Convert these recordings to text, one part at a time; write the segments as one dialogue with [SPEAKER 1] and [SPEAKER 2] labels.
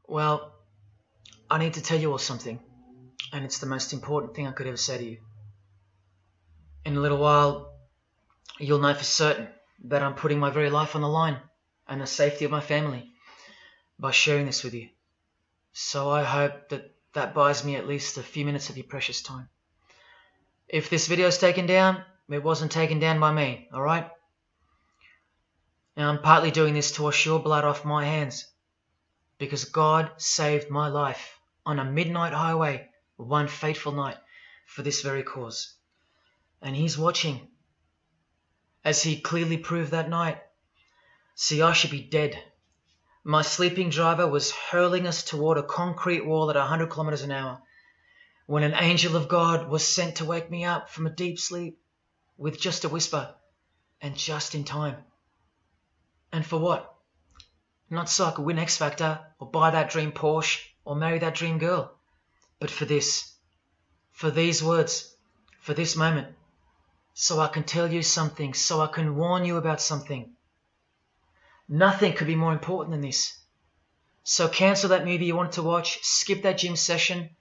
[SPEAKER 1] Well, I need to tell you all something, and it's the most important thing I could ever say to you. In a little while, you'll know for certain that I'm putting my very life on the line and the safety of my family by sharing this with you. So I hope that buys me at least a few minutes of your precious time. If this video is taken down, it wasn't taken down by me, alright? Now I'm partly doing this to wash your blood off my hands, because God saved my life on a midnight highway one fateful night for this very cause. And He's watching, as He clearly proved that night. See, I should be dead. My sleeping driver was hurling us toward a concrete wall at 100 kilometers an hour when an angel of God was sent to wake me up from a deep sleep with just a whisper, and just in time. And for what? Not so I could win X Factor or buy that dream Porsche or marry that dream girl, but for this, for these words, for this moment, so I can tell you something, so I can warn you about something. Nothing could be more important than this. So cancel that movie you wanted to watch, skip that gym session.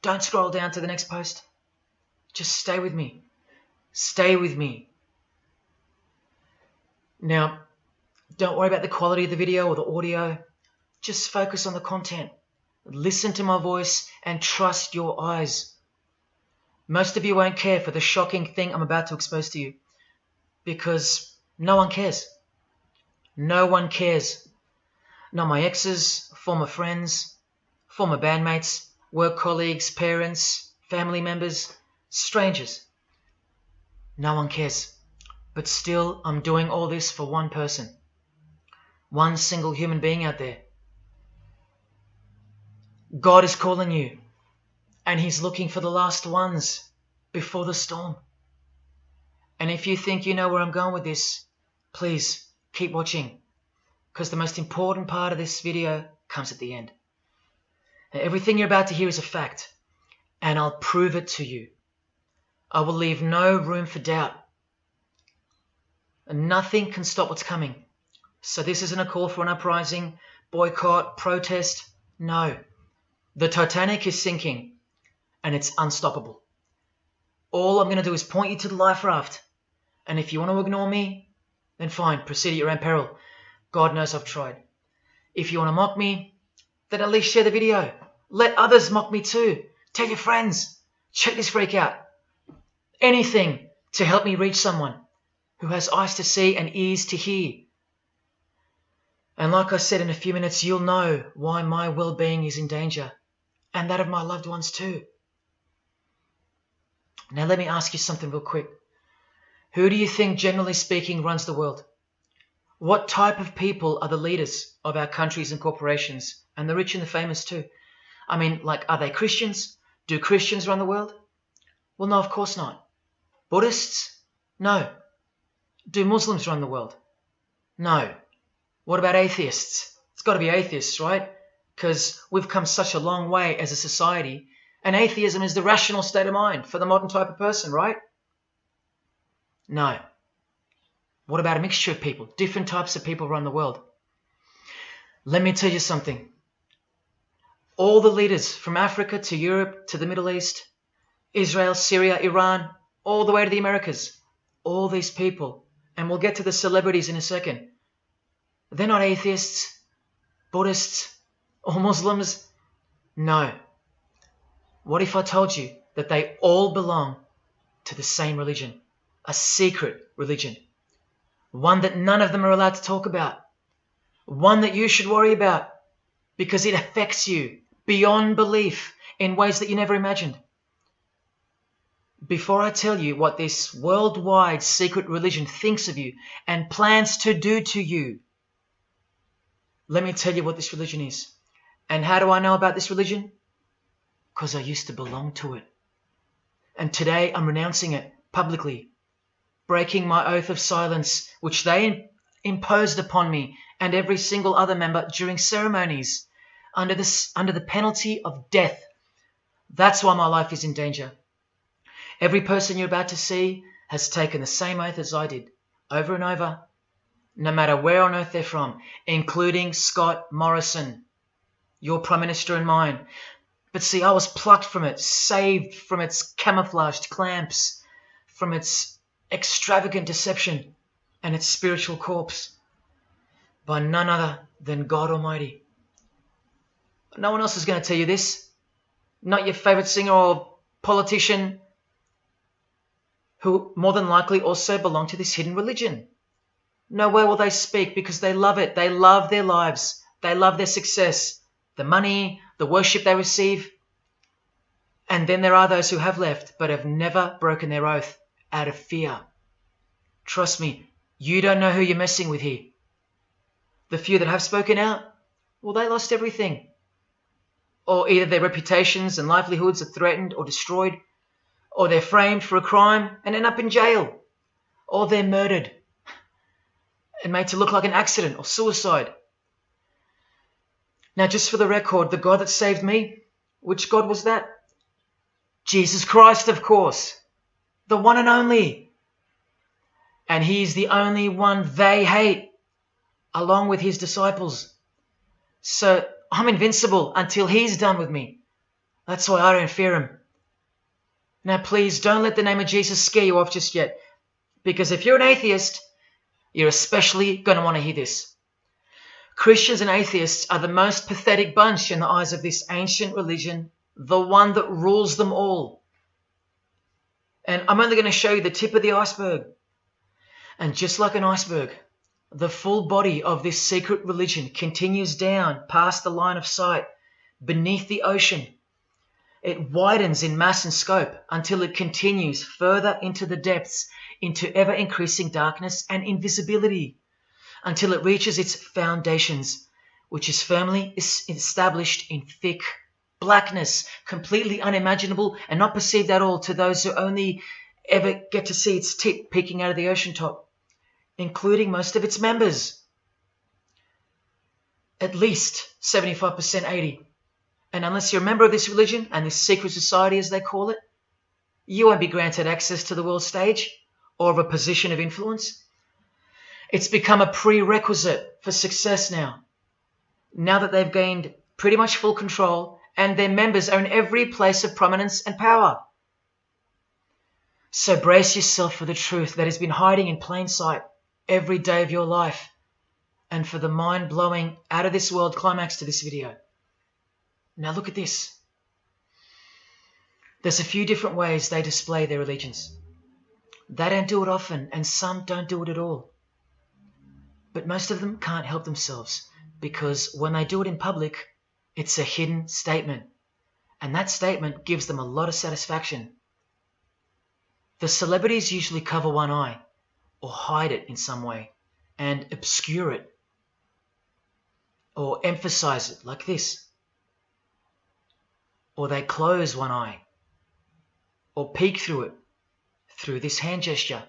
[SPEAKER 1] Don't scroll down to the next post. Just stay with me. Stay with me. Now, don't worry about the quality of the video or the audio. Just focus on the content. Listen to my voice and trust your eyes. Most of you won't care for the shocking thing I'm about to expose to you, because no one cares. No one cares. Not my exes, former friends, former bandmates, work colleagues, parents, family members, strangers. No one cares. But still, I'm doing all this for one person. One single human being out there. God is calling you, and He's looking for the last ones before the storm. And if you think you know where I'm going with this, please keep watching, because the most important part of this video comes at the end. Now, everything you're about to hear is a fact, and I'll prove it to you. I will leave no room for doubt. And nothing can stop what's coming. So this isn't a call for an uprising, boycott, protest. No. The Titanic is sinking, and it's unstoppable. All I'm going to do is point you to the life raft. And if you want to ignore me, then fine, proceed at your own peril. God knows I've tried. If you want to mock me, then at least share the video. Let others mock me too. Tell your friends. Check this freak out. Anything to help me reach someone who has eyes to see and ears to hear. And like I said, in a few minutes, you'll know why my well-being is in danger, and that of my loved ones too. Now let me ask you something real quick. Who do you think, generally speaking, runs the world? What type of people are the leaders of our countries and corporations, and the rich and the famous too? I mean, like, are they Christians? Do Christians run the world? Well, no, of course not. Buddhists? No. Do Muslims run the world? No. What about atheists? It's got to be atheists, right? Because we've come such a long way as a society, and atheism is the rational state of mind for the modern type of person, right? No. What about a mixture of people? Different types of people run the world. Let me tell you something. All the leaders from Africa to Europe to the Middle East, Israel, Syria, Iran, all the way to the Americas, all these people, and we'll get to the celebrities in a second, they're not atheists, Buddhists, or Muslims. No. What if I told you that they all belong to the same religion? A secret religion. One that none of them are allowed to talk about. One that you should worry about because it affects you beyond belief in ways that you never imagined. Before I tell you what this worldwide secret religion thinks of you and plans to do to you, let me tell you what this religion is. And how do I know about this religion? Because I used to belong to it. And today I'm renouncing it publicly, breaking my oath of silence, which they imposed upon me and every single other member during ceremonies under the penalty of death. That's why my life is in danger. Every person you're about to see has taken the same oath as I did, over and over, no matter where on earth they're from, including Scott Morrison, your Prime Minister and mine. But see, I was plucked from it, saved from its camouflaged clamps, from its extravagant deception and its spiritual corpse, by none other than God Almighty. No one else is going to tell you this. Not your favorite singer or politician, who more than likely also belong to this hidden religion. Nowhere will they speak because they love it. They love their lives. They love their success, the money, the worship they receive. And then there are those who have left but have never broken their oath out of fear. Trust me, you don't know who you're messing with here. The few that have spoken out, well, they lost everything. Or either their reputations and livelihoods are threatened or destroyed, or they're framed for a crime and end up in jail, or they're murdered and made to look like an accident or suicide. Now, just for the record, the God that saved me, which God was that? Jesus Christ, of course, the one and only. And he's the only one they hate, along with his disciples. So I'm invincible until he's done with me. That's why I don't fear him. Now, please don't let the name of Jesus scare you off just yet, because if you're an atheist, you're especially going to want to hear this. Christians and atheists are the most pathetic bunch in the eyes of this ancient religion, the one that rules them all. And I'm only going to show you the tip of the iceberg. And just like an iceberg, the full body of this secret religion continues down past the line of sight, beneath the ocean. It widens in mass and scope until it continues further into the depths, into ever-increasing darkness and invisibility, until it reaches its foundations, which is firmly established in thick blackness, completely unimaginable and not perceived at all to those who only ever get to see its tip peeking out of the ocean top, including most of its members. At least 75%, 80%. And unless you're a member of this religion and this secret society, as they call it, you won't be granted access to the world stage or of a position of influence. It's become a prerequisite for success now that they've gained pretty much full control and their members are in every place of prominence and power. So brace yourself for the truth that has been hiding in plain sight every day of your life, and for the mind-blowing, out-of-this-world climax to this video. Now look at this. There's a few different ways they display their allegiance. They don't do it often, and some don't do it at all. But most of them can't help themselves, because when they do it in public, it's a hidden statement. And that statement gives them a lot of satisfaction. The celebrities usually cover one eye, or hide it in some way, and obscure it, or emphasize it like this. Or they close one eye, or peek through it, through this hand gesture,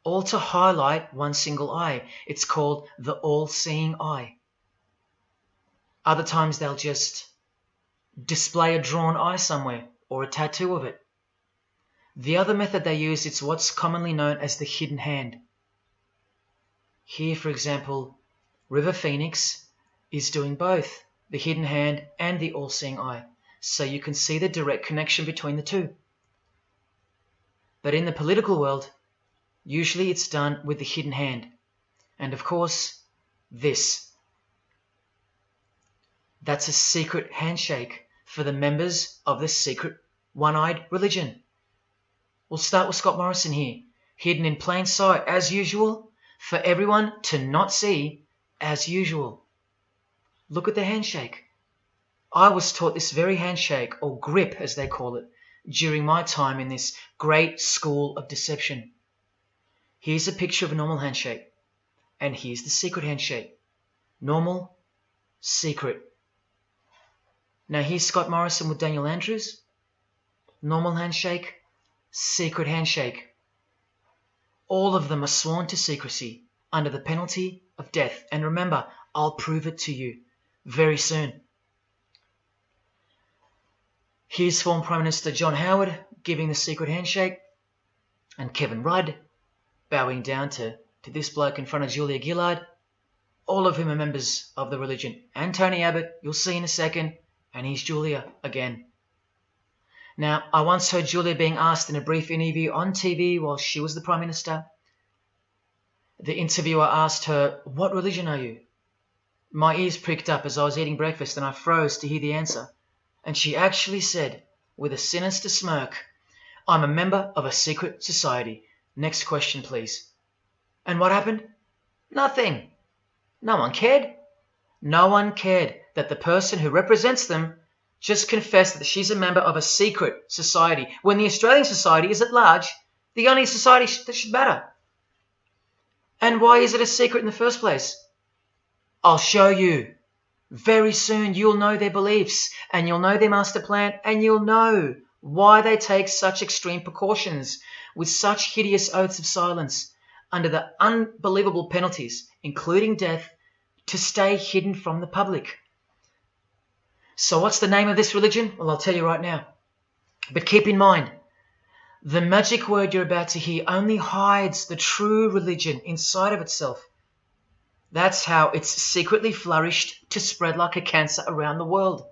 [SPEAKER 1] all to highlight one single eye. It's called the all-seeing eye. Other times they'll just display a drawn eye somewhere, or a tattoo of it. The other method they use is what's commonly known as the hidden hand. Here, for example, River Phoenix is doing both the hidden hand and the all-seeing eye, so you can see the direct connection between the two. But in the political world, usually it's done with the hidden hand, and of course, this. That's a secret handshake for the members of the secret one-eyed religion. We'll start with Scott Morrison here, hidden in plain sight as usual, for everyone to not see as usual. Look at the handshake. I was taught this very handshake, or grip as they call it, during my time in this great school of deception. Here's a picture of a normal handshake, and here's the secret handshake. Normal, secret. Now here's Scott Morrison with Daniel Andrews. Normal handshake, secret handshake. All of them are sworn to secrecy under the penalty of death. And remember, I'll prove it to you very soon. Here's former Prime Minister John Howard giving the secret handshake, and Kevin Rudd bowing down to this bloke in front of Julia Gillard. all of whom are members of the religion. And Tony Abbott, you'll see in a second, and he's Julia again. Now, I once heard Julia being asked in a brief interview on TV while she was the Prime Minister. The interviewer asked her, "What religion are you?" My ears pricked up as I was eating breakfast and I froze to hear the answer. And she actually said, with a sinister smirk, "I'm a member of a secret society. Next question, please." And what happened? Nothing. No one cared. No one cared that the person who represents them just confessed that she's a member of a secret society, when the Australian society is at large the only society that should matter. And why is it a secret in the first place? I'll show you. Very soon you'll know their beliefs, and you'll know their master plan, and you'll know why they take such extreme precautions with such hideous oaths of silence under the unbelievable penalties, including death, to stay hidden from the public. So what's the name of this religion? Well, I'll tell you right now. But keep in mind, the magic word you're about to hear only hides the true religion inside of itself. That's how it's secretly flourished to spread like a cancer around the world.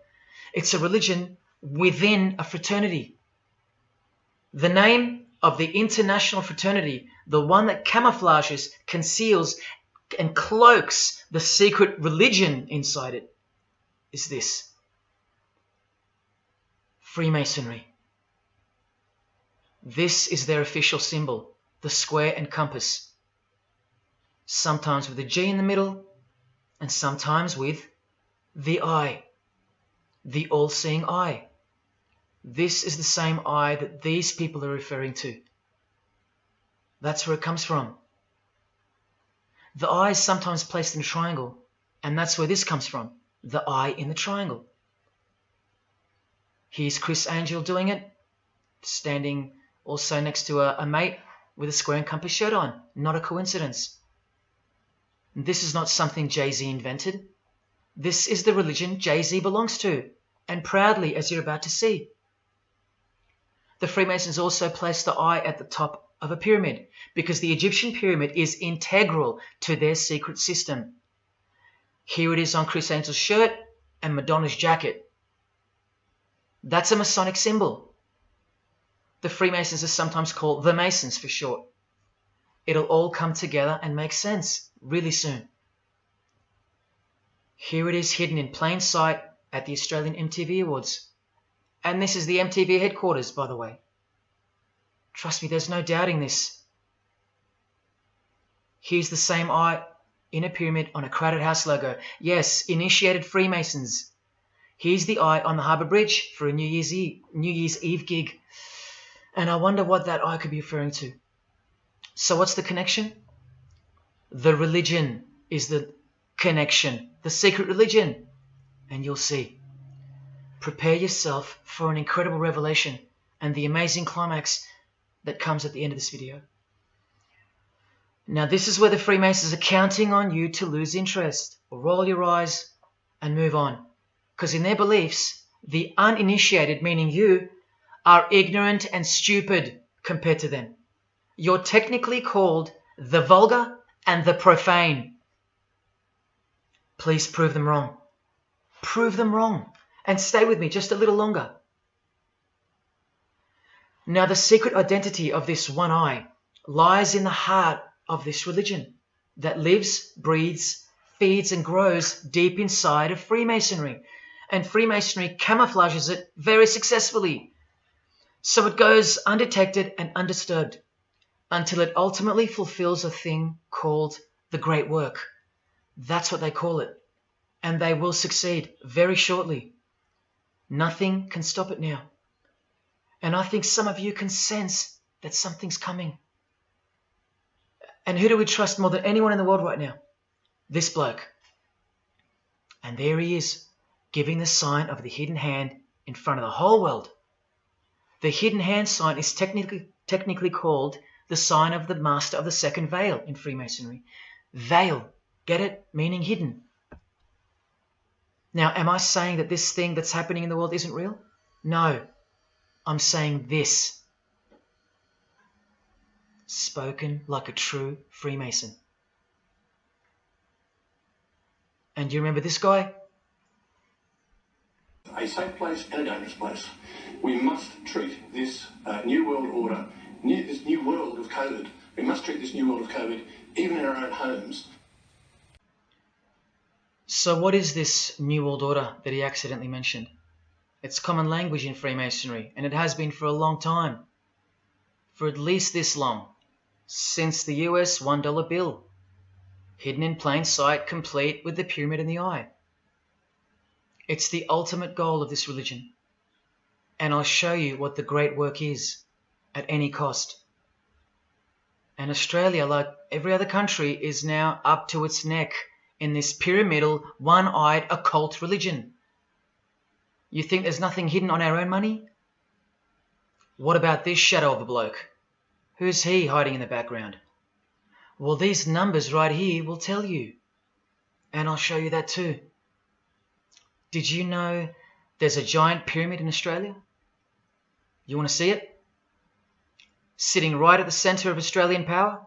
[SPEAKER 1] It's a religion within a fraternity. The name of the international fraternity, the one that camouflages, conceals, and cloaks the secret religion inside it, is this: Freemasonry. This is their official symbol, the square and compass. Sometimes with a G in the middle, and sometimes with the eye, the all-seeing eye. This is the same eye that these people are referring to. That's where it comes from. The eye is sometimes placed in a triangle, and that's where this comes from, the eye in the triangle. Here's Criss Angel doing it, standing also next to a mate with a square and compass shirt on. Not a coincidence. This is not something Jay-Z invented. This is the religion Jay-Z belongs to, and proudly, as you're about to see. The Freemasons also place the eye at the top of a pyramid because the Egyptian pyramid is integral to their secret system. Here it is on Criss Angel's shirt and Madonna's jacket. That's a Masonic symbol. The Freemasons are sometimes called the Masons for short. It'll all come together and make sense really soon. Here it is hidden in plain sight at the Australian MTV Awards. And this is the MTV headquarters, by the way. Trust me, there's no doubting this. Here's the same eye in a pyramid on a Crowded House logo. Yes, initiated Freemasons. Here's the eye on the Harbour Bridge for a New Year's Eve gig. And I wonder what that eye could be referring to. So what's the connection? The religion is the connection, the secret religion. And you'll see. Prepare yourself for an incredible revelation and the amazing climax that comes at the end of this video. Now this is where the Freemasons are counting on you to lose interest or roll your eyes and move on. Because in their beliefs, the uninitiated, meaning you, are ignorant and stupid compared to them. You're technically called the vulgar and the profane. Please prove them wrong. Prove them wrong. And stay with me just a little longer. Now the secret identity of this one eye lies in the heart of this religion that lives, breathes, feeds and grows deep inside of Freemasonry. And Freemasonry camouflages it very successfully. So it goes undetected and undisturbed until it ultimately fulfills a thing called the Great Work. That's what they call it. And they will succeed very shortly. Nothing can stop it now. And I think some of you can sense that something's coming. And who do we trust more than anyone in the world right now? This bloke. And there he is, giving the sign of the hidden hand in front of the whole world. The hidden hand sign is technically called the sign of the Master of the Second Veil in Freemasonry. Veil, get it? Meaning hidden. Now, am I saying that this thing that's happening in the world isn't real? No. I'm saying this. Spoken like a true Freemason. And you remember this guy?
[SPEAKER 2] A safe place and a dangerous place. We must treat this new world order, this new world of COVID, we must treat this new world of COVID even in our own homes.
[SPEAKER 1] So what is this New World Order that he accidentally mentioned? It's common language in Freemasonry, and it has been for a long time. For at least this long. Since the US $1 bill. Hidden in plain sight, complete with the pyramid in the eye. It's the ultimate goal of this religion. And I'll show you what the great work is, at any cost. And Australia, like every other country, is now up to its neck in this pyramidal, one-eyed, occult religion. You think there's nothing hidden on our own money? What about this shadow of a bloke? Who's he hiding in the background? Well, these numbers right here will tell you. And I'll show you that too. Did you know there's a giant pyramid in Australia? You want to see it? Sitting right at the centre of Australian power?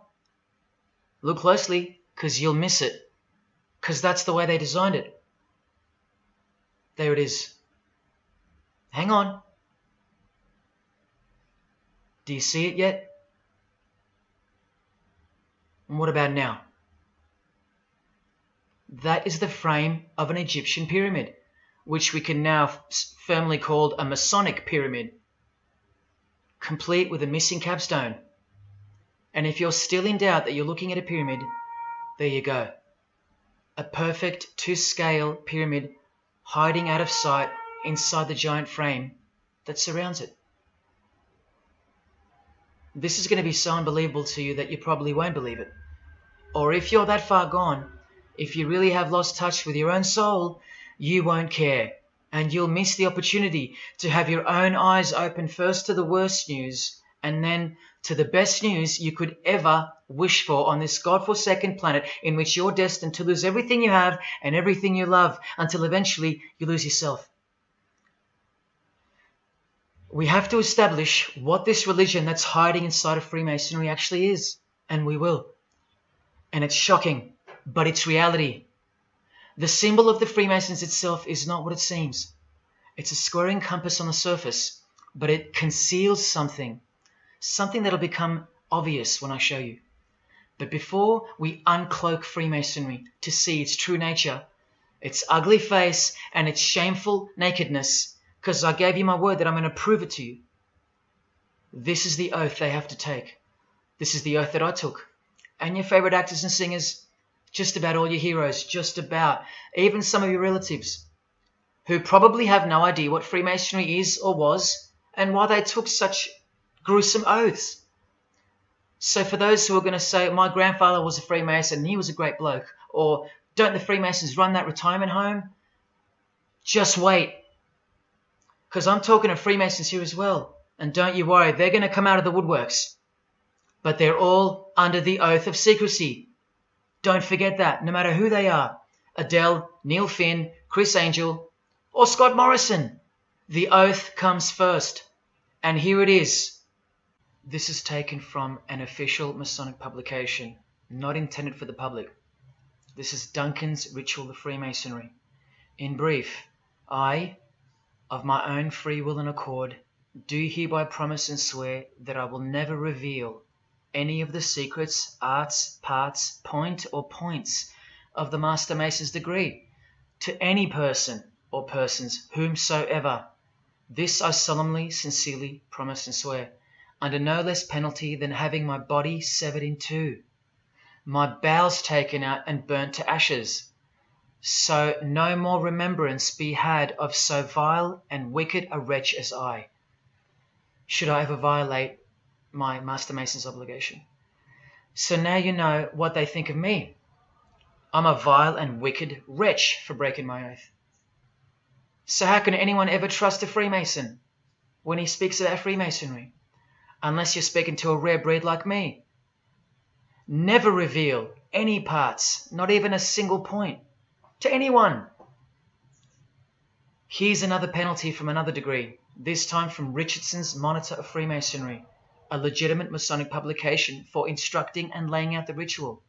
[SPEAKER 1] Look closely, because you'll miss it. Because that's the way they designed it. There it is. Hang on. Do you see it yet? And what about now? That is the frame of an Egyptian pyramid, which we can now firmly call a Masonic pyramid, complete with a missing capstone. And if you're still in doubt that you're looking at a pyramid, there you go. A perfect to-scale pyramid hiding out of sight inside the giant frame that surrounds it. This is going to be so unbelievable to you that you probably won't believe it. Or if you're that far gone, if you really have lost touch with your own soul, you won't care. And you'll miss the opportunity to have your own eyes open first to the worst news and then to the best news you could ever wish for on this God-forsaken planet in which you're destined to lose everything you have and everything you love until eventually you lose yourself. We have to establish what this religion that's hiding inside of Freemasonry actually is, and we will. And it's shocking, but it's reality. The symbol of the Freemasons itself is not what it seems. It's a squaring compass on the surface, but it conceals something that'll become obvious when I show you. But before we uncloak Freemasonry to see its true nature, its ugly face and its shameful nakedness, because I gave you my word that I'm going to prove it to you. This is the oath they have to take. This is the oath that I took. And your favorite actors and singers, just about all your heroes, just about, even some of your relatives, who probably have no idea what Freemasonry is or was, and why they took such gruesome oaths. So for those who are going to say, my grandfather was a Freemason and he was a great bloke, or don't the Freemasons run that retirement home? Just wait. Because I'm talking to Freemasons here as well. And don't you worry, they're going to come out of the woodworks. But they're all under the oath of secrecy. Don't forget that, no matter who they are. Adele, Neil Finn, Chris Angel, or Scott Morrison. The oath comes first. And here it is. This is taken from an official Masonic publication, not intended for the public. This is Duncan's Ritual of Freemasonry. In brief, I, of my own free will and accord, do hereby promise and swear that I will never reveal any of the secrets, arts, parts, point or points of the Master Mason's degree to any person or persons whomsoever. This I solemnly, sincerely promise and swear, under no less penalty than having my body severed in two, my bowels taken out and burnt to ashes, so no more remembrance be had of so vile and wicked a wretch as I, should I ever violate my Master Mason's obligation. So now you know what they think of me. I'm a vile and wicked wretch for breaking my oath. So how can anyone ever trust a Freemason when he speaks about Freemasonry? Unless you're speaking to a rare breed like me. Never reveal any parts, not even a single point, to anyone. Here's another penalty from another degree, this time from Richardson's Monitor of Freemasonry, a legitimate Masonic publication for instructing and laying out the ritual.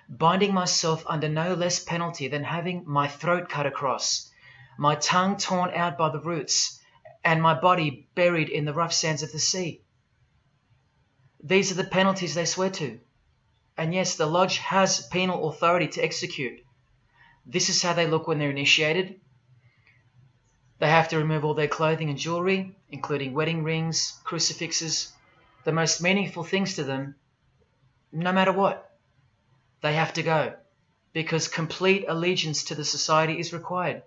[SPEAKER 1] binding myself under no less penalty than having my throat cut across, my tongue torn out by the roots, and my body buried in the rough sands of the sea. These are the penalties they swear to. And yes, the Lodge has penal authority to execute. This is how they look when they're initiated. They have to remove all their clothing and jewelry, including wedding rings, crucifixes, the most meaningful things to them, no matter what. They have to go, because complete allegiance to the society is required.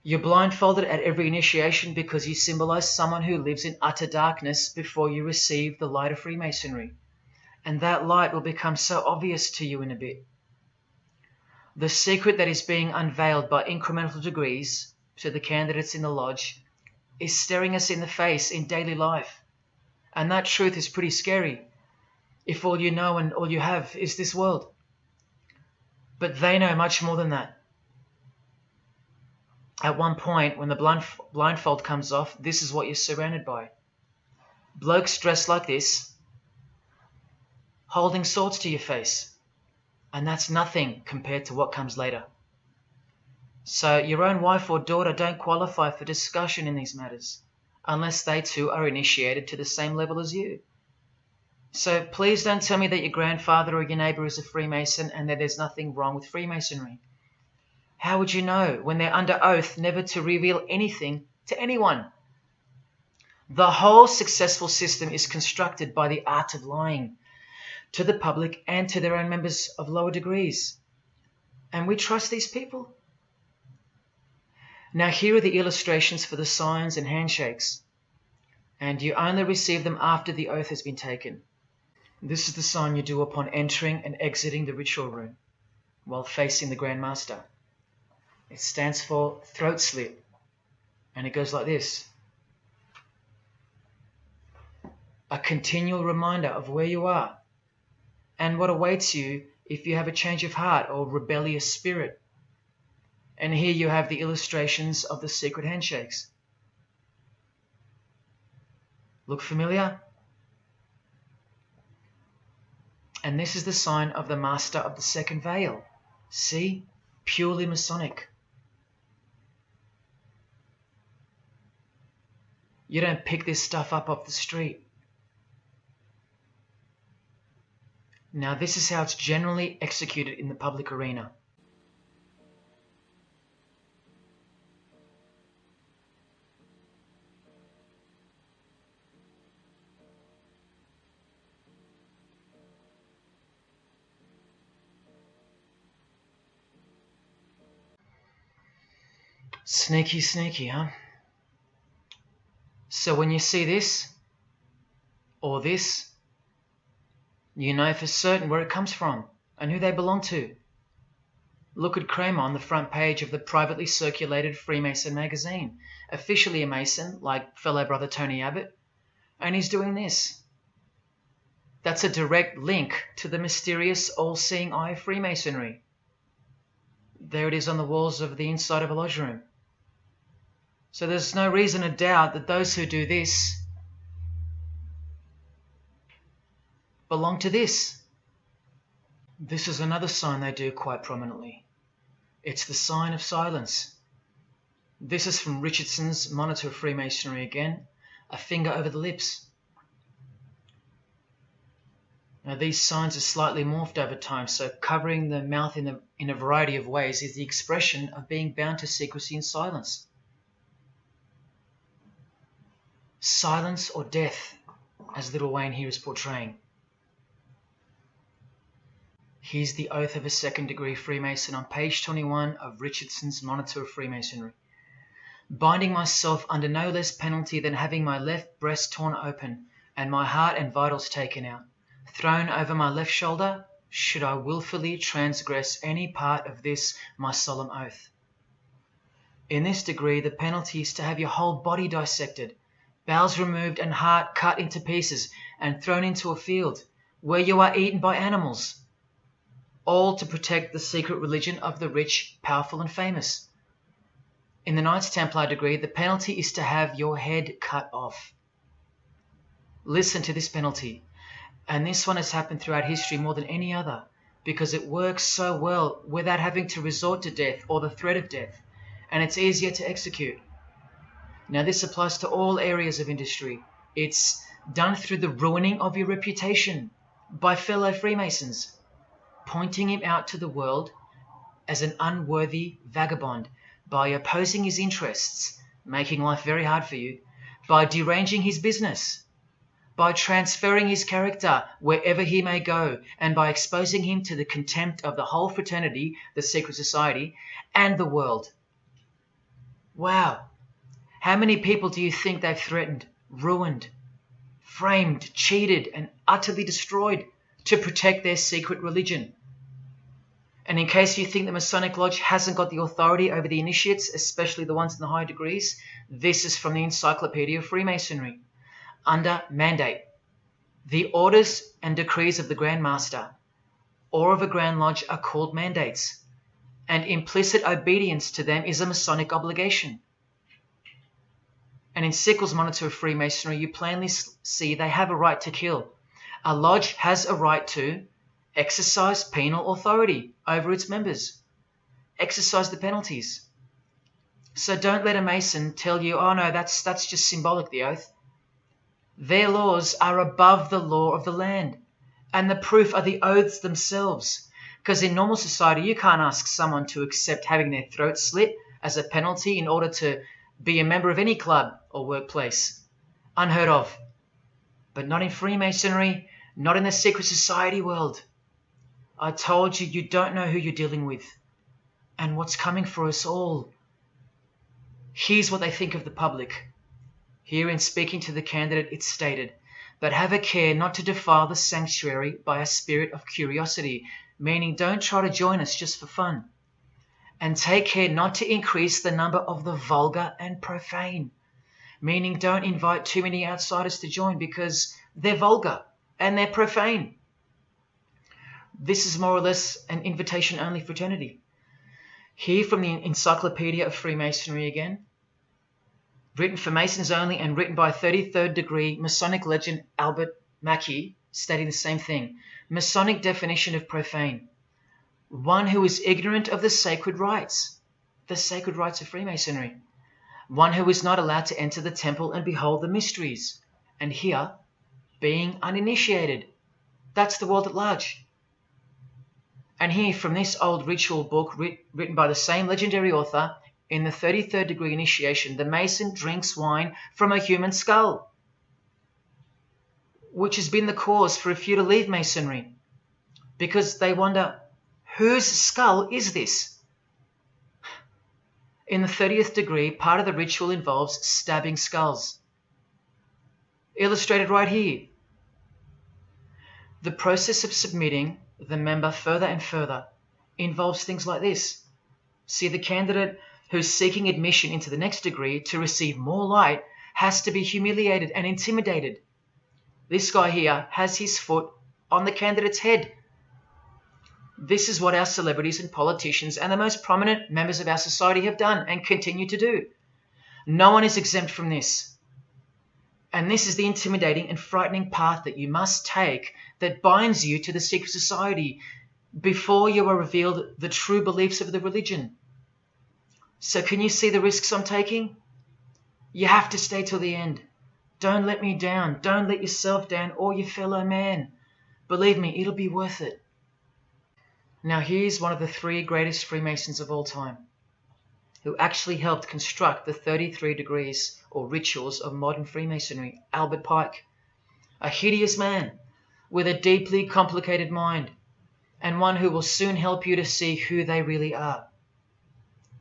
[SPEAKER 1] You're blindfolded at every initiation because you symbolize someone who lives in utter darkness before you receive the light of Freemasonry. And that light will become so obvious to you in a bit. The secret that is being unveiled by incremental degrees to the candidates in the Lodge is staring us in the face in daily life. And that truth is pretty scary if all you know and all you have is this world. But they know much more than that. At one point, when the blindfold comes off, this is what you're surrounded by. Blokes dressed like this, holding swords to your face. And that's nothing compared to what comes later. So your own wife or daughter don't qualify for discussion in these matters, unless they too are initiated to the same level as you. So please don't tell me that your grandfather or your neighbour is a Freemason and that there's nothing wrong with Freemasonry. How would you know when they're under oath never to reveal anything to anyone? The whole successful system is constructed by the art of lying to the public and to their own members of lower degrees. And we trust these people. Now here are the illustrations for the signs and handshakes. And you only receive them after the oath has been taken. This is the sign you do upon entering and exiting the ritual room while facing the Grand Master. It stands for throat slit, and it goes like this. A continual reminder of where you are and what awaits you if you have a change of heart or rebellious spirit. And here you have the illustrations of the secret handshakes. Look familiar? And this is the sign of the Master of the Second Veil. See? Purely Masonic. You don't pick this stuff up off the street. Now this is how it's generally executed in the public arena. Sneaky, sneaky, huh? So when you see this, or this, you know for certain where it comes from and who they belong to. Look at Kramer on the front page of the privately circulated Freemason magazine, officially a Mason, like fellow brother Tony Abbott, and he's doing this. That's a direct link to the mysterious all-seeing eye of Freemasonry. There it is on the walls of the inside of a lodge room. So there's no reason to doubt that those who do this belong to this. This is another sign they do quite prominently. It's the sign of silence. This is from Richardson's Monitor of Freemasonry again, a finger over the lips. Now these signs are slightly morphed over time, so covering the mouth in a variety of ways is the expression of being bound to secrecy and silence. Silence or death, as Little Wayne here is portraying. Here's the oath of a second-degree Freemason on page 21 of Richardson's Monitor of Freemasonry. Binding myself under no less penalty than having my left breast torn open and my heart and vitals taken out, thrown over my left shoulder, should I wilfully transgress any part of this my solemn oath. In this degree, the penalty is to have your whole body dissected, bowels removed and heart cut into pieces and thrown into a field where you are eaten by animals, all to protect the secret religion of the rich, powerful and famous. In the Knights Templar degree, the penalty is to have your head cut off. Listen to this penalty. And this one has happened throughout history more than any other, because it works so well without having to resort to death or the threat of death, and it's easier to execute. Now this applies to all areas of industry. It's done through the ruining of your reputation by fellow Freemasons, pointing him out to the world as an unworthy vagabond, by opposing his interests, making life very hard for you, by deranging his business, by transferring his character wherever he may go, and by exposing him to the contempt of the whole fraternity, the secret society, and the world. Wow! How many people do you think they've threatened, ruined, framed, cheated, and utterly destroyed to protect their secret religion? And in case you think the Masonic Lodge hasn't got the authority over the initiates, especially the ones in the higher degrees, this is from the Encyclopedia of Freemasonry. Under mandate, the orders and decrees of the Grand Master or of a Grand Lodge are called mandates, and implicit obedience to them is a Masonic obligation. And in Sickles' Monitor of Freemasonry, you plainly see they have a right to kill. A lodge has a right to exercise penal authority over its members, exercise the penalties. So don't let a Mason tell you, oh no, that's just symbolic, the oath. Their laws are above the law of the land, and the proof are the oaths themselves. Because in normal society, you can't ask someone to accept having their throat slit as a penalty in order to be a member of any club or workplace. Unheard of. But not in Freemasonry, not in the secret society world. I told you, you don't know who you're dealing with and what's coming for us all. Here's what they think of the public. Here in speaking to the candidate, it's stated, but have a care not to defile the sanctuary by a spirit of curiosity, meaning don't try to join us just for fun. And take care not to increase the number of the vulgar and profane, meaning don't invite too many outsiders to join because they're vulgar and they're profane. This is more or less an invitation-only fraternity. Here from the Encyclopedia of Freemasonry again, written for Masons only and written by 33rd degree Masonic legend Albert Mackey, stating the same thing. Masonic definition of profane. One who is ignorant of the sacred rites of Freemasonry. One who is not allowed to enter the temple and behold the mysteries. And here, being uninitiated. That's the world at large. And here from this old ritual book written by the same legendary author, in the 33rd degree initiation, the Mason drinks wine from a human skull, which has been the cause for a few to leave Masonry, because they wonder, whose skull is this? In the 30th degree, part of the ritual involves stabbing skulls. Illustrated right here. The process of submitting the member further and further involves things like this. See, the candidate who's seeking admission into the next degree to receive more light has to be humiliated and intimidated. This guy here has his foot on the candidate's head. This is what our celebrities and politicians and the most prominent members of our society have done and continue to do. No one is exempt from this. And this is the intimidating and frightening path that you must take that binds you to the secret society before you are revealed the true beliefs of the religion. So can you see the risks I'm taking? You have to stay till the end. Don't let me down. Don't let yourself down or your fellow man. Believe me, it'll be worth it. Now here's one of the 3 greatest Freemasons of all time, who actually helped construct the 33 degrees or rituals of modern Freemasonry, Albert Pike. A hideous man with a deeply complicated mind, and one who will soon help you to see who they really are.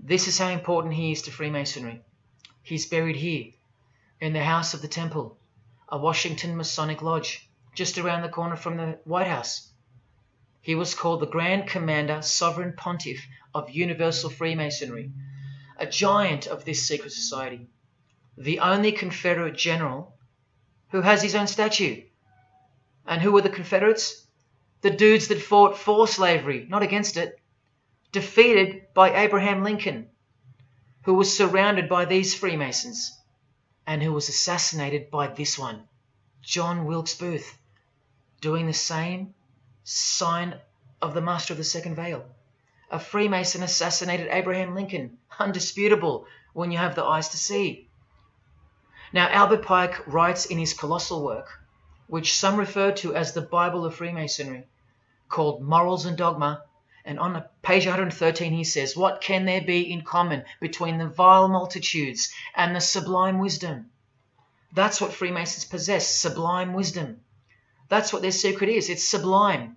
[SPEAKER 1] This is how important he is to Freemasonry. He's buried here, in the House of the Temple, a Washington Masonic Lodge, just around the corner from the White House. He was called the Grand Commander, Sovereign Pontiff of Universal Freemasonry, a giant of this secret society, the only Confederate general who has his own statue. And who were the Confederates? The dudes that fought for slavery, not against it, defeated by Abraham Lincoln, who was surrounded by these Freemasons, and who was assassinated by this one, John Wilkes Booth. doing the same sign of the Master of the Second Veil. A Freemason assassinated Abraham Lincoln. Undisputable when you have the eyes to see. Now, Albert Pike writes in his colossal work, which some refer to as the Bible of Freemasonry, called Morals and Dogma, and on page 113 he says, "What can there be in common between the vile multitudes and the sublime wisdom?" That's what Freemasons possess, sublime wisdom. That's what their secret is. It's sublime.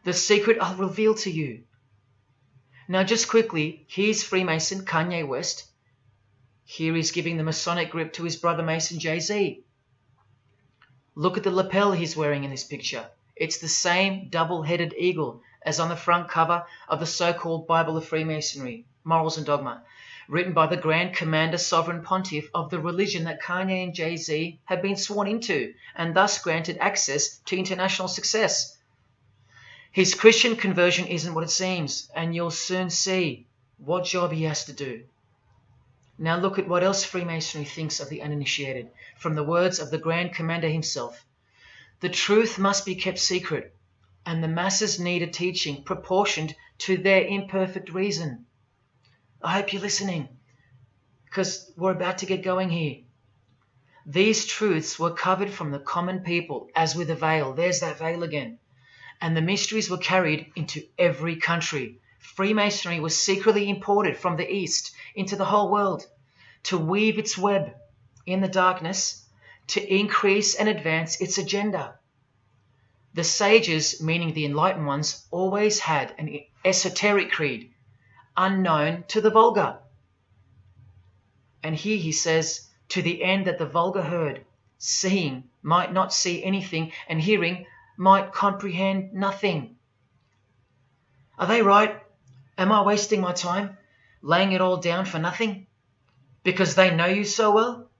[SPEAKER 1] The secret I'll reveal to you. Now, just quickly, here's Freemason Kanye West. Here he's giving the Masonic grip to his brother Mason Jay-Z. Look at the lapel he's wearing in this picture. It's the same double-headed eagle as on the front cover of the so-called Bible of Freemasonry, Morals and Dogma, written by the Grand Commander Sovereign Pontiff of the religion that Kanye and Jay-Z have been sworn into and thus granted access to international success. His Christian conversion isn't what it seems, and you'll soon see what job he has to do. Now look at what else Freemasonry thinks of the uninitiated, from the words of the Grand Commander himself. The truth must be kept secret, and the masses need a teaching proportioned to their imperfect reason. I hope you're listening, because we're about to get going here. These truths were covered from the common people as with a veil. There's that veil again. And the mysteries were carried into every country. Freemasonry was secretly imported from the East into the whole world to weave its web in the darkness to increase and advance its agenda. The sages, meaning the enlightened ones, always had an esoteric creed, unknown to the vulgar. And here he says, to the end that the vulgar heard, seeing might not see anything, and hearing might comprehend nothing. Are they right? Am I wasting my time, laying it all down for nothing? Because they know you so well?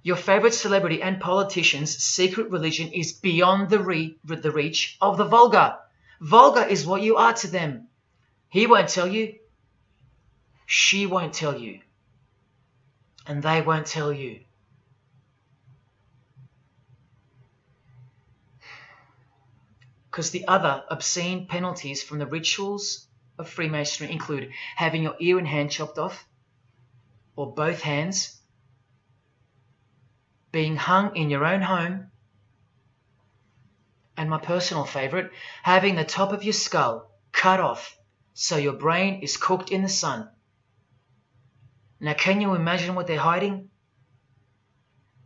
[SPEAKER 1] Your favorite celebrity and politician's secret religion is beyond the reach of the vulgar. Vulgar is what you are to them. He won't tell you. She won't tell you. And they won't tell you. Because the other obscene penalties from the rituals of Freemasonry include having your ear and hand chopped off, or both hands, being hung in your own home, and my personal favorite, having the top of your skull cut off so your brain is cooked in the sun. Now, can you imagine what they're hiding?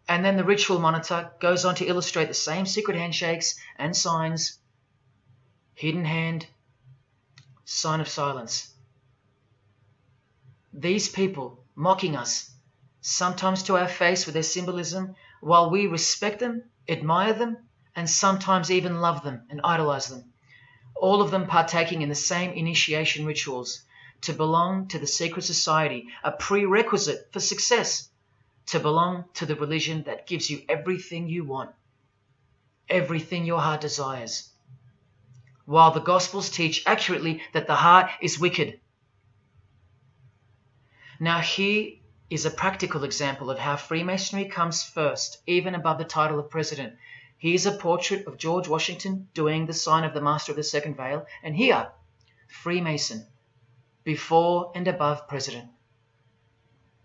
[SPEAKER 1] And then the ritual monitor goes on to illustrate the same secret handshakes and signs. Hidden hand, sign of silence. These people mocking us, sometimes to our face with their symbolism, while we respect them, admire them, and sometimes even love them and idolize them. All of them partaking in the same initiation rituals, to belong to the secret society, a prerequisite for success, to belong to the religion that gives you everything you want, everything your heart desires. While the Gospels teach accurately that the heart is wicked. Now here is a practical example of how Freemasonry comes first, even above the title of president. Here's a portrait of George Washington doing the sign of the Master of the Second Veil, and here, Freemason, before and above president.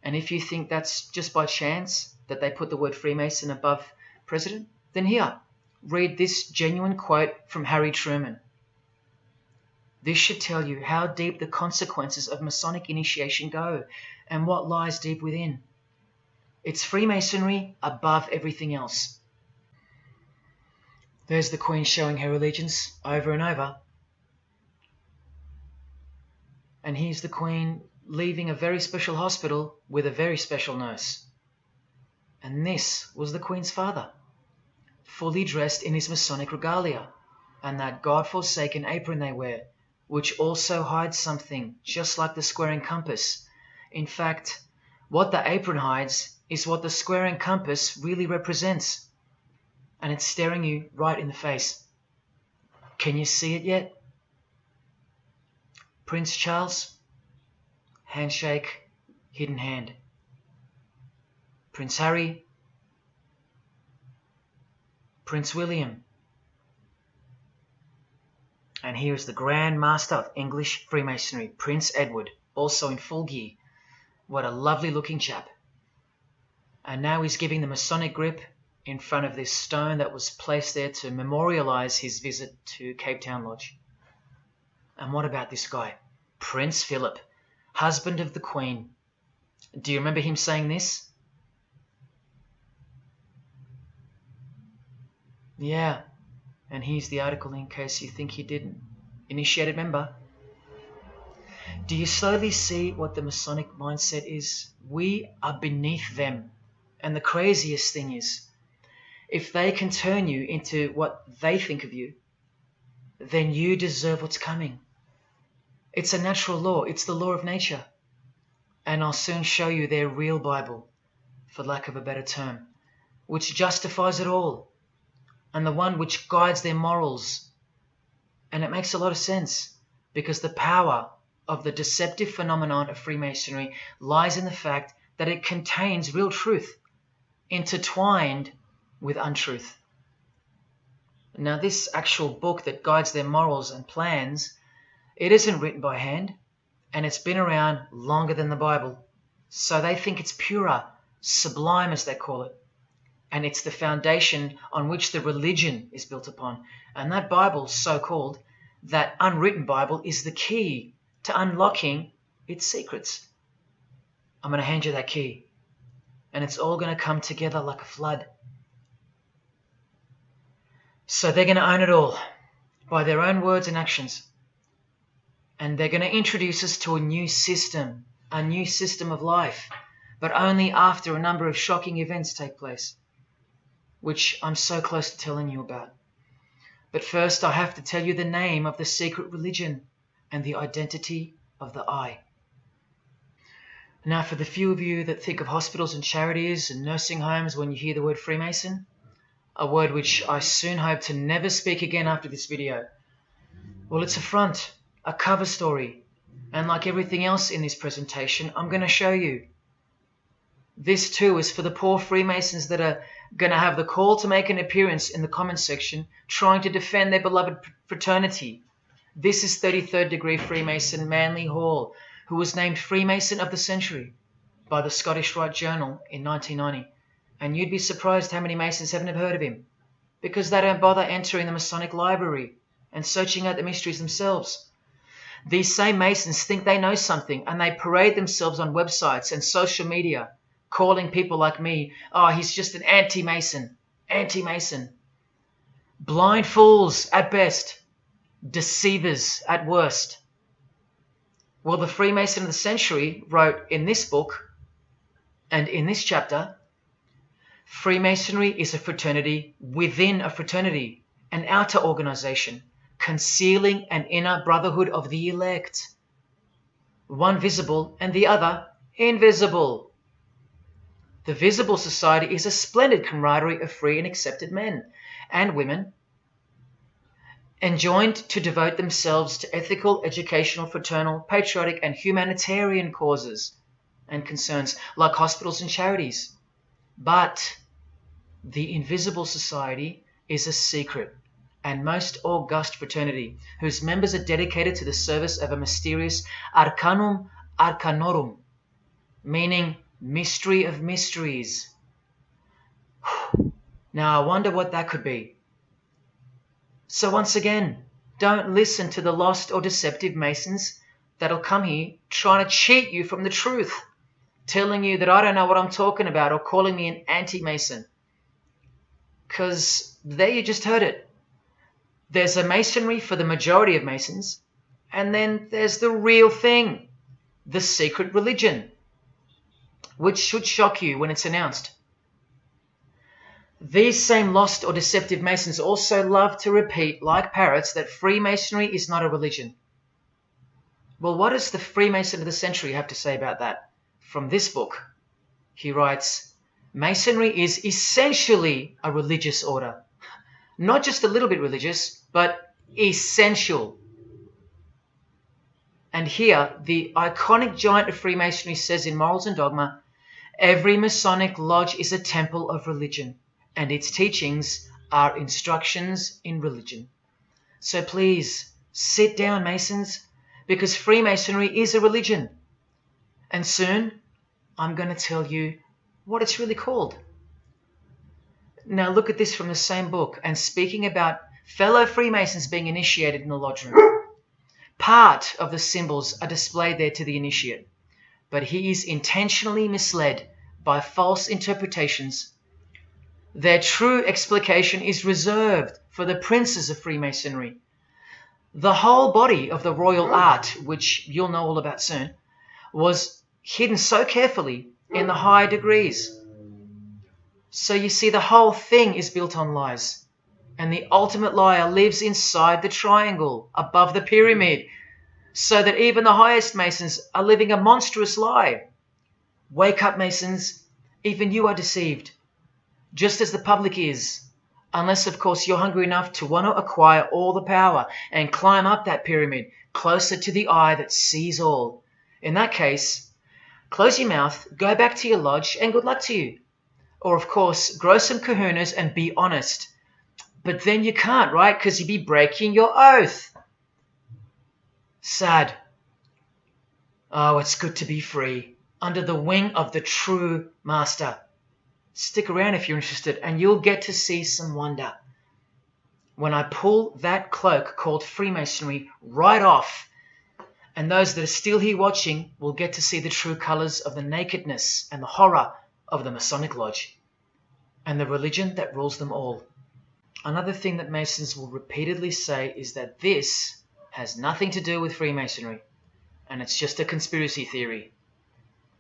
[SPEAKER 1] And if you think that's just by chance that they put the word Freemason above president, then here, read this genuine quote from Harry Truman. This should tell you how deep the consequences of Masonic initiation go and what lies deep within. It's Freemasonry above everything else. There's the Queen showing her allegiance over and over. And here's the Queen leaving a very special hospital with a very special nurse. And this was the Queen's father, fully dressed in his Masonic regalia and that God-forsaken apron they wear, which also hides something, just like the square and compass. In fact, what the apron hides is what the square and compass really represents. And it's staring you right in the face. Can you see it yet? Prince Charles, handshake, hidden hand. Prince William. And here is the Grand Master of English Freemasonry, Prince Edward, also in full gear. What a lovely looking chap. And now he's giving the Masonic grip in front of this stone that was placed there to memorialize his visit to Cape Town Lodge. And what about this guy? Prince Philip, husband of the Queen. Do you remember him saying this? Yeah, and here's the article in case you think he didn't. Initiated member. Do you slowly see what the Masonic mindset is? We are beneath them. And the craziest thing is, if they can turn you into what they think of you, then you deserve what's coming. It's a natural law. It's the law of nature. And I'll soon show you their real Bible, for lack of a better term, which justifies it all, and the one which guides their morals. And it makes a lot of sense, because the power of the deceptive phenomenon of Freemasonry lies in the fact that it contains real truth, intertwined with untruth. Now, this actual book that guides their morals and plans, it isn't written by hand, and it's been around longer than the Bible. So they think it's purer, sublime as they call it. And it's the foundation on which the religion is built upon. And that Bible, so-called, that unwritten Bible, is the key to unlocking its secrets. I'm going to hand you that key. And it's all going to come together like a flood. So they're going to own it all by their own words and actions. And they're going to introduce us to a new system of life, but only after a number of shocking events take place, which I'm so close to telling you about. But first, I have to tell you the name of the secret religion and the identity of the I. Now, for the few of you that think of hospitals and charities and nursing homes when you hear the word Freemason, a word which I soon hope to never speak again after this video, well, it's a front, a cover story, and like everything else in this presentation, I'm going to show you. This too is for the poor Freemasons that are going to have the call to make an appearance in the comments section trying to defend their beloved fraternity. This is 33rd degree Freemason Manly Hall, who was named Freemason of the Century by the Scottish Rite Journal in 1990. And you'd be surprised how many Masons have never heard of him, because they don't bother entering the Masonic library and searching out the mysteries themselves. These same Masons think they know something, and they parade themselves on websites and social media, calling people like me, oh, he's just an anti-Mason, anti-Mason. Blind fools at best, deceivers at worst. Well, the Freemason of the Century wrote in this book and in this chapter, Freemasonry is a fraternity within a fraternity, an outer organization, concealing an inner brotherhood of the elect, one visible and the other invisible. The visible society is a splendid camaraderie of free and accepted men and women, enjoined to devote themselves to ethical, educational, fraternal, patriotic, and humanitarian causes and concerns like hospitals and charities. But the invisible society is a secret and most august fraternity whose members are dedicated to the service of a mysterious arcanum arcanorum, meaning mystery of mysteries. Now, I wonder what that could be. So once again, don't listen to the lost or deceptive Masons that'll come here trying to cheat you from the truth, telling you that I don't know what I'm talking about or calling me an anti-Mason. Because there you just heard it. There's a Masonry for the majority of Masons, and then there's the real thing, the secret religion, which should shock you when it's announced. These same lost or deceptive Masons also love to repeat, like parrots, that Freemasonry is not a religion. Well, what does the Freemason of the Century have to say about that? From this book, he writes, Masonry is essentially a religious order. Not just a little bit religious, but essential. And here, the iconic giant of Freemasonry says in Morals and Dogma, every Masonic lodge is a temple of religion, and its teachings are instructions in religion. So please, sit down, Masons, because Freemasonry is a religion. And soon, I'm going to tell you what it's really called. Now look at this from the same book, and speaking about fellow Freemasons being initiated in the lodge room. Part of the symbols are displayed there to the initiate, but he is intentionally misled by false interpretations. Their true explication is reserved for the princes of Freemasonry. The whole body of the royal art, which you'll know all about soon, was hidden so carefully in the high degrees. So you see, the whole thing is built on lies. And the ultimate liar lives inside the triangle, above the pyramid, so that even the highest Masons are living a monstrous lie. Wake up, Masons. Even you are deceived, just as the public is. Unless, of course, you're hungry enough to want to acquire all the power and climb up that pyramid closer to the eye that sees all. In that case, close your mouth, go back to your lodge, and good luck to you. Or, of course, grow some kahunas and be honest. But then you can't, right? Because you'd be breaking your oath. Sad. Oh, it's good to be free, under the wing of the true master. Stick around if you're interested, and you'll get to see some wonder. When I pull that cloak called Freemasonry right off, and those that are still here watching will get to see the true colours of the nakedness and the horror of the Masonic Lodge, and the religion that rules them all. Another thing that Masons will repeatedly say is that this has nothing to do with Freemasonry, and it's just a conspiracy theory.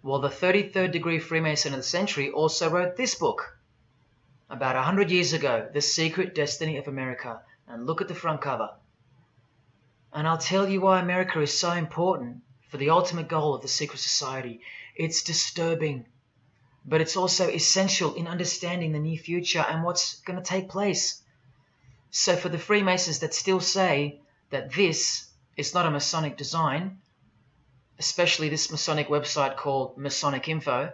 [SPEAKER 1] Well, the 33rd degree Freemason of the century also wrote this book about 100 years ago, The Secret Destiny of America. And look at the front cover. And I'll tell you why America is so important for the ultimate goal of the secret society. It's disturbing, but it's also essential in understanding the near future and what's going to take place. So for the Freemasons that still say that this is not a Masonic design, especially this Masonic website called Masonic Info,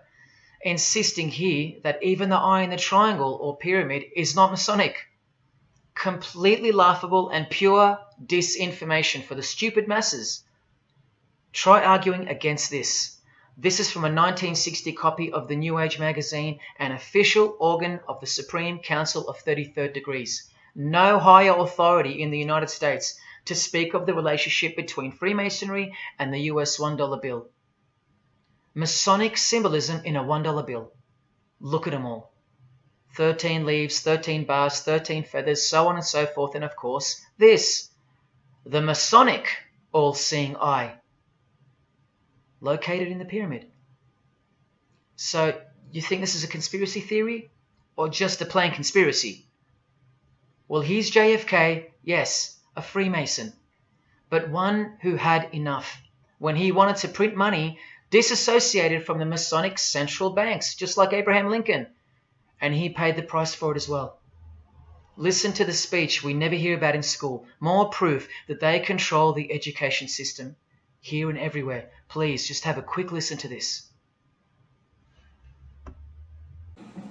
[SPEAKER 1] insisting here that even the eye in the triangle or pyramid is not Masonic. Completely laughable and pure disinformation for the stupid masses. Try arguing against this. This is from a 1960 copy of the New Age magazine, an official organ of the Supreme Council of 33rd Degrees. No higher authority in the United States to speak of the relationship between Freemasonry and the US $1 bill. Masonic symbolism in a $1 bill. Look at them all. 13 leaves, 13 bars, 13 feathers, so on and so forth, and of course, this, the Masonic all-seeing eye, located in the pyramid. So, you think this is a conspiracy theory, or just a plain conspiracy? Well, here's JFK, yes, a Freemason, but one who had enough when he wanted to print money disassociated from the Masonic central banks, just like Abraham Lincoln, and he paid the price for it as well. Listen to the speech we never hear about in school. More proof that they control the education system here and everywhere. Please, just have a quick listen to this.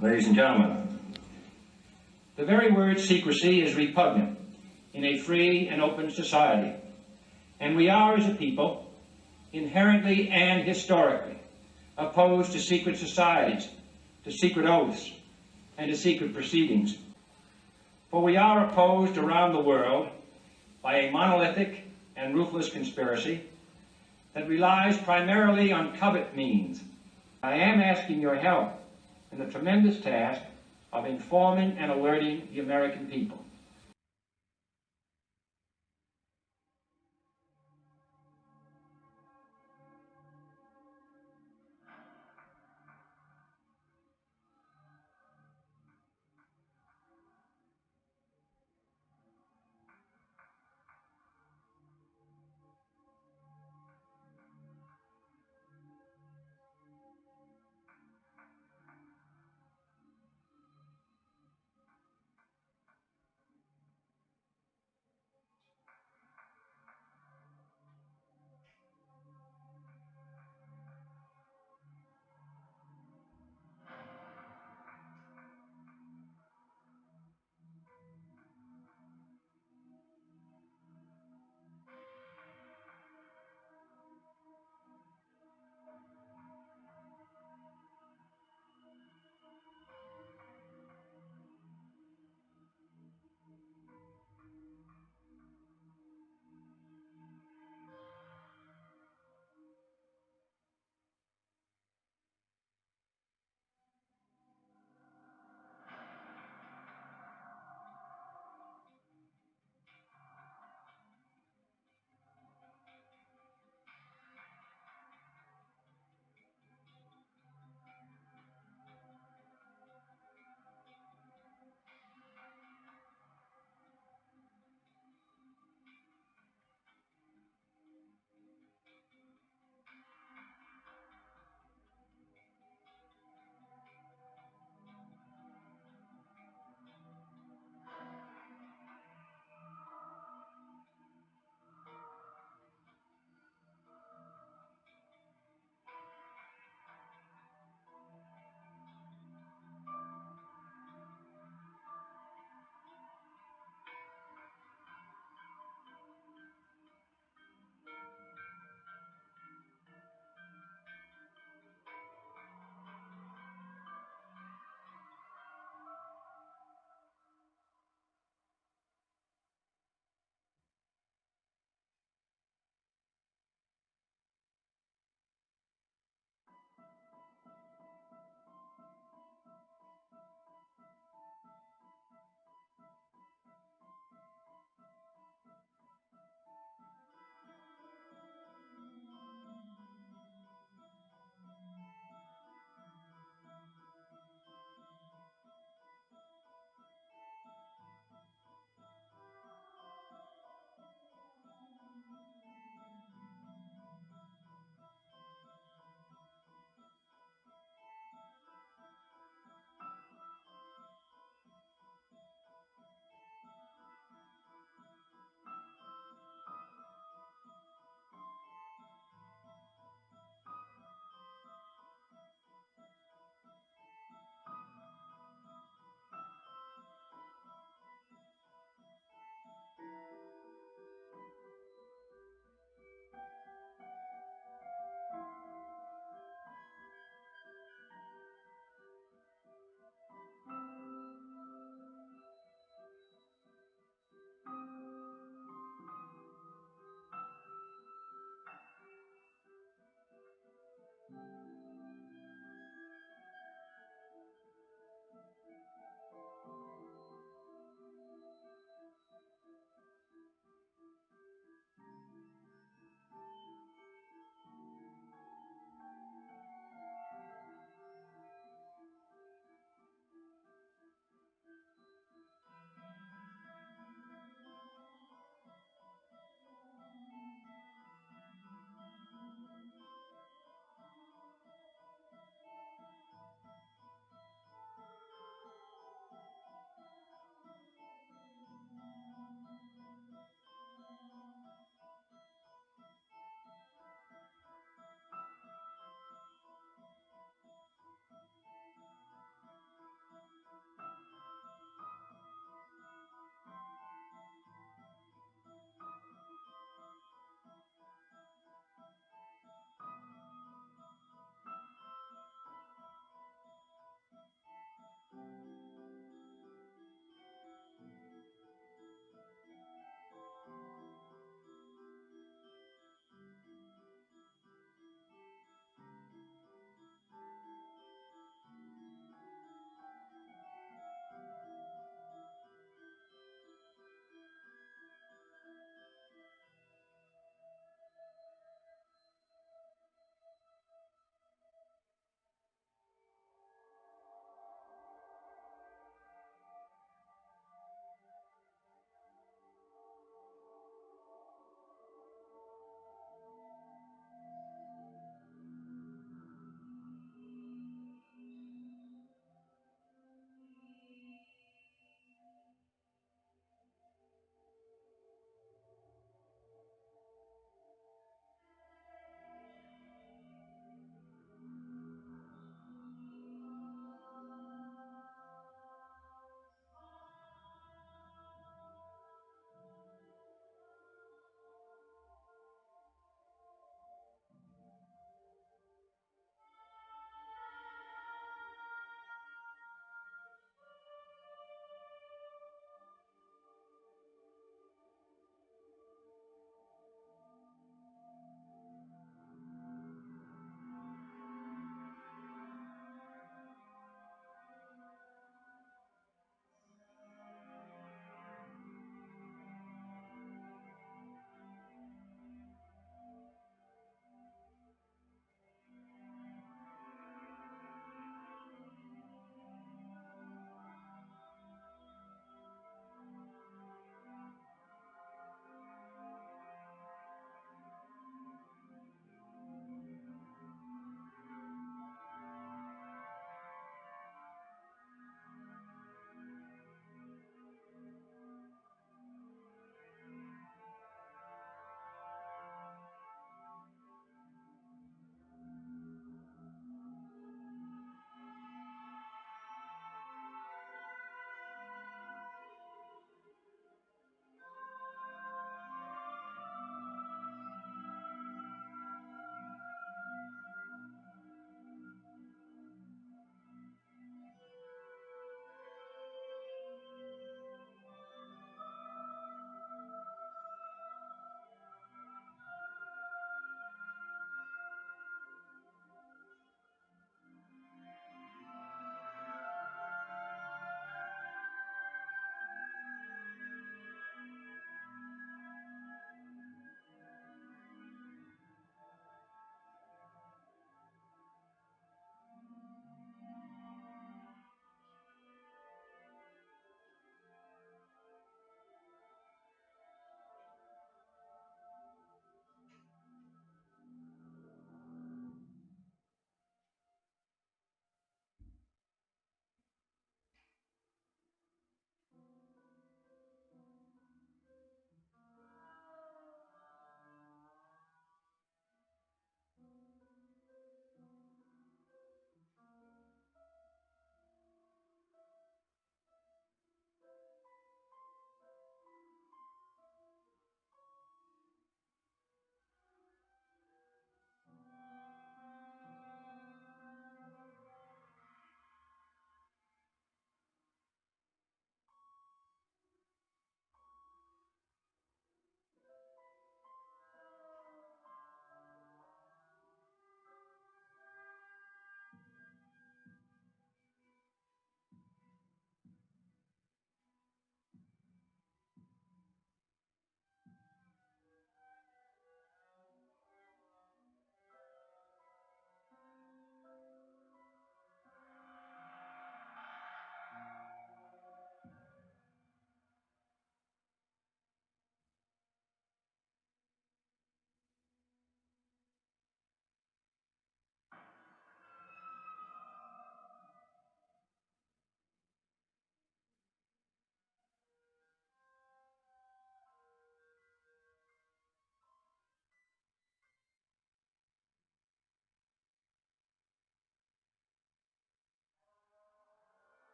[SPEAKER 3] Ladies and gentlemen, the very word secrecy is repugnant in a free and open society, and we are, as a people, inherently and historically opposed to secret societies, to secret oaths, and to secret proceedings. For we are opposed around the world by a monolithic and ruthless conspiracy that relies primarily on covert means. I am asking your help in the tremendous task of informing and alerting the American people.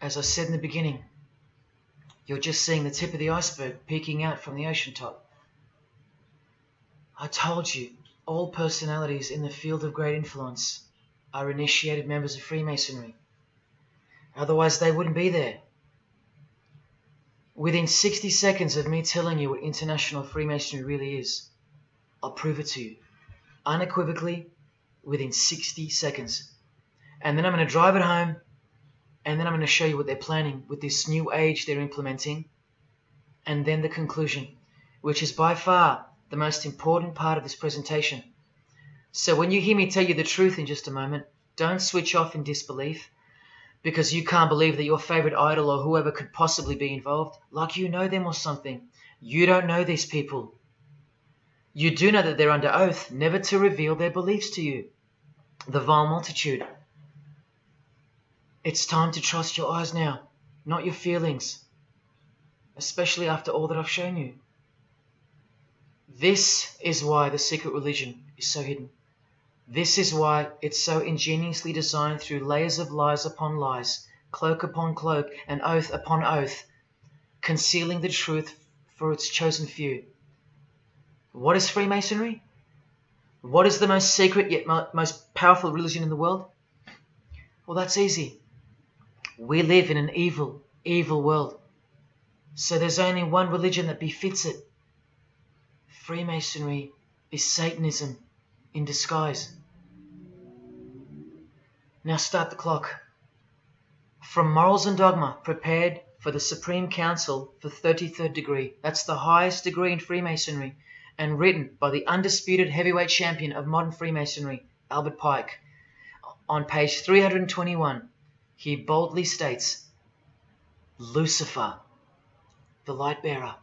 [SPEAKER 1] As I said in the beginning, you're just seeing the tip of the iceberg peeking out from the ocean top. I told you, all personalities in the field of great influence are initiated members of Freemasonry. Otherwise they wouldn't be there. Within 60 seconds of me telling you what International Freemasonry really is, I'll prove it to you. Unequivocally, within 60 seconds. And then I'm going to drive it home, and then I'm going to show you what they're planning with this new age they're implementing, and then the conclusion, which is by far the most important part of this presentation. So when you hear me tell you the truth in just a moment, don't switch off in disbelief because you can't believe that your favorite idol or whoever could possibly be involved, like you know them or something. You don't know these people. You do know that they're under oath never to reveal their beliefs to you. The vile multitude. It's time to trust your eyes now, not your feelings, especially after all that I've shown you. This is why the secret religion is so hidden. This is why it's so ingeniously designed through layers of lies upon lies, cloak upon cloak, and oath upon oath, concealing the truth for its chosen few. What is Freemasonry? What is the most secret yet most powerful religion in the world? Well, that's easy. We live in an evil, evil world. So there's only one religion that befits it. Freemasonry is Satanism in disguise. Now start the clock. From Morals and Dogma, prepared for the Supreme Council for 33rd degree. That's the highest degree in Freemasonry, and written by the undisputed heavyweight champion of modern Freemasonry, Albert Pike. On page 321, he boldly states, Lucifer, the light bearer.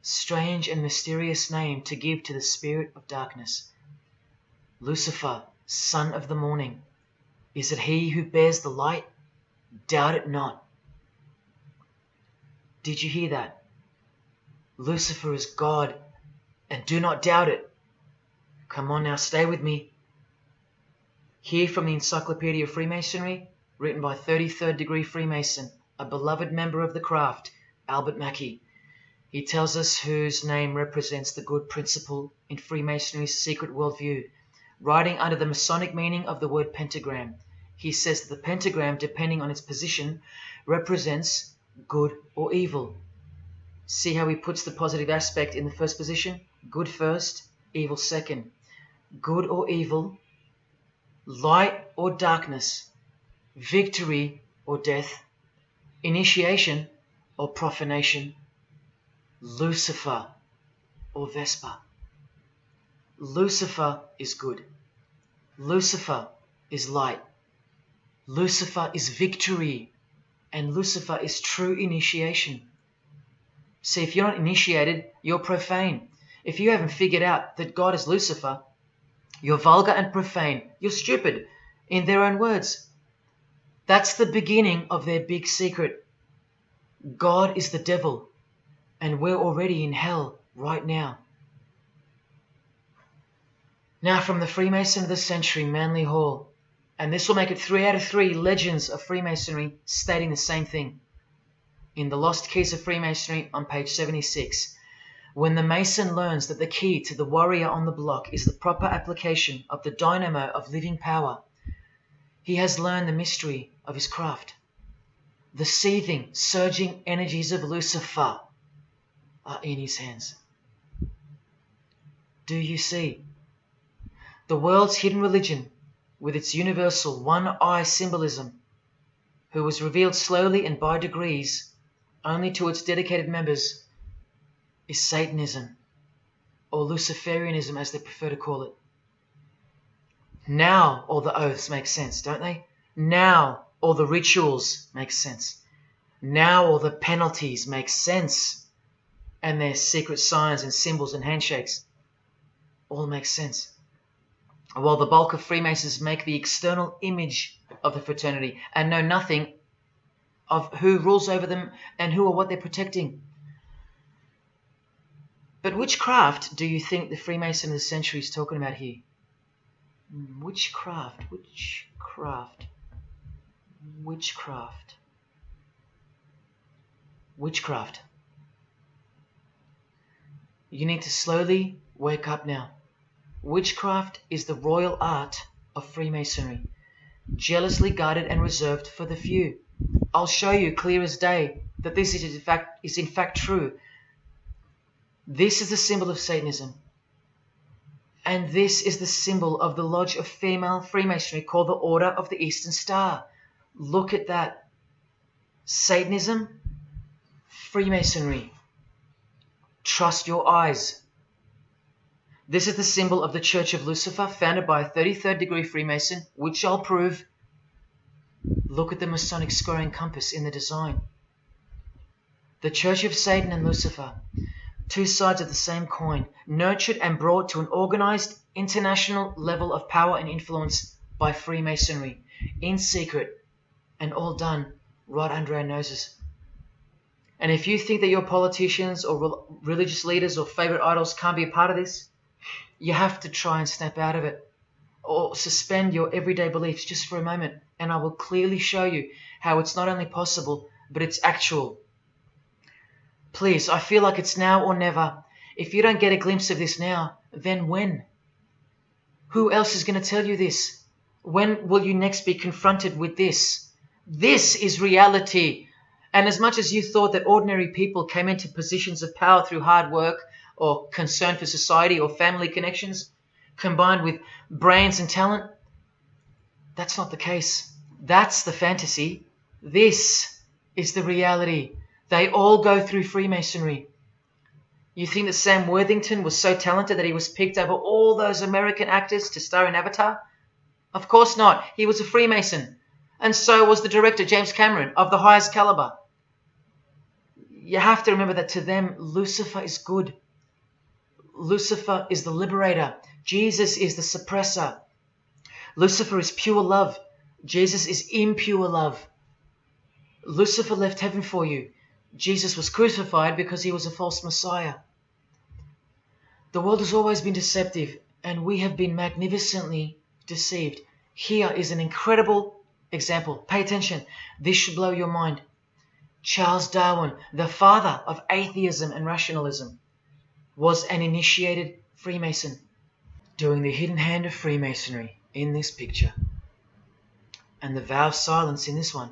[SPEAKER 1] Strange and mysterious name to give to the spirit of darkness. Lucifer, son of the morning. Is it he who bears the light? Doubt it not. Did you hear that? Lucifer is God, and do not doubt it. Come on now, stay with me. Here from the Encyclopedia of Freemasonry, written by 33rd degree Freemason, a beloved member of the craft, Albert Mackey. He tells us whose name represents the good principle in Freemasonry's secret worldview. Writing under the Masonic meaning of the word pentagram, he says that the pentagram, depending on its position, represents good or evil. See how he puts the positive aspect in the first position? Good first, evil second. Good or evil, light or darkness, victory or death, initiation or profanation, Lucifer or Vesper. Lucifer is good. Lucifer is light. Lucifer is victory. And Lucifer is true initiation. See, if you're not initiated, you're profane. If you haven't figured out that God is Lucifer, you're vulgar and profane. You're stupid, in their own words. That's the beginning of their big secret. God is the devil, and we're already in hell right now. Now from the Freemason of the Century, Manly Hall, and this will make it 3 out of 3 legends of Freemasonry stating the same thing. In The Lost Keys of Freemasonry on page 76, when the Mason learns that the key to the warrior on the block is the proper application of the dynamo of living power, he has learned the mystery of his craft. The seething, surging energies of Lucifer are in his hands. Do you see? The world's hidden religion, with its universal one-eye symbolism, who was revealed slowly and by degrees only to its dedicated members, is Satanism, or Luciferianism as they prefer to call it. Now all the oaths make sense, don't they? Now all the rituals make sense. Now all the penalties make sense. And their secret signs and symbols and handshakes all make sense. While the bulk of Freemasons make the external image of the fraternity and know nothing of who rules over them and who or what they're protecting. But which craft do you think the Freemason of the Century is talking about here? Which craft? Which craft? Which craft? witchcraft. You need to slowly wake up now. Witchcraft is the royal art of Freemasonry, jealously guarded and reserved for the few. I'll show you clear as day that this is in fact true. This is the symbol of Satanism. And this is the symbol of the lodge of female Freemasonry called the Order of the Eastern Star. Look at that. Satanism, Freemasonry. Trust your eyes. This is the symbol of the Church of Lucifer, founded by a 33rd degree Freemason, which I'll prove. Look at the Masonic squaring compass in the design. The Church of Satan and Lucifer, two sides of the same coin, nurtured and brought to an organized international level of power and influence by Freemasonry, in secret, and all done right under our noses. And if you think that your politicians or religious leaders or favorite idols can't be a part of this, you have to try and snap out of it, or suspend your everyday beliefs just for a moment, and I will clearly show you how it's not only possible, but it's actual. Please, I feel like it's now or never. If you don't get a glimpse of this now, then when? Who else is going to tell you this? When will you next be confronted with this? This is reality. And as much as you thought that ordinary people came into positions of power through hard work or concern for society or family connections, combined with brains and talent, that's not the case. That's the fantasy. This is the reality. They all go through Freemasonry. You think that Sam Worthington was so talented that he was picked over all those American actors to star in Avatar? Of course not. He was a Freemason. And so was the director, James Cameron, of the highest caliber. You have to remember that to them, Lucifer is good. Lucifer is the liberator. Jesus is the suppressor. Lucifer is pure love. Jesus is impure love. Lucifer left heaven for you. Jesus was crucified because he was a false Messiah. The world has always been deceptive, and we have been magnificently deceived. Here is an incredible example. Pay attention. This should blow your mind. Charles Darwin, the father of atheism and rationalism, was an initiated Freemason, doing the hidden hand of Freemasonry in this picture, and the vow of silence in this one.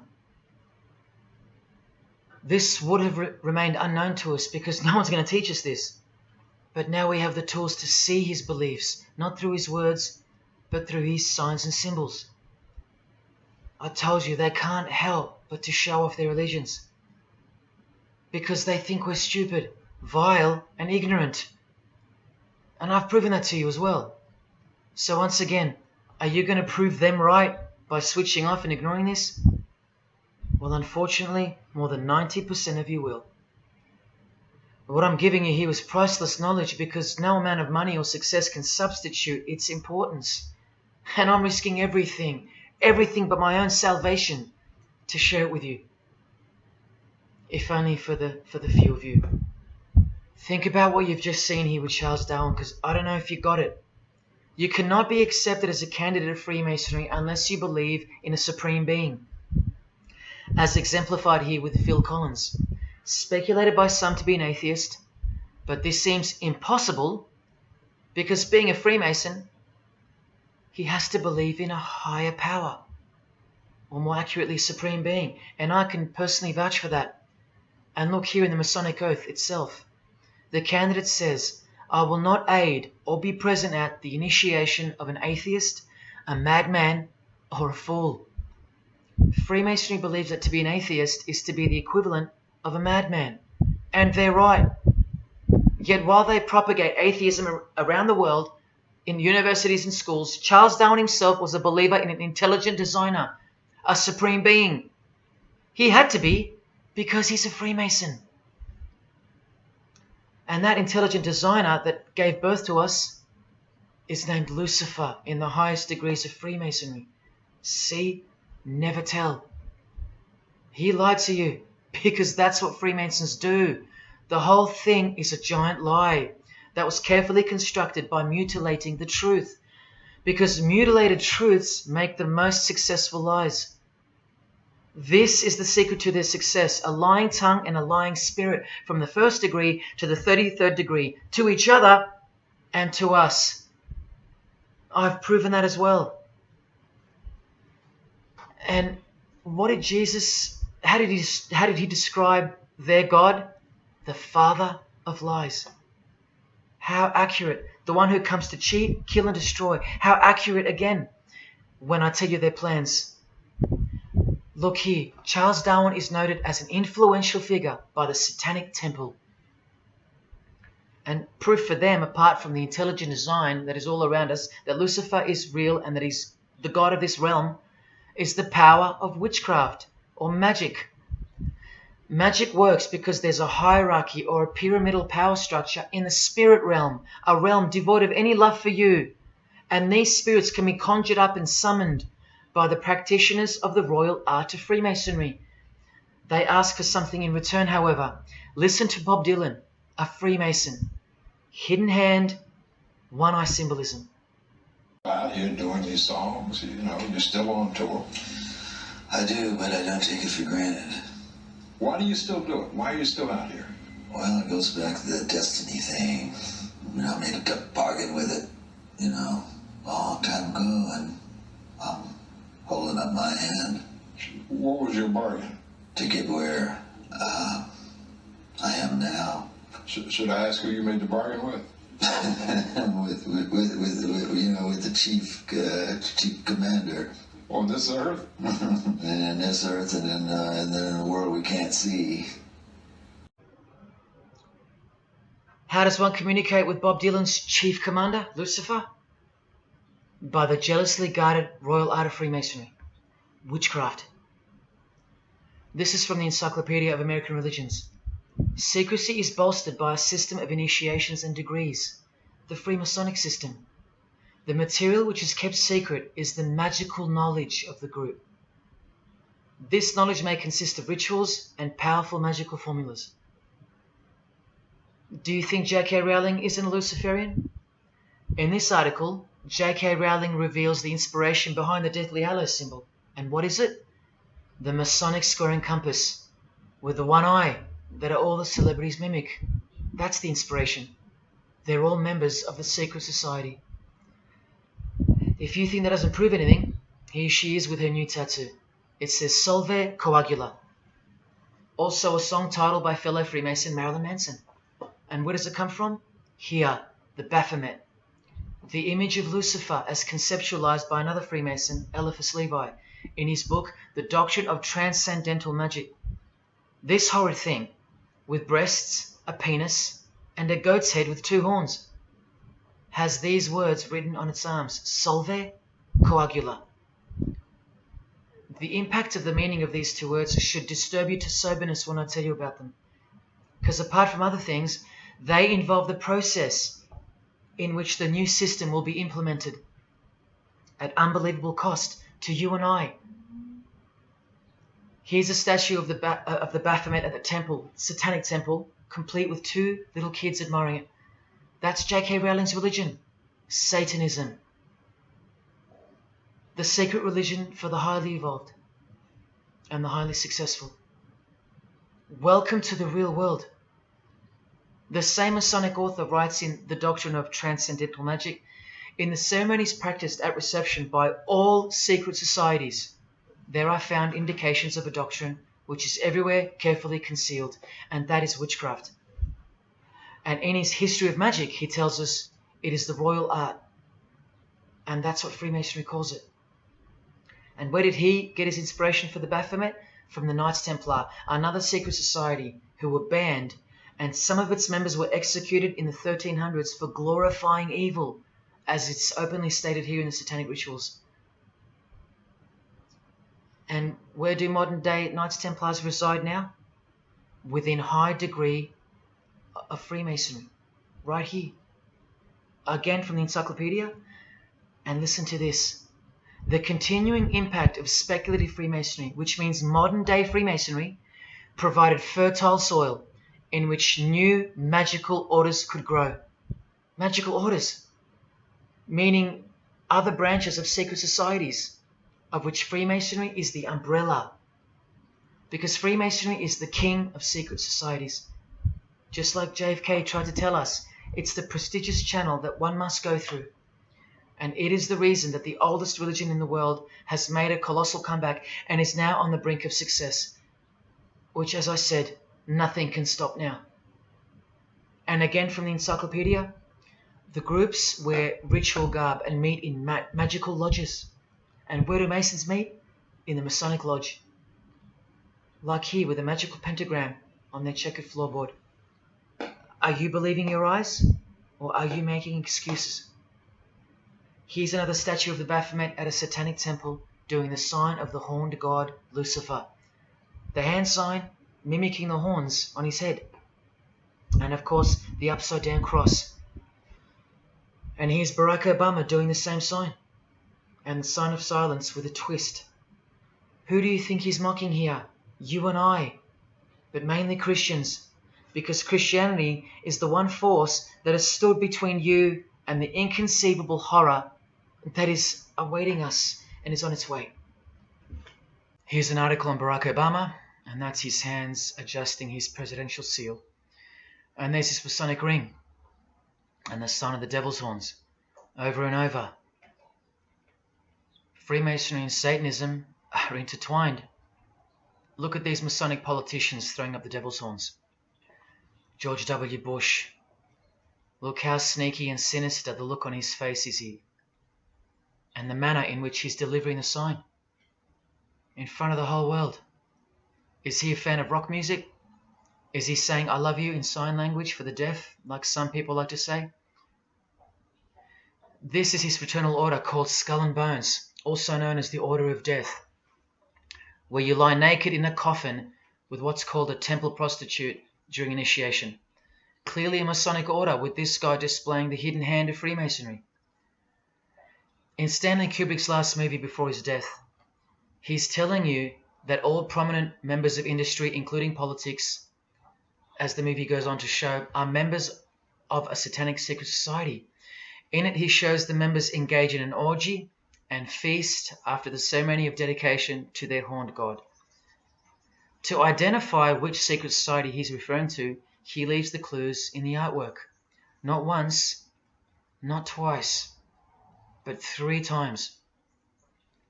[SPEAKER 1] This would have remained unknown to us because no one's going to teach us this. But now we have the tools to see his beliefs, not through his words, but through his signs and symbols. I told you they can't help but to show off their allegiance, because they think we're stupid, vile, and ignorant. And I've proven that to you as well. So once again, are you going to prove them right by switching off and ignoring this? Well, unfortunately, more than 90% of you will. But what I'm giving you here is priceless knowledge, because no amount of money or success can substitute its importance. And I'm risking everything but my own salvation to share it with you. If only for the few of you. Think about what you've just seen here with Charles Darwin, because I don't know if you got it. You cannot be accepted as a candidate of Freemasonry unless you believe in a supreme being, as exemplified here with Phil Collins, speculated by some to be an atheist, but this seems impossible because being a Freemason, he has to believe in a higher power, or more accurately, supreme being, and I can personally vouch for that. And look here in the Masonic Oath itself. The candidate says, I will not aid or be present at the initiation of an atheist, a madman, or a fool. Freemasonry believes that to be an atheist is to be the equivalent of a madman. And they're right. Yet while they propagate atheism around the world, in universities and schools, Charles Darwin himself was a believer in an intelligent designer, a supreme being. He had to be, because he's a Freemason. And that intelligent designer that gave birth to us is named Lucifer in the highest degrees of Freemasonry. See? Never tell. He lied to you, because that's what Freemasons do. The whole thing is a giant lie that was carefully constructed by mutilating the truth, because mutilated truths make the most successful lies. This is the secret to their success, a lying tongue and a lying spirit, from the 1st degree to the 33rd degree, to each other and to us. I've proven that as well. And what did Jesus, how did he describe their God? The father of lies. How accurate. The one who comes to cheat, kill and destroy. How accurate again when I tell you their plans. Look here, Charles Darwin is noted as an influential figure by the Satanic Temple. And proof for them, apart from the intelligent design that is all around us, that Lucifer is real and that he's the god of this realm, is the power of witchcraft or magic. Magic works because there's a hierarchy or a pyramidal power structure in the spirit realm, a realm devoid of any love for you. And these spirits can be conjured up and summoned by the practitioners of the royal art of Freemasonry. They ask for something in return, however. Listen to Bob Dylan, a Freemason. Hidden hand, one eye symbolism.
[SPEAKER 4] Out here doing these songs, you know, you're still on tour.
[SPEAKER 5] I do, but I don't take it for granted.
[SPEAKER 4] Why do you still do it? Why are you still out here?
[SPEAKER 5] Well, it goes back to the destiny thing. I made a bargain with it, you know, a long time ago, and I'm holding up my hand.
[SPEAKER 4] What was your bargain?
[SPEAKER 5] To get where I am now.
[SPEAKER 4] Should I ask who you made the bargain with?
[SPEAKER 5] with the chief commander.
[SPEAKER 4] On this earth?
[SPEAKER 5] And in this earth, and then in a world we can't see.
[SPEAKER 1] How does one communicate with Bob Dylan's chief commander, Lucifer? By the jealously guarded royal art of Freemasonry, witchcraft. This is from the Encyclopedia of American Religions. Secrecy is bolstered by a system of initiations and degrees, the Freemasonic system. The material which is kept secret is the magical knowledge of the group. This knowledge may consist of rituals and powerful magical formulas. Do you think J.K. Rowling isn't a Luciferian? In this article, J.K. Rowling reveals the inspiration behind the Deathly Hallows symbol. And what is it? The Masonic square and compass, with the one eye that all the celebrities mimic. That's the inspiration. They're all members of the secret society. If you think that doesn't prove anything, here she is with her new tattoo. It says Solve Coagula. Also a song titled by fellow Freemason Marilyn Manson. And where does it come from? Here, the Baphomet. The image of Lucifer as conceptualized by another Freemason, Eliphas Levi, in his book, The Doctrine of Transcendental Magic. This horrid thing, with breasts, a penis, and a goat's head with 2 horns, has these words written on its arms, Solve Coagula. The impact of the meaning of these 2 words should disturb you to soberness when I tell you about them. Because apart from other things, they involve the process in which the new system will be implemented at unbelievable cost to you and I. Here's a statue of the Baphomet at the temple, Satanic Temple, complete with 2 little kids admiring it. That's J.K. Rowling's religion, Satanism. The secret religion for the highly evolved and the highly successful. Welcome to the real world. The same Masonic author writes in The Doctrine of Transcendental Magic, in the ceremonies practiced at reception by all secret societies, there are found indications of a doctrine which is everywhere carefully concealed, and that is witchcraft. And in his History of Magic, he tells us it is the royal art. And that's what Freemasonry calls it. And where did he get his inspiration for the Baphomet? From the Knights Templar, another secret society who were banned, and some of its members were executed in the 1300s for glorifying evil, as it's openly stated here in the Satanic Rituals. And where do modern day Knights Templars reside now? Within high degree of Freemasonry, right here. Again from the encyclopedia, and listen to this. The continuing impact of speculative Freemasonry, which means modern day Freemasonry, provided fertile soil in which new magical orders could grow. Magical orders, meaning other branches of secret societies, of which Freemasonry is the umbrella. because Freemasonry is the king of secret societies. Just like JFK tried to tell us, it's the prestigious channel that one must go through. And it is the reason that the oldest religion in the world has made a colossal comeback and is now on the brink of success, which, as I said, nothing can stop now. And again from the encyclopedia, the groups wear ritual garb and meet in magical lodges. And where do Masons meet? In the Masonic Lodge. Like here with a magical pentagram on their checkered floorboard. Are you believing your eyes, or are you making excuses? Here's another statue of the Baphomet at a satanic temple doing the sign of the horned god Lucifer. The hand sign mimicking the horns on his head. And of course, the upside down cross. And here's Barack Obama doing the same sign. And the sign of silence with a twist. Who do you think he's mocking here? You and I. But mainly Christians. Because Christianity is the one force that has stood between you and the inconceivable horror that is awaiting us and is on its way. Here's an article on Barack Obama, and that's his hands adjusting his presidential seal. And there's his Masonic ring, and the sign of the devil's horns, over and over. Freemasonry and Satanism are intertwined. Look at these Masonic politicians throwing up the devil's horns. George W. Bush. Look how sneaky and sinister the look on his face is here. And the manner in which he's delivering the sign. In front of the whole world. Is he a fan of rock music? Is he saying I love you in sign language for the deaf, like some people like to say? This is his fraternal order called Skull and Bones, also known as the Order of Death, where you lie naked in a coffin with what's called a temple prostitute during initiation. Clearly a Masonic order, with this guy displaying the hidden hand of Freemasonry. In Stanley Kubrick's last movie before his death, he's telling you that all prominent members of industry, including politics, as the movie goes on to show, are members of a satanic secret society. In it, he shows the members engage in an orgy and feast after the ceremony of dedication to their horned god. To identify which secret society he's referring to, he leaves the clues in the artwork. Not once, not twice, but 3 times.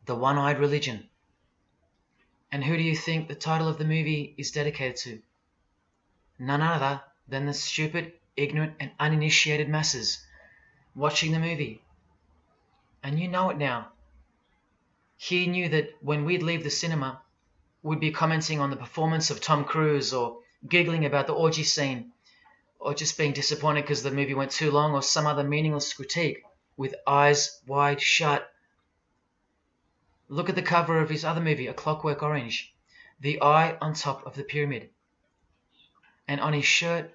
[SPEAKER 1] The One-Eyed Religion. And who do you think the title of the movie is dedicated to? None other than the stupid, ignorant, and uninitiated masses watching the movie. And you know it now. He knew that when we'd leave the cinema, we'd be commenting on the performance of Tom Cruise, or giggling about the orgy scene, or just being disappointed because the movie went too long, or some other meaningless critique with eyes wide shut. Look at the cover of his other movie, A Clockwork Orange. The eye on top of the pyramid. And on his shirt,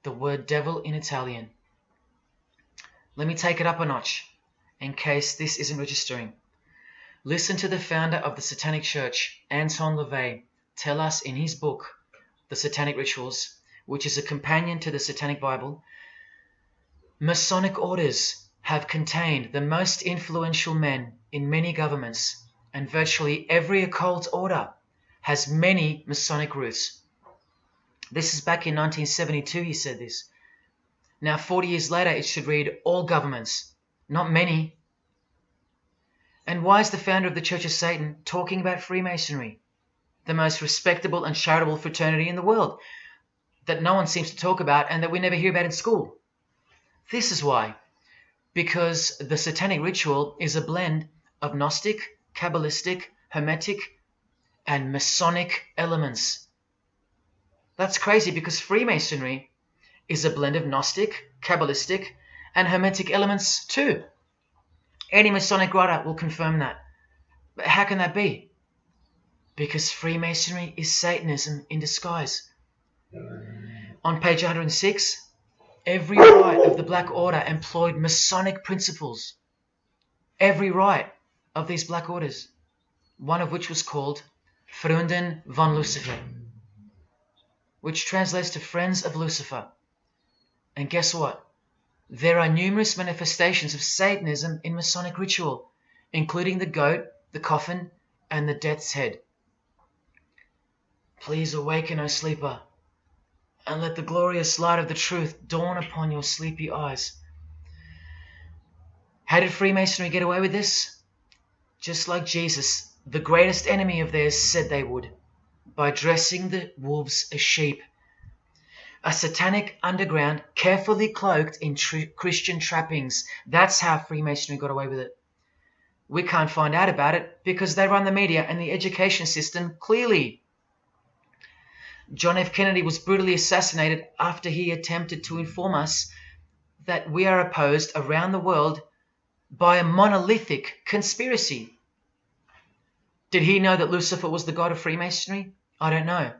[SPEAKER 1] the word devil in Italian. Let me take it up a notch, in case this isn't registering. Listen to the founder of the Satanic Church, Anton LaVey, tell us in his book, The Satanic Rituals, which is a companion to the Satanic Bible, Masonic orders have contained the most influential men in many governments, and virtually every occult order has many Masonic roots. This is back in 1972 he said this. Now 40 years later it should read all governments, not many. And why is the founder of the Church of Satan talking about Freemasonry, the most respectable and charitable fraternity in the world, that no one seems to talk about and that we never hear about in school? This is why. Because the Satanic Ritual is a blend of Gnostic, Kabbalistic, Hermetic, and Masonic elements. That's crazy, because Freemasonry is a blend of Gnostic, Kabbalistic, and Hermetic elements too. Any Masonic writer will confirm that. But how can that be? Because Freemasonry is Satanism in disguise. On page 106, every rite of the Black Order employed Masonic principles. Every rite of these Black Orders, one of which was called Freunden von Lucifer, which translates to Friends of Lucifer. And guess what? There are numerous manifestations of Satanism in Masonic ritual, including the goat, the coffin, and the death's head. Please awaken, O sleeper, and let the glorious light of the truth dawn upon your sleepy eyes. How did Freemasonry get away with this? Just like Jesus, the greatest enemy of theirs, said they would, by dressing the wolves as sheep. A satanic underground carefully cloaked in Christian trappings. That's how Freemasonry got away with it. We can't find out about it because they run the media and the education system clearly. John F. Kennedy was brutally assassinated after he attempted to inform us that we are opposed around the world by a monolithic conspiracy. Did he know that Lucifer was the god of Freemasonry? I don't know.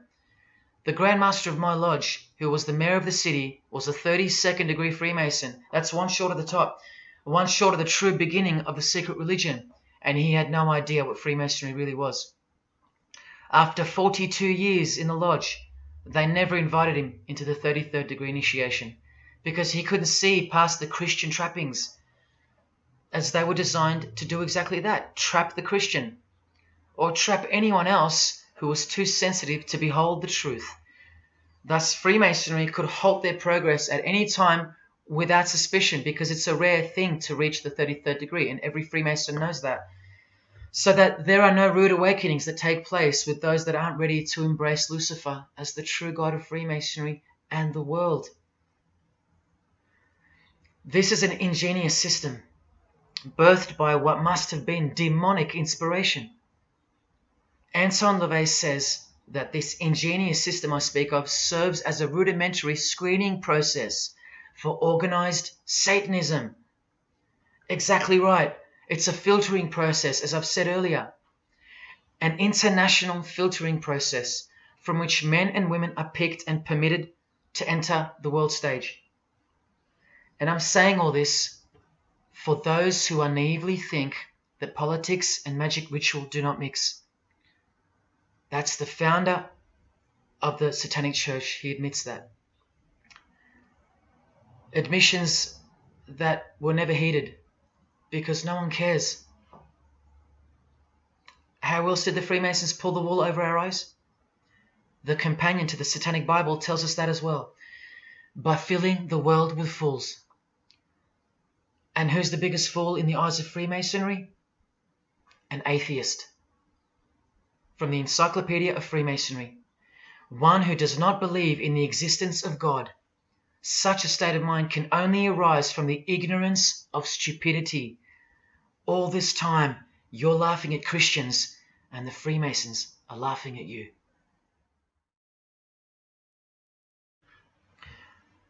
[SPEAKER 1] The Grand Master of my lodge, who was the mayor of the city, was a 32nd degree Freemason. That's one short of the top, one short of the true beginning of the secret religion, and he had no idea what Freemasonry really was. After 42 years in the lodge, they never invited him into the 33rd degree initiation because he couldn't see past the Christian trappings, as they were designed to do exactly that, trap the Christian, or trap anyone else who was too sensitive to behold the truth. Thus, Freemasonry could halt their progress at any time without suspicion because it's a rare thing to reach the 33rd degree, and every Freemason knows that. So that there are no rude awakenings that take place with those that aren't ready to embrace Lucifer as the true god of Freemasonry and the world. This is an ingenious system, birthed by what must have been demonic inspiration. Anton LaVey says that this ingenious system I speak of serves as a rudimentary screening process for organized Satanism. Exactly right. It's a filtering process, as I've said earlier. An international filtering process from which men and women are picked and permitted to enter the world stage. And I'm saying all this for those who naively think that politics and magic ritual do not mix. That's the founder of the Satanic Church. He admits that. Admissions that were never heeded because no one cares. How else did the Freemasons pull the wool over our eyes? The companion to the Satanic Bible tells us that as well. By filling the world with fools. And who's the biggest fool in the eyes of Freemasonry? An atheist. From the Encyclopedia of Freemasonry. One who does not believe in the existence of God. Such a state of mind can only arise from the ignorance of stupidity. All this time, you're laughing at Christians, and the Freemasons are laughing at you.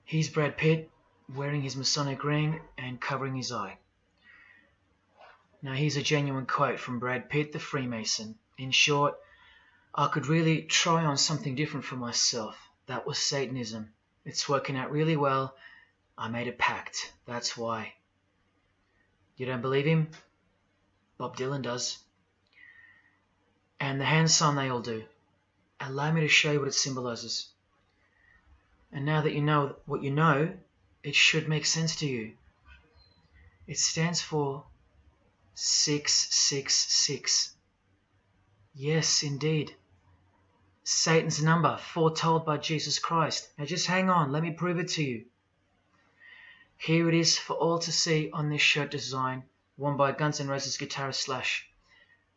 [SPEAKER 1] Here's Brad Pitt, wearing his Masonic ring and covering his eye. Now here's a genuine quote from Brad Pitt, the Freemason. In short, I could really try on something different for myself. That was Satanism. It's working out really well. I made a pact. That's why. You don't believe him? Bob Dylan does. And the hand sign they all do. Allow me to show you what it symbolizes. And now that you know what you know, it should make sense to you. It stands for 666. Yes, indeed. Satan's number, foretold by Jesus Christ. Now just hang on, let me prove it to you. Here it is for all to see on this shirt design, worn by Guns N' Roses guitarist Slash.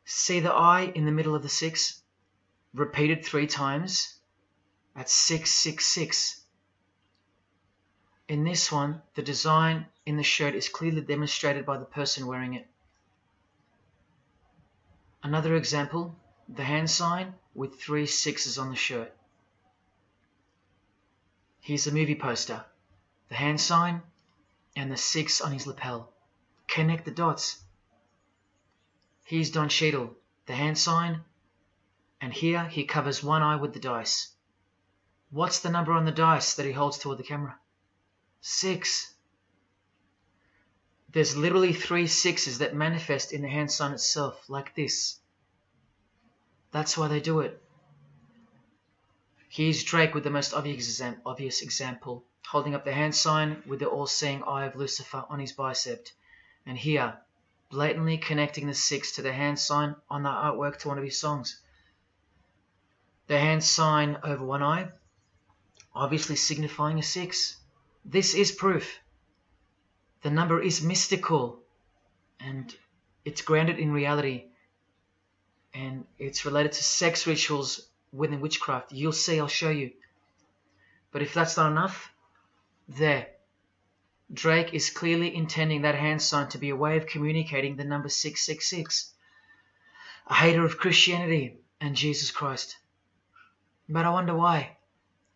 [SPEAKER 1] See the I in the middle of the 6? Repeated 3 times. That's 666. In this one, the design in the shirt is clearly demonstrated by the person wearing it. Another example, the hand sign with 3 6s on the shirt. Here's a movie poster, the hand sign and the 6 on his lapel. Connect the dots. Here's Don Cheadle, the hand sign, and here he covers one eye with the dice. What's the number on the dice that he holds toward the camera? 6. There's literally 3 6s that manifest in the hand sign itself, like this. That's why they do it. Here's Drake with the most obvious example, holding up the hand sign with the all-seeing eye of Lucifer on his bicep. And here, blatantly connecting the 6 to the hand sign on the artwork to one of his songs. The hand sign over one eye, obviously signifying a 6. This is proof. The number is mystical and it's grounded in reality, and it's related to sex rituals within witchcraft. You'll see, I'll show you. But if that's not enough, there. Drake is clearly intending that hand sign to be a way of communicating the number 666. A hater of Christianity and Jesus Christ. But I wonder why.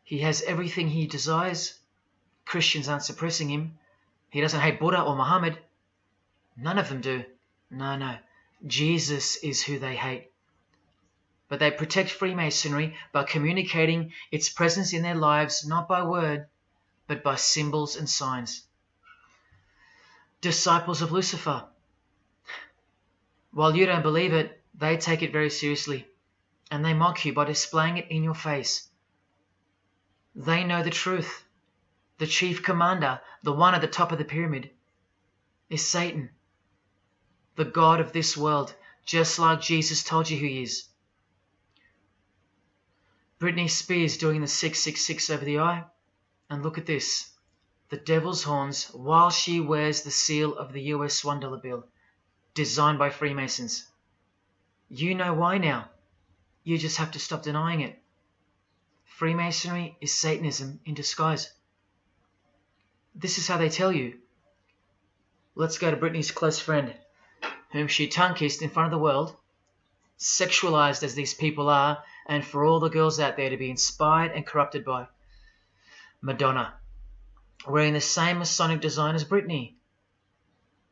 [SPEAKER 1] He has everything he desires. Christians aren't suppressing him. He doesn't hate Buddha or Muhammad. None of them do. No. Jesus is who they hate. But they protect Freemasonry by communicating its presence in their lives not by word, but by symbols and signs. Disciples of Lucifer. While you don't believe it, they take it very seriously, and they mock you by displaying it in your face. They know the truth. The chief commander, the one at the top of the pyramid, is Satan, the god of this world, just like Jesus told you who he is. Britney Spears doing the 666 over the eye, and look at this. The devil's horns while she wears the seal of the US $1 bill, designed by Freemasons. You know why now. You just have to stop denying it. Freemasonry is Satanism in disguise. This is how they tell you. Let's go to Britney's close friend, whom she tongue-kissed in front of the world, sexualized as these people are, and for all the girls out there to be inspired and corrupted by. Madonna, wearing the same Masonic design as Britney.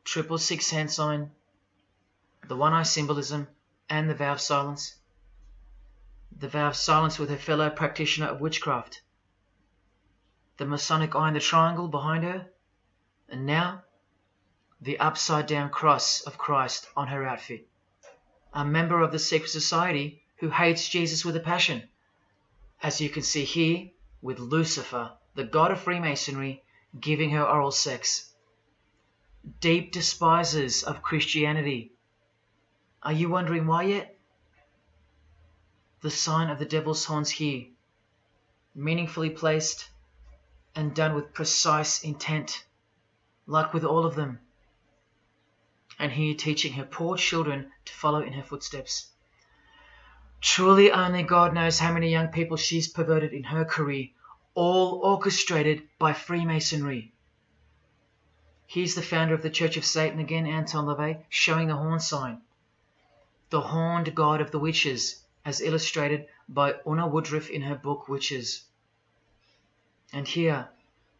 [SPEAKER 1] 666 hand sign, the one-eye symbolism, and the vow of silence. The vow of silence with her fellow practitioner of witchcraft. The Masonic eye in the triangle behind her, and now the upside-down cross of Christ on her outfit. A member of the secret society who hates Jesus with a passion, as you can see here with Lucifer, the god of Freemasonry, giving her oral sex. Deep despisers of Christianity. Are you wondering why yet? The sign of the devil's horns here, meaningfully placed and done with precise intent, like with all of them. And here teaching her poor children to follow in her footsteps. Truly only God knows how many young people she's perverted in her career, all orchestrated by Freemasonry. Here's the founder of the Church of Satan again, Anton LaVey, showing the horn sign. The horned god of the witches, as illustrated by Una Woodruff in her book Witches. And here,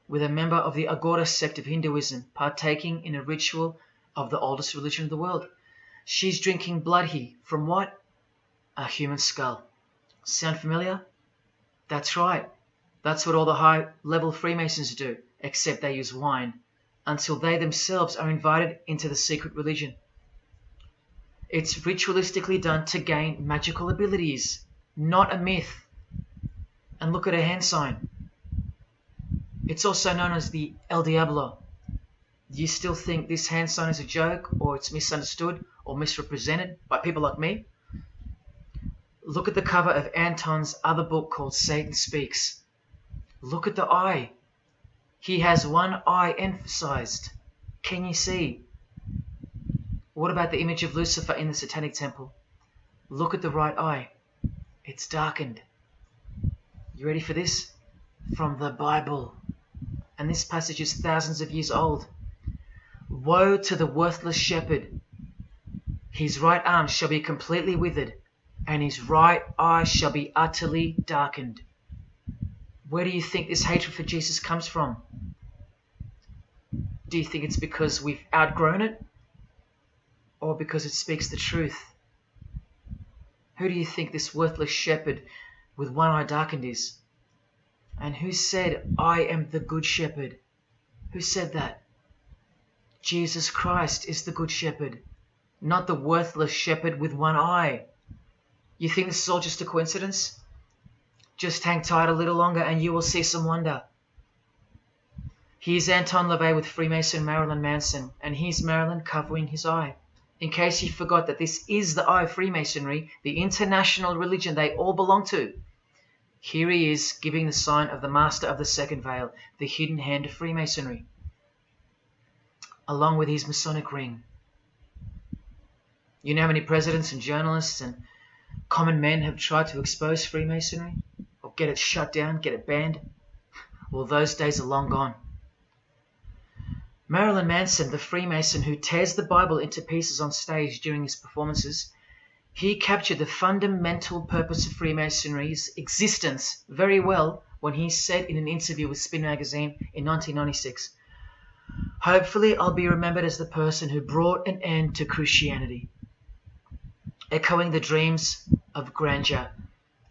[SPEAKER 1] with a member of the Agora sect of Hinduism partaking in a ritual of the oldest religion of the world. She's drinking blood here from what? A human skull. Sound familiar? That's right. That's what all the high-level Freemasons do, except they use wine, until they themselves are invited into the secret religion. It's ritualistically done to gain magical abilities, not a myth. And look at her hand sign. It's also known as the El Diablo. Do you still think this hand sign is a joke, or it's misunderstood or misrepresented by people like me? Look at the cover of Anton's other book called Satan Speaks. Look at the eye. He has one eye emphasized. Can you see? What about the image of Lucifer in the Satanic Temple? Look at the right eye. It's darkened. You ready for this? From the Bible. And this passage is thousands of years old. Woe to the worthless shepherd. His right arm shall be completely withered, and his right eye shall be utterly darkened. Where do you think this hatred for Jesus comes from? Do you think it's because we've outgrown it? Or because it speaks the truth? Who do you think this worthless shepherd with one eye darkened is? And who said, I am the good shepherd? Who said that? Jesus Christ is the good shepherd, not the worthless shepherd with one eye. You think this is all just a coincidence? Just hang tight a little longer and you will see some wonder. Here's Anton LaVey with Freemason Marilyn Manson, and here's Marilyn covering his eye. In case you forgot that this is the eye of Freemasonry, the international religion they all belong to. Here he is giving the sign of the master of the second veil, the hidden hand of Freemasonry, along with his Masonic ring. You know how many presidents and journalists and common men have tried to expose Freemasonry or get it shut down, get it banned? Well, those days are long gone. Marilyn Manson, the Freemason who tears the Bible into pieces on stage during his performances, he captured the fundamental purpose of Freemasonry's existence very well when he said in an interview with Spin Magazine in 1996, "Hopefully I'll be remembered as the person who brought an end to Christianity," echoing the dreams of grandeur,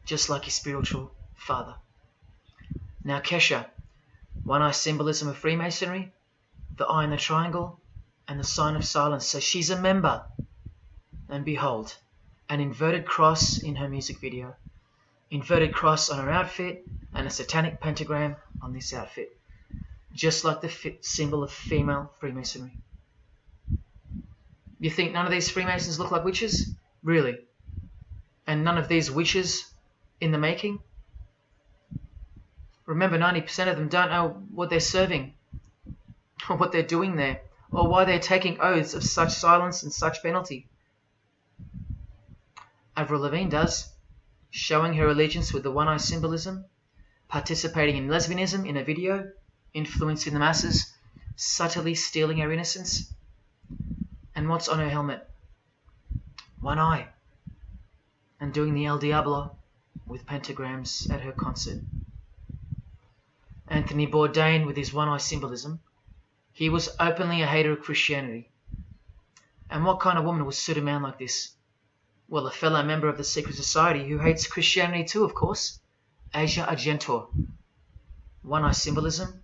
[SPEAKER 1] just like his spiritual father. Now Kesha, one-eye symbolism of Freemasonry, the eye in the triangle, and the sign of silence. So she's a member. And behold, an inverted cross in her music video, inverted cross on her outfit, and a satanic pentagram on this outfit, just like the symbol of female Freemasonry. You think none of these Freemasons look like witches? Really? And none of these witches in the making? Remember, 90% of them don't know what they're serving, or what they're doing there, or why they're taking oaths of such silence and such penalty. Avril Lavigne does, showing her allegiance with the one-eye symbolism, participating in lesbianism in a video, influencing the masses, subtly stealing our innocence. And what's on her helmet? One eye. And doing the El Diablo with pentagrams at her concert. Anthony Bourdain with his one-eye symbolism, he was openly a hater of Christianity. And what kind of woman would suit a man like this? Well, a fellow member of the secret society who hates Christianity too, of course, Asia Argento. One-eye symbolism,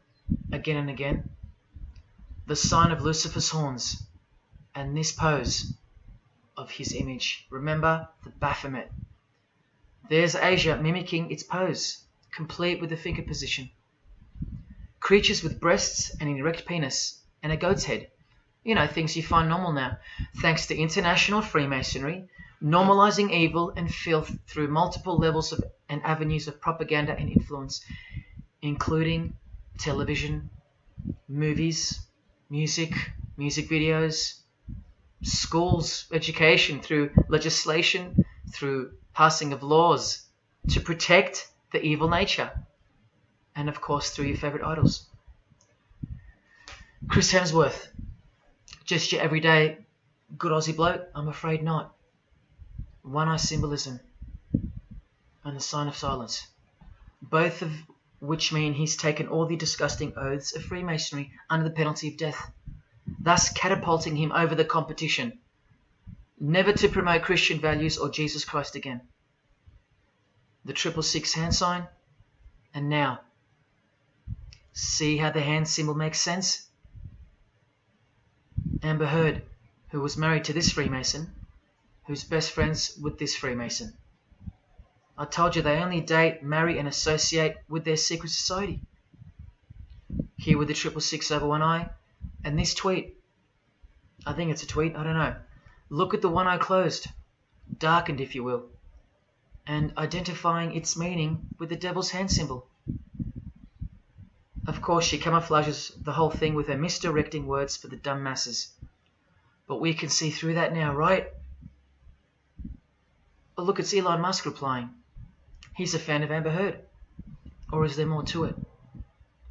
[SPEAKER 1] again and again. The sign of Lucifer's horns, and this pose of his image. Remember the Baphomet. There's Asia mimicking its pose, complete with the finger position. Creatures with breasts and an erect penis and a goat's head. You know, things you find normal now, thanks to international Freemasonry, normalizing evil and filth through multiple levels of and avenues of propaganda and influence, including television, movies, music videos, schools, education, through legislation, through passing of laws to protect the evil nature, and of course through your favorite idols. Chris Hemsworth, just your everyday good Aussie bloke? I'm afraid not. One-eye symbolism and the sign of silence, both of which mean he's taken all the disgusting oaths of Freemasonry under the penalty of death, thus catapulting him over the competition, never to promote Christian values or Jesus Christ again. The 666 hand sign, and now, see how the hand symbol makes sense? Amber Heard, who was married to this Freemason, who's best friends with this Freemason. I told you they only date, marry and associate with their secret society. Here with the 666 over one eye, and this tweet. I think it's a tweet, I don't know. Look at the one eye closed, darkened if you will, and identifying its meaning with the devil's hand symbol. Of course, she camouflages the whole thing with her misdirecting words for the dumb masses. But we can see through that now, right? Oh, look, it's Elon Musk replying. He's a fan of Amber Heard. Or is there more to it?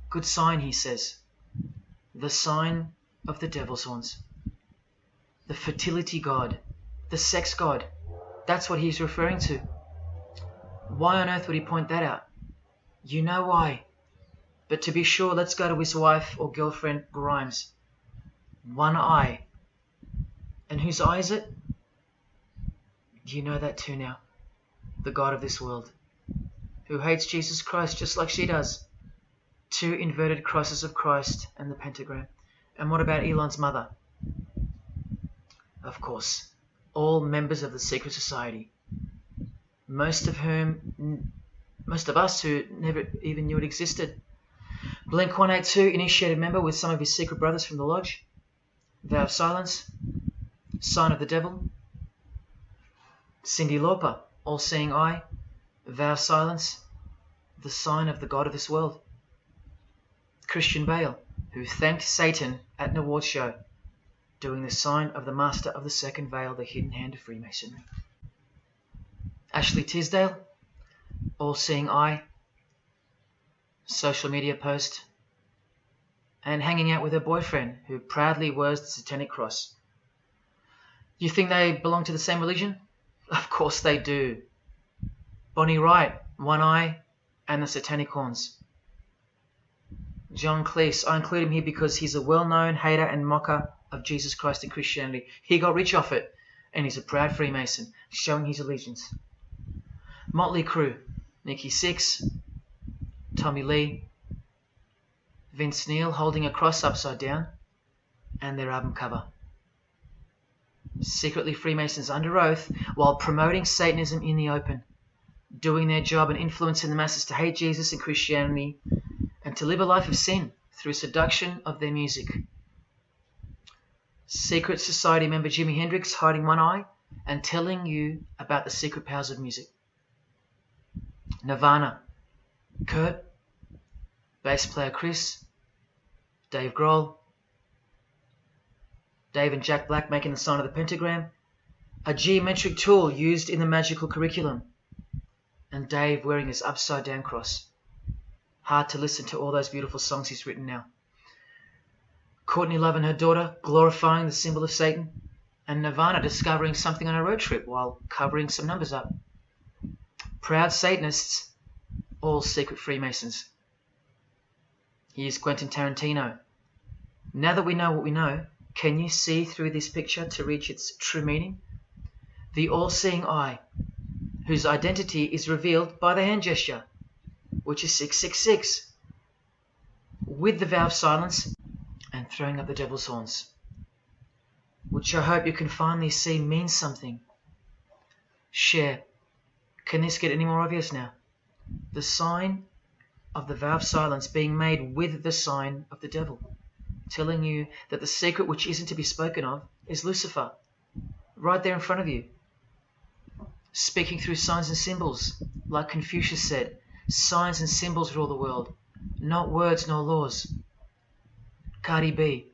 [SPEAKER 1] Good sign, he says. The sign of the devil's horns. The fertility god. The sex god. That's what he's referring to. Why on earth would he point that out? You know why. But to be sure, let's go to his wife or girlfriend, Grimes. One eye. And whose eye is it? You know that too now. The God of this world, who hates Jesus Christ just like she does. 2 inverted crosses of Christ and the pentagram. And what about Elon's mother? Of course, all members of the secret society. Most of us who never even knew it existed. Blink-182 initiated member with some of his secret brothers from the lodge. Vow of silence. Sign of the devil. Cyndi Lauper, all-seeing eye. Vow of silence. the sign of the god of this world. Christian Bale, who thanked Satan at an award show, doing the sign of the master of the second veil, the hidden hand of Freemasonry. Ashley Tisdale, all-seeing eye, social media post, and hanging out with her boyfriend, who proudly wears the satanic cross. You think they belong to the same religion? Of course they do. Bonnie Wright, one eye and the satanic horns. John Cleese, I include him here because he's a well-known hater and mocker of Jesus Christ and Christianity. He got rich off it, and he's a proud Freemason, showing his allegiance. Motley Crue, Nikki Sixx, Tommy Lee, Vince Neil holding a cross upside down, and their album cover. Secretly Freemasons under oath while promoting Satanism in the open, doing their job and influencing the masses to hate Jesus and Christianity and to live a life of sin through seduction of their music. Secret Society member Jimi Hendrix hiding one eye and telling you about the secret powers of music. Nirvana, Kurt, bass player Chris, Dave Grohl, Dave and Jack Black making the sign of the pentagram, a geometric tool used in the magical curriculum, and Dave wearing his upside down cross. Hard to listen to all those beautiful songs he's written now. Courtney Love and her daughter glorifying the symbol of Satan, and Nirvana discovering something on a road trip while covering some numbers up. Proud Satanists, all secret Freemasons. Here's Quentin Tarantino. Now that we know what we know, can you see through this picture to reach its true meaning? The all-seeing eye, whose identity is revealed by the hand gesture, which is 666, with the vow of silence and throwing up the devil's horns, which I hope you can finally see means something. Share. Can this get any more obvious now? The sign of the vow of silence being made with the sign of the devil, telling you that the secret which isn't to be spoken of is Lucifer, right there in front of you. Speaking through signs and symbols, like Confucius said, signs and symbols rule the world, not words nor laws. Cardi B,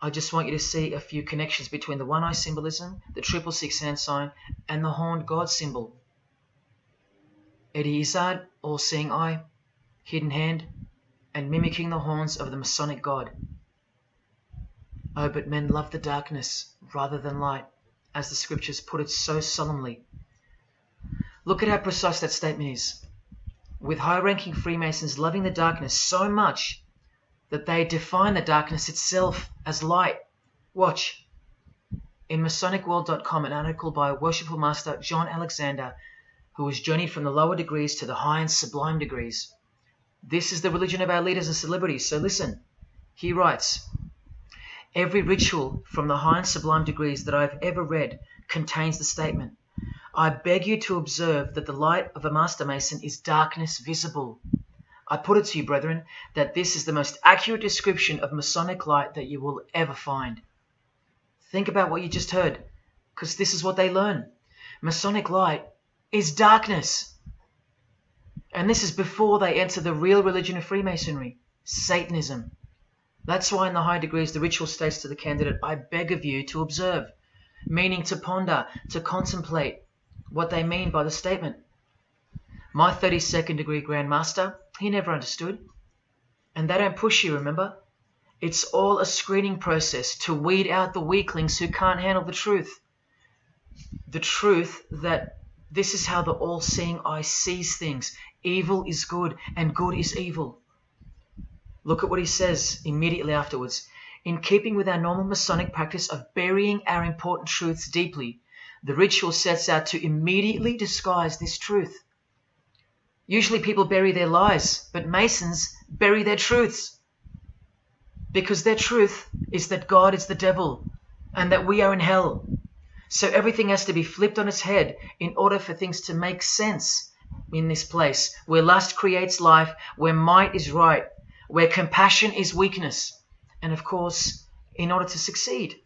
[SPEAKER 1] I just want you to see a few connections between the one-eye symbolism, the 666 hand sign, and the horned God symbol. Eddie Izzard, all-seeing eye, hidden hand, and mimicking the horns of the Masonic God. Oh, but men love the darkness rather than light, as the scriptures put it so solemnly. Look at how precise that statement is, with high-ranking Freemasons loving the darkness so much that they define the darkness itself as light. Watch. In MasonicWorld.com, an article by Worshipful Master John Alexander, who has journeyed from the lower degrees to the high and sublime degrees. This is the religion of our leaders and celebrities, so listen. He writes, every ritual from the high and sublime degrees that I've ever read contains the statement, I beg you to observe that the light of a Master Mason is darkness visible. I put it to you, brethren, that this is the most accurate description of Masonic light that you will ever find. Think about what you just heard, because this is what they learn. Masonic light is darkness. And this is before they enter the real religion of Freemasonry, Satanism. That's why in the high degrees the ritual states to the candidate, I beg of you to observe, meaning to ponder, to contemplate what they mean by the statement. My 32nd degree Grand Master, he never understood. And they don't push you, remember? It's all a screening process to weed out the weaklings who can't handle the truth. The truth that this is how the all-seeing eye sees things. Evil is good and good is evil. Look at what he says immediately afterwards. In keeping with our normal Masonic practice of burying our important truths deeply, the ritual sets out to immediately disguise this truth. Usually people bury their lies, but Masons bury their truths. Because their truth is that God is the devil and that we are in hell. So everything has to be flipped on its head in order for things to make sense in this place where lust creates life, where might is right, where compassion is weakness, and of course, in order to succeed.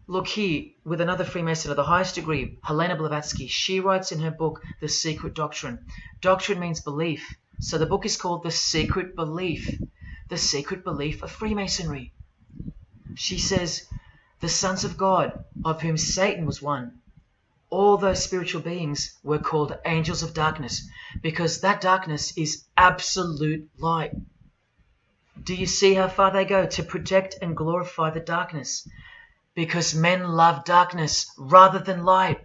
[SPEAKER 1] Look here, with another Freemason of the highest degree, Helena Blavatsky. She writes in her book, The Secret Doctrine. Doctrine means belief. So the book is called The Secret Belief. The Secret Belief of Freemasonry. She says, the sons of God, of whom Satan was one, all those spiritual beings were called angels of darkness, because that darkness is absolute light. Do you see how far they go to protect and glorify the darkness? Because men love darkness rather than light.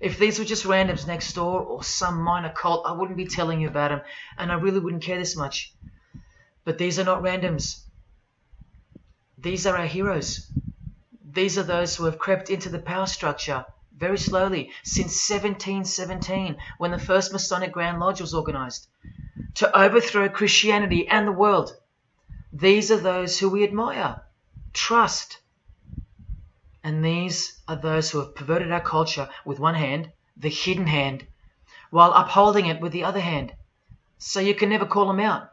[SPEAKER 1] If these were just randoms next door or some minor cult, I wouldn't be telling you about them, and I really wouldn't care this much. But these are not randoms. These are our heroes. These are those who have crept into the power structure very slowly since 1717, when the first Masonic Grand Lodge was organized, to overthrow Christianity and the world. These are those who we admire, trust. And these are those who have perverted our culture with one hand, the hidden hand, while upholding it with the other hand. So you can never call them out,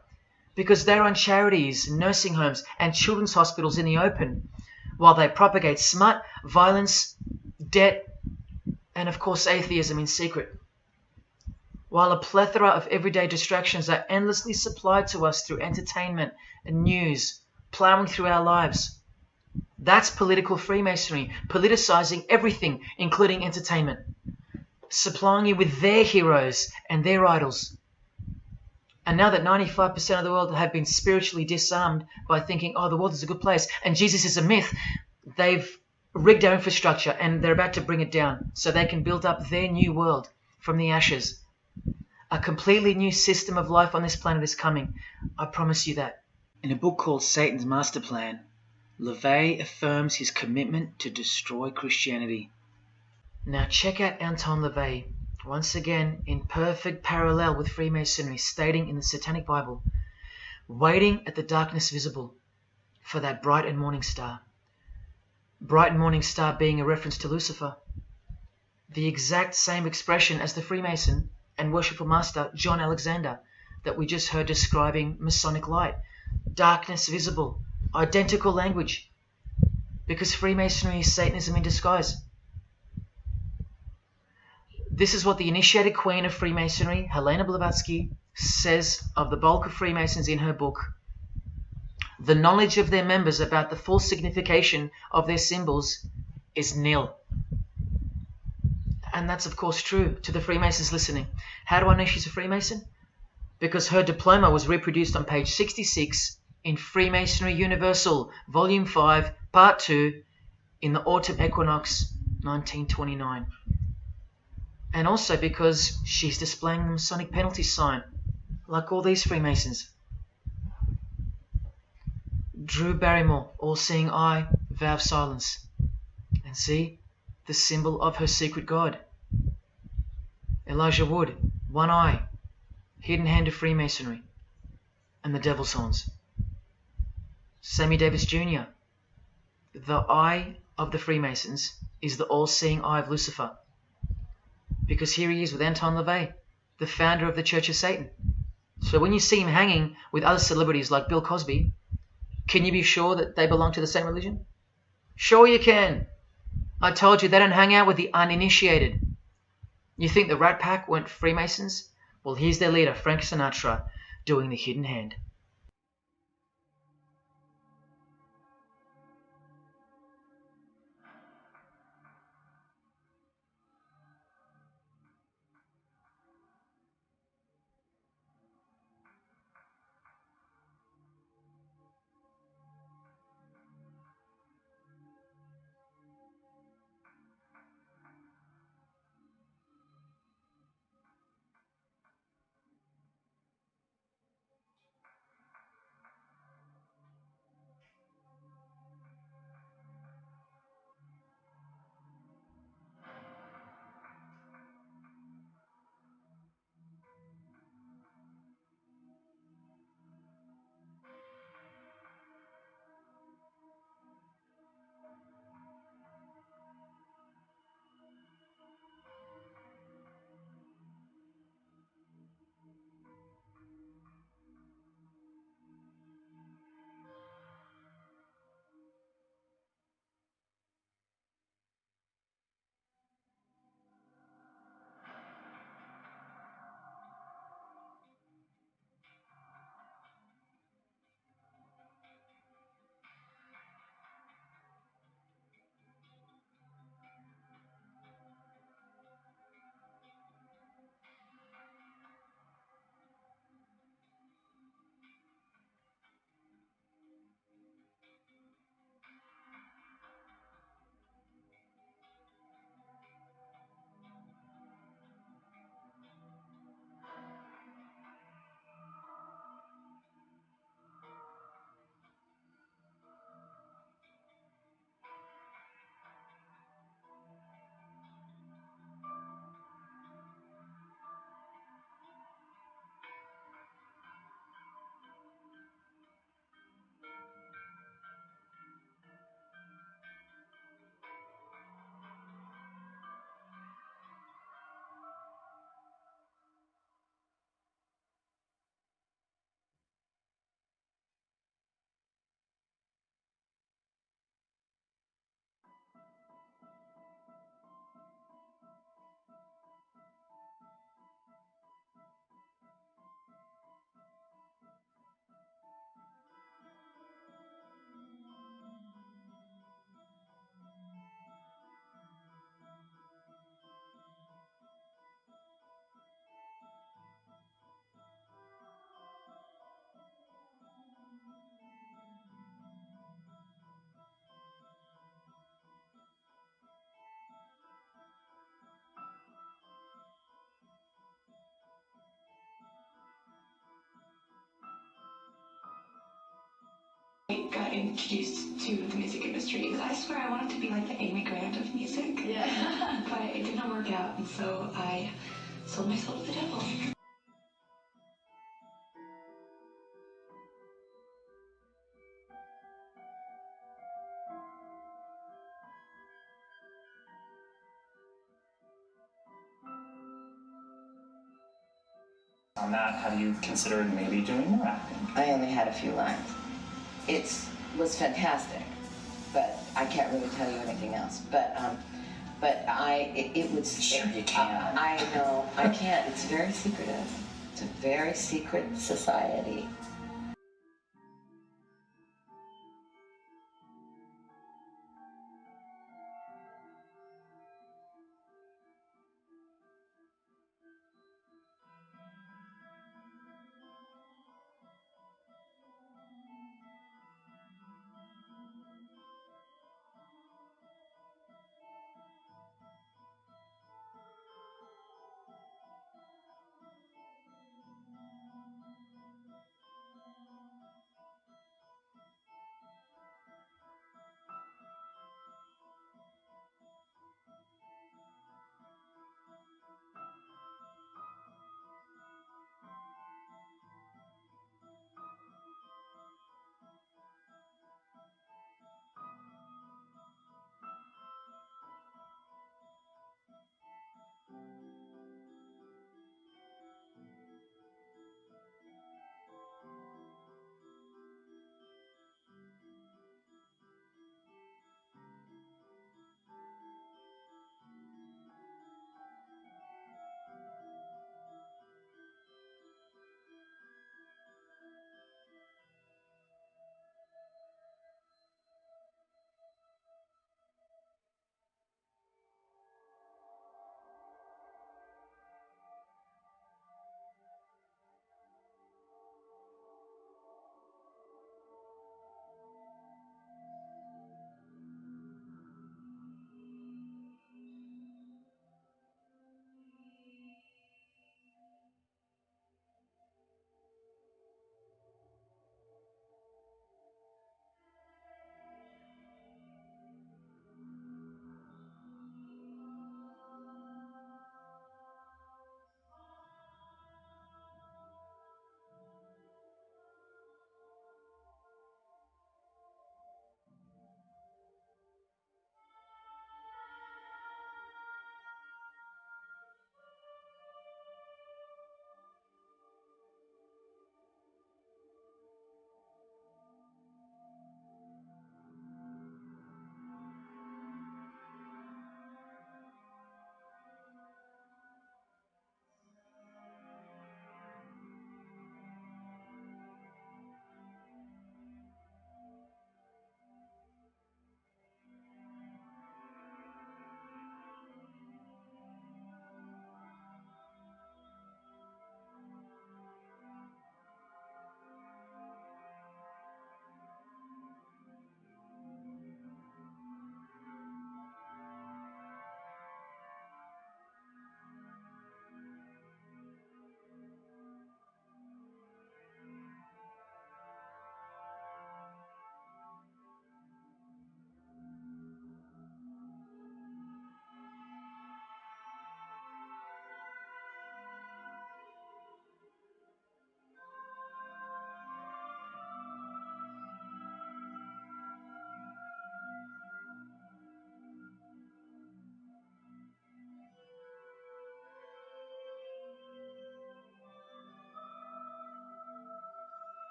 [SPEAKER 1] because they run charities, nursing homes, and children's hospitals in the open, while they propagate smut, violence, debt, and of course atheism in secret. While a plethora of everyday distractions are endlessly supplied to us through entertainment and news, plowing through our lives. That's political Freemasonry, politicizing everything, including entertainment, supplying you with their heroes and their idols. And now that 95% of the world have been spiritually disarmed by thinking, oh, the world is a good place and Jesus is a myth, they've rigged our infrastructure and they're about to bring it down so they can build up their new world from the ashes. A completely new system of life on this planet is coming. I promise you that. In a book called Satan's Master Plan, LaVey affirms his commitment to destroy Christianity. Now check out Anton LaVey, once again in perfect parallel with Freemasonry, stating in the Satanic Bible, waiting at the darkness visible for that bright and morning star. Bright and morning star being a reference to Lucifer. The exact same expression as the Freemason and worshipful master John Alexander that we just heard describing Masonic light. Darkness visible. Identical language, because Freemasonry is Satanism in disguise. This is what the initiated queen of Freemasonry, Helena Blavatsky, says of the bulk of Freemasons in her book. The knowledge of their members about the full signification of their symbols is nil. And that's of course true to the Freemasons listening. How do I know she's a Freemason? Because her diploma was reproduced on page 66 in Freemasonry Universal, Volume 5, Part 2, in the Autumn Equinox, 1929. And also because she's displaying the Masonic penalty sign, like all these Freemasons. Drew Barrymore, all-seeing eye, vow of silence. And see, the symbol of her secret God. Elijah Wood, one eye, hidden hand of Freemasonry, and the devil's horns. Sammy Davis Jr., the eye of the Freemasons is the all-seeing eye of Lucifer. Because here he is with Anton LaVey, the founder of the Church of Satan. So when you see him hanging with other celebrities like Bill Cosby, can you be sure that they belong to the same religion? Sure you can. I told you they don't hang out with the uninitiated. You think the Rat Pack weren't Freemasons? Well, here's their leader, Frank Sinatra, doing the hidden hand.
[SPEAKER 6] got introduced to the music industry. Because I swear I wanted to be like the Amy Grant of music. Yeah. But it didn't work out, and so I sold myself to the devil.
[SPEAKER 7] On that, have you considered maybe doing more acting?
[SPEAKER 8] I only had a few lines. It was fantastic, but I can't really tell you anything else. But it was.
[SPEAKER 7] Sure you can.
[SPEAKER 8] I know, I can't. It's very secretive. It's a very secret society.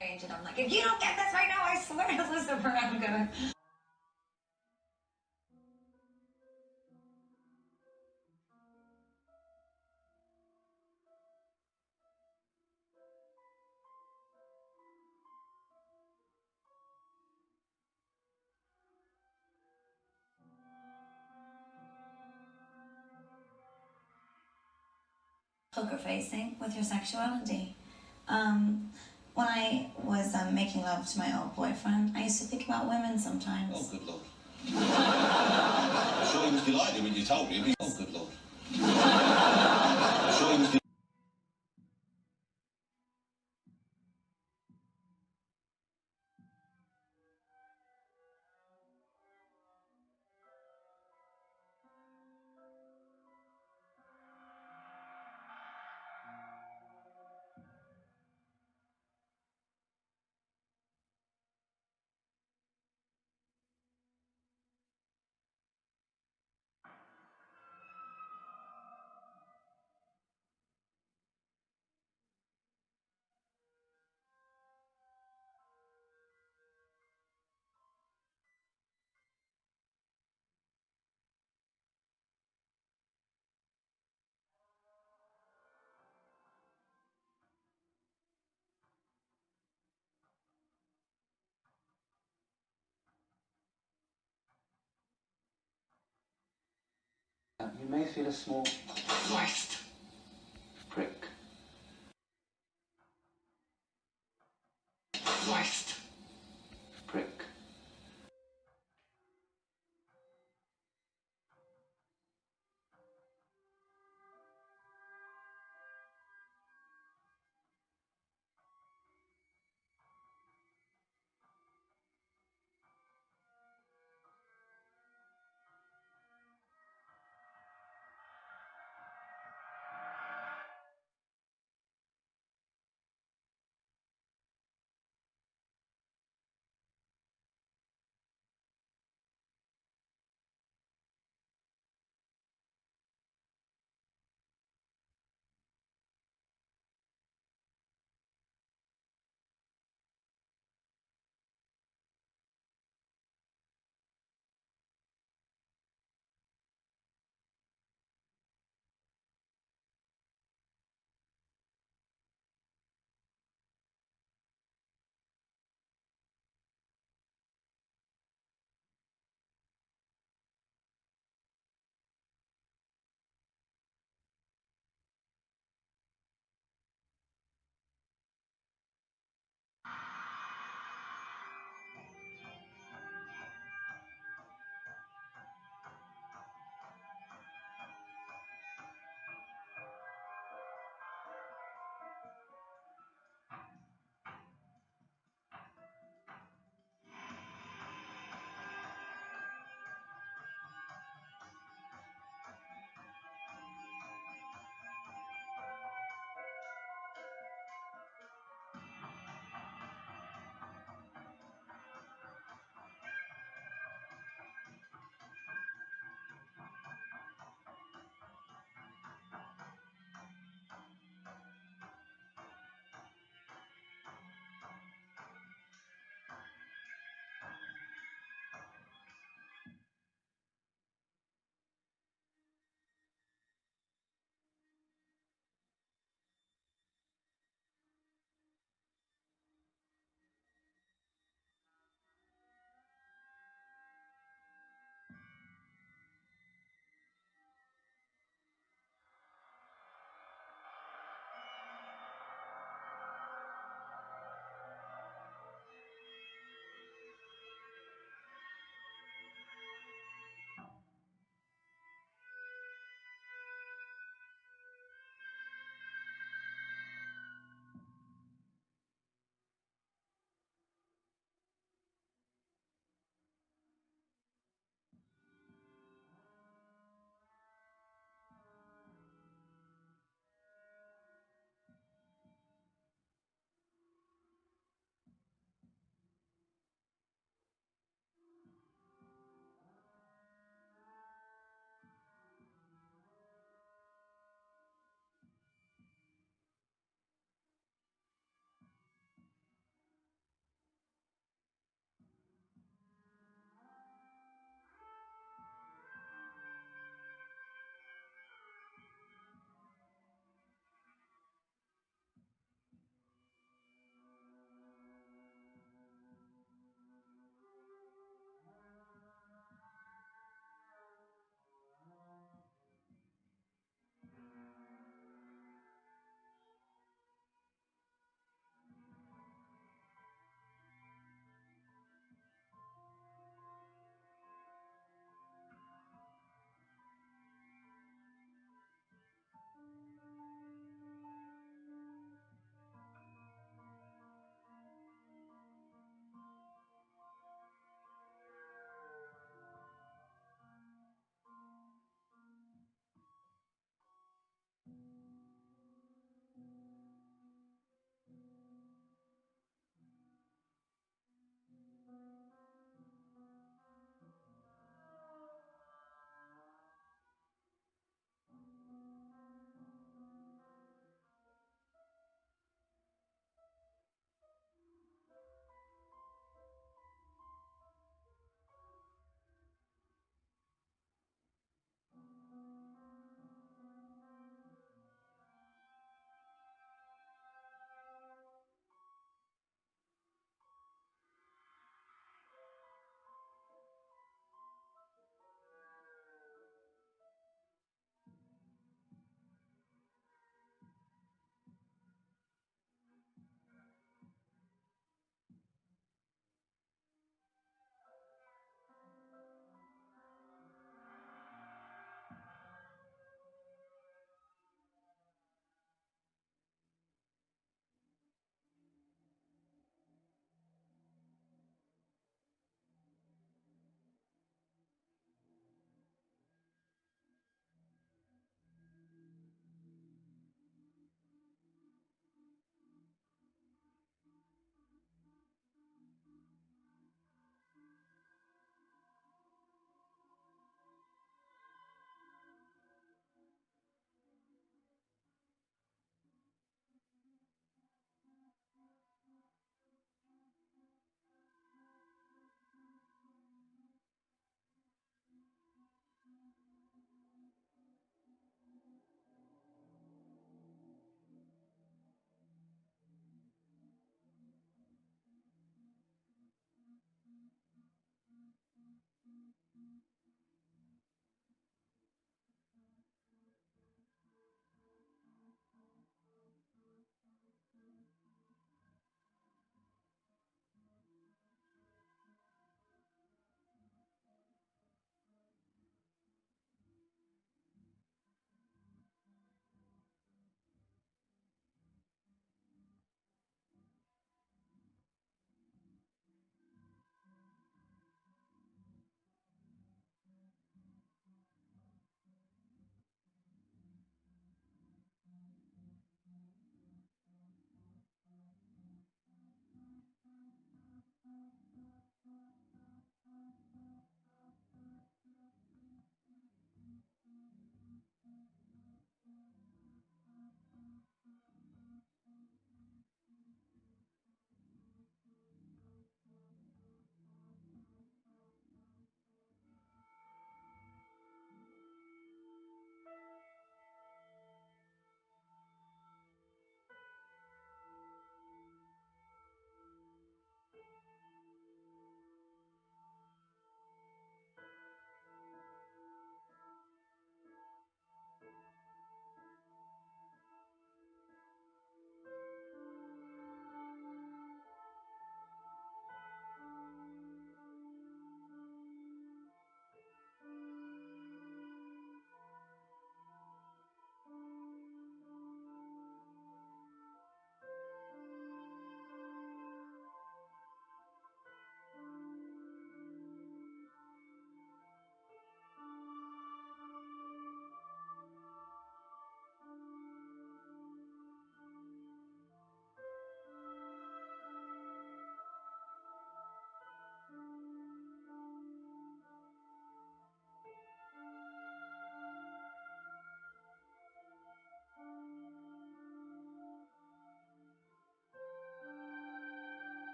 [SPEAKER 9] And I'm like, if you don't get this right now, I swear to Lucifer, I'm gonna. poker facing with your sexuality. When I was making love to my old boyfriend, I used to think about women sometimes.
[SPEAKER 5] Oh, good Lord. I'm sure he was delighted when you told him. Oh, good Lord. I'm sure he was
[SPEAKER 10] You may feel a small
[SPEAKER 2] Christ.
[SPEAKER 10] prick.
[SPEAKER 2] Christ.
[SPEAKER 10] Prick.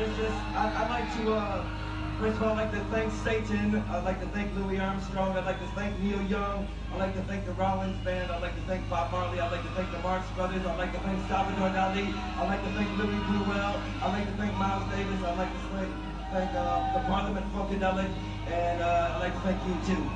[SPEAKER 11] I'd like to, first of all, I'd like to thank Satan. I'd like to thank Louis Armstrong. I'd like to thank Neil Young. I'd like to thank the Rollins Band. I'd like to thank Bob Marley. I'd like to thank the Marx Brothers. I'd like to thank Salvador Dali. I'd like to thank Louis Bruel. I'd like to thank Miles Davis. I'd like to thank the Parliament Funkadelic. And I'd like to thank you, too.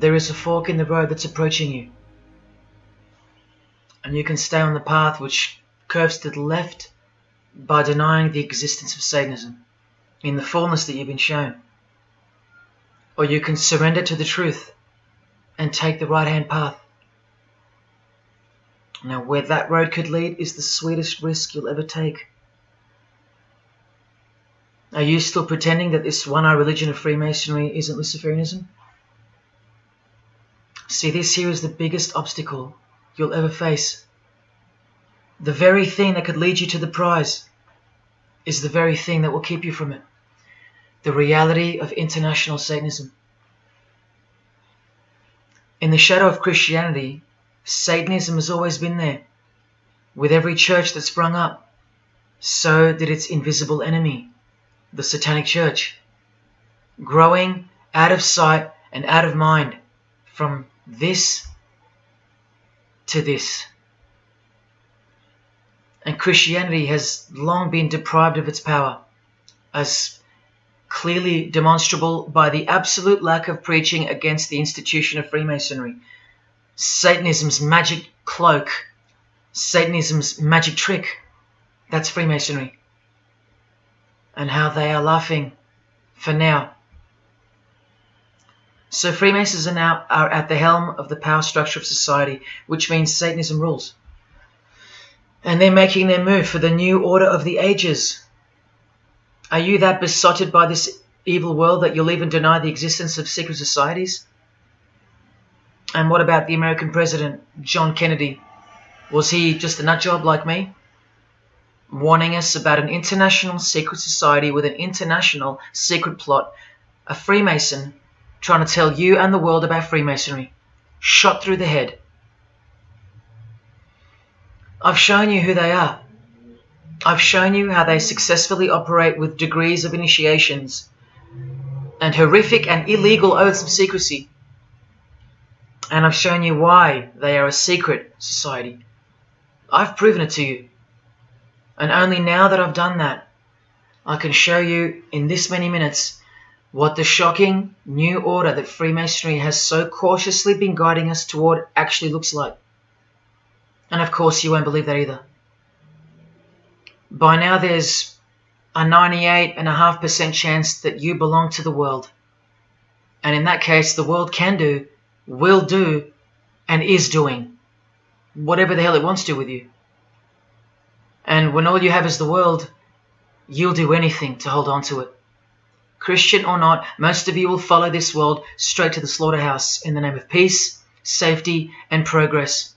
[SPEAKER 1] there is a fork in the road that's approaching you. And you can stay on the path which curves to the left by denying the existence of Satanism in the fullness that you've been shown. Or you can surrender to the truth and take the right-hand path. Now, where that road could lead is the sweetest risk you'll ever take. Are you still pretending that this one-eye religion of Freemasonry isn't Luciferianism? See, this here is the biggest obstacle you'll ever face. The very thing that could lead you to the prize is the very thing that will keep you from it. The reality of international Satanism. In the shadow of Christianity, Satanism has always been there. With every church that sprung up, so did its invisible enemy, the Satanic Church, growing out of sight and out of mind from this to this. And Christianity has long been deprived of its power, as clearly demonstrable by the absolute lack of preaching against the institution of Freemasonry. Satanism's magic cloak, Satanism's magic trick, that's Freemasonry. And how they are laughing for now. So Freemasons are at the helm of the power structure of society, which means Satanism rules. And they're making their move for the new order of the ages. Are you that besotted by this evil world that you'll even deny the existence of secret societies? And what about the American president, John Kennedy? Was he just a nutjob like me? Warning us about an international secret society with an international secret plot. A Freemason trying to tell you and the world about Freemasonry. Shot through the head. I've shown you who they are. I've shown you how they successfully operate with degrees of initiations and horrific and illegal oaths of secrecy. And I've shown you why they are a secret society. I've proven it to you. And only now that I've done that, I can show you in this many minutes what the shocking new order that Freemasonry has so cautiously been guiding us toward actually looks like. And of course you won't believe that either. By now there's a 98.5% chance that you belong to the world. And in that case, the world can do, will do, and is doing whatever the hell it wants to with you. And when all you have is the world, you'll do anything to hold on to it. Christian or not, most of you will follow this world straight to the slaughterhouse in the name of peace, safety, and progress.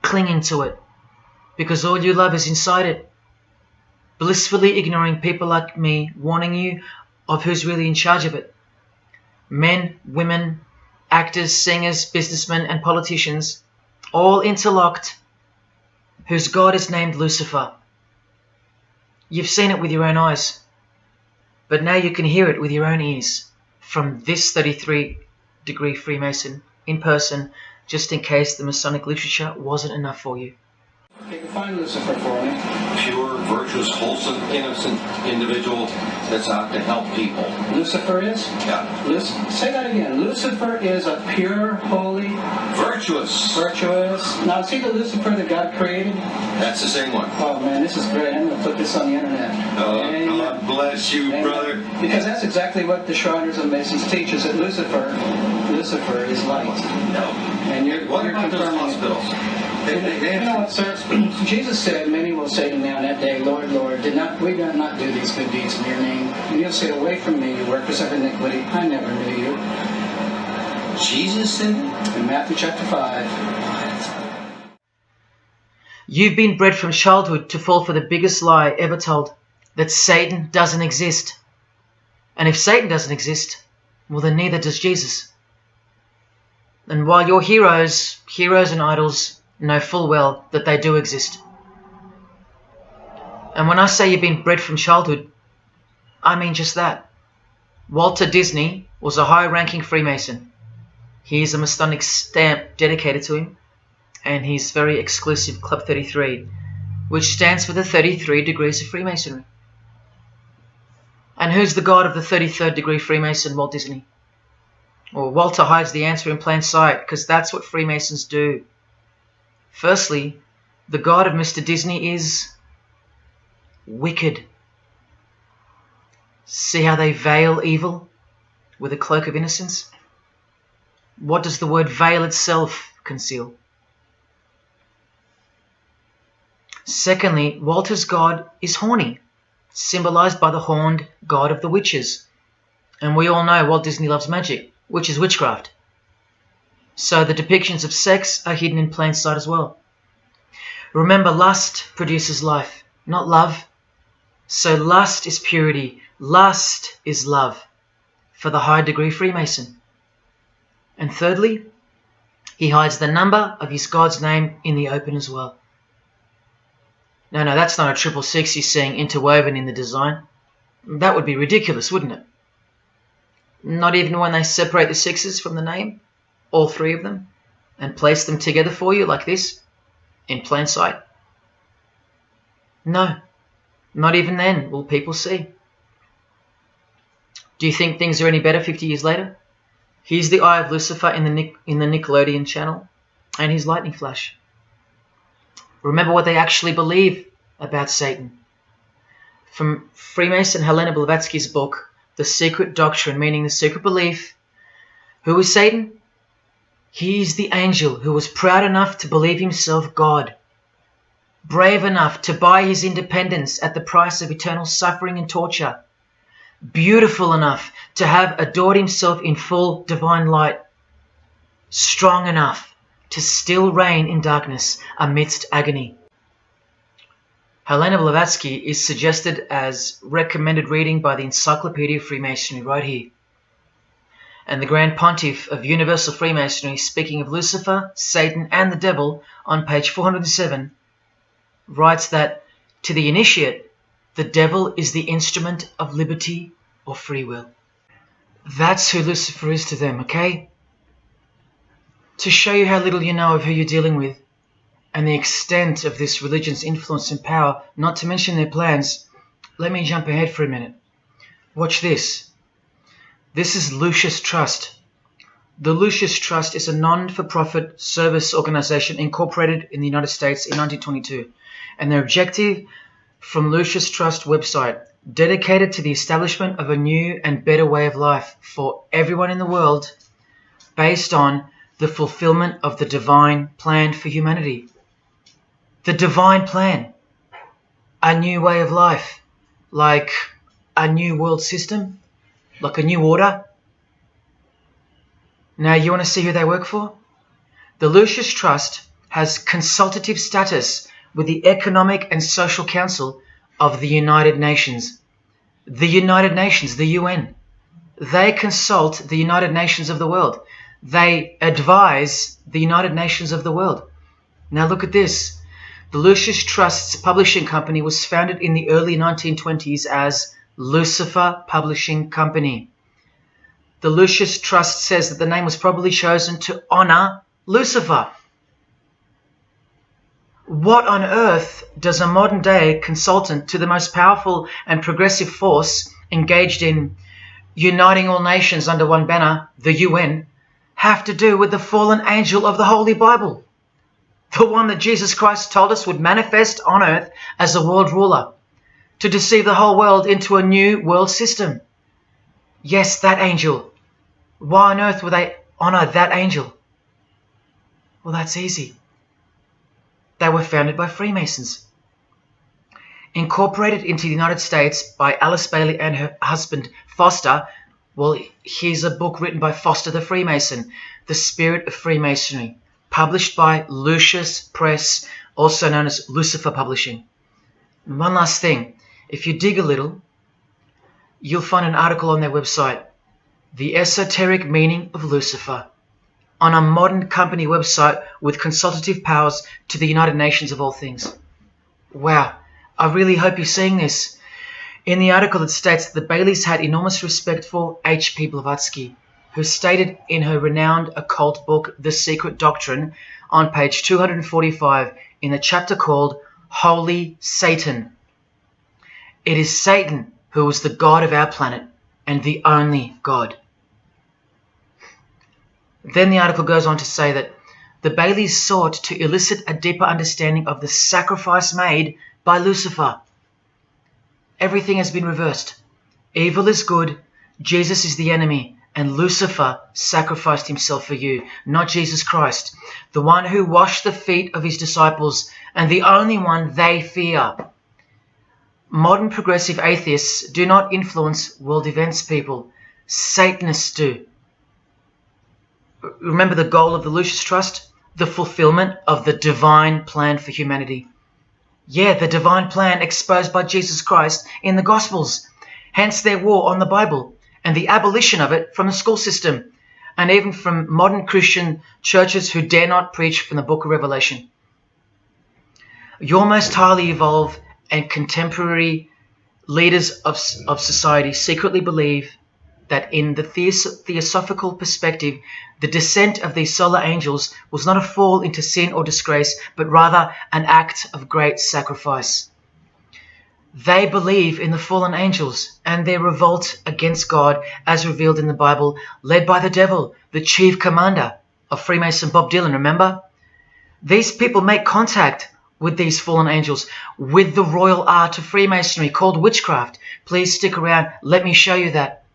[SPEAKER 1] Clinging to it, because all you love is inside it. Blissfully ignoring people like me warning you of who's really in charge of it. Men, women, actors, singers, businessmen, and politicians, all interlocked, whose God is named Lucifer. You've seen it with your own eyes, but now you can hear it with your own ears from this 33-degree Freemason in person, just in case the Masonic literature wasn't enough for you.
[SPEAKER 10] Okay, define Lucifer for me.
[SPEAKER 2] Pure, virtuous, wholesome, innocent individual that's out to help people.
[SPEAKER 10] Lucifer is?
[SPEAKER 2] Yeah.
[SPEAKER 10] Say that again. Lucifer is a pure, holy...
[SPEAKER 2] Virtuous.
[SPEAKER 10] Virtuous. Now, see the Lucifer that God created?
[SPEAKER 2] That's the same one.
[SPEAKER 10] Oh, man, this is great. I'm going to put this on the internet.
[SPEAKER 2] Oh, God bless you,
[SPEAKER 10] Amen.
[SPEAKER 2] brother.
[SPEAKER 10] Because that's exactly what the Shriners and Masons teach us, that Lucifer is light.
[SPEAKER 2] No.
[SPEAKER 10] And you're
[SPEAKER 2] about those
[SPEAKER 10] confirming
[SPEAKER 2] hospitals?
[SPEAKER 10] You know what, sir? Jesus said, many will say to me on that day, Lord, Lord, did we not do these good deeds in your name? And you'll say, away from me, you workers of iniquity, I never knew you.
[SPEAKER 2] Jesus said it?
[SPEAKER 10] In Matthew chapter 5.
[SPEAKER 1] You've been bred from childhood to fall for the biggest lie ever told, that Satan doesn't exist. And if Satan doesn't exist, well then neither does Jesus. And while your heroes and idols know full well that they do exist. And when I say you've been bred from childhood, I mean just that. Walter Disney was a high-ranking Freemason. Here's a Masonic stamp dedicated to him, and his very exclusive Club 33, which stands for the 33 degrees of Freemasonry. And who's the god of the 33rd degree Freemason, Walt Disney? Or Walter hides the answer in plain sight, because that's what Freemasons do. Firstly, the God of Mr. Disney is wicked. See how they veil evil with a cloak of innocence? What does the word veil itself conceal? Secondly, Walter's God is horny, symbolized by the horned god of the witches. And we all know Walt Disney loves magic, which is witchcraft. So the depictions of sex are hidden in plain sight as well. Remember, lust produces life, not love. So lust is purity, lust is love, for the high degree Freemason. And thirdly, he hides the number of his God's name in the open as well. No, that's not a 666 he's seeing interwoven in the design. That would be ridiculous, wouldn't it? Not even when they separate the sixes from the name, all three of them, and place them together for you like this, in plain sight. No, not even then will people see. Do you think things are any better 50 years later? Here's the eye of Lucifer in the Nickelodeon channel, and his lightning flash. Remember what they actually believe about Satan. From Freemason Helena Blavatsky's book, The Secret Doctrine, meaning the secret belief. Who is Satan? He is the angel who was proud enough to believe himself God, brave enough to buy his independence at the price of eternal suffering and torture, beautiful enough to have adored himself in full divine light, strong enough to still reign in darkness amidst agony. Helena Blavatsky is suggested as recommended reading by the Encyclopedia of Freemasonry right here. And the Grand Pontiff of Universal Freemasonry, speaking of Lucifer, Satan and the Devil on page 407, writes that to the initiate, the devil is the instrument of liberty or free will. That's who Lucifer is to them, okay? To show you how little you know of who you're dealing with and the extent of this religion's influence and power, not to mention their plans, let me jump ahead for a minute. Watch this. This is Lucius Trust. The Lucius Trust is a non-for-profit service organization incorporated in the United States in 1922, and their objective from Lucius Trust website, dedicated to the establishment of a new and better way of life for everyone in the world based on the fulfillment of the divine plan for humanity. The divine plan. A new way of life. Like a new world system. Like a new order. Now you want to see who they work for? The Lucius Trust has consultative status with the Economic and Social Council of the United Nations. The United Nations, the UN. They consult the United Nations of the world. They advise the United Nations of the world. Now look at this. The Lucius Trust's publishing company was founded in the early 1920s as Lucifer Publishing Company. The Lucius Trust says that the name was probably chosen to honor Lucifer. What on earth does a modern day consultant to the most powerful and progressive force engaged in uniting all nations under one banner, the UN, have to do with the fallen angel of the Holy Bible? The one that Jesus Christ told us would manifest on earth as a world ruler, to deceive the whole world into a new world system. Yes, that angel. Why on earth would they honor that angel? Well, that's easy. They were founded by Freemasons. Incorporated into the United States by Alice Bailey and her husband, Foster. Well, here's a book written by Foster the Freemason, The Spirit of Freemasonry, published by Lucius Press, also known as Lucifer Publishing. And one last thing. If you dig a little, you'll find an article on their website, The Esoteric Meaning of Lucifer, on a modern company website with consultative powers to the United Nations of all things. Wow, I really hope you're seeing this. In the article it states that the Baileys had enormous respect for H.P. Blavatsky, who stated in her renowned occult book, The Secret Doctrine, on page 245 in the chapter called Holy Satan. It is Satan who is the God of our planet and the only God. Then the article goes on to say that the Baileys sought to elicit a deeper understanding of the sacrifice made by Lucifer. Everything has been reversed. Evil is good, Jesus is the enemy, and Lucifer sacrificed himself for you, not Jesus Christ, the one who washed the feet of his disciples and the only one they fear. Modern progressive atheists do not influence world events, people. Satanists do. Remember the goal of the Lucis Trust? The fulfillment of the divine plan for humanity. Yeah, the divine plan exposed by Jesus Christ in the Gospels. Hence their war on the Bible and the abolition of it from the school system and even from modern Christian churches who dare not preach from the book of Revelation. Your most highly evolved and contemporary leaders of society secretly believe that in the theosophical perspective, the descent of these solar angels was not a fall into sin or disgrace, but rather an act of great sacrifice. They believe in the fallen angels and their revolt against God as revealed in the Bible, led by the devil, the chief commander of Freemason Bob Dylan, remember? These people make contact with these fallen angels, with the royal art of Freemasonry called witchcraft. Please stick around, let me show you that.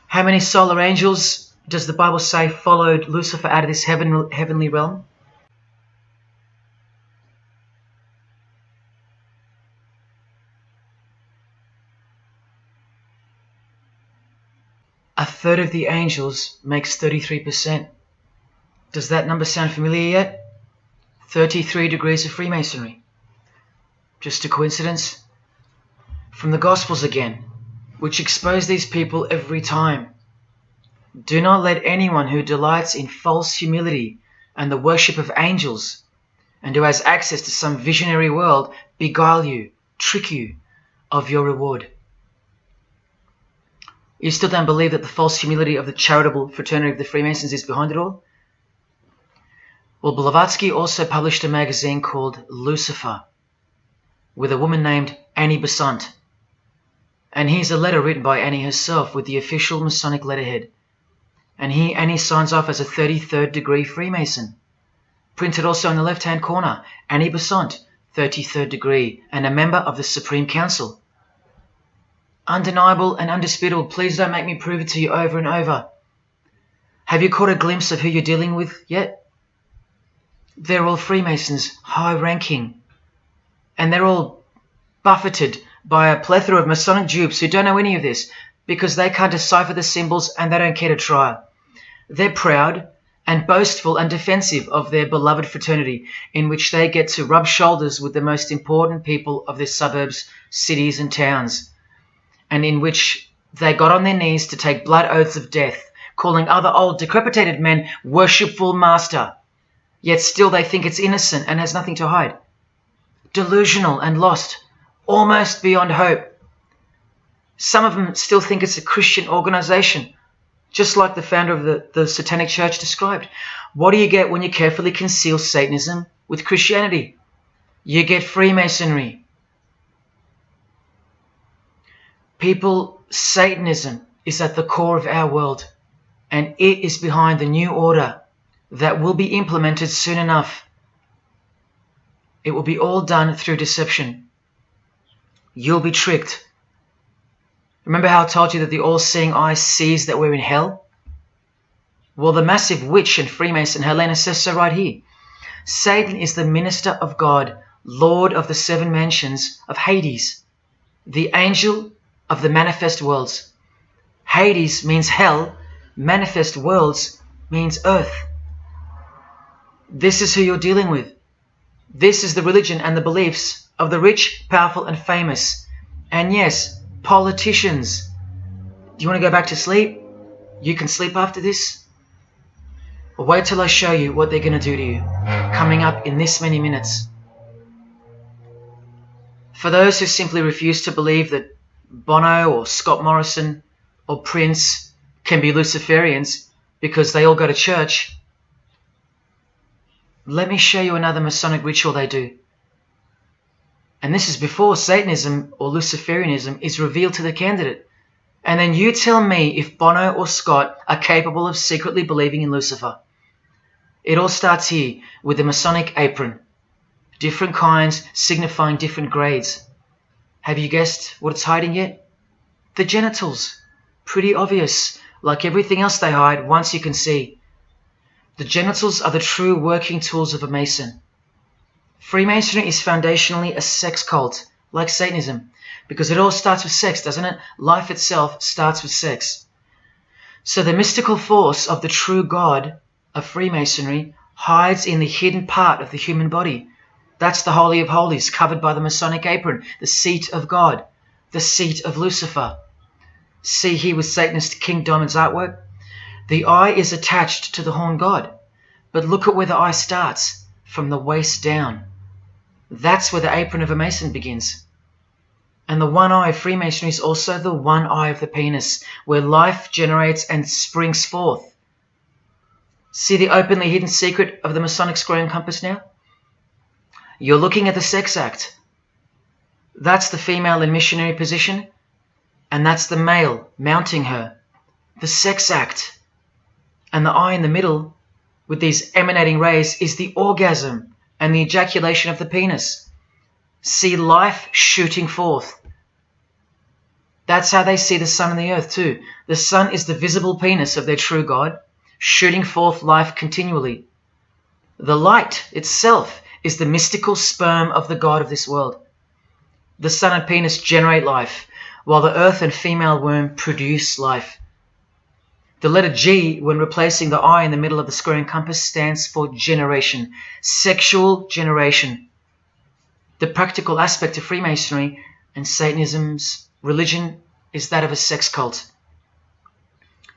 [SPEAKER 1] How many solar angels does the Bible say followed Lucifer out of this heavenly realm? A third of the angels makes 33%. Does that number sound familiar yet? 33 degrees of Freemasonry. Just a coincidence? From the Gospels again, which expose these people every time. Do not let anyone who delights in false humility and the worship of angels, and who has access to some visionary world, beguile you, trick you of your reward. You still don't believe that the false humility of the charitable fraternity of the Freemasons is behind it all? Well, Blavatsky also published a magazine called Lucifer with a woman named Annie Besant. And here's a letter written by Annie herself with the official Masonic letterhead. And here Annie signs off as a 33rd degree Freemason. Printed also in the left-hand corner, Annie Besant, 33rd degree, and a member of the Supreme Council. Undeniable and undisputable. Please don't make me prove it to you over and over. Have you caught a glimpse of who you're dealing with yet? They're all Freemasons, high-ranking. And they're all buffeted by a plethora of Masonic dupes who don't know any of this because they can't decipher the symbols and they don't care to try. They're proud and boastful and defensive of their beloved fraternity, in which they get to rub shoulders with the most important people of their suburbs, cities and towns, and in which they got on their knees to take blood oaths of death, calling other old decrepitated men worshipful master. Yet still they think it's innocent and has nothing to hide. Delusional and lost, almost beyond hope. Some of them still think it's a Christian organization, just like the founder of the Satanic Church described. What do you get when you carefully conceal Satanism with Christianity? You get Freemasonry. People, Satanism is at the core of our world, and it is behind the new order that will be implemented soon enough. It will be all done through deception. You'll be tricked. Remember how I told you that the all-seeing eye sees that we're in hell? Well, the massive witch and Freemason Helena says so right here. Satan is the minister of God, Lord of the seven mansions of Hades, the angel of the manifest worlds. Hades means hell, manifest worlds means earth. This is who you're dealing with. This is the religion and the beliefs of the rich, powerful and famous. And yes, politicians. Do you want to go back to sleep? You can sleep after this. Or wait till I show you what they're going to do to you, coming up in this many minutes. For those who simply refuse to believe that Bono or Scott Morrison or Prince can be Luciferians because they all go to church, let me show you another Masonic ritual they do. And this is before Satanism or Luciferianism is revealed to the candidate. And then you tell me if Bono or Scott are capable of secretly believing in Lucifer. It all starts here with the Masonic apron. Different kinds signifying different grades. Have you guessed what it's hiding yet? The genitals. Pretty obvious. Like everything else they hide, once you can see. The genitals are the true working tools of a Mason. Freemasonry is foundationally a sex cult, like Satanism, because it all starts with sex, doesn't it? Life itself starts with sex. So the mystical force of the true God of Freemasonry hides in the hidden part of the human body. That's the Holy of Holies, covered by the Masonic apron, the seat of God, the seat of Lucifer. See here with Satanist King Diamond's artwork? The eye is attached to the horn god, but look at where the eye starts, from the waist down. That's where the apron of a Mason begins. And the one eye of Freemasonry is also the one eye of the penis, where life generates and springs forth. See the openly hidden secret of the Masonic square and compass now? You're looking at the sex act. That's the female in missionary position, and that's the male mounting her. The sex act. And the eye in the middle, with these emanating rays, is the orgasm and the ejaculation of the penis. See life shooting forth. That's how they see the sun and the earth too. The sun is the visible penis of their true God, shooting forth life continually. The light itself is the mystical sperm of the God of this world. The sun and penis generate life, while the earth and female womb produce life. The letter G, when replacing the I in the middle of the square and compass, stands for generation, sexual generation. The practical aspect of Freemasonry and Satanism's religion is that of a sex cult.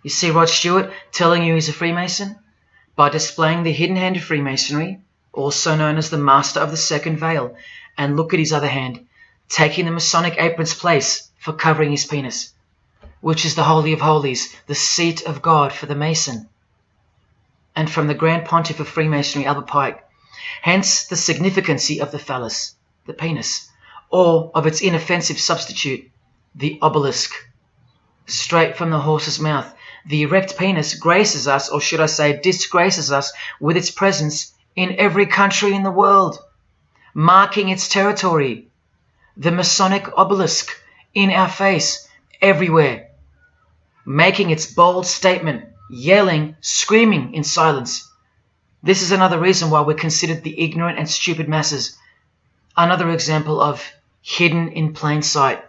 [SPEAKER 1] You see Rod Stewart telling you he's a Freemason? By displaying the hidden hand of Freemasonry, also known as the Master of the Second Veil, and look at his other hand, taking the Masonic apron's place for covering his penis, which is the Holy of Holies, the seat of God for the Mason. And from the Grand Pontiff of Freemasonry, Albert Pike, hence the significancy of the phallus, the penis, or of its inoffensive substitute, the obelisk. Straight from the horse's mouth, the erect penis graces us, or should I say disgraces us, with its presence in every country in the world, marking its territory. The Masonic obelisk in our face, everywhere, making its bold statement, yelling, screaming in silence. This is another reason why we're considered the ignorant and stupid masses. Another example of hidden in plain sight.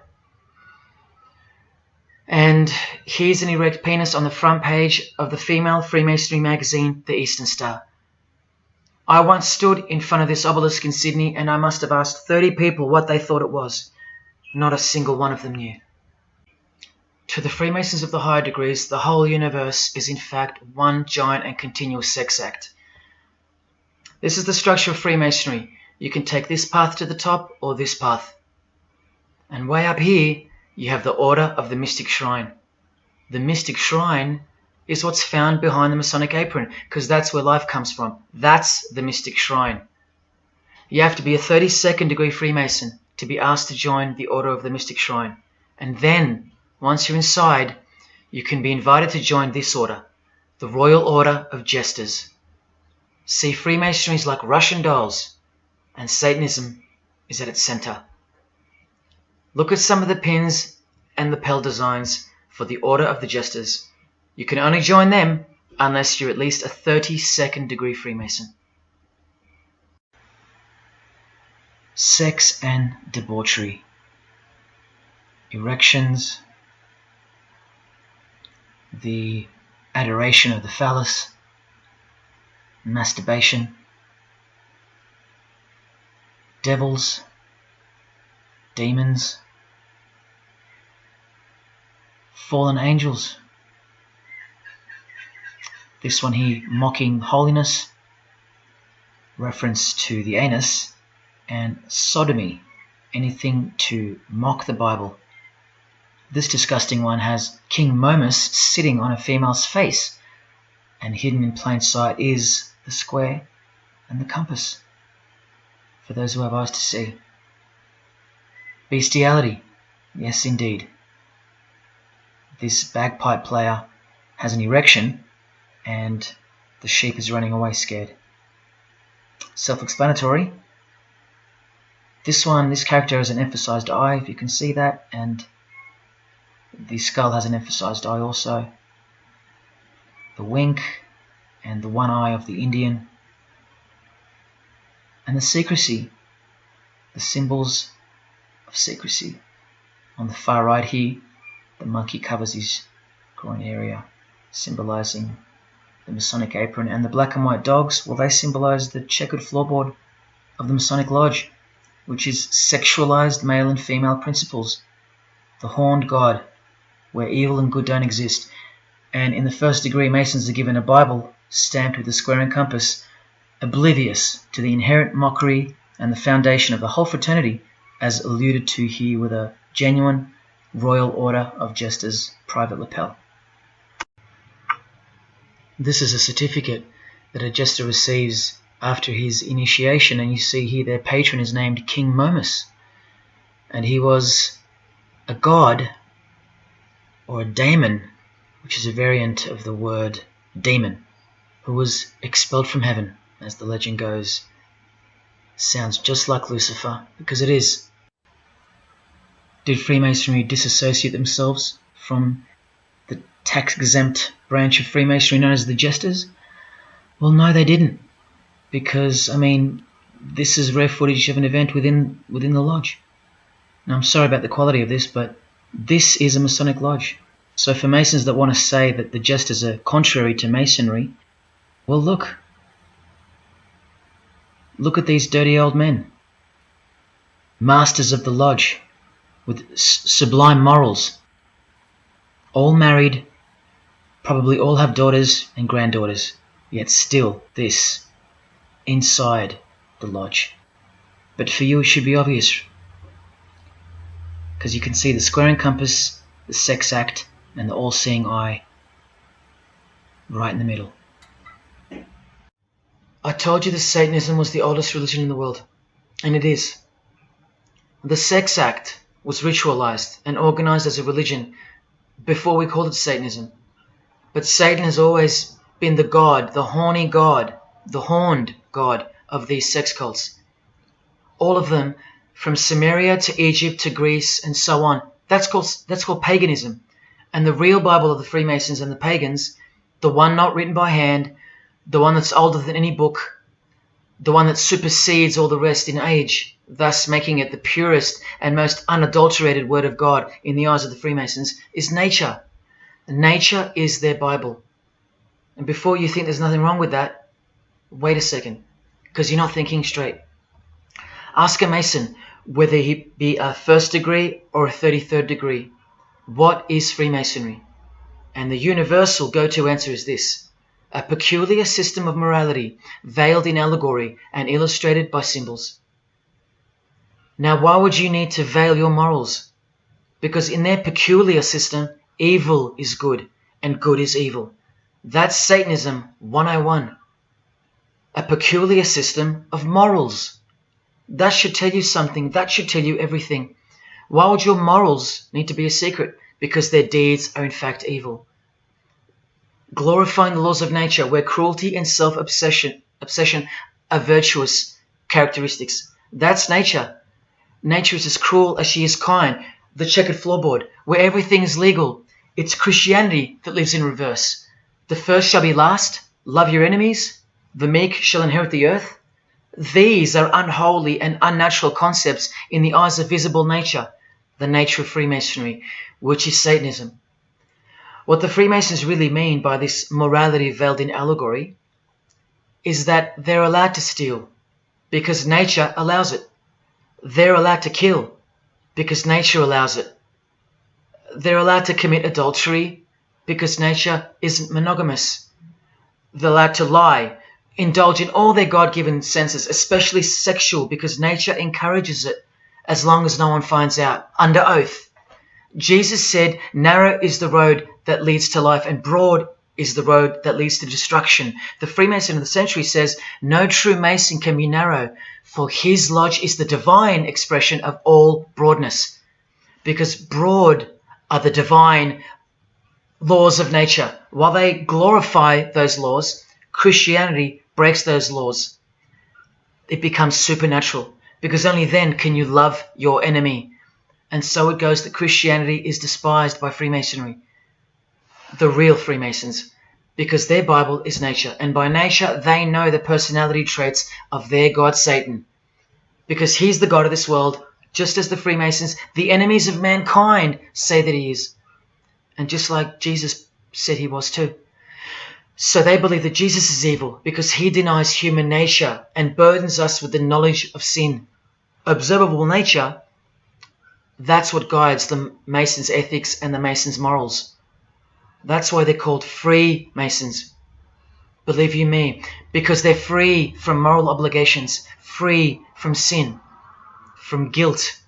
[SPEAKER 1] And here's an erect penis on the front page of the female Freemasonry magazine, The Eastern Star. I once stood in front of this obelisk in Sydney, and I must have asked 30 people what they thought it was. Not a single one of them knew. To the Freemasons of the higher degrees, the whole universe is in fact one giant and continuous sex act. This is the structure of Freemasonry. You can take this path to the top or this path. And way up here, you have the Order of the Mystic Shrine. The Mystic Shrine is what's found behind the Masonic apron, because that's where life comes from. That's the Mystic Shrine. You have to be a 32nd degree Freemason to be asked to join the Order of the Mystic Shrine. And then, once you're inside, you can be invited to join this order, the Royal Order of Jesters. See, Freemasonry is like Russian dolls, and Satanism is at its center. Look at some of the pins and lapel designs for the Order of the Jesters. You can only join them unless you're at least a 32nd degree Freemason. Sex and debauchery. Erections. The adoration of the phallus. Masturbation. Devils. Demons. Fallen angels. This one here, mocking holiness, reference to the anus, and sodomy, anything to mock the Bible. This disgusting one has King Momus sitting on a female's face, and hidden in plain sight is the square and the compass, for those who have eyes to see. Bestiality, yes indeed. this bagpipe player has an erection and the sheep is running away scared. Self-explanatory. This character has an emphasized eye, if you can see that, and the skull has an emphasized eye also. The wink and the one eye of the Indian. And the secrecy, the symbols of secrecy. On the far right here, the monkey covers his groin area, symbolizing the Masonic apron, and the black and white dogs, well, they symbolize the checkered floorboard of the Masonic Lodge, which is sexualized male and female principles, the horned god, where evil and good don't exist. And in the first degree, Masons are given a Bible stamped with a square and compass, oblivious to the inherent mockery and the foundation of the whole fraternity, as alluded to here with a genuine Royal Order of Jesters private lapel. This is a certificate that a jester receives after his initiation, and you see here their patron is named King Momus, and he was a god, or a daemon, which is a variant of the word demon, who was expelled from heaven, as the legend goes. Sounds just like Lucifer, because it is. Did Freemasonry disassociate themselves from the tax-exempt branch of Freemasonry known as the Jesters? Well, no, they didn't. Because, I mean, this is rare footage of an event within the lodge. Now, I'm sorry about the quality of this, but this is a Masonic lodge. So for Masons that want to say that the Jesters are contrary to Masonry, well, look. Look at these dirty old men. Masters of the lodge, with sublime morals. All married, probably all have daughters and granddaughters, yet still this, inside the lodge. But for you it should be obvious, because you can see the square and compass, the sex act, and the all-seeing eye right in the middle. I told you that Satanism was the oldest religion in the world, and it is. The sex act was ritualized and organized as a religion before we called it Satanism. But Satan has always been the god, the horny god, the horned god of these sex cults. All of them, from Samaria to Egypt to Greece and so on, that's called paganism. And the real Bible of the Freemasons and the pagans, the one not written by hand, the one that's older than any book, the one that supersedes all the rest in age, thus making it the purest and most unadulterated word of God in the eyes of the Freemasons, is nature. Nature is their Bible. And before you think there's nothing wrong with that, wait a second, because you're not thinking straight. Ask a Mason, whether he be a first degree or a 33rd degree, what is Freemasonry? And the universal go-to answer is this: a peculiar system of morality, veiled in allegory and illustrated by symbols. Now, why would you need to veil your morals? Because in their peculiar system, evil is good and good is evil. That's Satanism 101. A peculiar system of morals. That should tell you something. That should tell you everything. Why would your morals need to be a secret? Because their deeds are in fact evil. Glorifying the laws of nature, where cruelty and self-obsession are virtuous characteristics. That's nature. Nature is as cruel as she is kind. The checkered floorboard, where everything is legal. It's Christianity that lives in reverse. The first shall be last. Love your enemies. The meek shall inherit the earth. These are unholy and unnatural concepts in the eyes of visible nature, the nature of Freemasonry, which is Satanism. What the Freemasons really mean by this morality veiled in allegory is that they're allowed to steal because nature allows it. They're allowed to kill because nature allows it. They're allowed to commit adultery because nature isn't monogamous. They're allowed to lie, indulge in all their God-given senses, especially sexual, because nature encourages it, as long as no one finds out, under oath. Jesus said, narrow is the road that leads to life, and broad is the road that leads to destruction. The Freemason of the century says, no true Mason can be narrow, for his lodge is the divine expression of all broadness. Because broad are the divine laws of nature. While they glorify those laws, Christianity breaks those laws. It becomes supernatural, because only then can you love your enemy. And so it goes that Christianity is despised by Freemasonry, the real Freemasons, because their Bible is nature. And by nature, they know the personality traits of their God, Satan, because he's the God of this world, just as the Freemasons, the enemies of mankind, say that he is. And just like Jesus said he was too. So they believe that Jesus is evil because he denies human nature and burdens us with the knowledge of sin. Observable nature, that's what guides the Masons' ethics and the Masons' morals. That's why they're called Freemasons. Believe you me, because they're free from moral obligations, free from sin, from guilt.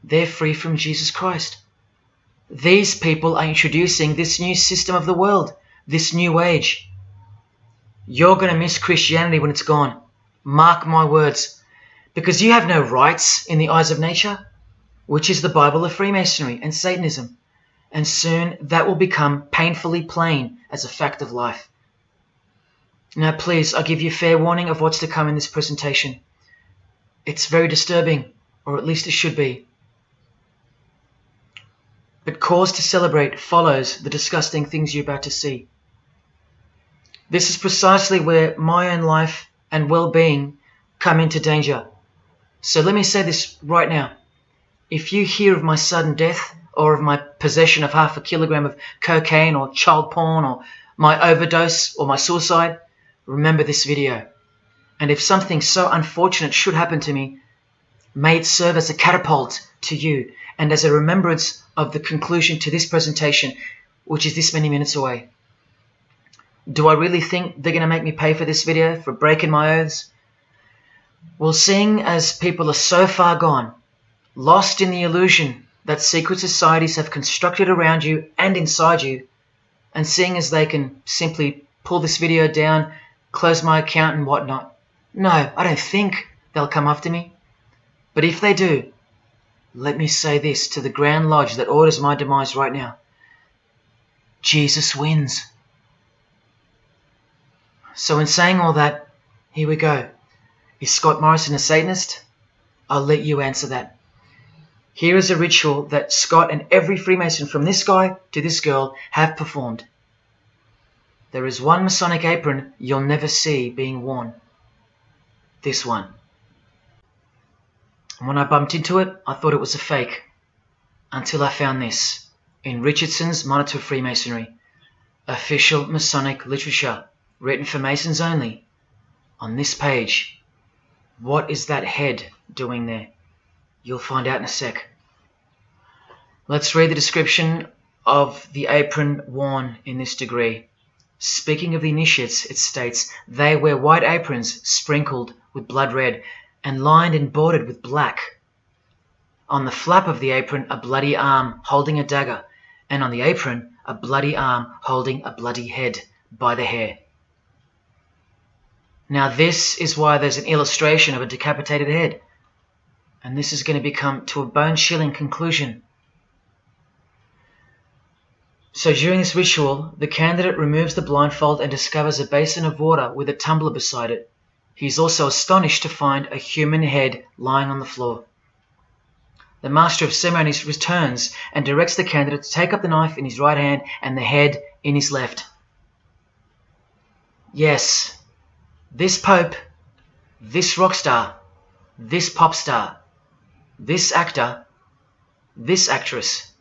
[SPEAKER 1] They're free from Jesus Christ. These people are introducing this new system of the world, this new age. You're going to miss Christianity when it's gone. Mark my words. Because you have no rights in the eyes of nature, which is the Bible of Freemasonry and Satanism. And soon that will become painfully plain as a fact of life. Now please, I give you fair warning of what's to come in this presentation. It's very disturbing, or at least it should be. But cause to celebrate follows the disgusting things you're about to see. This is precisely where my own life and well-being come into danger. So let me say this right now. If you hear of my sudden death, or of my possession of 0.5 kilogram of cocaine or child porn, or my overdose or my suicide, remember this video. And if something so unfortunate should happen to me, may it serve as a catapult to you and as a remembrance of the conclusion to this presentation, which is this many minutes away. Do I really think they're going to make me pay for this video, for breaking my oaths? Well, seeing as people are so far gone, lost in the illusion that secret societies have constructed around you and inside you, and seeing as they can simply pull this video down, close my account and whatnot, no, I don't think they'll come after me. But if they do, let me say this to the Grand Lodge that orders my demise right now. Jesus wins. So in saying all that, here we go. Is Scott Morrison a Satanist? I'll let you answer that. Here is a ritual that Scott and every Freemason from this guy to this girl have performed. There is one Masonic apron you'll never see being worn. This one. And when I bumped into it, I thought it was a fake. Until I found this in Richardson's Monitor of Freemasonry, official Masonic literature, written for Masons only. On this page, what is that head doing there? You'll find out in a sec. Let's read the description of the apron worn in this degree. Speaking of the initiates, it states, they wear white aprons sprinkled with blood red and lined and bordered with black. On the flap of the apron, a bloody arm holding a dagger, and on the apron, a bloody arm holding a bloody head by the hair. Now this is why there's an illustration of a decapitated head. And this is going to become to a bone-chilling conclusion. So during this ritual, the candidate removes the blindfold and discovers a basin of water with a tumbler beside it. He is also astonished to find a human head lying on the floor. The master of ceremonies returns and directs the candidate to take up the knife in his right hand and the head in his left. Yes, this Pope, this rock star, this pop star, this actor, this actress,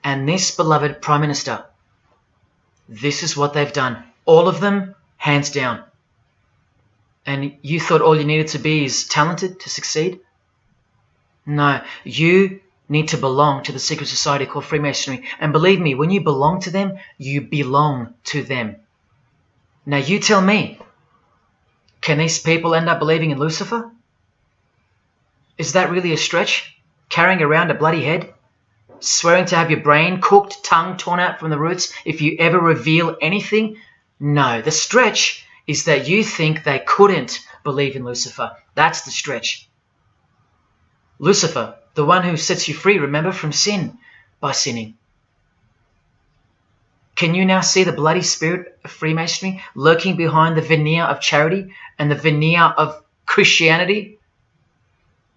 [SPEAKER 1] and this beloved Prime Minister. This is what they've done. All of them, hands down. And you thought all you needed to be is talented to succeed? No, you need to belong to the secret society called Freemasonry. And believe me, when you belong to them, you belong to them. Now you tell me, can these people end up believing in Lucifer? Is that really a stretch? Carrying around a bloody head? Swearing to have your brain cooked, tongue torn out from the roots if you ever reveal anything? No, the stretch is that you think they couldn't believe in Lucifer. That's the stretch. Lucifer, the one who sets you free, remember, from sin by sinning. Can you now see the bloody spirit of Freemasonry lurking behind the veneer of charity and the veneer of Christianity?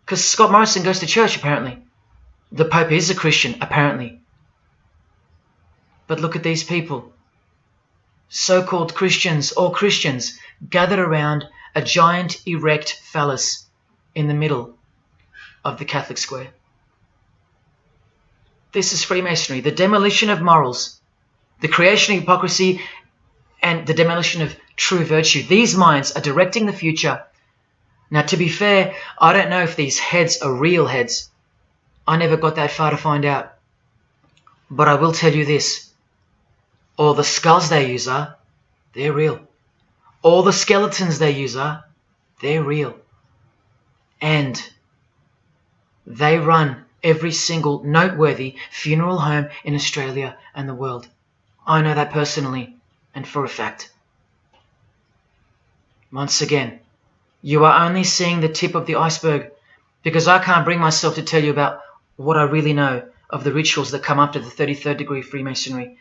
[SPEAKER 1] Because Scott Morrison goes to church, apparently. The Pope is a Christian, apparently. But look at these people. So-called Christians or Christians gathered around a giant erect phallus in the middle of the Catholic square. This is Freemasonry, the demolition of morals, the creation of hypocrisy, and the demolition of true virtue. These minds are directing the future. Now, to be fair, I don't know if these heads are real heads. I never got that far to find out. But I will tell you this. All the skulls they use they're real. All the skeletons they use they're real. And they run every single noteworthy funeral home in Australia and the world. I know that personally and for a fact. Once again, you are only seeing the tip of the iceberg, because I can't bring myself to tell you about what I really know of the rituals that come after the 33rd degree Freemasonry.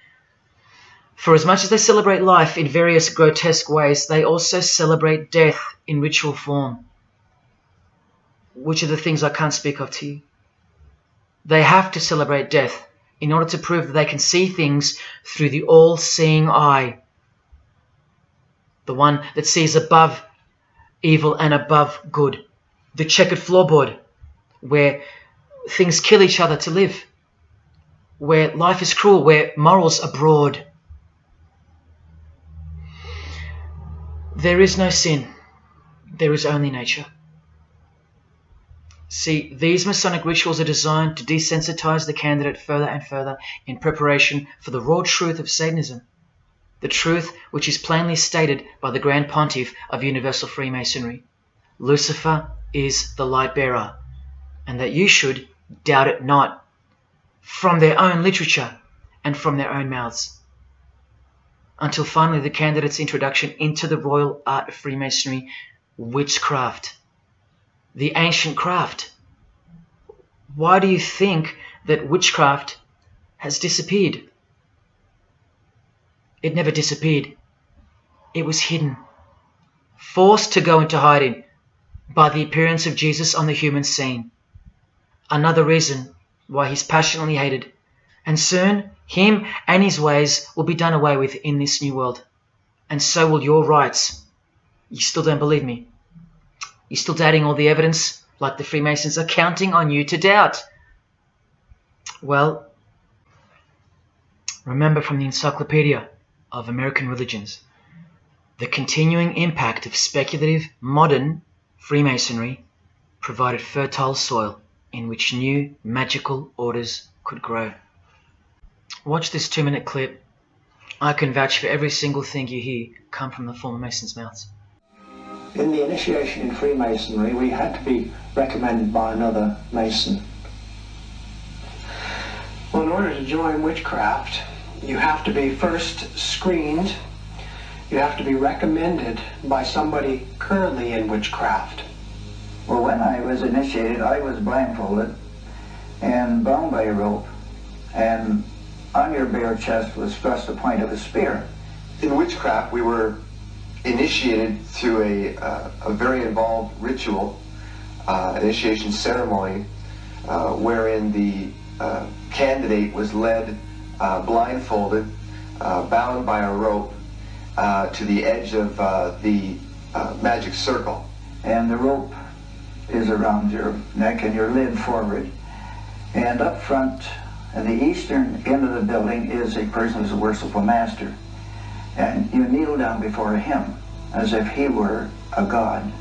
[SPEAKER 1] For as much as they celebrate life in various grotesque ways, they also celebrate death in ritual form, which are the things I can't speak of to you. They have to celebrate death in order to prove that they can see things through the all-seeing eye, the one that sees above evil and above good, the checkered floorboard, where things kill each other to live, where life is cruel, where morals are broad. There is no sin, there is only nature. See, these Masonic rituals are designed to desensitize the candidate further and further in preparation for the raw truth of Satanism, the truth which is plainly stated by the Grand Pontiff of Universal Freemasonry. Lucifer is the light bearer, and that you should doubt it not, from their own literature and from their own mouths. Until finally the candidate's introduction into the royal art of Freemasonry, witchcraft. The ancient craft. Why do you think that witchcraft has disappeared? It never disappeared. It was hidden, forced to go into hiding by the appearance of Jesus on the human scene. Another reason why he's passionately hated, and soon him and his ways will be done away with in this new world, and so will your rights. You still don't believe me? You're still doubting all the evidence, like the Freemasons are counting on you to doubt. Well, remember from the Encyclopedia of American Religions, the continuing impact of speculative, modern Freemasonry provided fertile soil in which new magical orders could grow. Watch this 2-minute clip. I can vouch for every single thing you hear come from the former Masons' mouths.
[SPEAKER 12] In the initiation in Freemasonry, we had to be recommended by another Mason. Well, in order to join witchcraft, you have to be first screened. You have to be recommended by somebody currently in witchcraft.
[SPEAKER 13] Well, when I was initiated, I was blindfolded and bound by a rope, and on your bare chest was thrust the point of a spear.
[SPEAKER 14] In witchcraft, we were initiated through a very involved ritual, initiation ceremony, wherein the candidate was led blindfolded, bound by a rope to the edge of the magic circle.
[SPEAKER 13] And the rope is around your neck and you're led forward. And up front, at the eastern end of the building, is a person who's a worshipful master. And you kneel down before him as if he were a god.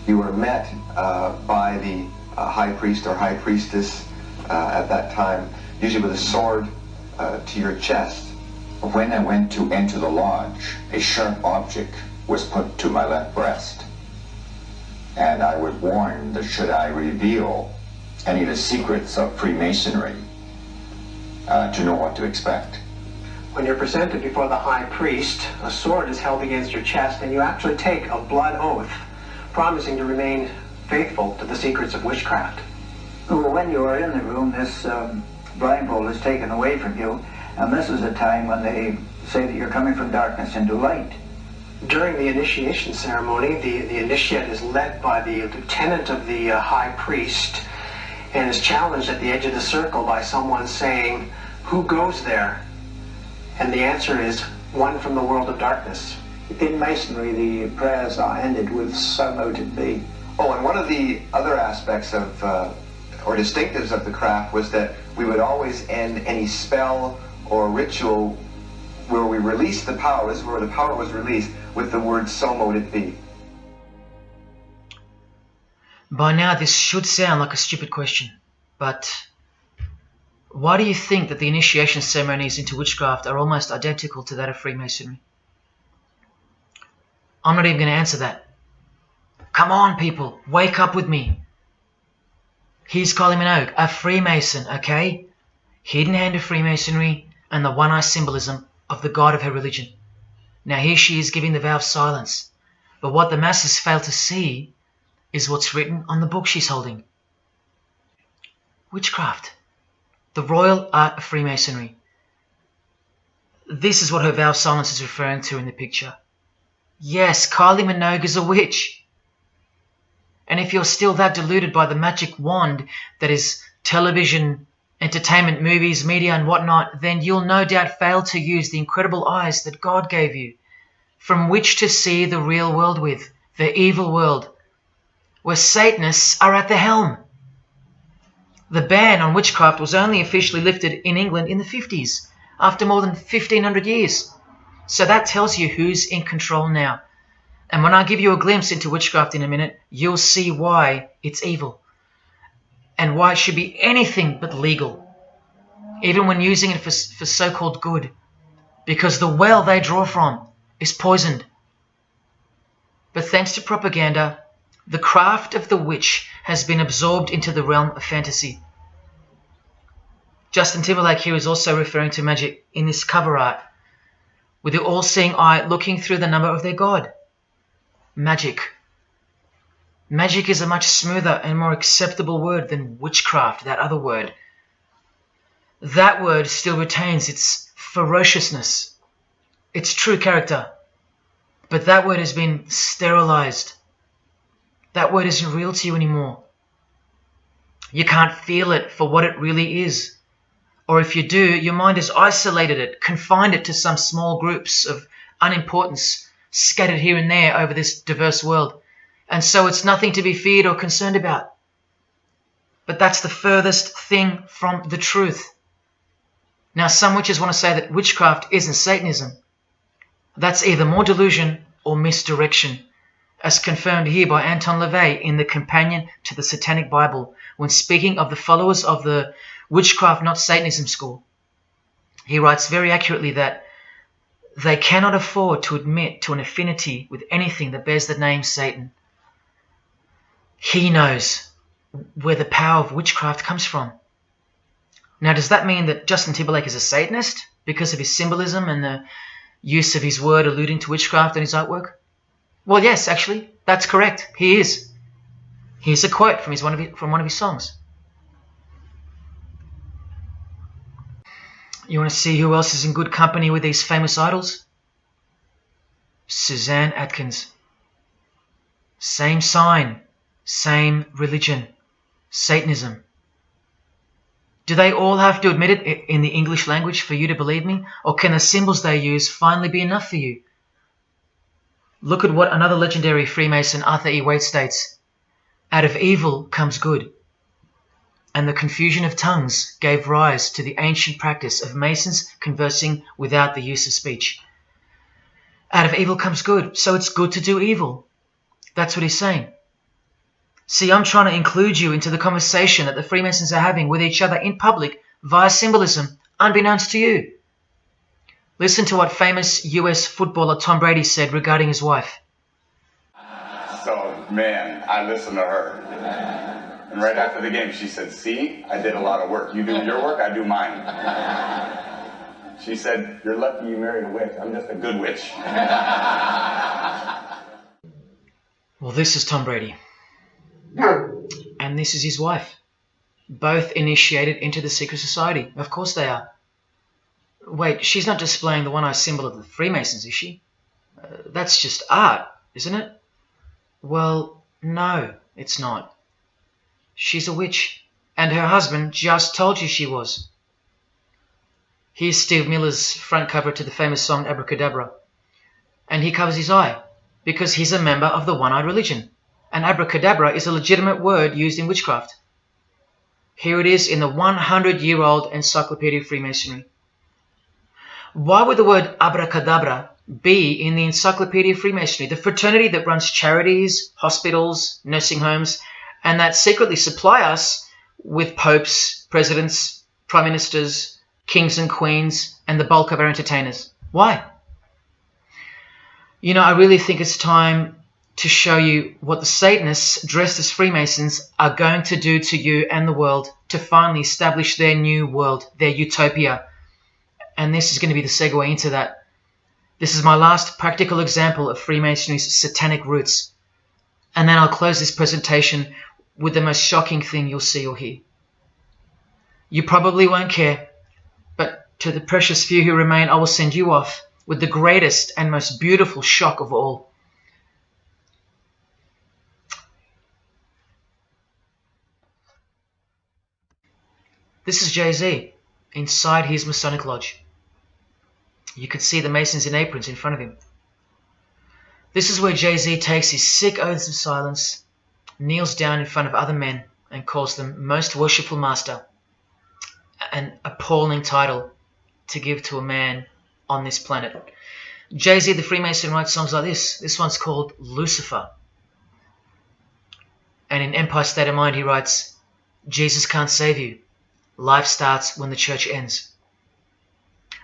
[SPEAKER 14] You were met by the high priest or high priestess at that time, usually with a sword to your chest.
[SPEAKER 15] When I went to enter the lodge, a sharp object was put to my left breast. And I was warned that should I reveal any of the secrets of Freemasonry, to know what to expect.
[SPEAKER 12] When you're presented before the high priest, a sword is held against your chest, and you actually take a blood oath, promising to remain faithful to the secrets of witchcraft.
[SPEAKER 13] Well, when you are in the room, this blindfold is taken away from you, And this is a time when they say that you're coming from darkness into light.
[SPEAKER 12] During the initiation ceremony, the initiate is led by the lieutenant of the high priest and is challenged at the edge of the circle by someone saying, "Who goes there?" And the answer is, "One from the world of darkness."
[SPEAKER 13] In Masonry, the prayers are ended with "So mote it be."
[SPEAKER 14] Oh, and one of the other aspects of, or distinctives of the craft was that we would always end any spell or ritual where we released the power, this is where the power was released, with the word "So mote it be."
[SPEAKER 1] By now this should sound like a stupid question, but why do you think that the initiation ceremonies into witchcraft are almost identical to that of Freemasonry? I'm not even going to answer that. Come on, people, wake up with me. Here's Kylie Minogue, a Freemason, okay? Hidden hand of Freemasonry and the one-eye symbolism of the god of her religion. Now here she is giving the vow of silence, but what the masses fail to see is what's written on the book she's holding. Witchcraft, the royal art of Freemasonry. This is what her vow of silence is referring to in the picture. Yes, Kylie Minogue is a witch. And if you're still that deluded by the magic wand that is television, entertainment, movies, media and whatnot, then you'll no doubt fail to use the incredible eyes that God gave you, from which to see the real world with, the evil world, where Satanists are at the helm. The ban on witchcraft was only officially lifted in England in the 50s, after more than 1500 years. So that tells you who's in control now. And when I give you a glimpse into witchcraft in a minute, you'll see why it's evil. And why it should be anything but legal, even when using it for so-called good. Because the well they draw from is poisoned. But thanks to propaganda, the craft of the witch has been absorbed into the realm of fantasy. Justin Timberlake here is also referring to magic in this cover art, with the all-seeing eye looking through the number of their god. Magic. Magic is a much smoother and more acceptable word than witchcraft, that other word. That word still retains its ferociousness, its true character. But that word has been sterilized. That word isn't real to you anymore. You can't feel it for what it really is. Or if you do, your mind has isolated it, confined it to some small groups of unimportance scattered here and there over this diverse world. And so it's nothing to be feared or concerned about. But that's the furthest thing from the truth. Now, some witches want to say that witchcraft isn't Satanism. That's either more delusion or misdirection, as confirmed here by Anton LaVey in the Companion to the Satanic Bible, when speaking of the followers of the Witchcraft Not Satanism school. He writes very accurately that they cannot afford to admit to an affinity with anything that bears the name Satan. He knows where the power of witchcraft comes from. Now, does that mean that Justin Timberlake is a Satanist because of his symbolism and the use of his word alluding to witchcraft in his artwork? Well, yes, actually, that's correct. He is. Here's a quote from one of his songs. You want to see who else is in good company with these famous idols? Suzanne Atkins. Same sign, same religion, Satanism. Do they all have to admit it in the English language for you to believe me? Or can the symbols they use finally be enough for you? Look at what another legendary Freemason, Arthur E. Waite, states. Out of evil comes good. And the confusion of tongues gave rise to the ancient practice of Masons conversing without the use of speech. Out of evil comes good, so it's good to do evil. That's what he's saying. See, I'm trying to include you into the conversation that the Freemasons are having with each other in public via symbolism, unbeknownst to you. Listen to what famous US footballer Tom Brady said regarding his wife.
[SPEAKER 16] So, man, I listened to her. And right after the game, she said, "See, I did a lot of work. You do your work, I do mine." She said, "You're lucky you married a witch. I'm just a good witch."
[SPEAKER 1] Well, this is Tom Brady. And this is his wife. Both initiated into the secret society. Of course they are. Wait, she's not displaying the one-eye symbol of the Freemasons, is she? That's just art, isn't it? Well, no, it's not. She's a witch, and her husband just told you she was. Here's Steve Miller's front cover to the famous song Abracadabra, and he covers his eye because he's a member of the one-eyed religion, and abracadabra is a legitimate word used in witchcraft. Here it is in the 100-year-old Encyclopedia of Freemasonry. Why would the word abracadabra be in the Encyclopedia of Freemasonry, the fraternity that runs charities, hospitals, nursing homes, and that secretly supply us with popes, presidents, prime ministers, kings and queens, and the bulk of our entertainers? Why? You know, I really think it's time to show you what the Satanists dressed as Freemasons are going to do to you and the world to finally establish their new world, their utopia. And this is going to be the segue into that. This is my last practical example of Freemasonry's satanic roots. And then I'll close this presentation with the most shocking thing you'll see or hear. You probably won't care, but to the precious few who remain, I will send you off with the greatest and most beautiful shock of all. This is Jay-Z inside his Masonic Lodge. You can see the Masons in aprons in front of him. This is where Jay-Z takes his sick oaths of silence, kneels down in front of other men, and calls them Most Worshipful Master, an appalling title to give to a man on this planet. Jay-Z the Freemason writes songs like this. This one's called Lucifer. And in Empire State of Mind he writes, Jesus can't save you. Life starts when the church ends.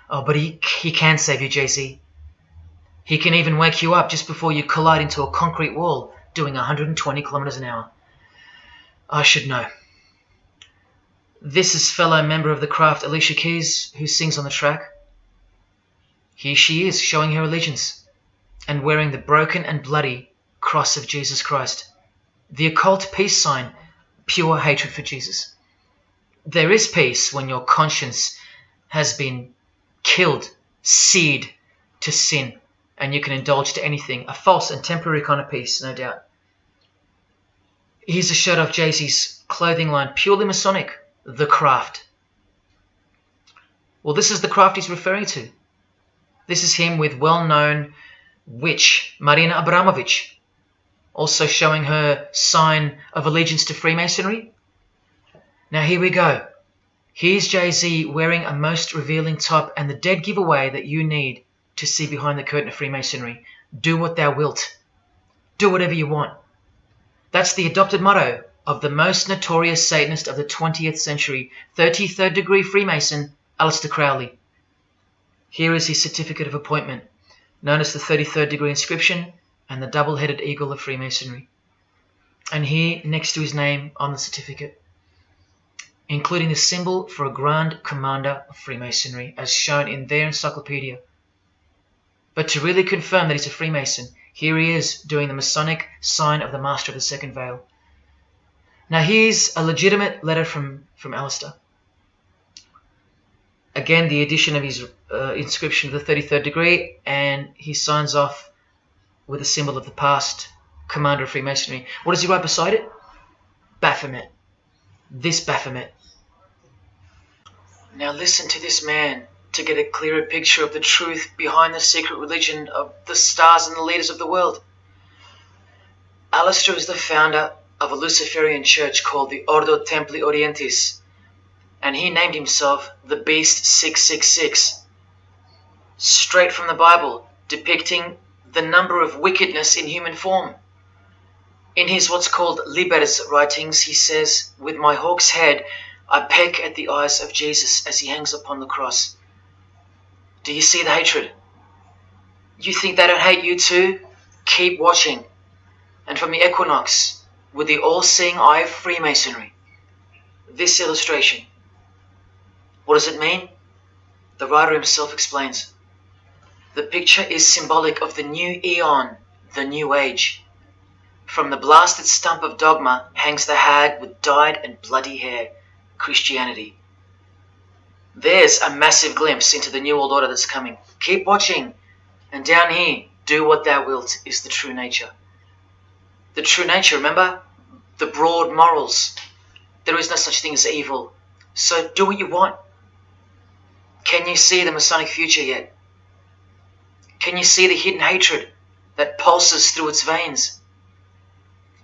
[SPEAKER 1] Oh, but he can save you, Jay-Z. He can even wake you up just before you collide into a concrete wall doing 120 kilometers an hour. I should know. This is fellow member of the craft Alicia Keys, who sings on the track. Here she is, showing her allegiance and wearing the broken and bloody cross of Jesus Christ, the occult peace sign, pure hatred for Jesus. There is peace when your conscience has been killed, seared to sin, and you can indulge to anything. A false and temporary kind of peace, no doubt. Here's a shot of Jay-Z's clothing line, purely Masonic, The Craft. Well, this is the craft he's referring to. This is him with well-known witch Marina Abramovich, also showing her sign of allegiance to Freemasonry. Now here we go. Here's Jay-Z wearing a most revealing top and the dead giveaway that you need to see behind the curtain of Freemasonry. Do what thou wilt. Do whatever you want. That's the adopted motto of the most notorious Satanist of the 20th century, 33rd degree Freemason, Aleister Crowley. Here is his certificate of appointment, known as the 33rd degree inscription and the double-headed eagle of Freemasonry. And here, next to his name on the certificate, including the symbol for a Grand Commander of Freemasonry, as shown in their encyclopedia. But to really confirm that he's a Freemason, here he is doing the Masonic sign of the Master of the Second Veil. Now here's a legitimate letter from Aleister. Again, the addition of his inscription of the 33rd degree, and he signs off with a symbol of the past Commander of Freemasonry. What does he write beside it? Baphomet. This Baphomet. Now listen to this man to get a clearer picture of the truth behind the secret religion of the stars and the leaders of the world. Aleister is the founder of a Luciferian church called the Ordo Templi Orientis, and he named himself the Beast 666, straight from the Bible, depicting the number of wickedness in human form. In his what's called Liber's writings, he says, "With my hawk's head, I peck at the eyes of Jesus as he hangs upon the cross." Do you see the hatred? You think they don't hate you too? Keep watching. And from the equinox, with the all-seeing eye of Freemasonry, this illustration. What does it mean? The writer himself explains. The picture is symbolic of the new eon, the new age. From the blasted stump of dogma hangs the hag with dyed and bloody hair, Christianity. There's a massive glimpse into the New World Order that's coming. Keep watching. And down here, do what thou wilt is the true nature. The true nature, remember? The broad morals. There is no such thing as evil. So do what you want. Can you see the Masonic future yet? Can you see the hidden hatred that pulses through its veins?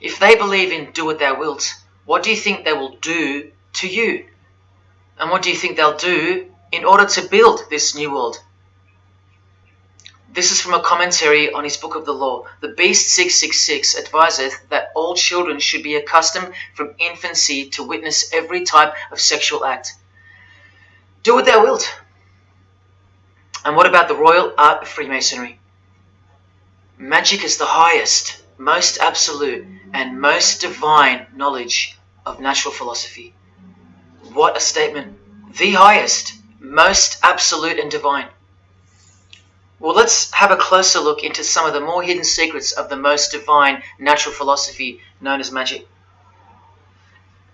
[SPEAKER 1] If they believe in do what thou wilt, what do you think they will do to you? And what do you think they'll do in order to build this new world? This is from a commentary on his book of the law. The Beast 666 adviseth that all children should be accustomed from infancy to witness every type of sexual act. Do what thou wilt. And what about the royal art of Freemasonry? Magic is the highest, most absolute, and most divine knowledge of natural philosophy. What a statement. The highest, most absolute and divine. Well, let's have a closer look into some of the more hidden secrets of the most divine natural philosophy known as magic.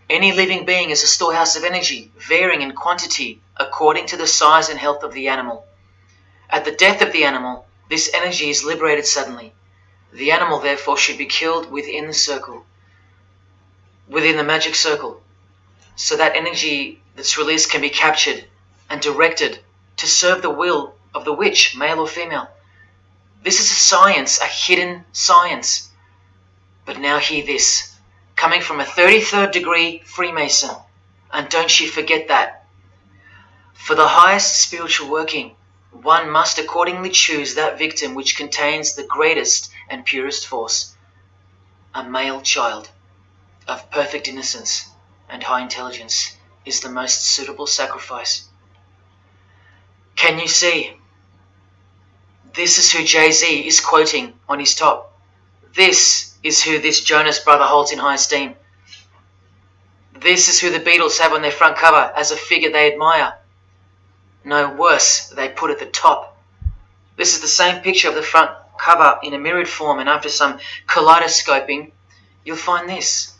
[SPEAKER 1] Any living being is a storehouse of energy, varying in quantity according to the size and health of the animal. At the death of the animal, this energy is liberated suddenly. The animal, therefore, should be killed within the circle, within the magic circle, so that energy that's released can be captured and directed to serve the will of the witch, male or female. This is a science, a hidden science. But now hear this, coming from a 33rd degree Freemason, and don't you forget that. For the highest spiritual working, one must accordingly choose that victim which contains the greatest and purest force, a male child of perfect innocence and high intelligence is the most suitable sacrifice. Can you see? This is who Jay-Z is quoting on his top. This is who this Jonas brother holds in high esteem. This is who the Beatles have on their front cover as a figure they admire. No worse, they put at the top. This is the same picture of the front cover in a mirrored form, and after some kaleidoscoping, you'll find this.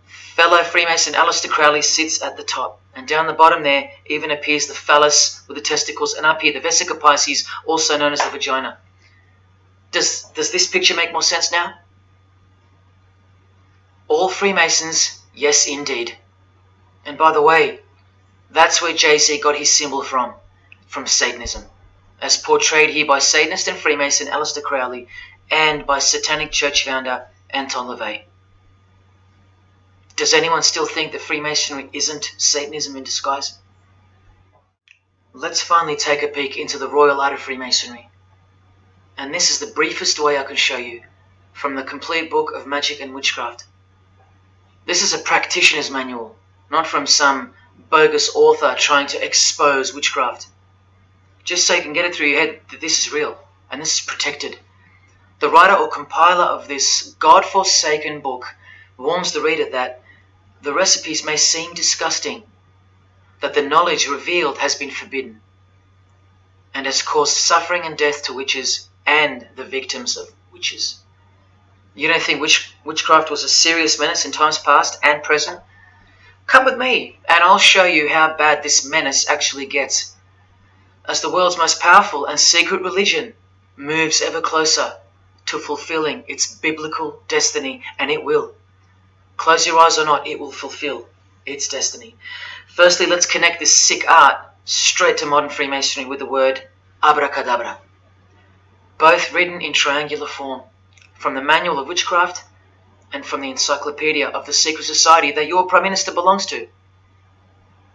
[SPEAKER 1] Fellow Freemason Aleister Crowley sits at the top, and down the bottom there even appears the phallus with the testicles, and up here the vesica Pisces, also known as the vagina. Does this picture make more sense now? All Freemasons, yes indeed. And by the way, that's where Jay-Z got his symbol from Satanism, as portrayed here by Satanist and Freemason Aleister Crowley and by Satanic Church founder Anton LaVey. Does anyone still think that Freemasonry isn't Satanism in disguise? Let's finally take a peek into the royal art of Freemasonry. And this is the briefest way I can show you from the complete book of magic and witchcraft. This is a practitioner's manual, not from some bogus author trying to expose witchcraft. Just so you can get it through your head that this is real and this is protected. The writer or compiler of this God-forsaken book warns the reader that the recipes may seem disgusting, that the knowledge revealed has been forbidden, and has caused suffering and death to witches and the victims of witches. You don't think witchcraft was a serious menace in times past and present? Come with me, and I'll show you how bad this menace actually gets, as the world's most powerful and secret religion moves ever closer to fulfilling its biblical destiny, and it will. Close your eyes or not, it will fulfill its destiny. Firstly, let's connect this sick art straight to modern Freemasonry with the word abracadabra. Both written in triangular form, from the Manual of Witchcraft and from the Encyclopedia of the Secret Society that your Prime Minister belongs to.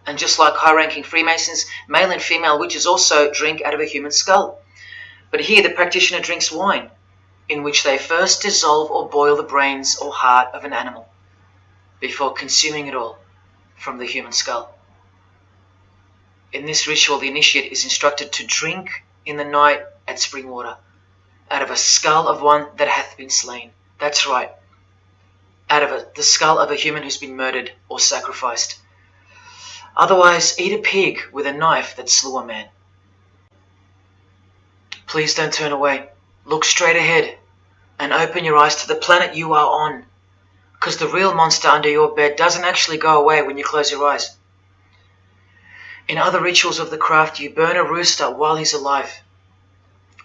[SPEAKER 1] And just like high-ranking Freemasons, male and female witches also drink out of a human skull. But here the practitioner drinks wine, in which they first dissolve or boil the brains or heart of an animal, before consuming it all from the human skull. In this ritual, the initiate is instructed to drink in the night at spring water, out of a skull of one that hath been slain. That's right, out of the skull of a human who's been murdered or sacrificed. Otherwise, eat a pig with a knife that slew a man. Please don't turn away. Look straight ahead and open your eyes to the planet you are on, because the real monster under your bed doesn't actually go away when you close your eyes. In other rituals of the craft, you burn a rooster while he's alive.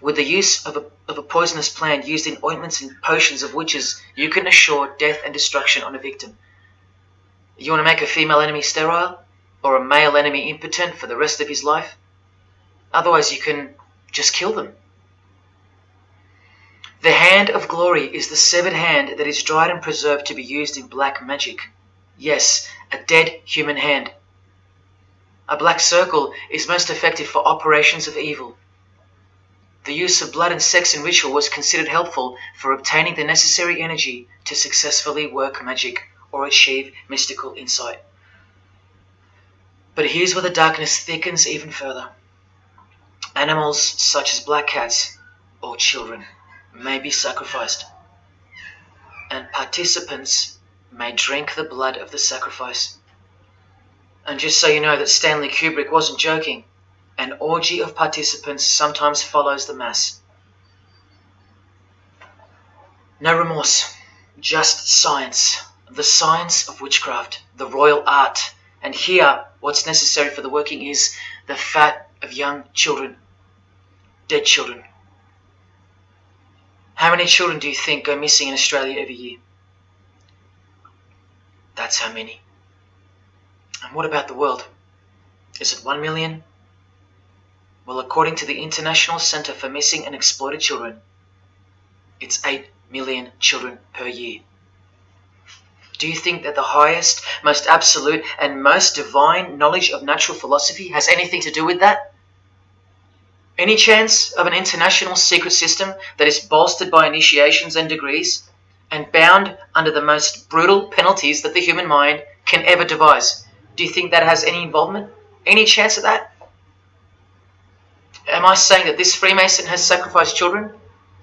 [SPEAKER 1] With the use of a poisonous plant used in ointments and potions of witches, you can assure death and destruction on a victim. You want to make a female enemy sterile or a male enemy impotent for the rest of his life? Otherwise, you can just kill them. The hand of glory is the severed hand that is dried and preserved to be used in black magic. Yes, a dead human hand. A black circle is most effective for operations of evil. The use of blood and sex in ritual was considered helpful for obtaining the necessary energy to successfully work magic or achieve mystical insight. But here's where the darkness thickens even further. Animals such as black cats or children may be sacrificed, and participants may drink the blood of the sacrifice. And just so you know that Stanley Kubrick wasn't joking, an orgy of participants sometimes follows the mass. No remorse, just science, the science of witchcraft, the royal art. And here, what's necessary for the working is the fat of young children, dead children. How many children do you think go missing in Australia every year? That's how many. And what about the world? Is it 1 million? Well, according to the International Centre for Missing and Exploited Children, it's 8 million children per year. Do you think that the highest, most absolute, and most divine knowledge of natural philosophy has anything to do with that? Any chance of an international secret system that is bolstered by initiations and degrees and bound under the most brutal penalties that the human mind can ever devise? Do you think that has any involvement? Any chance of that? Am I saying that this Freemason has sacrificed children?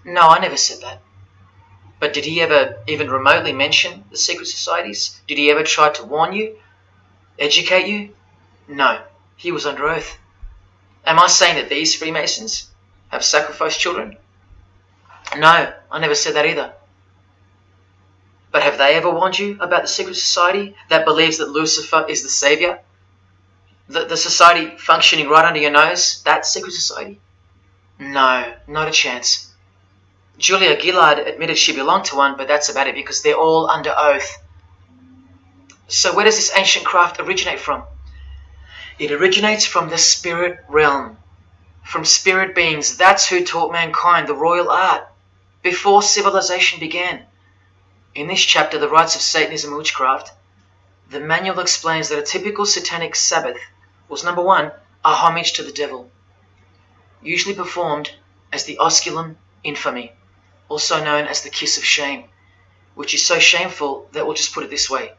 [SPEAKER 1] No, I never said that. But did he ever even remotely mention the secret societies? Did he ever try to warn you? Educate you? No, he was under oath. Am I saying that these Freemasons have sacrificed children? No, I never said that either. But have they ever warned you about the secret society that believes that Lucifer is the savior? The society functioning right under your nose, that secret society? No, not a chance. Julia Gillard admitted she belonged to one, but that's about it because they're all under oath. So where does this ancient craft originate from? It originates from the spirit realm, from spirit beings. That's who taught mankind the royal art before civilization began. In this chapter, The Rites of Satanism and Witchcraft, the manual explains that a typical satanic Sabbath was, number one, a homage to the devil, usually performed as the osculum infami, also known as the kiss of shame, which is so shameful that we'll just put it this way.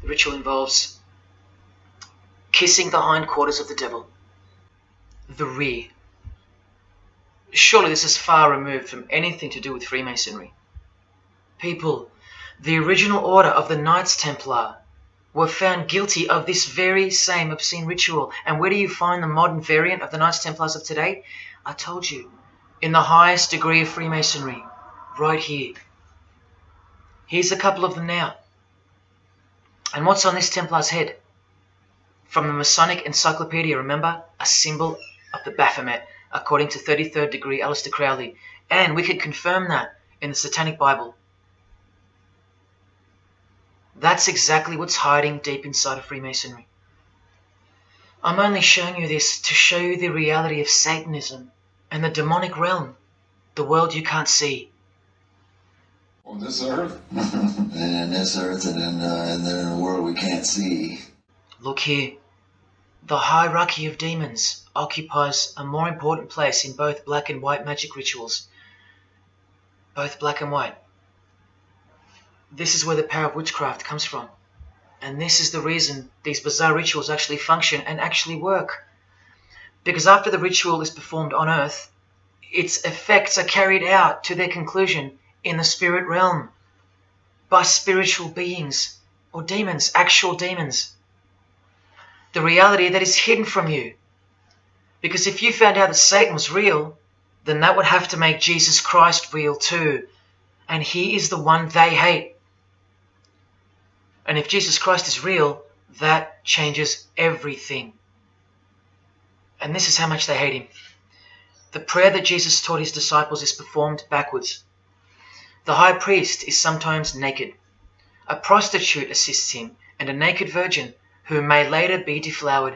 [SPEAKER 1] The ritual involves kissing the hindquarters of the devil, the rear. Surely this is far removed from anything to do with Freemasonry. People, the original order of the Knights Templar were found guilty of this very same obscene ritual. And where do you find the modern variant of the Knights Templars of today? I told you, in the highest degree of Freemasonry, right here. Here's a couple of them now. And what's on this Templar's head? From the Masonic Encyclopedia, remember? A symbol of the Baphomet, according to 33rd degree Aleister Crowley. And we could confirm that in the Satanic Bible. That's exactly what's hiding deep inside of Freemasonry. I'm only showing you this to show you the reality of Satanism and the demonic realm, the world you can't see.
[SPEAKER 4] On this earth?
[SPEAKER 5] And in this earth and then in a world we can't see.
[SPEAKER 1] Look here. The hierarchy of demons occupies a more important place in both black and white magic rituals. Both black and white. This is where the power of witchcraft comes from. And this is the reason these bizarre rituals actually function and actually work. Because after the ritual is performed on earth, its effects are carried out to their conclusion in the spirit realm by spiritual beings or demons, actual demons. The reality that is hidden from you. Because if you found out that Satan was real, then that would have to make Jesus Christ real too. And he is the one they hate. And if Jesus Christ is real, that changes everything. And this is how much they hate him. The prayer that Jesus taught his disciples is performed backwards. The high priest is sometimes naked. A prostitute assists him, and a naked virgin, who may later be deflowered,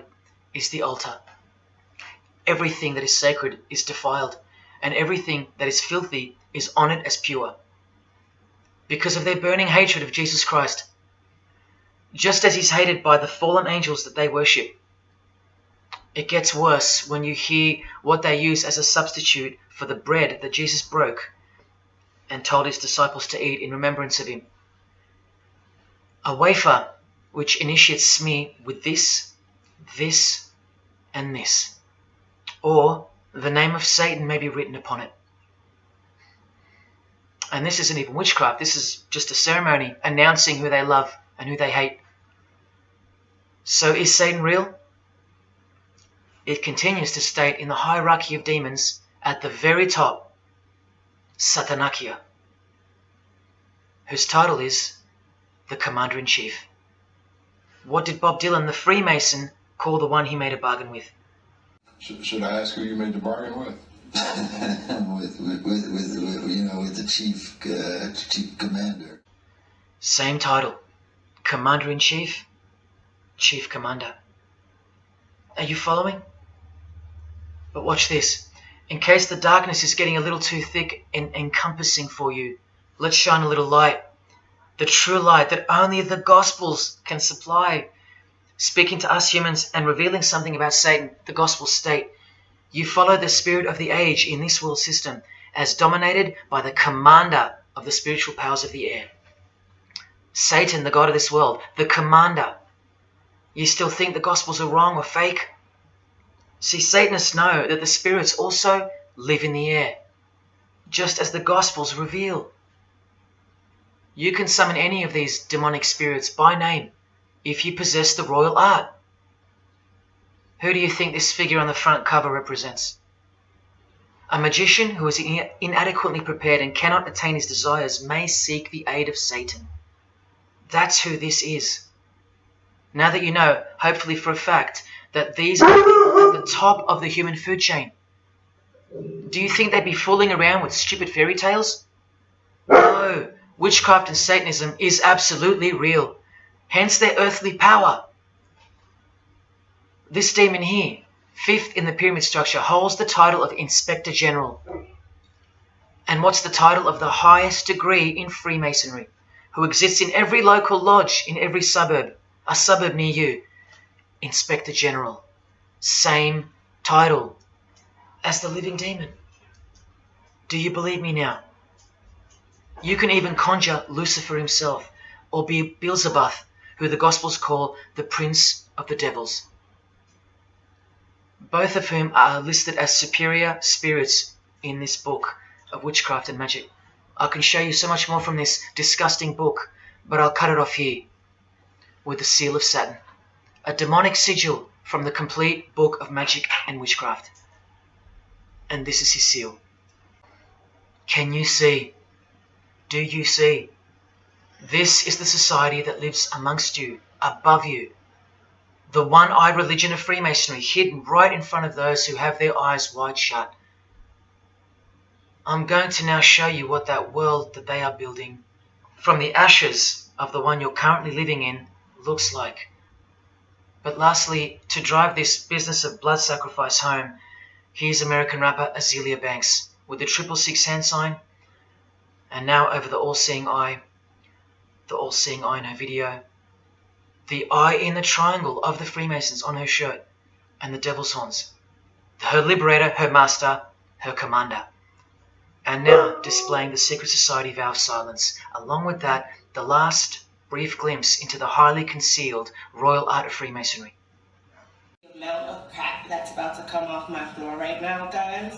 [SPEAKER 1] is the altar. Everything that is sacred is defiled, and everything that is filthy is honored as pure. Because of their burning hatred of Jesus Christ, just as he's hated by the fallen angels that they worship. It gets worse when you hear what they use as a substitute for the bread that Jesus broke and told his disciples to eat in remembrance of him. A wafer which initiates me with this, this, and this. Or the name of Satan may be written upon it. And this isn't even witchcraft. This is just a ceremony announcing who they love and who they hate. So is Satan real? It continues to state in the hierarchy of demons at the very top, Satanakia, whose title is the Commander-in-Chief. What did Bob Dylan, the Freemason, call the one he made a bargain with?
[SPEAKER 4] Should I ask who you made the bargain with?
[SPEAKER 5] with the chief commander.
[SPEAKER 1] Same title, Commander-in-Chief, Chief Commander. Are you following? But watch this. In case the darkness is getting a little too thick and encompassing for you, let's shine a little light. The true light that only the Gospels can supply. Speaking to us humans and revealing something about Satan, the Gospels state, you follow the spirit of the age in this world system as dominated by the commander of the spiritual powers of the air. Satan, the god of this world, the commander. You still think the Gospels are wrong or fake? See, Satanists know that the spirits also live in the air, just as the Gospels reveal. You can summon any of these demonic spirits by name if you possess the royal art. Who do you think this figure on the front cover represents? A magician who is inadequately prepared and cannot attain his desires may seek the aid of Satan. That's who this is. Now that you know, hopefully for a fact, that these are people at the top of the human food chain. Do you think they'd be fooling around with stupid fairy tales? No, witchcraft and Satanism is absolutely real, hence their earthly power. This demon here, fifth in the pyramid structure, holds the title of Inspector General. And what's the title of the highest degree in Freemasonry, who exists in every local lodge in every suburb, a suburb near you? Inspector General. Same title as the living demon. Do you believe me now? You can even conjure Lucifer himself, or be Beelzebub, who the Gospels call the Prince of the Devils. Both of whom are listed as superior spirits in this book of witchcraft and magic. I can show you so much more from this disgusting book, but I'll cut it off here with the seal of Saturn, a demonic sigil from the complete book of magic and witchcraft. And this is his seal. Can you see? Do you see? This is the society that lives amongst you, above you. The one-eyed religion of Freemasonry, hidden right in front of those who have their eyes wide shut. I'm going to now show you what that world that they are building, from the ashes of the one you're currently living in, looks like. But lastly, to drive this business of blood sacrifice home, here's American rapper Azealia Banks with the 666 hand sign, and now over the all-seeing eye in her video, the eye in the triangle of the Freemasons on her shirt, and the devil's horns, her liberator, her master, her commander. And now displaying the secret society vow of silence, along with that, the last brief glimpse into the highly concealed royal art of Freemasonry.
[SPEAKER 17] The amount of crap that's about to come off my floor right now, guys.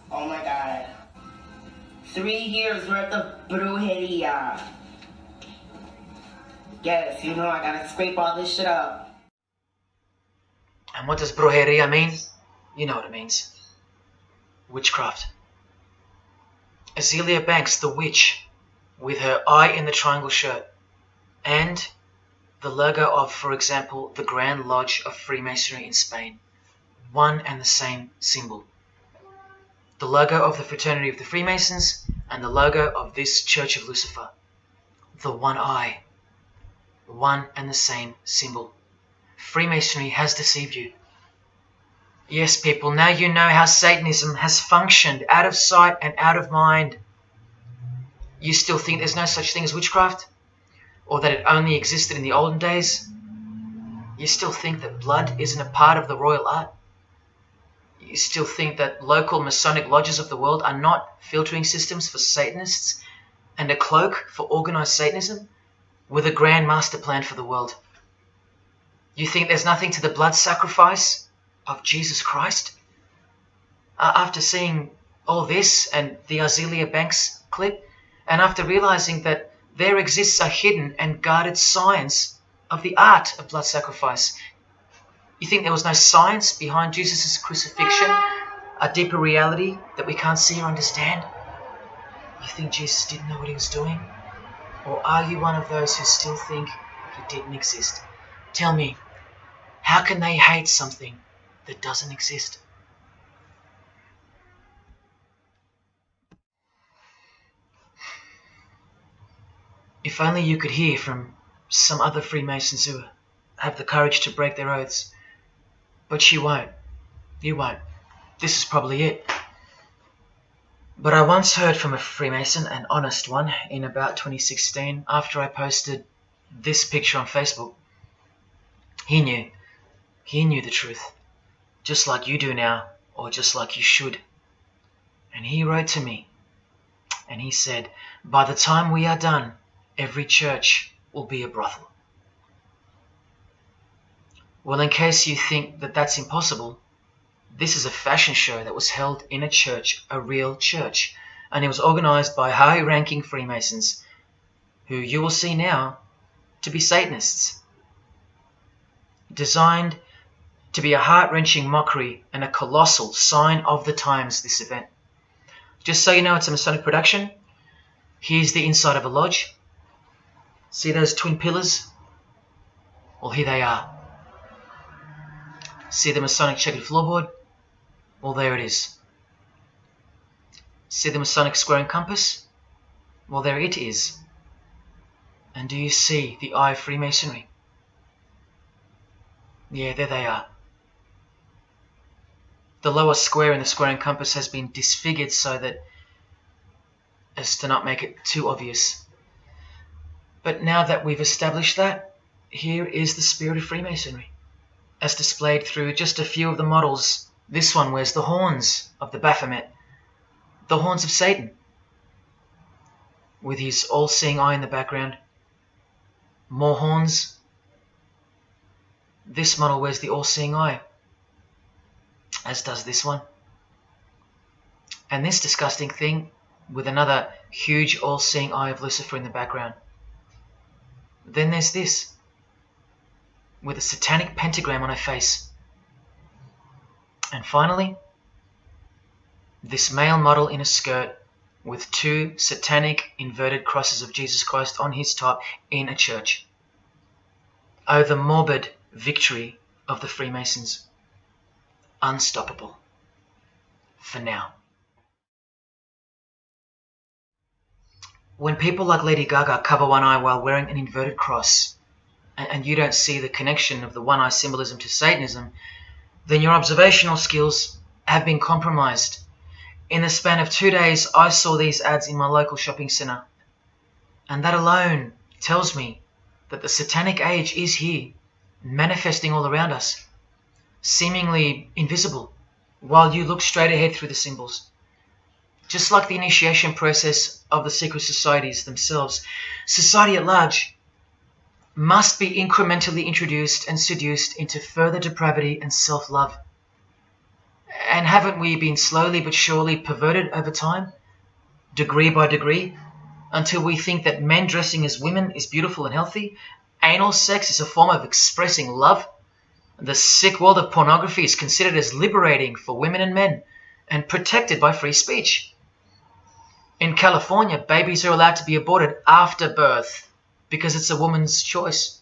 [SPEAKER 17] Oh my god. 3 years worth of brujeria. Yes, you know I gotta scrape all this shit up.
[SPEAKER 1] And what does brujeria mean? You know what it means. Witchcraft. Azealia Banks, the witch, with her eye in the triangle shirt, and the logo of, for example, the Grand Lodge of Freemasonry in Spain. one and the same symbol. The logo of the Fraternity of the Freemasons and the logo of this Church of Lucifer. The one eye. One and the same symbol. Freemasonry has deceived you. Yes, people, now you know how Satanism has functioned out of sight and out of mind. You still think there's no such thing as witchcraft? Or that it only existed in the olden days? You still think that blood isn't a part of the royal art? You still think that local Masonic lodges of the world are not filtering systems for Satanists and a cloak for organized Satanism with a grand master plan for the world? You think there's nothing to the blood sacrifice of Jesus Christ? After seeing all this and the Azealia Banks clip, and after realizing that there exists a hidden and guarded science of the art of blood sacrifice, you think there was no science behind Jesus' crucifixion, a deeper reality that we can't see or understand? You think Jesus didn't know what he was doing? Or are you one of those who still think he didn't exist? Tell me, how can they hate something that doesn't exist? If only you could hear from some other Freemasons who have the courage to break their oaths. But you won't. You won't. This is probably it. But I once heard from a Freemason, an honest one, in about 2016, after I posted this picture on Facebook. He knew the truth, just like you do now, or just like you should. And he wrote to me, and he said, by the time we are done, every church will be a brothel. Well, in case you think that that's impossible, this is a fashion show that was held in a church, a real church, and it was organized by high-ranking Freemasons, who you will see now to be Satanists. Designed to be a heart-wrenching mockery and a colossal sign of the times, this event. Just so you know, it's a Masonic production. Here's the inside of a lodge. See those twin pillars? Well, here they are. See the Masonic checkered floorboard? Well, there it is. See the Masonic square and compass? Well, there it is. And do you see the eye of Freemasonry? Yeah, there they are. The lower square in the square and compass has been disfigured so that as to not make it too obvious. But now that we've established that, here is the spirit of Freemasonry, as displayed through just a few of the models. This one wears the horns of the Baphomet, the horns of Satan, with his all-seeing eye in the background. More horns. This model wears the all-seeing eye, as does this one. And this disgusting thing with another huge all-seeing eye of Lucifer in the background. Then there's this, with a satanic pentagram on her face. And finally, this male model in a skirt with two satanic inverted crosses of Jesus Christ on his top in a church. Oh, the morbid victory of the Freemasons. Unstoppable. For now. When people like Lady Gaga cover one eye while wearing an inverted cross, and you don't see the connection of the one eye symbolism to Satanism, then your observational skills have been compromised. In the span of 2 days, I saw these ads in my local shopping centre. And that alone tells me that the satanic age is here, manifesting all around us, seemingly invisible, while you look straight ahead through the symbols. Just like the initiation process of the secret societies themselves, society at large must be incrementally introduced and seduced into further depravity and self-love. And haven't we been slowly but surely perverted over time, degree by degree, until we think that men dressing as women is beautiful and healthy, anal sex is a form of expressing love, the sick world of pornography is considered as liberating for women and men, and protected by free speech. In California, babies are allowed to be aborted after birth because it's a woman's choice.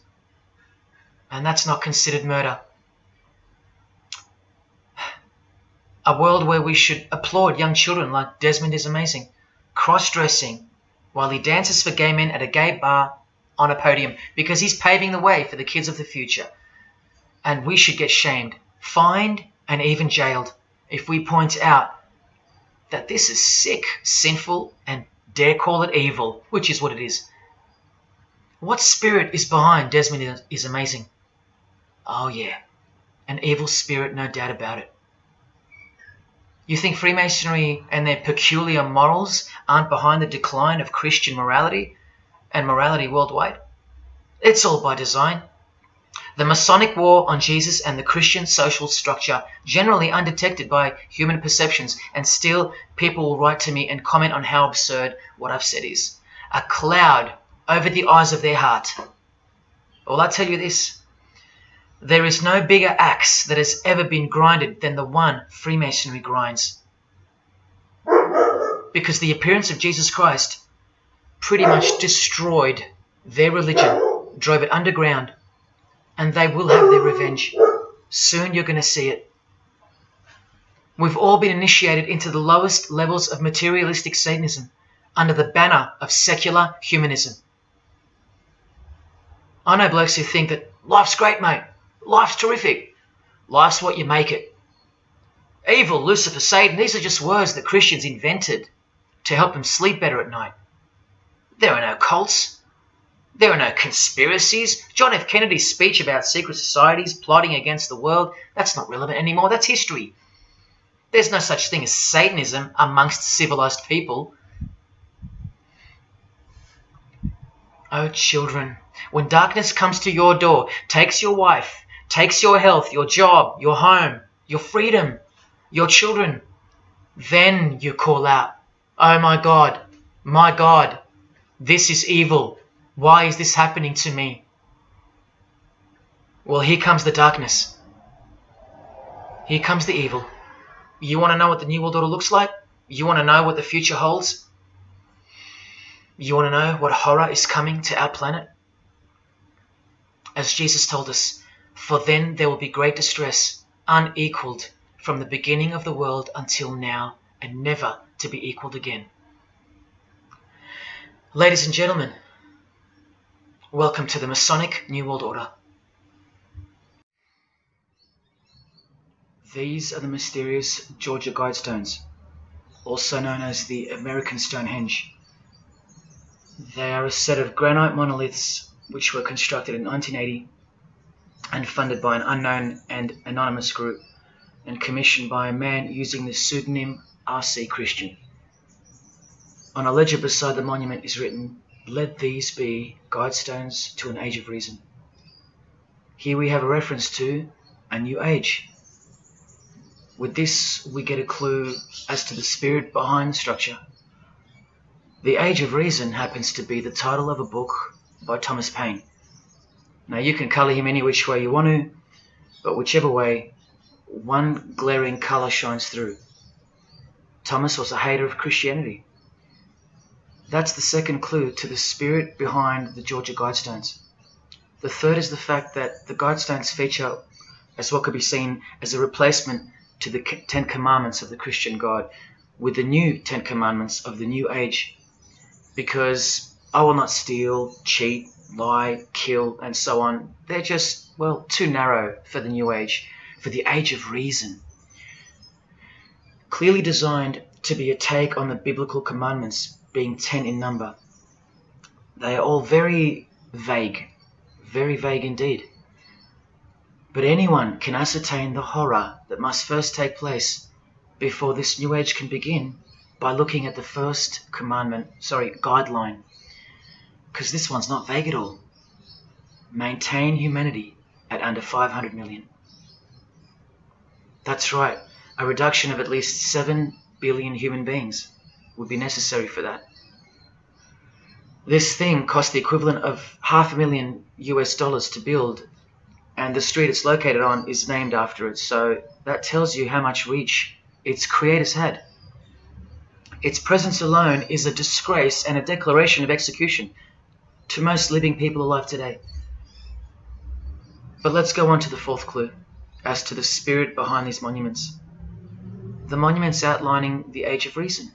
[SPEAKER 1] And that's not considered murder. A world where we should applaud young children like Desmond is amazing, cross-dressing while he dances for gay men at a gay bar on a podium because he's paving the way for the kids of the future. And we should get shamed, fined, and even jailed if we point out that this is sick, sinful, and dare call it evil, which is what it is. What spirit is behind Desmond is amazing? Oh yeah, an evil spirit, no doubt about it. You think Freemasonry and their peculiar morals aren't behind the decline of Christian morality and morality worldwide? It's all by design. The Masonic war on Jesus and the Christian social structure, generally undetected by human perceptions, and still people will write to me and comment on how absurd what I've said is. A cloud over the eyes of their heart. Well, I tell you this, there is no bigger axe that has ever been grinded than the one Freemasonry grinds. Because the appearance of Jesus Christ pretty much destroyed their religion, drove it underground, and they will have their revenge. Soon you're going to see it. We've all been initiated into the lowest levels of materialistic Satanism under the banner of secular humanism. I know blokes who think that life's great, mate. Life's terrific. Life's what you make it. Evil, Lucifer, Satan, these are just words that Christians invented to help them sleep better at night. There are no cults. There are no conspiracies. John F. Kennedy's speech about secret societies plotting against the world, that's not relevant anymore. That's history. There's no such thing as Satanism amongst civilized people. Oh, children, when darkness comes to your door, takes your wife, takes your health, your job, your home, your freedom, your children, then you call out, oh my God, this is evil. Why is this happening to me? Well, here comes the darkness. Here comes the evil. You want to know what the New World Order looks like? You want to know what the future holds? You want to know what horror is coming to our planet? As Jesus told us, for then there will be great distress, unequaled from the beginning of the world until now, and never to be equaled again. Ladies and gentlemen, welcome to the Masonic New World Order. These are the mysterious Georgia Guidestones, also known as the American Stonehenge. They are a set of granite monoliths which were constructed in 1980 and funded by an unknown and anonymous group and commissioned by a man using the pseudonym R.C. Christian. On a ledger beside the monument is written, "Let these be guidestones to an age of reason." Here we have a reference to a new age. With this, we get a clue as to the spirit behind the structure. The Age of Reason happens to be the title of a book by Thomas Paine. Now, you can colour him any which way you want to, but whichever way, one glaring colour shines through. Thomas was a hater of Christianity. That's the second clue to the spirit behind the Georgia Guidestones. The third is the fact that the Guidestones feature as what could be seen as a replacement to the Ten Commandments of the Christian God with the new Ten Commandments of the New Age. Because I will not steal, cheat, lie, kill, and so on. They're just, well, too narrow for the New Age, for the Age of Reason. Clearly designed to be a take on the biblical commandments, being 10 in number. They are all very vague indeed. But anyone can ascertain the horror that must first take place before this New Age can begin by looking at the first guideline. Because this one's not vague at all. Maintain humanity at under 500 million. That's right, a reduction of at least 7 billion human beings would be necessary for that. This thing cost the equivalent of $500,000 US to build, and the street it's located on is named after it, so that tells you how much reach its creators had. Its presence alone is a disgrace and a declaration of execution to most living people alive today. But let's go on to the fourth clue, as to the spirit behind these monuments. the monuments outlining the Age of Reason.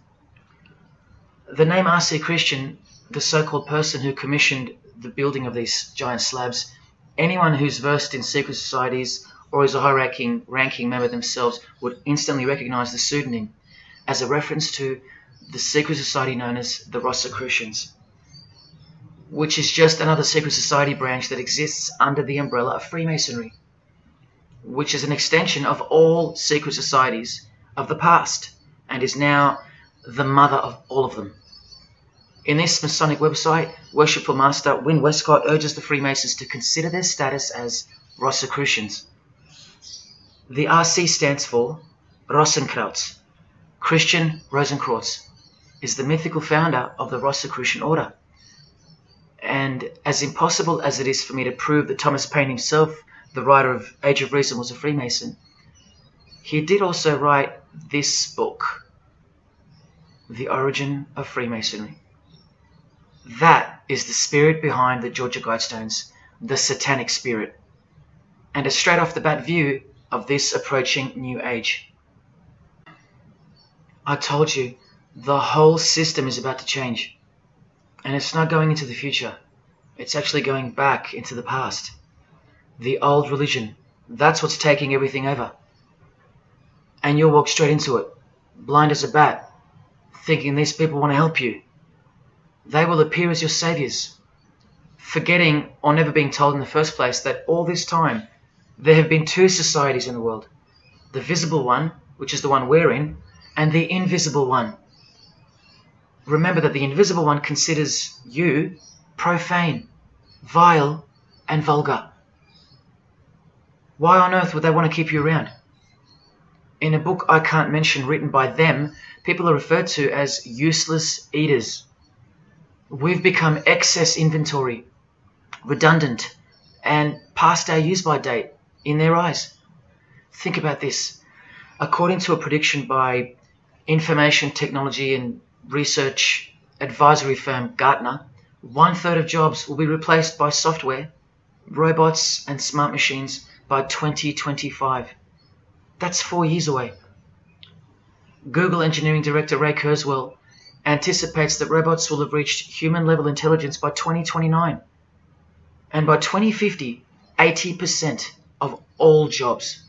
[SPEAKER 1] The name R.C. Christian, the so-called person who commissioned the building of these giant slabs, anyone who's versed in secret societies or is a high-ranking member themselves would instantly recognize the pseudonym as a reference to the secret society known as the Rosicrucians, which is just another secret society branch that exists under the umbrella of Freemasonry, which is an extension of all secret societies of the past and is now the mother of all of them. In this Masonic website, Worshipful Master Win Westcott urges the Freemasons to consider their status as Rosicrucians. The RC stands for Rosenkreuz. Christian Rosenkreuz is the mythical founder of the Rosicrucian order. And as impossible as it is for me to prove that Thomas Paine himself, the writer of Age of Reason, was a Freemason, he did also write this book, The Origin of Freemasonry. That is the spirit behind the Georgia Guidestones, the satanic spirit, and a straight off the bat view of this approaching new age. I told you, the whole system is about to change, and it's not going into the future, it's actually going back into the past. The old religion, that's what's taking everything over. And you'll walk straight into it, blind as a bat, thinking these people want to help you. They will appear as your saviors, forgetting or never being told in the first place that all this time there have been two societies in the world. The visible one, which is the one we're in, and the invisible one. Remember that the invisible one considers you profane, vile, and vulgar. Why on earth would they want to keep you around? In a book I can't mention written by them, people are referred to as useless eaters. We've become excess inventory, redundant, and past our use-by date in their eyes. Think about this. According to a prediction by information technology and research advisory firm Gartner, 1/3 of jobs will be replaced by software, robots, and smart machines by 2025. That's 4 years away. Google engineering director Ray Kurzweil anticipates that robots will have reached human-level intelligence by 2029. And by 2050, 80% of all jobs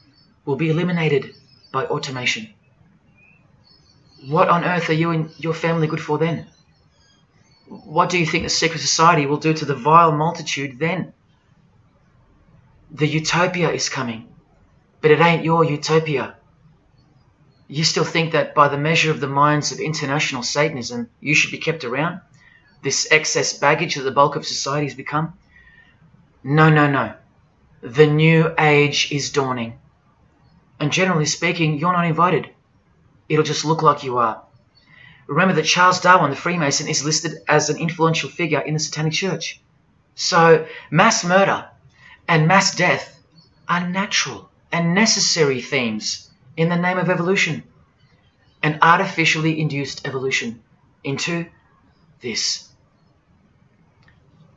[SPEAKER 1] will be eliminated by automation. What on earth are you and your family good for then? What do you think the secret society will do to the vile multitude then? The utopia is coming, but it ain't your utopia. You still think that by the measure of the minds of international Satanism, you should be kept around? This excess baggage that the bulk of society has become? No, no, no. The new age is dawning. And generally speaking, you're not invited. It'll just look like you are. Remember that Charles Darwin, the Freemason, is listed as an influential figure in the Satanic Church. So mass murder and mass death are natural and necessary themes in the name of evolution, an artificially induced evolution into this.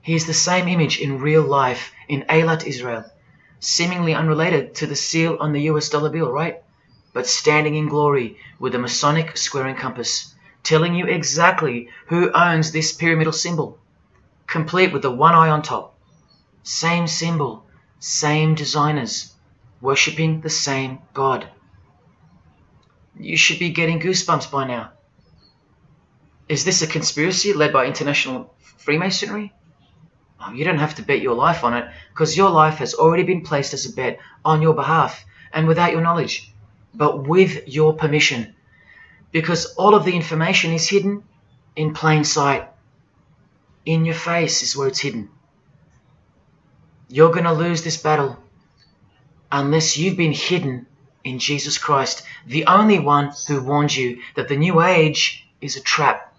[SPEAKER 1] Here's the same image in real life in Eilat, Israel, seemingly unrelated to the seal on the US dollar bill, right? But standing in glory with a Masonic square and compass, telling you exactly who owns this pyramidal symbol, complete with the one eye on top. Same symbol, same designers, worshipping the same God. You should be getting goosebumps by now. Is this a conspiracy led by international Freemasonry? Oh, you don't have to bet your life on it, because your life has already been placed as a bet on your behalf and without your knowledge, but with your permission, because all of the information is hidden in plain sight. In your face is where it's hidden. You're going to lose this battle unless you've been hidden in Jesus Christ, the only one who warned you that the new age is a trap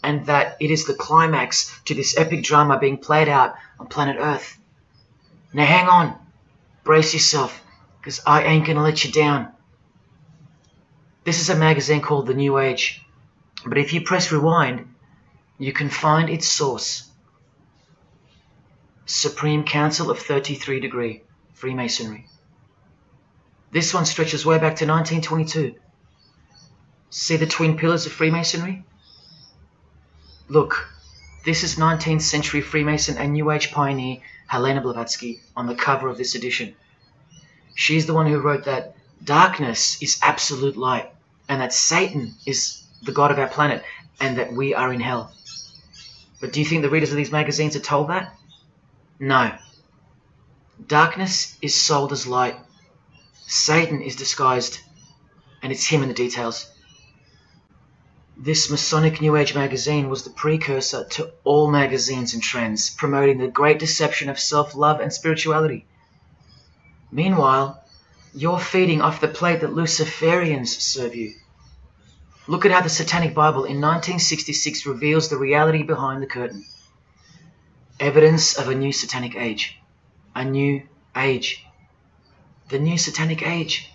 [SPEAKER 1] and that it is the climax to this epic drama being played out on planet Earth. Now hang on, brace yourself, because I ain't going to let you down. This is a magazine called The New Age, but if you press rewind, you can find its source. Supreme Council of 33 Degree Freemasonry. This one stretches way back to 1922. See the twin pillars of Freemasonry? Look, this is 19th century Freemason and New Age pioneer Helena Blavatsky on the cover of this edition. She's the one who wrote that darkness is absolute light, and that Satan is the god of our planet, and that we are in hell. But do you think the readers of these magazines are told that? No. Darkness is sold as light. Satan is disguised, and it's him in the details. This Masonic New Age magazine was the precursor to all magazines and trends, promoting the great deception of self-love and spirituality. Meanwhile, you're feeding off the plate that Luciferians serve you. Look at how the Satanic Bible in 1966 reveals the reality behind the curtain. Evidence of a new Satanic age. A new age. The new Satanic age.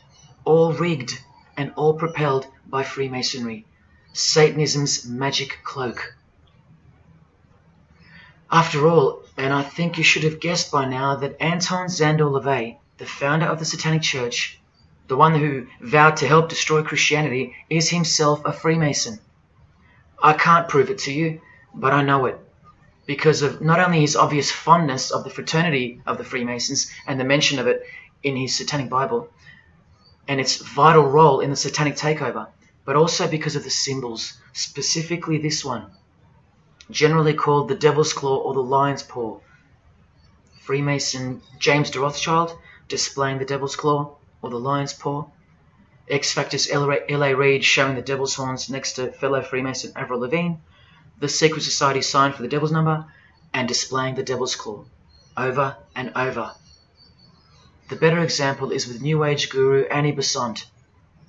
[SPEAKER 1] All rigged and all propelled by Freemasonry. Satanism's magic cloak. After all, and I think you should have guessed by now that Anton Szandor LaVey, the founder of the Satanic Church, the one who vowed to help destroy Christianity, is himself a Freemason. I can't prove it to you, but I know it, because of not only his obvious fondness of the fraternity of the Freemasons and the mention of it in his Satanic Bible, and its vital role in the Satanic takeover, but also because of the symbols, specifically this one, generally called the Devil's Claw or the Lion's Paw. Freemason James de Rothschild displaying the Devil's Claw or the Lion's Paw. X-Factor's L.A. Reid showing the Devil's Horns next to fellow Freemason Avril Lavigne. The Secret Society sign for the Devil's Number, and displaying the Devil's Claw over and over. The better example is with New Age guru Annie Besant,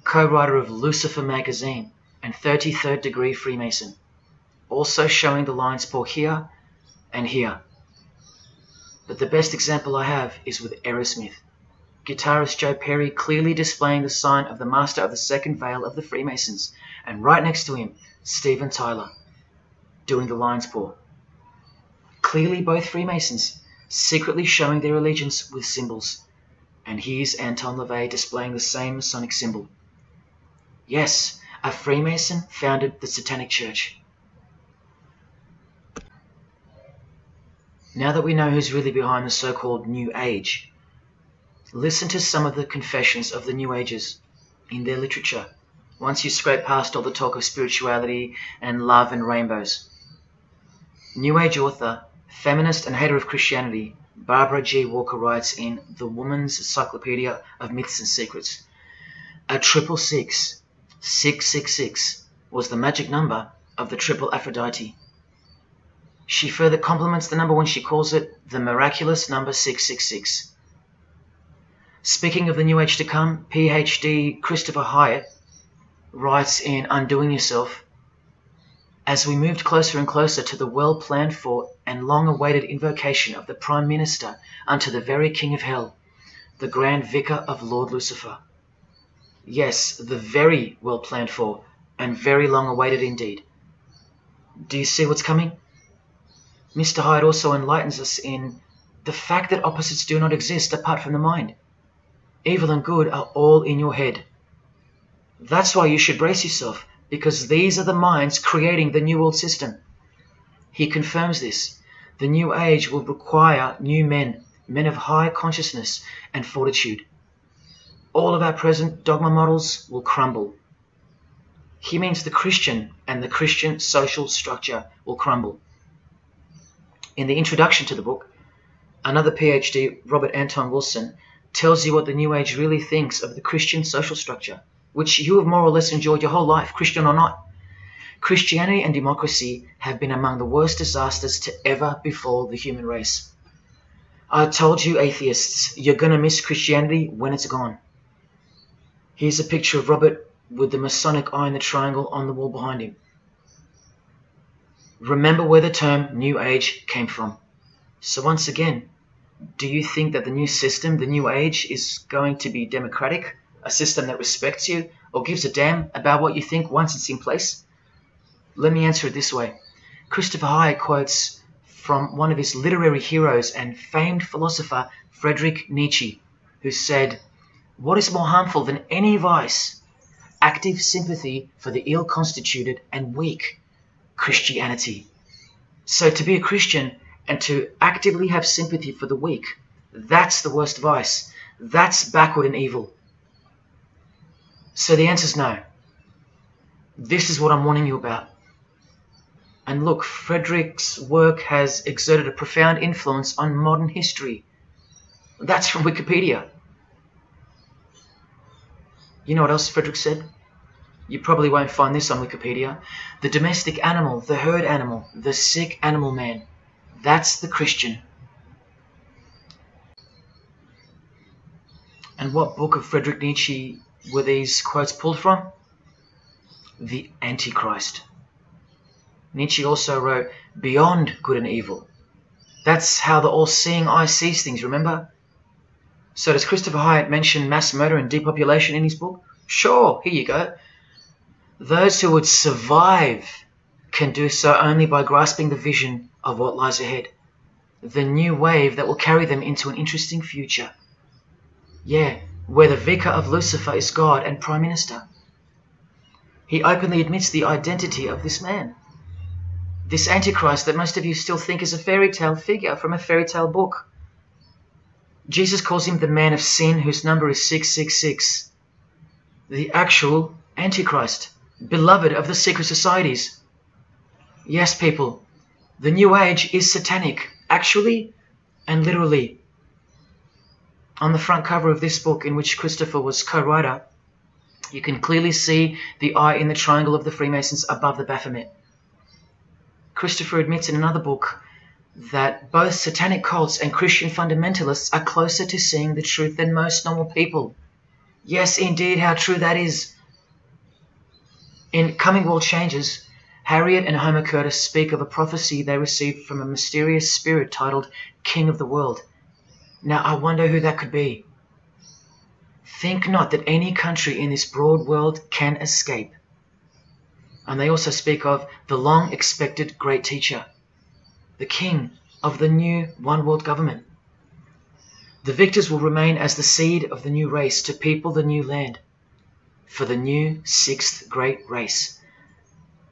[SPEAKER 1] co-writer of Lucifer magazine and 33rd degree Freemason, also showing the Lion's Paw here and here. But the best example I have is with Aerosmith, guitarist Joe Perry clearly displaying the sign of the Master of the Second Veil of the Freemasons, and right next to him, Steven Tyler, doing the Lion's Paw. Clearly both Freemasons, secretly showing their allegiance with symbols. And here's Anton LaVey displaying the same Masonic symbol. Yes, a Freemason founded the Satanic Church. Now that we know who's really behind the so-called New Age, listen to some of the confessions of the New Agers in their literature, once you scrape past all the talk of spirituality and love and rainbows. New Age author, feminist and hater of Christianity, Barbara G. Walker writes in The Woman's Encyclopedia of Myths and Secrets, a 666, 666, was the magic number of the triple Aphrodite. She further compliments the number when she calls it the miraculous number 666. Speaking of the New Age to come, PhD Christopher Hyatt writes in Undoing Yourself, as we moved closer and closer to the well-planned for and long-awaited invocation of the Prime Minister unto the very King of Hell, the Grand Vicar of Lord Lucifer. Yes, the very well-planned for and very long-awaited indeed. Do you see what's coming? Mr. Hyde also enlightens us in the fact that opposites do not exist apart from the mind. Evil and good are all in your head. That's why you should brace yourself, because these are the minds creating the New World System. He confirms this. The New Age will require new men, men of high consciousness and fortitude. All of our present dogma models will crumble. He means the Christian and the Christian social structure will crumble. In the introduction to the book, another PhD, Robert Anton Wilson, tells you what the New Age really thinks of the Christian social structure, which you have more or less enjoyed your whole life, Christian or not. Christianity and democracy have been among the worst disasters to ever befall the human race. I told you, atheists, you're going to miss Christianity when it's gone. Here's a picture of Robert with the Masonic eye in the triangle on the wall behind him. Remember where the term New Age came from. So once again, do you think that the new system, the New Age, is going to be democratic, a system that respects you or gives a damn about what you think once it's in place? Let me answer it this way. Christopher Hyatt quotes from one of his literary heroes and famed philosopher, Friedrich Nietzsche, who said, "What is more harmful than any vice? active sympathy for the ill-constituted and weak. Christianity. So to be a Christian and to actively have sympathy for the weak, that's the worst vice. That's backward and evil. So the answer is no. This is what I'm warning you about. And look, Frederick's work has exerted a profound influence on modern history. That's from Wikipedia. You know what else Frederick said? You probably won't find this on Wikipedia. The domestic animal, the herd animal, the sick animal man. That's the Christian. And what book of Friedrich Nietzsche were these quotes pulled from? The Antichrist. Nietzsche also wrote Beyond Good and Evil. That's how the all-seeing eye sees things, remember? So does Christopher Hyatt mention mass murder and depopulation in his book? Sure, here you go. Those who would survive can do so only by grasping the vision of what lies ahead. The new wave that will carry them into an interesting future. Yeah, where the vicar of Lucifer is God and Prime Minister. He openly admits the identity of this man. This Antichrist that most of you still think is a fairy tale figure from a fairy tale book. Jesus calls him the man of sin whose number is 666. The actual Antichrist, beloved of the secret societies. Yes, people, the New Age is satanic, actually and literally. On the front cover of this book, in which Christopher was co-writer, you can clearly see the eye in the triangle of the Freemasons above the Baphomet. Christopher admits in another book that both satanic cults and Christian fundamentalists are closer to seeing the truth than most normal people. Yes, indeed, how true that is. In Coming World Changes, Harriet and Homer Curtis speak of a prophecy they received from a mysterious spirit titled King of the World. Now, I wonder who that could be. Think not that any country in this broad world can escape. And they also speak of the long-expected great teacher, the king of the new one-world government. The victors will remain as the seed of the new race to people the new land, for the new sixth great race.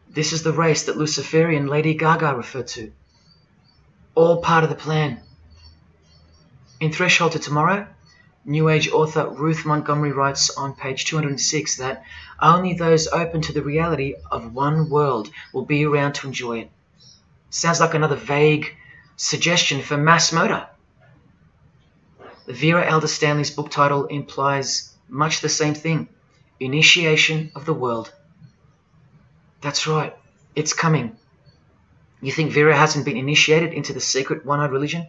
[SPEAKER 1] This is the race that Luciferian Lady Gaga referred to. All part of the plan. In Threshold to Tomorrow, New Age author Ruth Montgomery writes on page 206 that only those open to the reality of one world will be around to enjoy it. Sounds like another vague suggestion for mass murder. Vera Elder Stanley's book title implies much the same thing. Initiation of the world. That's right, it's coming. You think Vera hasn't been initiated into the secret one-eyed religion?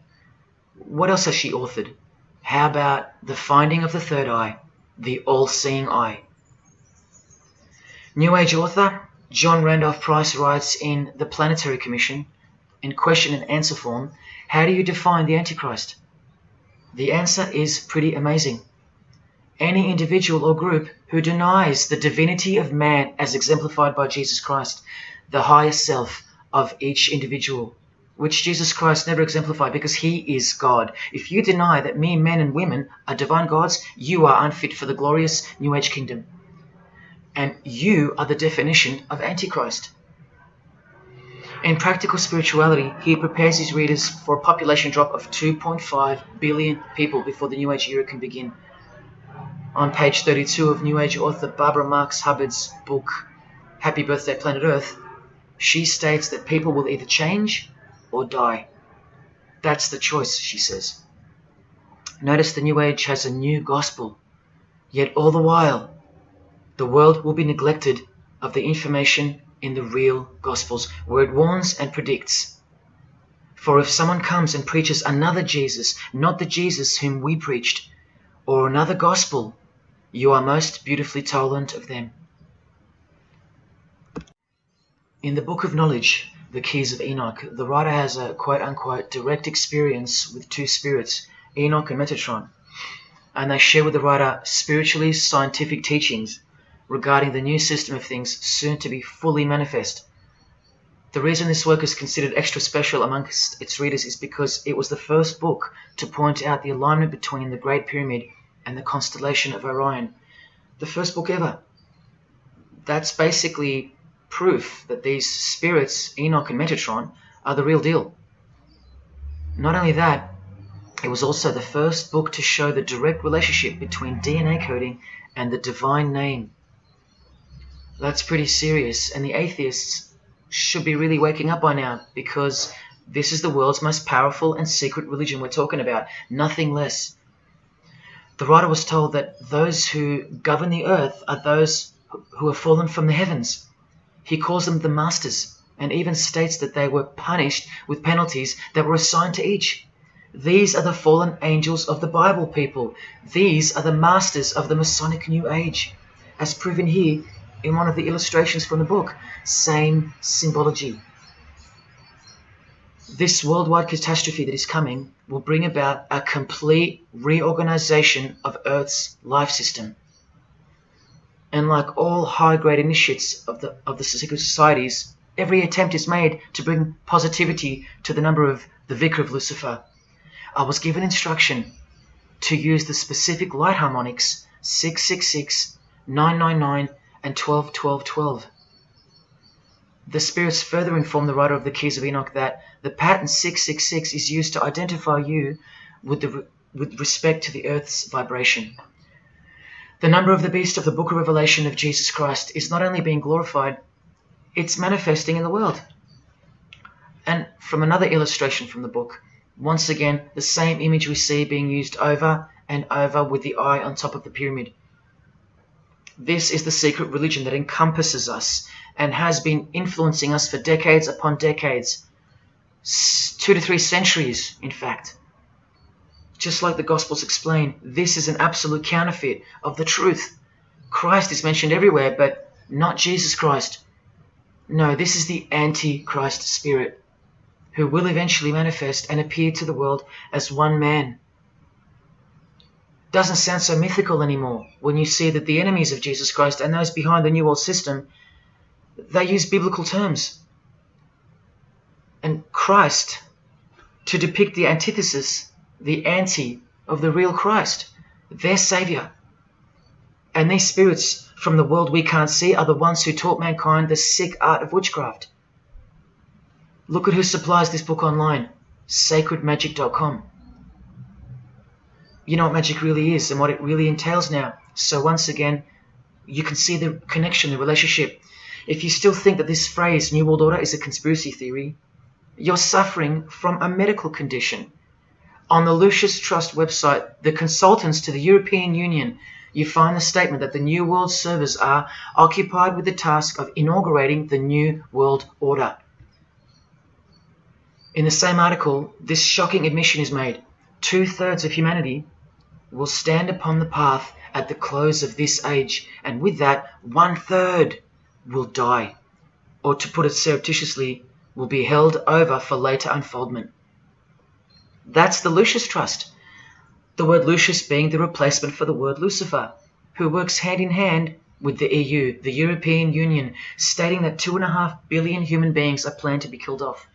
[SPEAKER 1] What else has she authored? How about The Finding of the Third Eye, the all-seeing eye? New Age author John Randolph Price writes in The Planetary Commission, in question and answer form, how do you define the Antichrist? The answer is pretty amazing. Any individual or group who denies the divinity of man as exemplified by Jesus Christ, the higher self of each individual, which Jesus Christ never exemplified because he is God. If you deny that mere men and women are divine gods, you are unfit for the glorious New Age kingdom. And you are the definition of Antichrist. In Practical Spirituality, he prepares his readers for a population drop of 2.5 billion people before the New Age era can begin. On page 32 of New Age author Barbara Marx Hubbard's book, Happy Birthday Planet Earth, she states that people will either change or die. That's the choice, she says. Notice the New Age has a new gospel, yet all the while, the world will be neglected of the information in the real Gospels, where it warns and predicts. For if someone comes and preaches another Jesus, not the Jesus whom we preached, or another gospel, you are most beautifully tolerant of them. In the Book of Knowledge, The Keys of Enoch, the writer has a quote-unquote direct experience with two spirits, Enoch and Metatron, and they share with the writer spiritually scientific teachings regarding the new system of things soon to be fully manifest. The reason this work is considered extra special amongst its readers is because it was the first book to point out the alignment between the Great Pyramid and the constellation of Orion. The first book ever. that's basically proof that these spirits, Enoch and Metatron, are the real deal. Not only that, it was also the first book to show the direct relationship between DNA coding and the divine name. That's pretty serious, and the atheists should be really waking up by now, because this is the world's most powerful and secret religion we're talking about, nothing less. The writer was told that those who govern the earth are those who have fallen from the heavens. He calls them the masters, and even states that they were punished with penalties that were assigned to each. These are the fallen angels of the Bible, people. These are the masters of the Masonic New Age, as proven here in one of the illustrations from the book. Same symbology. This worldwide catastrophe that is coming will bring about a complete reorganization of Earth's life system. And like all high-grade initiates of the secret societies, every attempt is made to bring positivity to the number of the Vicar of Lucifer. I was given instruction to use the specific light harmonics 666, 999, and 12-12-12. The spirits further inform the writer of the Keys of Enoch that the pattern 666 is used to identify you with respect to the Earth's vibration. The number of the beast of the Book of Revelation of Jesus Christ is not only being glorified, it's manifesting in the world. And from another illustration from the book, once again, the same image we see being used over and over with the eye on top of the pyramid. This is the secret religion that encompasses us and has been influencing us for decades upon decades, 2 to 3 centuries, in fact. Just like the Gospels explain, this is an absolute counterfeit of the truth. Christ is mentioned everywhere, but not Jesus Christ. No, this is the Antichrist spirit, who will eventually manifest and appear to the world as one man. Doesn't sound so mythical anymore when you see that the enemies of Jesus Christ and those behind the New World System, they use biblical terms. And Christ, to depict the antithesis, the anti of the real Christ, their Savior. And these spirits from the world we can't see are the ones who taught mankind the sick art of witchcraft. Look at who supplies this book online, sacredmagic.com. You know what magic really is and what it really entails now. So once again, you can see the connection, the relationship. If you still think that this phrase, New World Order, is a conspiracy theory, you're suffering from a medical condition. On the Lucis Trust website, the consultants to the European Union, you find the statement that the New World servers are occupied with the task of inaugurating the New World Order. In the same article, this shocking admission is made. 2/3 of humanity will stand upon the path at the close of this age, and with that, 1/3 will die, or to put it surreptitiously, will be held over for later unfoldment. That's the Lucis Trust, the word Lucis being the replacement for the word Lucifer, who works hand in hand with the EU, the European Union, stating that 2.5 billion human beings are planned to be killed off,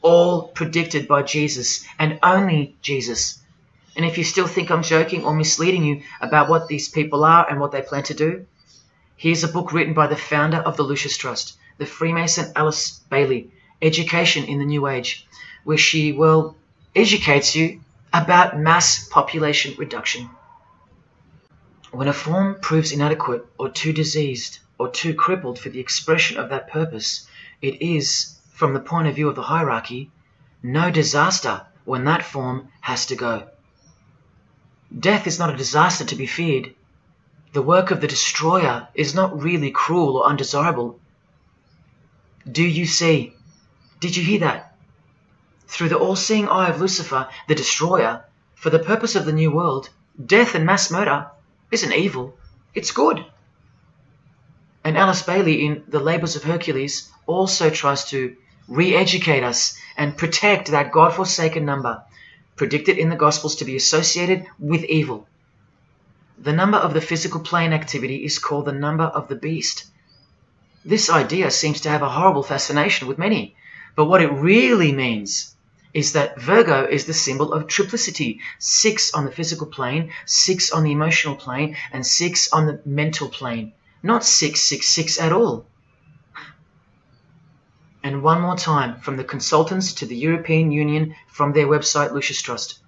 [SPEAKER 1] all predicted by Jesus and only Jesus. And if you still think I'm joking or misleading you about what these people are and what they plan to do, here's a book written by the founder of the Lucis Trust, the Freemason Alice Bailey, Education in the New Age, where she, well, educates you about mass population reduction. When a form proves inadequate or too diseased or too crippled for the expression of that purpose, it is, from the point of view of the hierarchy, no disaster when that form has to go. Death is not a disaster to be feared. The work of the destroyer is not really cruel or undesirable. Do you see? Did you hear that? Through the all-seeing eye of Lucifer, the destroyer, for the purpose of the new world, death and mass murder isn't evil, it's good. And Alice Bailey in The Labours of Hercules also tries to re-educate us and protect that God-forsaken number, predicted in the Gospels to be associated with evil. The number of the physical plane activity is called the number of the beast. This idea seems to have a horrible fascination with many, but what it really means is that Virgo is the symbol of triplicity, 6 on the physical plane, 6 on the emotional plane, and 6 on the mental plane. not 666 at all. And one more time, from the consultants to the European Union, from their website Lucis Trust,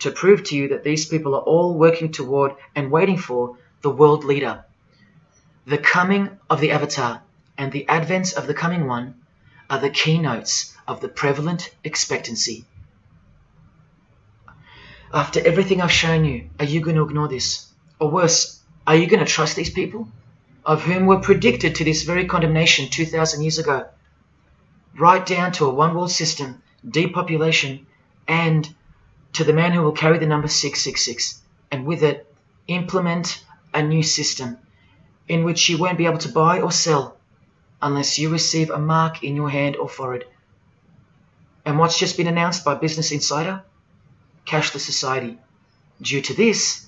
[SPEAKER 1] to prove to you that these people are all working toward and waiting for the world leader. The coming of the Avatar and the advent of the coming one are the keynotes of the prevalent expectancy. After everything I've shown you, are you going to ignore this? Or worse, are you going to trust these people, of whom were predicted to this very condemnation 2,000 years ago? Right down to a one-world system, depopulation, and to the man who will carry the number 666, and with it implement a new system in which you won't be able to buy or sell unless you receive a mark in your hand or forehead. And what's just been announced by Business Insider? Cashless society. Due to this,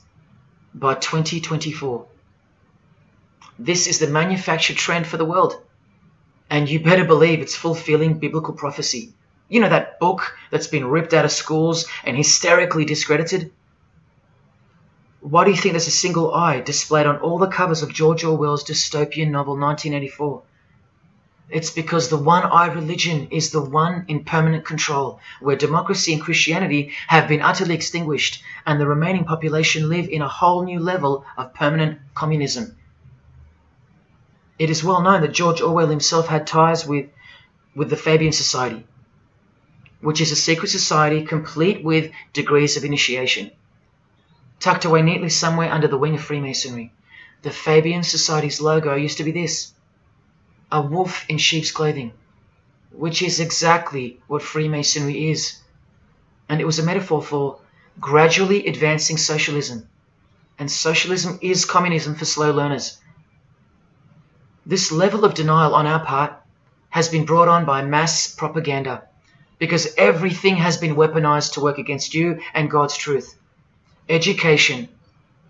[SPEAKER 1] by 2024. This is the manufactured trend for the world. And you better believe it's fulfilling biblical prophecy. You know that book that's been ripped out of schools and hysterically discredited? Why do you think there's a single eye displayed on all the covers of George Orwell's dystopian novel 1984? It's because the one-eye religion is the one in permanent control, where democracy and Christianity have been utterly extinguished and the remaining population live in a whole new level of permanent communism. It is well known that George Orwell himself had ties with the Fabian Society, which is a secret society complete with degrees of initiation. Tucked away neatly somewhere under the wing of Freemasonry, the Fabian Society's logo used to be this: a wolf in sheep's clothing, which is exactly what Freemasonry is. And it was a metaphor for gradually advancing socialism. And socialism is communism for slow learners. This level of denial on our part has been brought on by mass propaganda, because everything has been weaponized to work against you and God's truth. Education,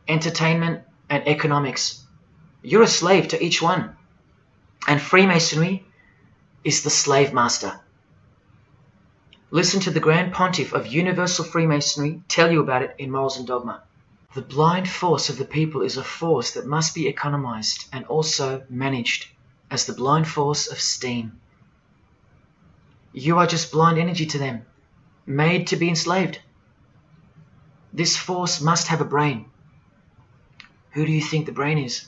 [SPEAKER 1] entertainment, and economics. You're a slave to each one. And Freemasonry is the slave master. Listen to the Grand Pontiff of Universal Freemasonry tell you about it in Morals and Dogma. The blind force of the people is a force that must be economized and also managed as the blind force of steam. You are just blind energy to them, made to be enslaved. This force must have a brain. Who do you think the brain is?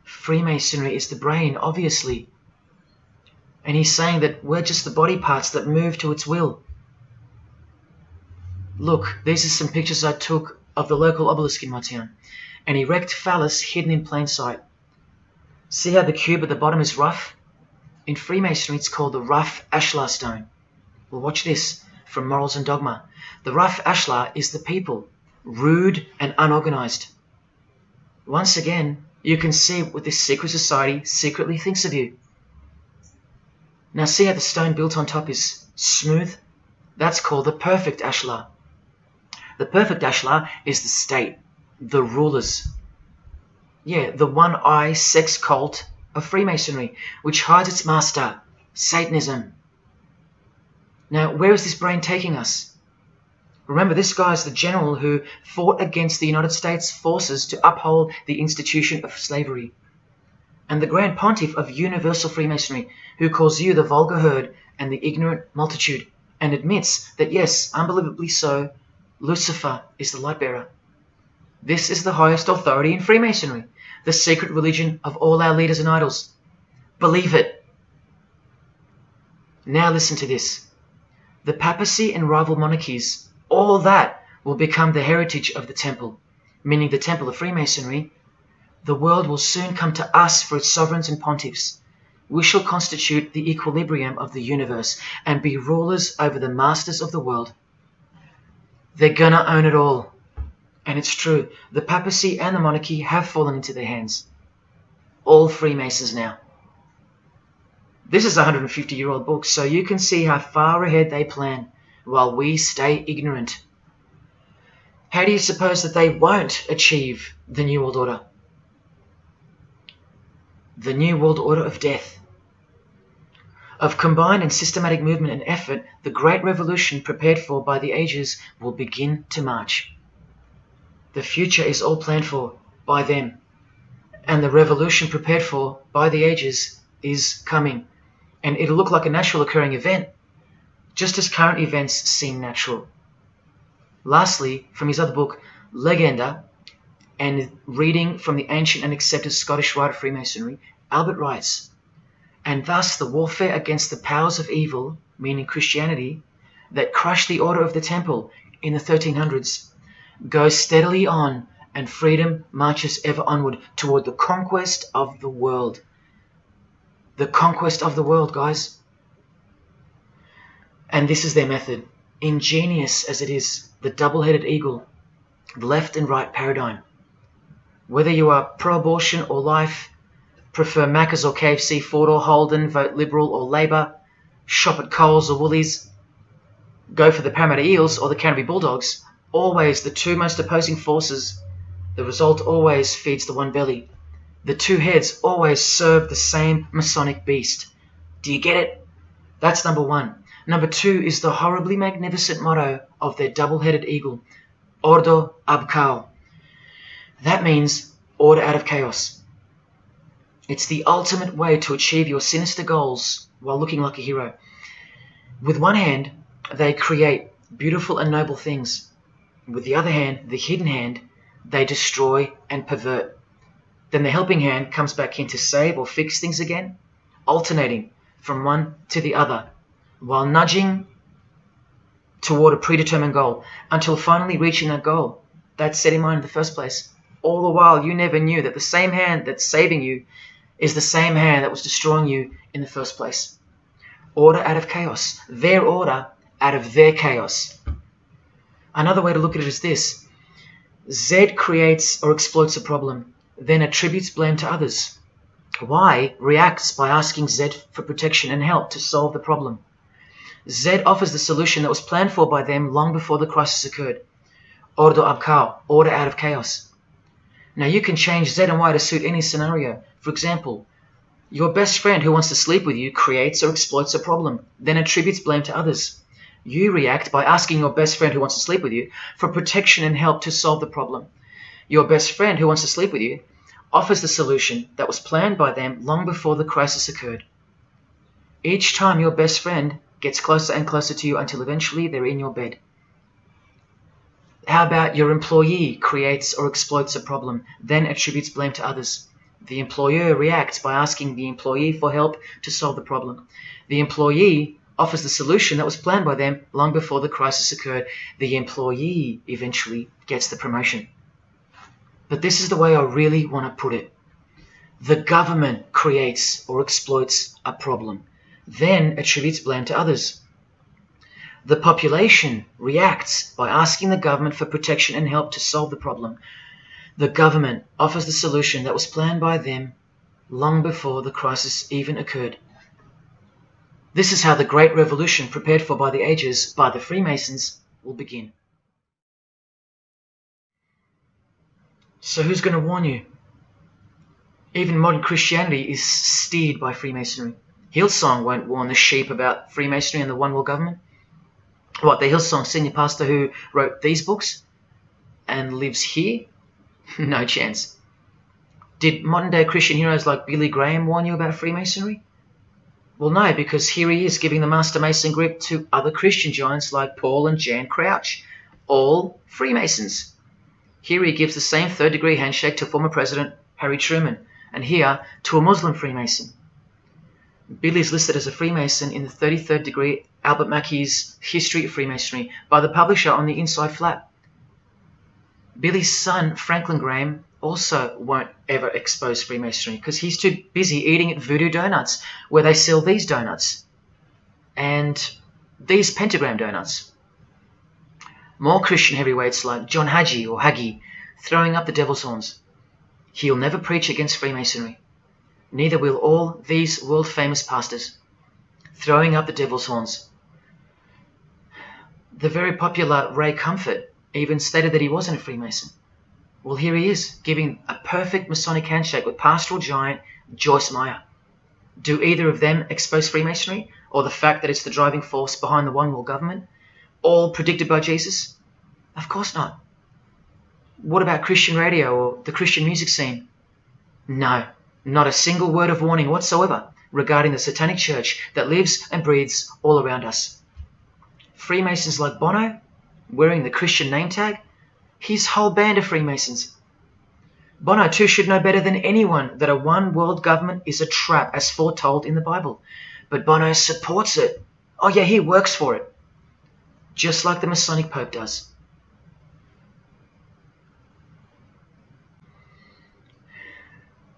[SPEAKER 1] Freemasonry is the brain, obviously. And he's saying that we're just the body parts that move to its will. Look, these are some pictures I took of the local obelisk in my town. An erect phallus hidden in plain sight. See how the cube at the bottom is rough? In Freemasonry it's called the rough ashlar stone. Well, watch this from Morals and Dogma. The rough ashlar is the people, rude and unorganized. Once again, you can see what this secret society secretly thinks of you. Now see how the stone built on top is smooth? That's called the perfect ashlar. The perfect ashlar is the state, the rulers. Yeah, the one-eye sex cult of Freemasonry, which hides its master, Satanism. Now, where is this brain taking us? Remember, this guy is the general who fought against the United States forces to uphold the institution of slavery. And the Grand Pontiff of Universal Freemasonry, who calls you the vulgar herd and the ignorant multitude, and admits that, yes, unbelievably so, Lucifer is the light bearer. This is the highest authority in Freemasonry, the secret religion of all our leaders and idols. Believe it. Now listen to this. The papacy and rival monarchies, all that will become the heritage of the temple, meaning the temple of Freemasonry. The world will soon come to us for its sovereigns and pontiffs. We shall constitute the equilibrium of the universe and be rulers over the masters of the world. They're gonna own it all. And it's true, the papacy and the monarchy have fallen into their hands. All Freemasons now. This is a 150-year-old book, so you can see how far ahead they plan, while we stay ignorant. How do you suppose that they won't achieve the New World Order? The New World Order of death. Of combined and systematic movement and effort, the great revolution prepared for by the ages will begin to march. The future is all planned for by them, And the revolution prepared for by the ages is coming. And it'll look like a natural occurring event, just as current events seem natural. Lastly, from his other book, Legenda, and reading from the ancient and accepted Scottish rite of Freemasonry, Albert writes, "And thus the warfare against the powers of evil, meaning Christianity, that crushed the Order of the Temple in the 1300s, goes steadily on, and freedom marches ever onward toward the conquest of the world." The conquest of the world, guys. And this is their method. Ingenious as it is, the double-headed eagle, the left and right paradigm. Whether you are pro-abortion or life, prefer Macca's or KFC, Ford or Holden, vote Liberal or Labour, shop at Coles or Woolies, go for the Parramatta Eels or the Canterbury Bulldogs, always the two most opposing forces, the result always feeds the one belly. The two heads always serve the same Masonic beast. Do you get it? That's number one. Number two is the horribly magnificent motto of their double-headed eagle, Ordo ab Chaos. That means order out of chaos. It's the ultimate way to achieve your sinister goals while looking like a hero. With one hand, they create beautiful and noble things. With the other hand, the hidden hand, they destroy and pervert. Then the helping hand comes back in to save or fix things again, alternating from one to the other, while nudging toward a predetermined goal, until finally reaching that goal that's set in mind in the first place. All the while, you never knew that the same hand that's saving you is the same hand that was destroying you in the first place. Order out of chaos. Their order out of their chaos. Another way to look at it is this. Z creates or exploits a problem, then attributes blame to others. Y reacts by asking Z for protection and help to solve the problem. Z offers the solution that was planned for by them long before the crisis occurred. Ordo ab Chaos, order out of chaos. Now you can change Z and Y to suit any scenario. For example, your best friend who wants to sleep with you creates or exploits a problem, then attributes blame to others. You react by asking your best friend who wants to sleep with you for protection and help to solve the problem. Your best friend who wants to sleep with you offers the solution that was planned by them long before the crisis occurred. Each time your best friend gets closer and closer to you until eventually they're in your bed. How about your employee creates or exploits a problem, then attributes blame to others? The employer reacts by asking the employee for help to solve the problem. The employee offers the solution that was planned by them long before the crisis occurred. The employee eventually gets the promotion. But this is the way I really want to put it. The government creates or exploits a problem, then attributes blame to others. The population reacts by asking the government for protection and help to solve the problem. The government offers the solution that was planned by them long before the crisis even occurred. This is how the Great Revolution, prepared for by the ages by the Freemasons, will begin. So who's going to warn you? Even modern Christianity is steered by Freemasonry. Hillsong won't warn the sheep about Freemasonry and the One World Government. What, the Hillsong senior pastor who wrote these books and lives here? No chance. Did modern day Christian heroes like Billy Graham warn you about Freemasonry? Well, no, because here he is giving the Master Mason grip to other Christian giants like Paul and Jan Crouch, all Freemasons. Here he gives the same third-degree handshake to former President Harry Truman, and here to a Muslim Freemason. Billy is listed as a Freemason in the 33rd degree Albert Mackey's History of Freemasonry by the publisher on the inside flap. Billy's son, Franklin Graham, also won't ever expose Freemasonry because he's too busy eating at Voodoo Donuts, where they sell these donuts and these pentagram donuts. More Christian heavyweights like John Hagee or Hagee throwing up the devil's horns. He'll never preach against Freemasonry. Neither will all these world-famous pastors throwing up the devil's horns. The very popular Ray Comfort even stated that he wasn't a Freemason. Well, here he is, giving a perfect Masonic handshake with pastoral giant Joyce Meyer. Do either of them expose Freemasonry, or the fact that it's the driving force behind the One World Government, all predicted by Jesus? Of course not. What about Christian radio or the Christian music scene? No, not a single word of warning whatsoever regarding the satanic church that lives and breathes all around us. Freemasons like Bono, wearing the Christian name tag, his whole band of Freemasons. Bono too should know better than anyone that a one world government is a trap as foretold in the Bible. But Bono supports it. Oh yeah, he works for it. Just like the Masonic Pope does.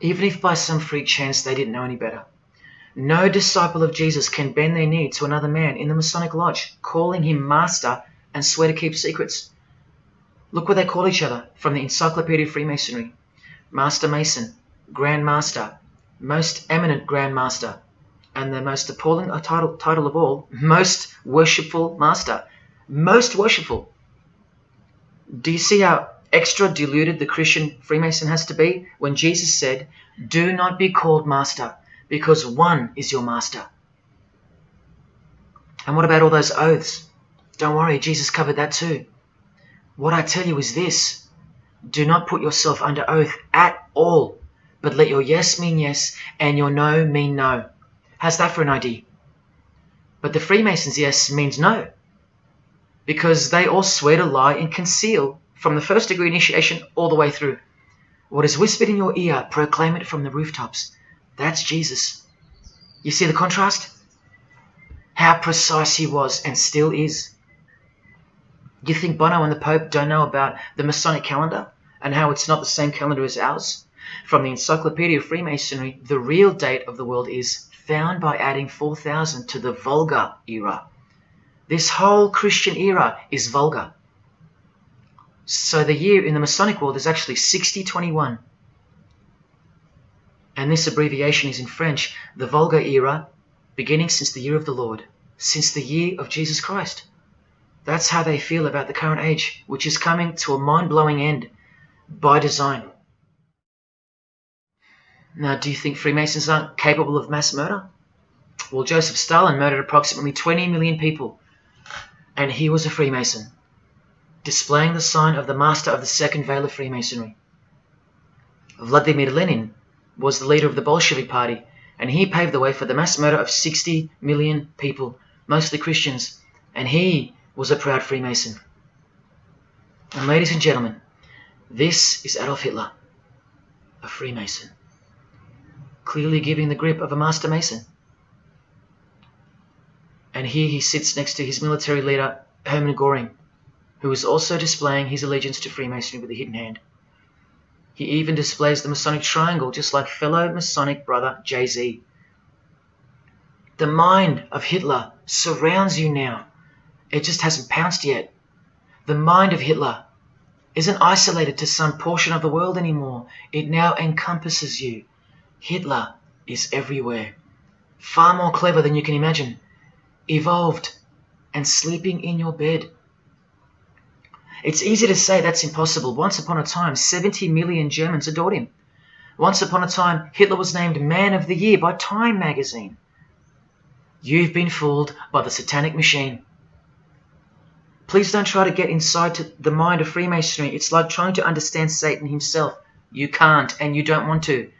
[SPEAKER 1] Even if by some freak chance they didn't know any better. No disciple of Jesus can bend their knee to another man in the Masonic Lodge, calling him master and swear to keep secrets. Look what they call each other from the Encyclopedia of Freemasonry. Master Mason, Grand Master, Most Eminent Grand Master, and the most appalling title of all, Most Worshipful Master. Most worshipful. Do you see how extra deluded the Christian Freemason has to be when Jesus said, "Do not be called master, because one is your master"? And what about all those oaths? Don't worry, Jesus covered that too. What I tell you is this: do not put yourself under oath at all, but let your yes mean yes and your no mean no. How's that for an idea? But the Freemasons' yes means no, because they all swear to lie and conceal from the first degree initiation all the way through. What is whispered in your ear, proclaim it from the rooftops. That's Jesus. You see the contrast? How precise he was and still is. You think Bono and the Pope don't know about the Masonic calendar and how it's not the same calendar as ours? From the Encyclopedia of Freemasonry, the real date of the world is found by adding 4000 to the Vulgar era. This whole Christian era is vulgar. So the year in the Masonic world is actually 6021. And this abbreviation is in French, the Vulgar era, beginning since the year of the Lord, since the year of Jesus Christ. That's how they feel about the current age, which is coming to a mind-blowing end by design. Now, do you think Freemasons aren't capable of mass murder? Well, Joseph Stalin murdered approximately 20 million people, and he was a Freemason, displaying the sign of the master of the second veil of Freemasonry. Vladimir Lenin was the leader of the Bolshevik Party, and he paved the way for the mass murder of 60 million people, mostly Christians, and he was a proud Freemason. And ladies and gentlemen, this is Adolf Hitler, a Freemason, clearly giving the grip of a Master Mason. And here he sits next to his military leader, Hermann Göring, who is also displaying his allegiance to Freemasonry with a hidden hand. He even displays the Masonic triangle, just like fellow Masonic brother Jay-Z. The mind of Hitler surrounds you now. It just hasn't pounced yet. The mind of Hitler isn't isolated to some portion of the world anymore. It now encompasses you. Hitler is everywhere. Far more clever than you can imagine. Evolved and sleeping in your bed. It's easy to say that's impossible. Once upon a time, 70 million Germans adored him. Once upon a time, Hitler was named Man of the Year by Time magazine. You've been fooled by the satanic machine. Please don't try to get inside to the mind of Freemasonry. It's like trying to understand Satan himself. You can't, and you don't want to.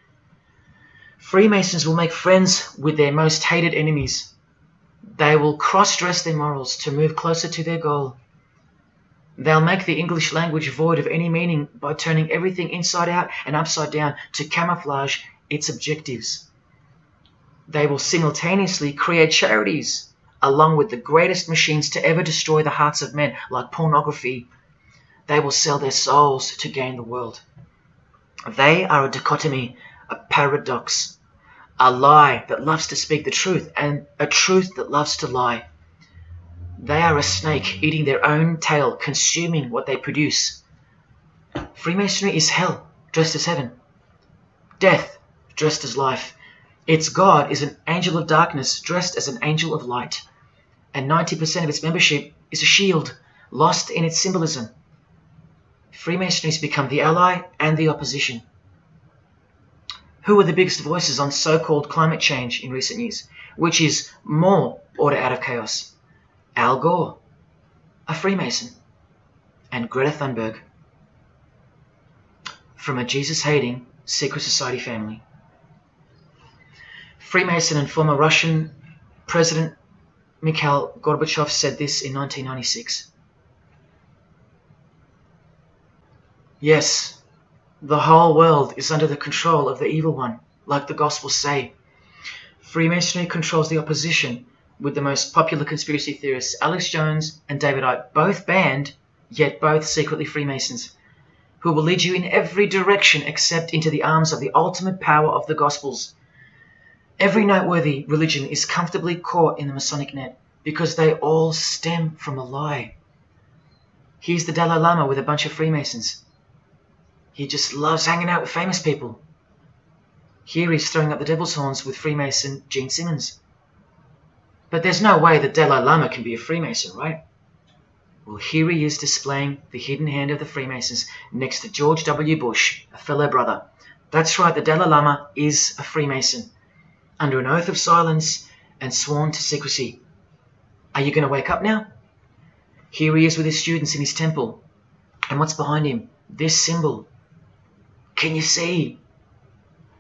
[SPEAKER 1] Freemasons will make friends with their most hated enemies. They will cross-dress their morals to move closer to their goal. They'll make the English language void of any meaning by turning everything inside out and upside down to camouflage its objectives. They will simultaneously create charities along with the greatest machines to ever destroy the hearts of men, like pornography. They will sell their souls to gain the world. They are a dichotomy, a paradox, a lie that loves to speak the truth and a truth that loves to lie. They are a snake eating their own tail, consuming what they produce. Freemasonry is hell dressed as heaven, death dressed as life. Its God is an angel of darkness dressed as an angel of light, and 90% of its membership is a shield, lost in its symbolism. Freemasonry has become the ally and the opposition. Who are the biggest voices on so-called climate change in recent years? Which is more order out of chaos? Al Gore, a Freemason, and Greta Thunberg. From a Jesus-hating, secret society family. Freemason and former Russian President Mikhail Gorbachev said this in 1996. Yes, the whole world is under the control of the evil one, like the Gospels say. Freemasonry controls the opposition, with the most popular conspiracy theorists Alex Jones and David Icke, both banned, yet both secretly Freemasons, who will lead you in every direction except into the arms of the ultimate power of the Gospels. Every noteworthy religion is comfortably caught in the Masonic net because they all stem from a lie. Here's the Dalai Lama with a bunch of Freemasons. He just loves hanging out with famous people. Here he's throwing up the devil's horns with Freemason Gene Simmons. But there's no way the Dalai Lama can be a Freemason, right? Well, here he is displaying the hidden hand of the Freemasons next to George W. Bush, a fellow brother. That's right, the Dalai Lama is a Freemason, under an oath of silence and sworn to secrecy. Are you going to wake up now? Here he is with his students in his temple. And what's behind him? This symbol. Can you see?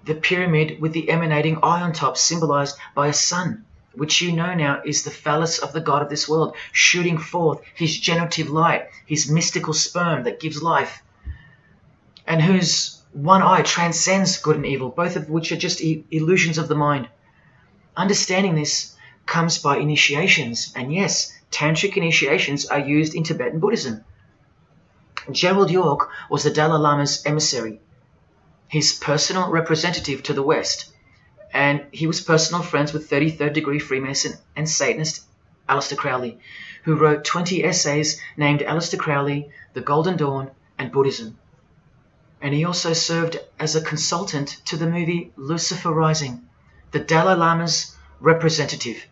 [SPEAKER 1] The pyramid with the emanating eye on top, symbolized by a sun, which you know now is the phallus of the god of this world, shooting forth his generative light, his mystical sperm that gives life, and whose one eye transcends good and evil, both of which are just illusions of the mind. Understanding this comes by initiations, and yes, tantric initiations are used in Tibetan Buddhism. Gerald York was the Dalai Lama's emissary, his personal representative to the West, and he was personal friends with 33rd degree Freemason and Satanist Aleister Crowley, who wrote 20 essays named Aleister Crowley, The Golden Dawn, and Buddhism. And he also served as a consultant to the movie Lucifer Rising, the Dalai Lama's representative.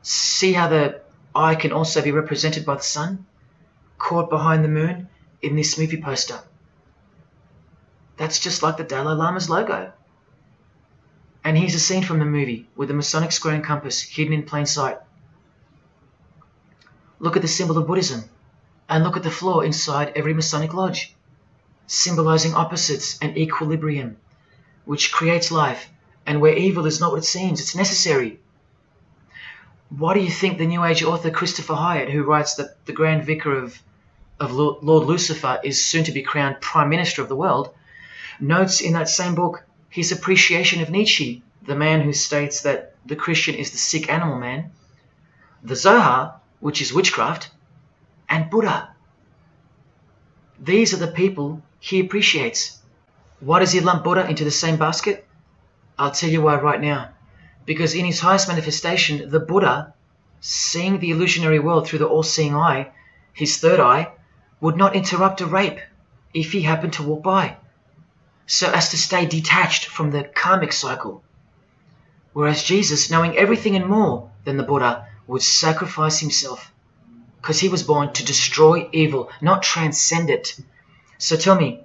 [SPEAKER 1] See how the eye can also be represented by the sun, caught behind the moon in this movie poster. That's just like the Dalai Lama's logo. And here's a scene from the movie with the Masonic square and compass hidden in plain sight. Look at the symbol of Buddhism, and look at the floor inside every Masonic lodge, symbolizing opposites and equilibrium, which creates life, and where evil is not what it seems, it's necessary. Why do you think the New Age author Christopher Hyatt, who writes that the Grand Vicar of Lord Lucifer is soon to be crowned Prime Minister of the world, notes in that same book his appreciation of Nietzsche, the man who states that the Christian is the sick animal man, the Zohar, which is witchcraft, and Buddha. These are the people he appreciates. Why does he lump Buddha into the same basket? I'll tell you why right now. Because in his highest manifestation, the Buddha, seeing the illusionary world through the all-seeing eye, his third eye, would not interrupt a rape if he happened to walk by, so as to stay detached from the karmic cycle. Whereas Jesus, knowing everything and more than the Buddha, would sacrifice himself, because he was born to destroy evil, not transcend it. So tell me,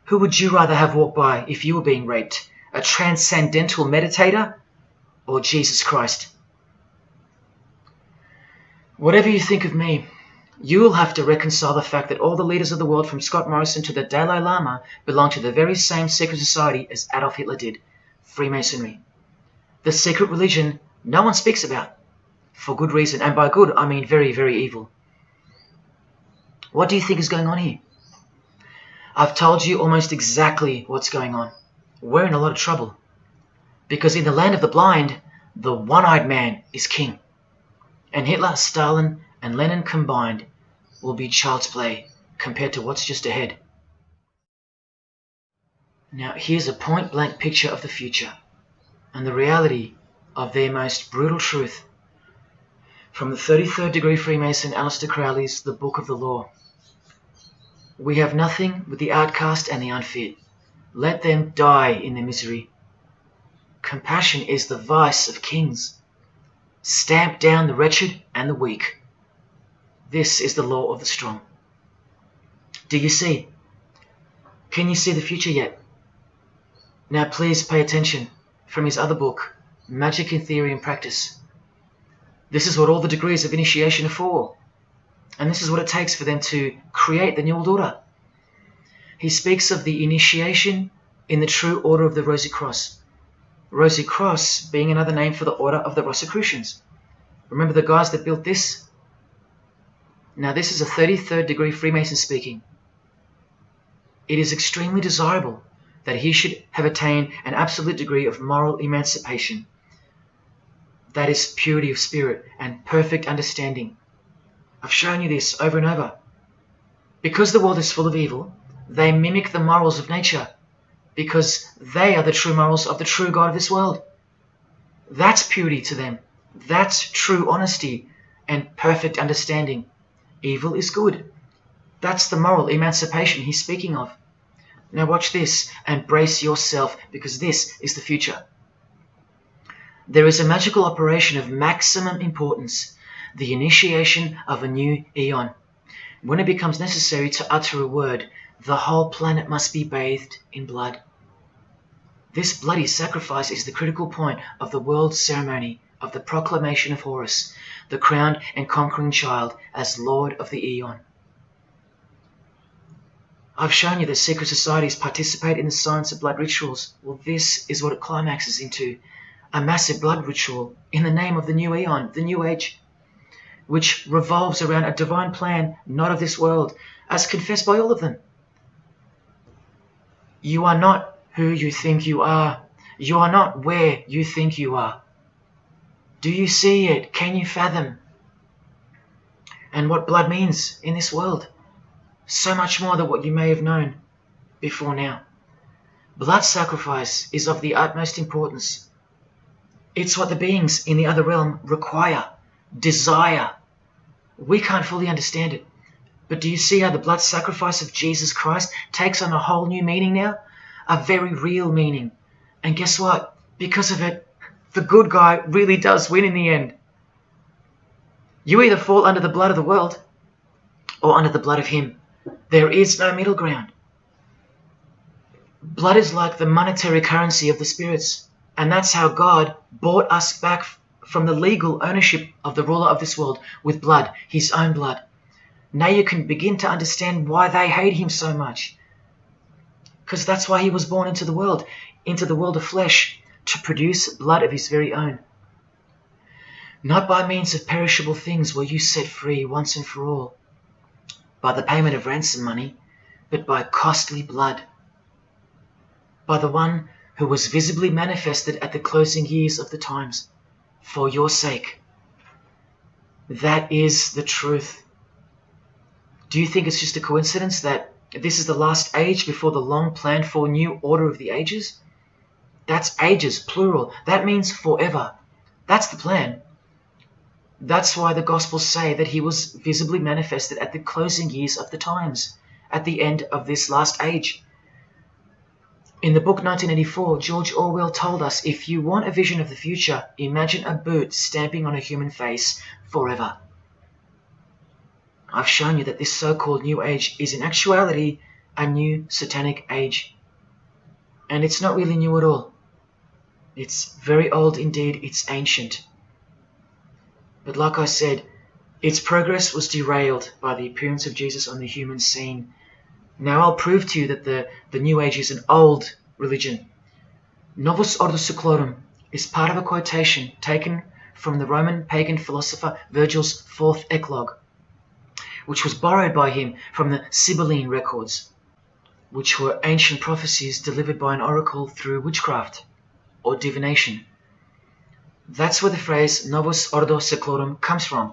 [SPEAKER 1] who would you rather have walk by if you were being raped? A transcendental meditator or Jesus Christ? Whatever you think of me, you will have to reconcile the fact that all the leaders of the world, from Scott Morrison to the Dalai Lama, belong to the very same secret society as Adolf Hitler did, Freemasonry. The secret religion no one speaks about, for good reason, and by good I mean very, very evil. What do you think is going on here? I've told you almost exactly what's going on. We're in a lot of trouble, because in the land of the blind, the one-eyed man is king, and Hitler, Stalin, and Lenin combined will be child's play compared to what's just ahead. Now here's a point-blank picture of the future and the reality of their most brutal truth from the 33rd degree Freemason Aleister Crowley's The Book of the Law. We have nothing but the outcast and the unfit. Let them die in their misery. Compassion is the vice of kings. Stamp down the wretched and the weak. This is the law of the strong. Do you see? Can you see the future yet? Now please pay attention from his other book, Magic in Theory and Practice. This is what all the degrees of initiation are for. And this is what it takes for them to create the New World Order. He speaks of the initiation in the true order of the Rosy Cross. Rosy Cross being another name for the order of the Rosicrucians. Remember the guys that built this? Now this is a 33rd degree Freemason speaking. It is extremely desirable that he should have attained an absolute degree of moral emancipation. That is purity of spirit and perfect understanding. I've shown you this over and over. Because the world is full of evil, they mimic the morals of nature, because they are the true morals of the true God of this world. That's purity to them. That's true honesty and perfect understanding. Evil is good. That's the moral emancipation he's speaking of. Now watch this and brace yourself, because this is the future. There is a magical operation of maximum importance, the initiation of a new eon. When it becomes necessary to utter a word, the whole planet must be bathed in blood. This bloody sacrifice is the critical point of the world ceremony of the proclamation of Horus, the crowned and conquering child, as Lord of the Eon. I've shown you that secret societies participate in the science of blood rituals. Well, this is what it climaxes into. A massive blood ritual in the name of the new Eon, the new age, which revolves around a divine plan not of this world, as confessed by all of them. You are not who you think you are. You are not where you think you are. Do you see it? Can you fathom? And what blood means in this world? So much more than what you may have known before now. Blood sacrifice is of the utmost importance. It's what the beings in the other realm require, desire. We can't fully understand it. But do you see how the blood sacrifice of Jesus Christ takes on a whole new meaning now? A very real meaning. And guess what? Because of it, the good guy really does win in the end. You either fall under the blood of the world or under the blood of him. There is no middle ground. Blood is like the monetary currency of the spirits, and that's how God bought us back from the legal ownership of the ruler of this world with blood, his own blood. Now you can begin to understand why they hate him so much. Because that's why he was born into the world of flesh, to produce blood of his very own. Not by means of perishable things were you set free once and for all, by the payment of ransom money, but by costly blood, by the one who was visibly manifested at the closing years of the times, for your sake. That is the truth. Do you think it's just a coincidence that this is the last age before the long planned for new order of the ages? That's ages, plural. That means forever. That's the plan. That's why the Gospels say that he was visibly manifested at the closing years of the times, at the end of this last age. In the book 1984, George Orwell told us, if you want a vision of the future, imagine a boot stamping on a human face forever. I've shown you that this so-called new age is in actuality a new satanic age. And it's not really new at all. It's very old indeed, it's ancient. But like I said, its progress was derailed by the appearance of Jesus on the human scene. Now I'll prove to you that the New Age is an old religion. Novus Ordo Seclorum is part of a quotation taken from the Roman pagan philosopher Virgil's fourth Eclogue, which was borrowed by him from the Sibylline records, which were ancient prophecies delivered by an oracle through witchcraft or divination. That's where the phrase Novus Ordo Seclorum comes from.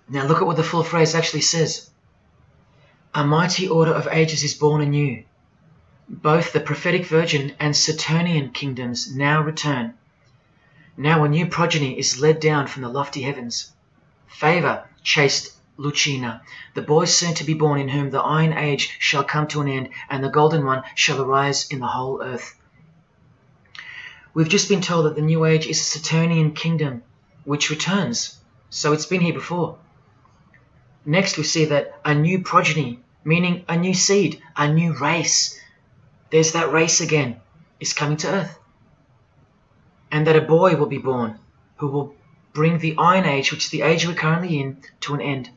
[SPEAKER 1] Now look at what the full phrase actually says. A mighty order of ages is born anew. Both the prophetic virgin and Saturnian kingdoms now return. Now a new progeny is led down from the lofty heavens. Favor, chaste Lucina, the boy soon to be born, in whom the Iron Age shall come to an end, and the Golden One shall arise in the whole earth. We've just been told that the New Age is a Saturnian kingdom, which returns, so it's been here before. Next we see that a new progeny, meaning a new seed, a new race, there's that race again, is coming to earth. And that a boy will be born, who will bring the Iron Age, which is the age we're currently in, to an end.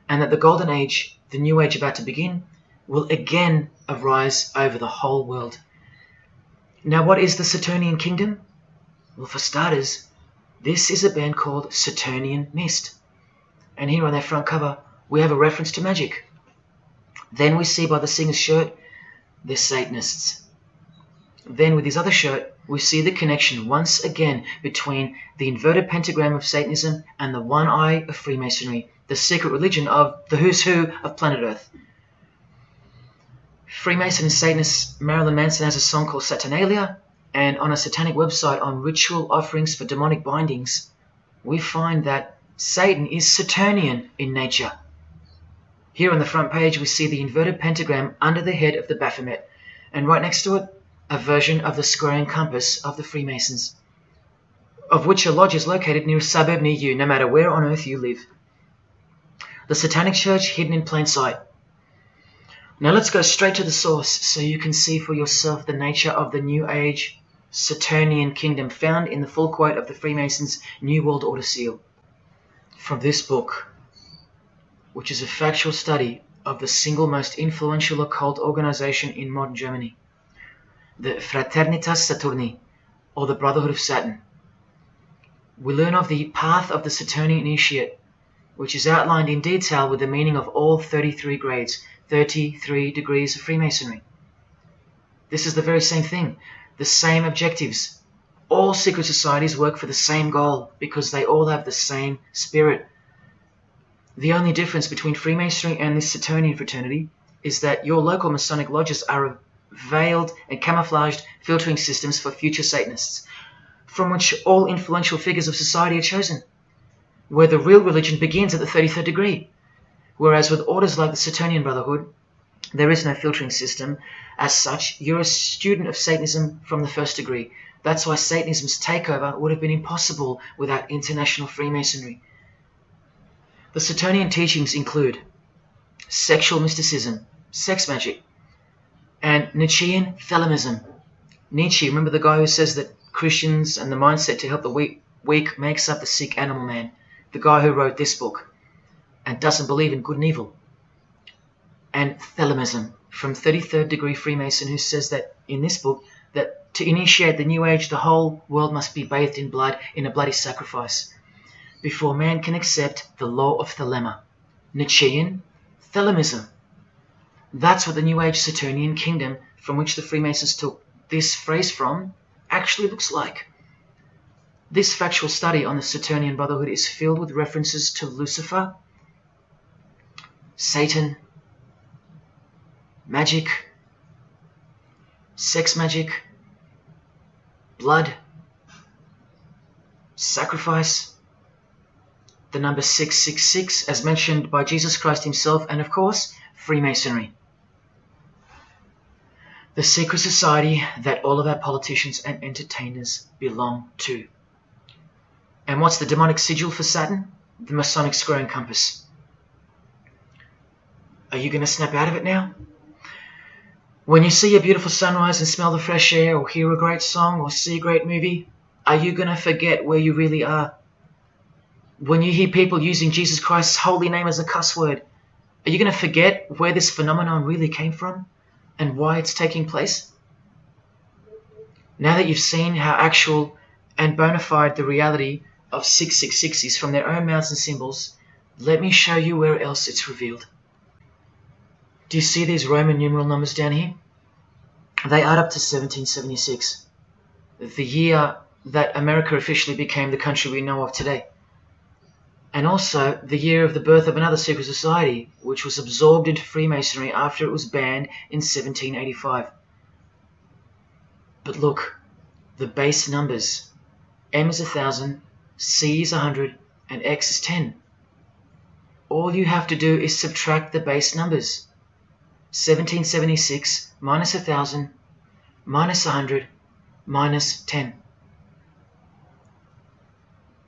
[SPEAKER 1] And that the Golden Age, the New Age about to begin, will again arise over the whole world. Now, what is the Saturnian kingdom? Well, for starters, this is a band called Saturnian Mist. And here on their front cover, we have a reference to magic. Then we see by the singer's shirt, they're Satanists. Then with his other shirt, we see the connection once again between the inverted pentagram of Satanism and the one eye of Freemasonry, the secret religion of the who's who of planet Earth. Freemason and Satanist Marilyn Manson has a song called Saturnalia, and on a satanic website on ritual offerings for demonic bindings, we find that Satan is Saturnian in nature. Here on the front page, we see the inverted pentagram under the head of the Baphomet, and right next to it, a version of the square and compass of the Freemasons, of which a lodge is located near a suburb near you, no matter where on earth you live. The Satanic Church hidden in plain sight. Now let's go straight to the source so you can see for yourself the nature of the New Age Saturnian kingdom found in the full quote of the Freemasons' New World Order seal. From this book, which is a factual study of the single most influential occult organization in modern Germany, the Fraternitas Saturni, or the Brotherhood of Saturn. We learn of the path of the Saturnian initiate, which is outlined in detail with the meaning of all 33 grades, 33 degrees of Freemasonry. This is the very same thing, the same objectives. All secret societies work for the same goal because they all have the same spirit. The only difference between Freemasonry and this Saturnian fraternity is that your local Masonic lodges are veiled and camouflaged filtering systems for future Satanists, from which all influential figures of society are chosen, where the real religion begins at the 33rd degree. Whereas with orders like the Saturnian Brotherhood, there is no filtering system. As such, you're a student of Satanism from the first degree. That's why Satanism's takeover would have been impossible without international Freemasonry. The Saturnian teachings include sexual mysticism, sex magic, and Nietzschean Thelemism. Nietzsche, remember the guy who says that Christians and the mindset to help the weak makes up the sick animal man? The guy who wrote this book and doesn't believe in good and evil. And Thelemism from 33rd degree Freemason, who says that in this book that to initiate the New Age, the whole world must be bathed in blood in a bloody sacrifice before man can accept the law of Thelema. Nietzschean Thelemism. That's what the New Age Saturnian kingdom, from which the Freemasons took this phrase from, actually looks like. This factual study on the Saturnian Brotherhood is filled with references to Lucifer, Satan, magic, sex magic, blood, sacrifice, the number 666 as mentioned by Jesus Christ himself, and of course, Freemasonry. The secret society that all of our politicians and entertainers belong to. And what's the demonic sigil for Saturn? The Masonic square and compass. Are you going to snap out of it now? When you see a beautiful sunrise and smell the fresh air, or hear a great song, or see a great movie, are you going to forget where you really are? When you hear people using Jesus Christ's holy name as a cuss word, are you going to forget where this phenomenon really came from and why it's taking place? Now that you've seen how actual and bona fide the reality of 666 is from their own mouths and symbols, let me show you where else it's revealed. Do you see these Roman numeral numbers down here? They add up to 1776, the year that America officially became the country we know of today. And also the year of the birth of another secret society, which was absorbed into Freemasonry after it was banned in 1785. But look, the base numbers. M is 1,000, C is 100, and X is 10. All you have to do is subtract the base numbers. 1776 minus 1,000 minus 100 minus 10.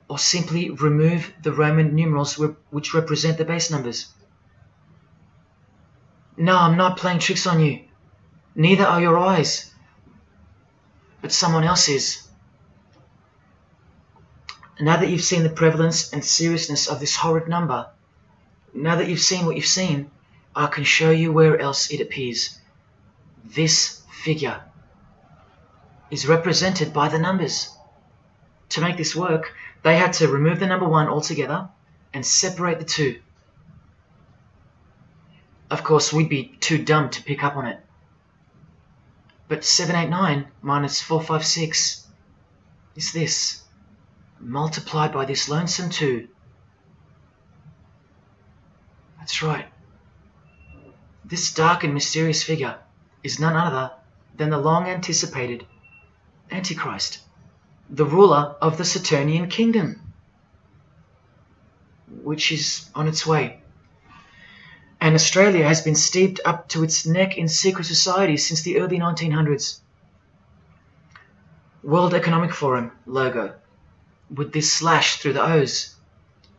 [SPEAKER 1] Or simply remove the Roman numerals which represent the base numbers. No, I'm not playing tricks on you. Neither are your eyes. But someone else is. Now that you've seen the prevalence and seriousness of this horrid number, now that you've seen what you've seen, I can show you where else it appears. This figure. is represented by the numbers. To make this work, they had to remove the number 1 altogether and separate the 2. Of course, we'd be too dumb to pick up on it. But 789 minus 456 is this, multiplied by this lonesome 2. That's right. This dark and mysterious figure is none other than the long-anticipated Antichrist, the ruler of the Saturnian kingdom, which is on its way. And Australia has been steeped up to its neck in secret societies since the early 1900s. World Economic Forum logo, with this slash through the O's,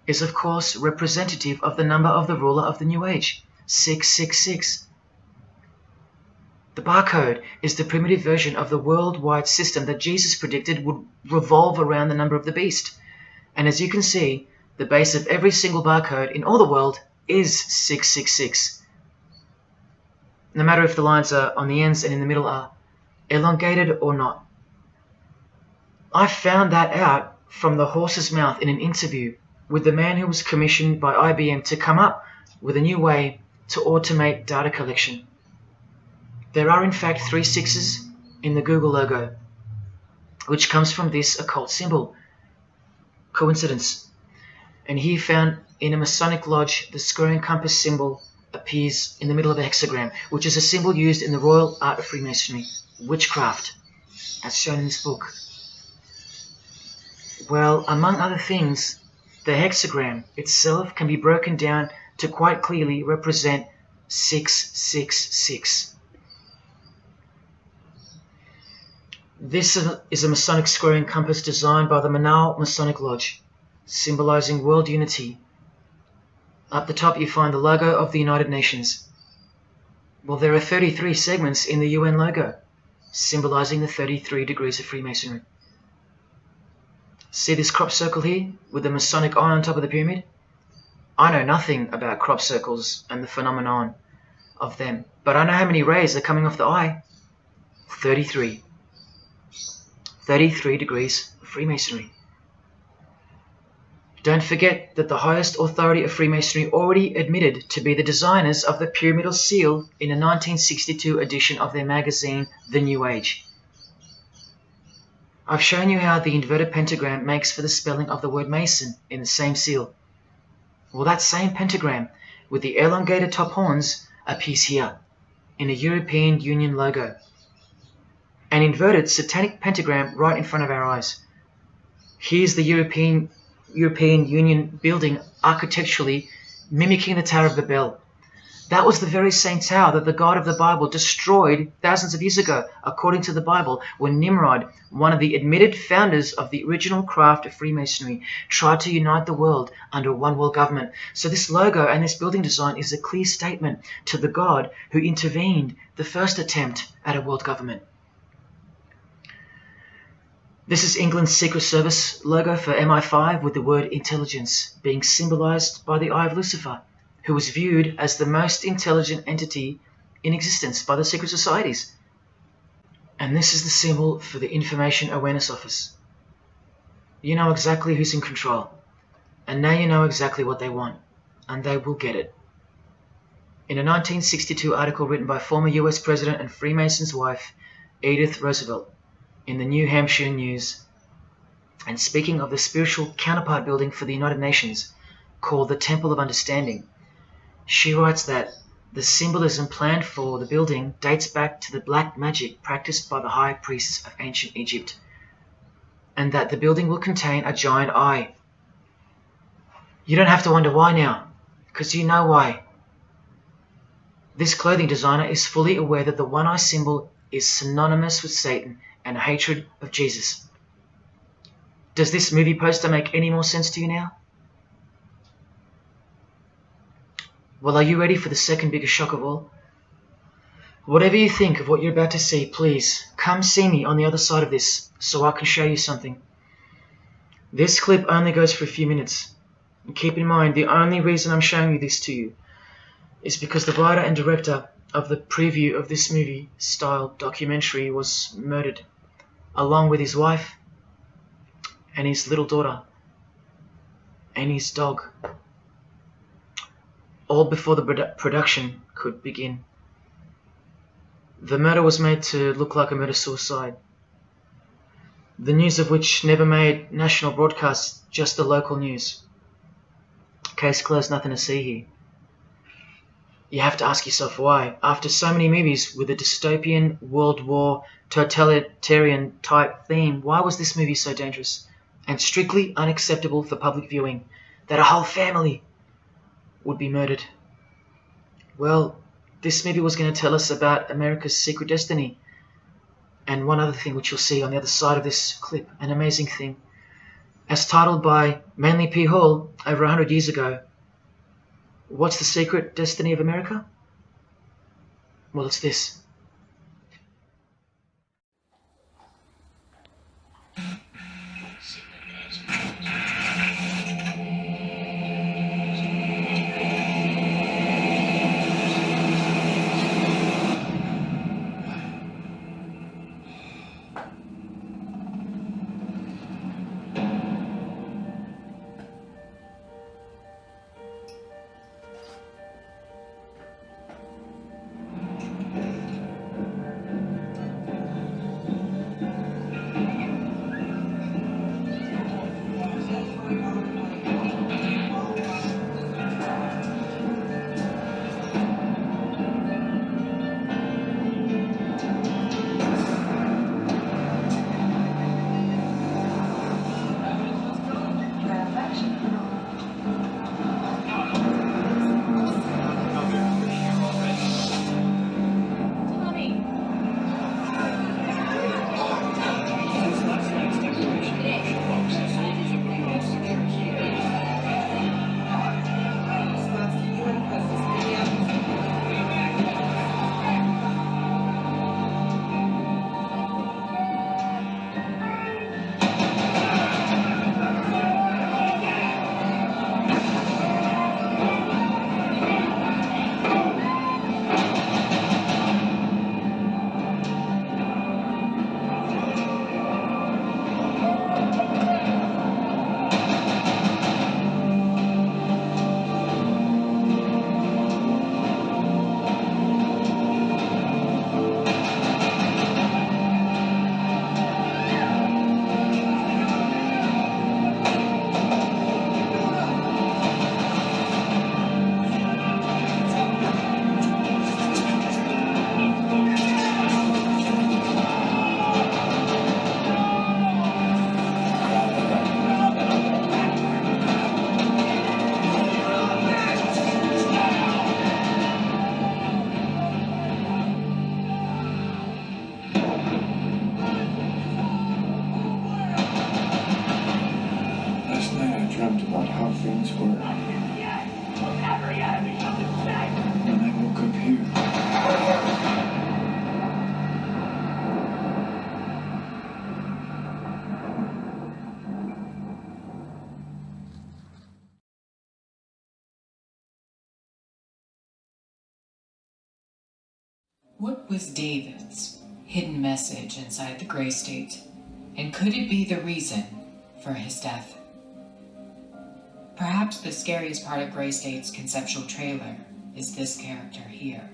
[SPEAKER 1] is of course representative of the number of the ruler of the New Age, 666. The barcode is the primitive version of the worldwide system that Jesus predicted would revolve around the number of the beast. And as you can see, the base of every single barcode in all the world is 666. No matter if the lines are on the ends and in the middle are elongated or not. I found that out from the horse's mouth in an interview with the man who was commissioned by IBM to come up with a new way to automate data collection. There are in fact 3 6s in the Google logo, which comes from this occult symbol. Coincidence? And he found in a Masonic lodge the square and compass symbol appears in the middle of a hexagram, which is a symbol used in the royal art of Freemasonry, witchcraft, as shown in this book. Well, among other things, the hexagram itself can be broken down to quite clearly represent 666. This is a Masonic square and compass designed by the Manal Masonic Lodge, symbolizing world unity. Up the top you find the logo of the United Nations. Well, there are 33 segments in the UN logo, symbolizing the 33 degrees of Freemasonry. See this crop circle here, with the Masonic eye on top of the pyramid? I know nothing about crop circles and the phenomenon of them, but I know how many rays are coming off the eye. 33. 33 degrees of Freemasonry. Don't forget that the highest authority of Freemasonry already admitted to be the designers of the pyramidal seal in a 1962 edition of their magazine, The New Age. I've shown you how the inverted pentagram makes for the spelling of the word Mason in the same seal. Well, that same pentagram with the elongated top horns appears here in a European Union logo. An inverted satanic pentagram right in front of our eyes. Here's the European Union building architecturally mimicking the Tower of Babel. That was the very same tower that the God of the Bible destroyed thousands of years ago, according to the Bible, when Nimrod, one of the admitted founders of the original craft of Freemasonry, tried to unite the world under one world government. So this logo and this building design is a clear statement to the God who intervened the first attempt at a world government. This is England's Secret Service logo for MI5 with the word intelligence being symbolized by the eye of Lucifer, who was viewed as the most intelligent entity in existence by the secret societies. And this is the symbol for the Information Awareness Office. You know exactly who's in control, and now you know exactly what they want, and they will get it. In a 1962 article written by former US President and Freemason's wife, Edith Roosevelt, in the New Hampshire News, and speaking of the spiritual counterpart building for the United Nations, called the Temple of Understanding, she writes that the symbolism planned for the building dates back to the black magic practiced by the high priests of ancient Egypt, and that the building will contain a giant eye. You don't have to wonder why now, because you know why. This clothing designer is fully aware that the one-eye symbol is synonymous with Satan and hatred of Jesus. Does this movie poster make any more sense to you now? Well, are you ready for the second biggest shock of all? Whatever you think of what you're about to see, please come see me on the other side of this so I can show you something. This clip only goes for a few minutes. And keep in mind, the only reason I'm showing you this to you is because the writer and director of the preview of this movie-style documentary was murdered. along with his wife and his little daughter and his dog, all before the production could begin. The murder was made to look like a murder-suicide, the news of which never made national broadcasts, just the local news. Case closed, nothing to see here. You have to ask yourself why, after so many movies with a dystopian, World War, totalitarian type theme, why was this movie so dangerous and strictly unacceptable for public viewing, that a whole family would be murdered? Well, this movie was going to tell us about America's secret destiny. And one other thing which you'll see on the other side of this clip, an amazing thing. As titled by Manly P. Hall over 100 years ago, what's the secret destiny of America? Well, it's this.
[SPEAKER 18] dreamt about how things were. And I woke up here.
[SPEAKER 19] What was David's hidden message inside the Grey State? And could it be the reason for his death? Perhaps the scariest part of Grey State's conceptual trailer is this character here,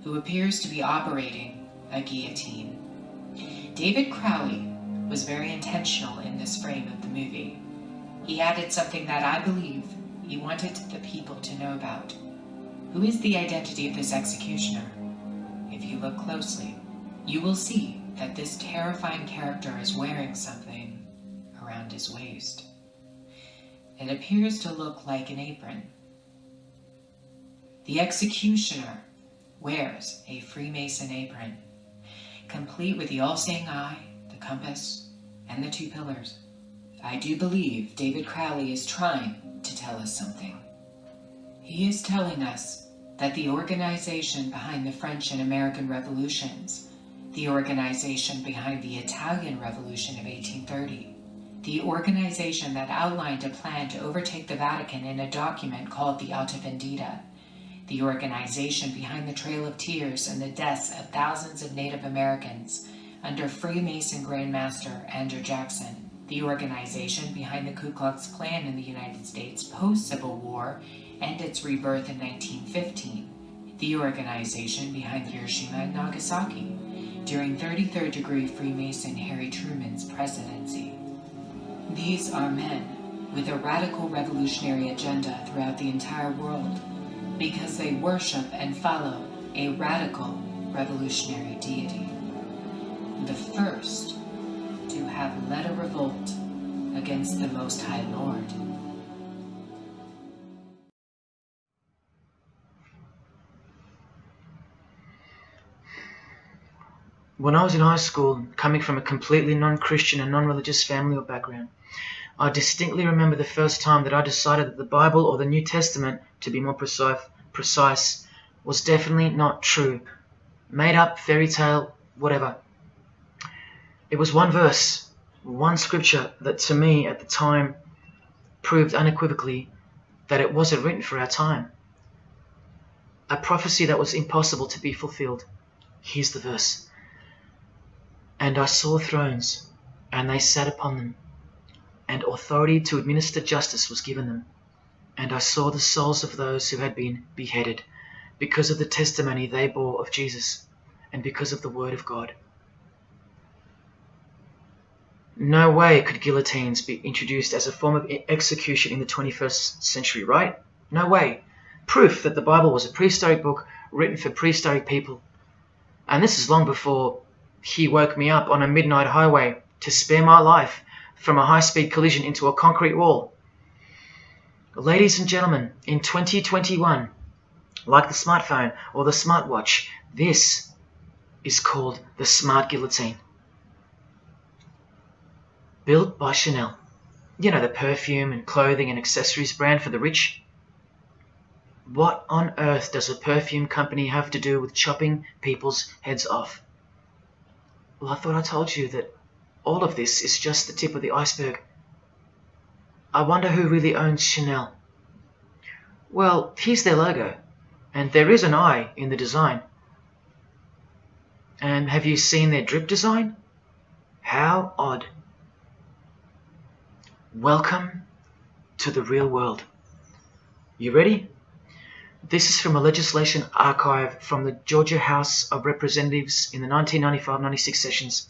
[SPEAKER 19] who appears to be operating a guillotine. David Crowley was very intentional in this frame of the movie. He added something that I believe he wanted the people to know about. Who is the identity of this executioner? If you look closely, you will see that this terrifying character is wearing something around his waist. It appears to look like an apron. The executioner wears a Freemason apron, complete with the all-seeing eye, the compass, and the two pillars. I do believe David Crowley is trying to tell us something. He is telling us that the organization behind the French and American revolutions, the organization behind the Italian Revolution of 1830, the organization that outlined a plan to overtake the Vatican in a document called the Alta Vendita, the organization behind the Trail of Tears and the deaths of thousands of Native Americans under Freemason Grandmaster Andrew Jackson, the organization behind the Ku Klux Klan in the United States post-Civil War and its rebirth in 1915, the organization behind Hiroshima and Nagasaki during 33rd degree Freemason Harry Truman's presidency. These are men with a radical revolutionary agenda throughout the entire world because they worship and follow a radical revolutionary deity, the first to have led a revolt against the Most High Lord.
[SPEAKER 1] When I was in high school, coming from a completely non-Christian and non-religious family or background, I distinctly remember the first time that I decided that the Bible or the New Testament, to be more precise, was definitely not true. Made up, fairy tale, whatever. It was one verse, one scripture that to me at the time proved unequivocally that it wasn't written for our time. A prophecy that was impossible to be fulfilled. Here's the verse. And I saw thrones, and they sat upon them, and authority to administer justice was given them. And I saw the souls of those who had been beheaded, because of the testimony they bore of Jesus, and because of the word of God. No way could guillotines be introduced as a form of execution in the 21st century, right? No way. Proof that the Bible was a prehistoric book written for prehistoric people. And this is long before he woke me up on a midnight highway to spare my life from a high-speed collision into a concrete wall. Ladies and gentlemen, in 2021, like the smartphone or the smartwatch, this is called the Smart Guillotine. Built by Chanel. You know, the perfume and clothing and accessories brand for the rich. What on earth does a perfume company have to do with chopping people's heads off? Well, I thought I told you that all of this is just the tip of the iceberg. I wonder who really owns Chanel. Well, here's their logo, and there is an eye in the design. And have you seen their drip design? How odd. Welcome to the real world. You ready? This is from a legislation archive from the Georgia House of Representatives in the 1995-96 sessions.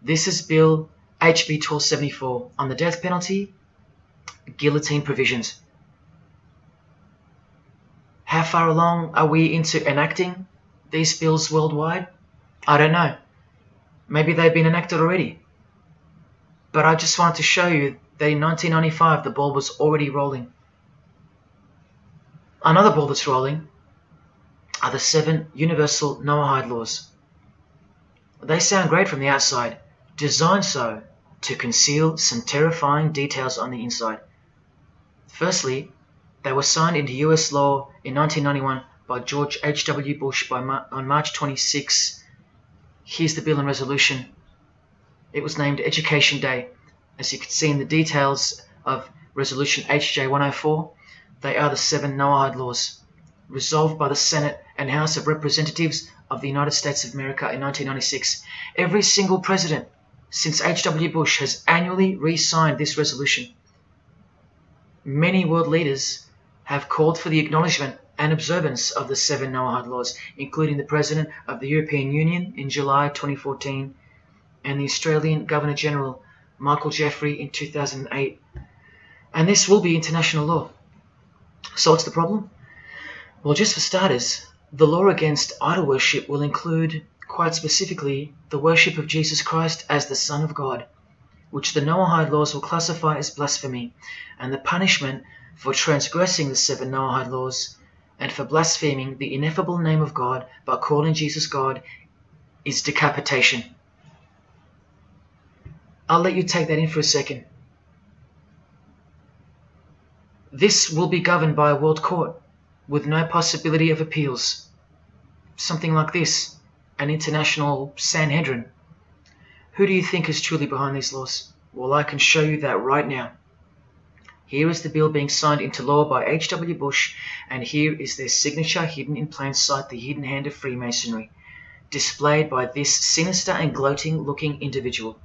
[SPEAKER 1] This is Bill HB 1274 on the death penalty, guillotine provisions. How far along are we into enacting these bills worldwide? I don't know. Maybe they've been enacted already. But I just wanted to show you that in 1995 the ball was already rolling. Another ball that's rolling are the 7 universal Noahide laws. They sound great from the outside, designed so to conceal some terrifying details on the inside. Firstly, they were signed into US law in 1991 by George H.W. Bush on March 26. Here's the bill and resolution. It was named Education Day. As you can see in the details of Resolution HJ 104, they are the 7 Noahide laws, resolved by the Senate and House of Representatives of the United States of America in 1996. Every single president since H.W. Bush has annually re-signed this resolution. Many world leaders have called for the acknowledgement and observance of the 7 Noahide laws, including the President of the European Union in July 2014 and the Australian Governor-General Michael Jeffrey in 2008. And this will be international law. So what's the problem? Well, just for starters, the law against idol worship will include, quite specifically, the worship of Jesus Christ as the Son of God, which the Noahide laws will classify as blasphemy, and the punishment for transgressing the 7 Noahide laws and for blaspheming the ineffable name of God by calling Jesus God is decapitation. I'll let you take that in for a second. This will be governed by a world court with no possibility of appeals. Something like this, an international Sanhedrin. Who do you think is truly behind these laws? Well, I can show you that right now. Here is the bill being signed into law by H.W. Bush, and here is their signature hidden in plain sight, the hidden hand of Freemasonry. displayed by this sinister and gloating-looking individual.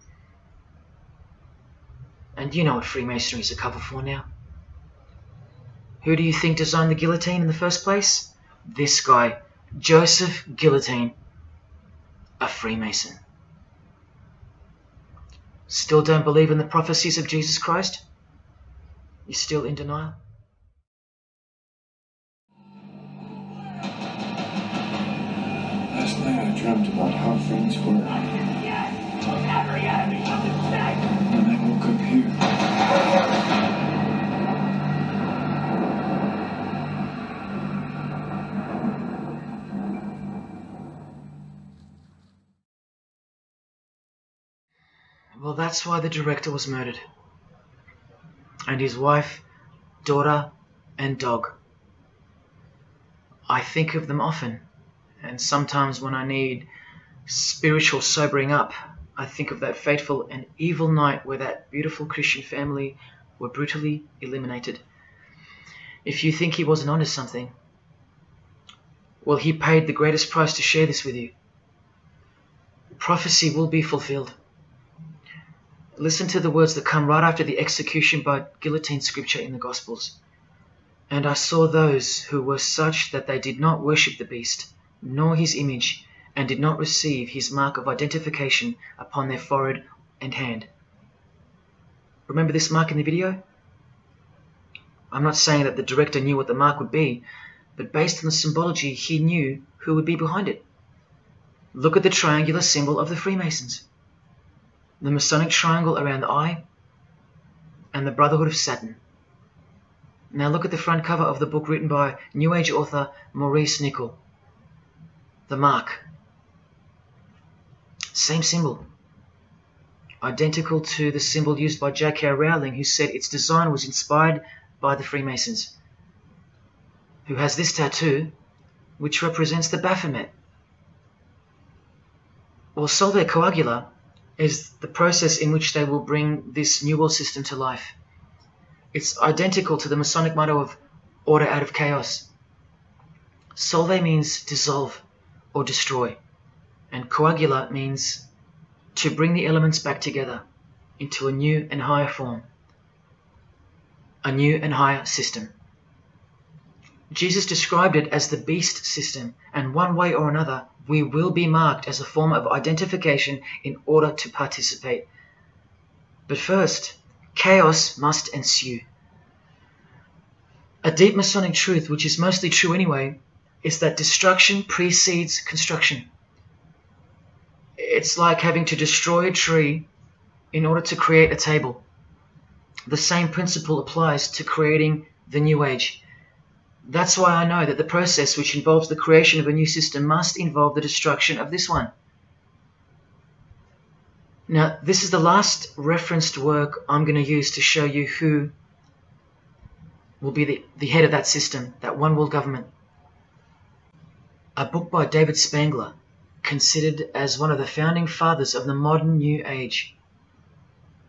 [SPEAKER 1] And you know what Freemasonry is a cover for now. Who do you think designed the guillotine in the first place? This guy, Joseph Guillotine, a Freemason. Still don't believe in the prophecies of Jesus Christ? You're still in denial?
[SPEAKER 18] Last night I dreamt about how things were. And I woke up here.
[SPEAKER 1] Well, that's why the director was murdered. And his wife, daughter, and dog. I think of them often, and sometimes when I need spiritual sobering up, I think of that fateful and evil night where that beautiful Christian family were brutally eliminated. If you think he wasn't onto something, well, he paid the greatest price to share this with you. Prophecy will be fulfilled. Listen to the words that come right after the execution by guillotine scripture in the Gospels. And I saw those who were such that they did not worship the beast, nor his image, and did not receive his mark of identification upon their forehead and hand. Remember this mark in the video? I'm not saying that the director knew what the mark would be, but based on the symbology, he knew who would be behind it. Look at the triangular symbol of the Freemasons. The Masonic triangle around the eye, and the Brotherhood of Saturn. Now look at the front cover of the book written by New Age author Maurice Nicoll. The mark. Same symbol. Identical to the symbol used by J.K. Rowling, who said its design was inspired by the Freemasons. Who has this tattoo, which represents the Baphomet. Well, Solve Coagula is the process in which they will bring this New World system to life. It's identical to the Masonic motto of order out of chaos. Solve means dissolve or destroy, and coagula means to bring the elements back together into a new and higher form, a new and higher system. Jesus described it as the beast system, and one way or another, we will be marked as a form of identification in order to participate. But first, chaos must ensue. A deep Masonic truth, which is mostly true anyway, is that destruction precedes construction. It's like having to destroy a tree in order to create a table. The same principle applies to creating the New Age. That's why I know that the process which involves the creation of a new system must involve the destruction of this one. Now, this is the last referenced work I'm going to use to show you who will be the head of that system, that one world government. A book by David Spangler, considered as one of the founding fathers of the modern New Age.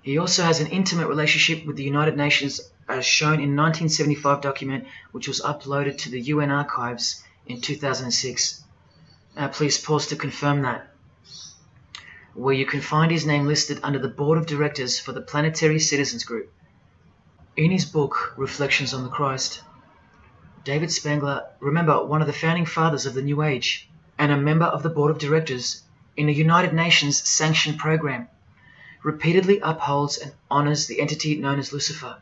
[SPEAKER 1] He also has an intimate relationship with the United Nations, as shown in a 1975 document which was uploaded to the UN archives in 2006. Please pause to confirm that, where you can find his name listed under the Board of Directors for the Planetary Citizens Group. In his book, Reflections on the Christ, David Spangler, remember, one of the founding fathers of the New Age and a member of the Board of Directors in a United Nations sanctioned program, repeatedly upholds and honors the entity known as Lucifer.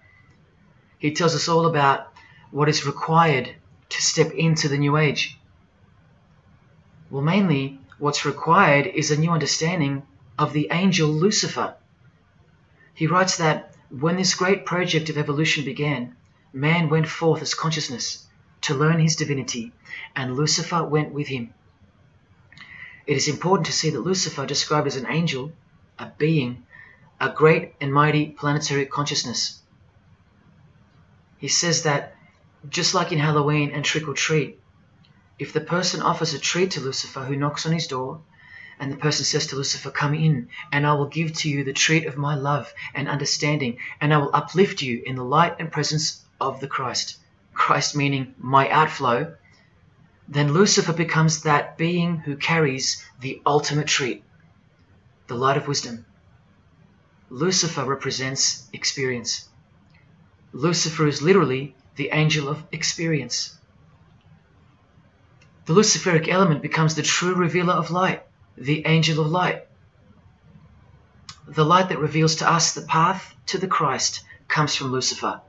[SPEAKER 1] He tells us all about what is required to step into the New Age. Well, mainly, what's required is a new understanding of the angel Lucifer. He writes that when this great project of evolution began, man went forth as consciousness to learn his divinity, and Lucifer went with him. It is important to see that Lucifer, described as an angel, a being, a great and mighty planetary consciousness. He says that, just like in Halloween and Trick or Treat, if the person offers a treat to Lucifer who knocks on his door, and the person says to Lucifer, "Come in, and I will give to you the treat of my love and understanding, and I will uplift you in the light and presence of the Christ." Christ meaning my outflow. then Lucifer becomes that being who carries the ultimate treat, the light of wisdom. Lucifer represents experience. Lucifer is literally the angel of experience. The Luciferic element becomes the true revealer of light, the angel of light. The light that reveals to us the path to the Christ comes from Lucifer.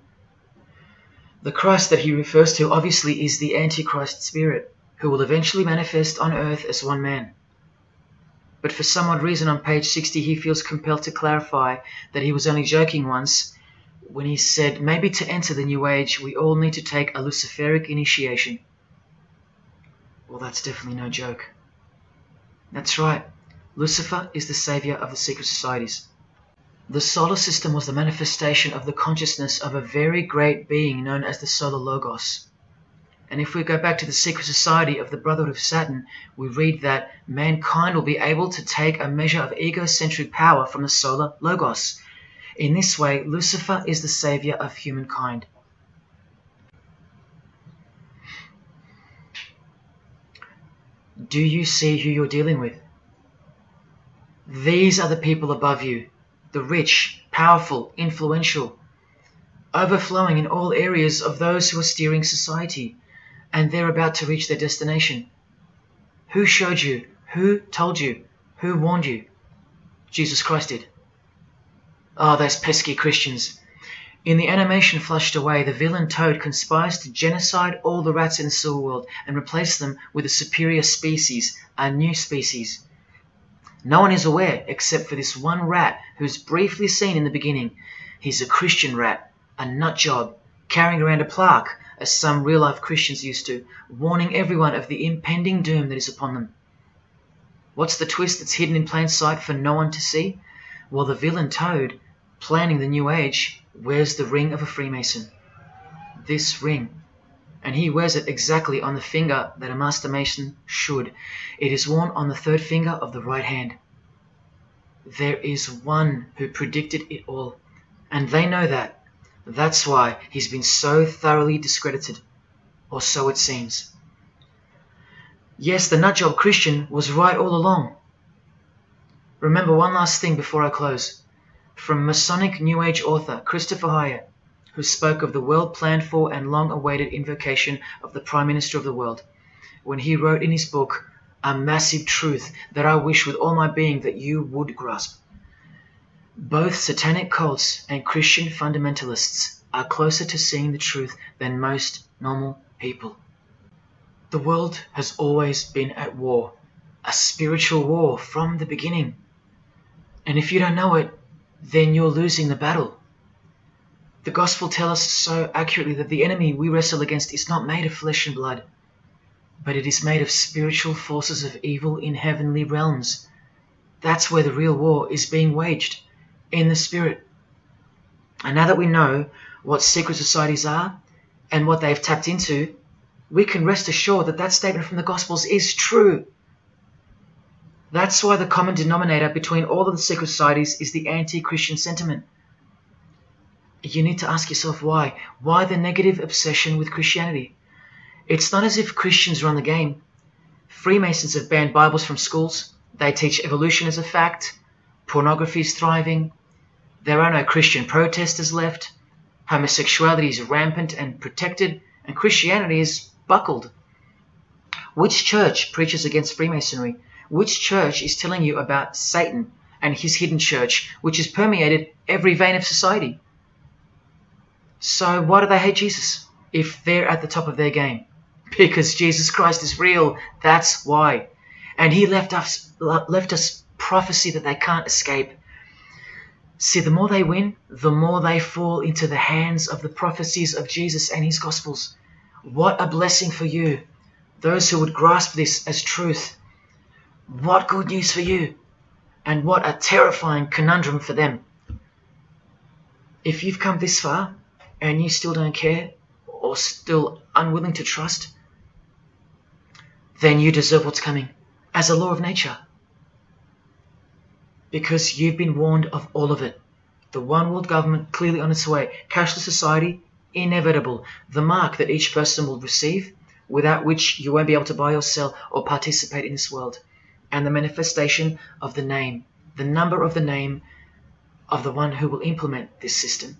[SPEAKER 1] The Christ that he refers to obviously is the Antichrist spirit, who will eventually manifest on earth as one man. But for some odd reason on page 60 he feels compelled to clarify that he was only joking once when he said maybe to enter the New Age we all need to take a Luciferic initiation. Well, that's definitely no joke. That's right, Lucifer is the savior of the secret societies. The solar system was the manifestation of the consciousness of a very great being known as the Solar Logos. And if we go back to the secret society of the Brotherhood of Saturn, we read that mankind will be able to take a measure of egocentric power from the Solar Logos. In this way, Lucifer is the savior of humankind. Do you see who you're dealing with? These are the people above you, the rich, powerful, influential, overflowing in all areas of those who are steering society, and they're about to reach their destination. Who showed you? Who told you? Who warned you? Jesus Christ did. Oh, those pesky Christians. In the animation Flushed Away, the villain Toad conspires to genocide all the rats in the Silver World and replace them with a superior species, a new species. No one is aware except for this one rat who's briefly seen in the beginning. He's a Christian rat, a nut job, carrying around a plaque, as some real-life Christians used to, warning everyone of the impending doom that is upon them. What's the twist that's hidden in plain sight for no one to see? Well, the villain Toad, planning the New Age, wears the ring of a Freemason. This ring. And he wears it exactly on the finger that a Master Mason should. It is worn on the third finger of the right hand. There is one who predicted it all, and they know that. That's why he's been so thoroughly discredited, or so it seems. Yes, the nutjob Christian was right all along. Remember one last thing before I close. From Masonic New Age author Christopher Hyatt, who spoke of the well-planned-for and long-awaited invocation of the Prime Minister of the world, when he wrote in his book, A Massive Truth That I Wish With All My Being That You Would Grasp. Both satanic cults and Christian fundamentalists are closer to seeing the truth than most normal people. The world has always been at war, a spiritual war from the beginning. And if you don't know it, then you're losing the battle. The Gospel tells us so accurately that the enemy we wrestle against is not made of flesh and blood, but it is made of spiritual forces of evil in heavenly realms. That's where the real war is being waged, in the spirit. And now that we know what secret societies are and what they've tapped into, we can rest assured that that statement from the Gospels is true. That's why the common denominator between all of the secret societies is the anti-Christian sentiment. You need to ask yourself why. Why the negative obsession with Christianity? It's not as if Christians run the game. Freemasons have banned Bibles from schools. They teach evolution as a fact. Pornography is thriving. There are no Christian protesters left. Homosexuality is rampant and protected, and Christianity is buckled. Which church preaches against Freemasonry? Which church is telling you about Satan and his hidden church, which has permeated every vein of society? So why do they hate Jesus if they're at the top of their game? Because Jesus Christ is real, that's why. And he left us prophecy that they can't escape. See, the more they win, the more they fall into the hands of the prophecies of Jesus and his Gospels. What a blessing for you, those who would grasp this as truth. What good news for you, and what a terrifying conundrum for them. If you've come this far, and you still don't care, or still unwilling to trust, then you deserve what's coming, as a law of nature. Because you've been warned of all of it. The one world government clearly on its way. Cashless society, inevitable. The mark that each person will receive without which you won't be able to buy or sell or participate in this world, and the manifestation of the name, the number of the name of the one who will implement this system.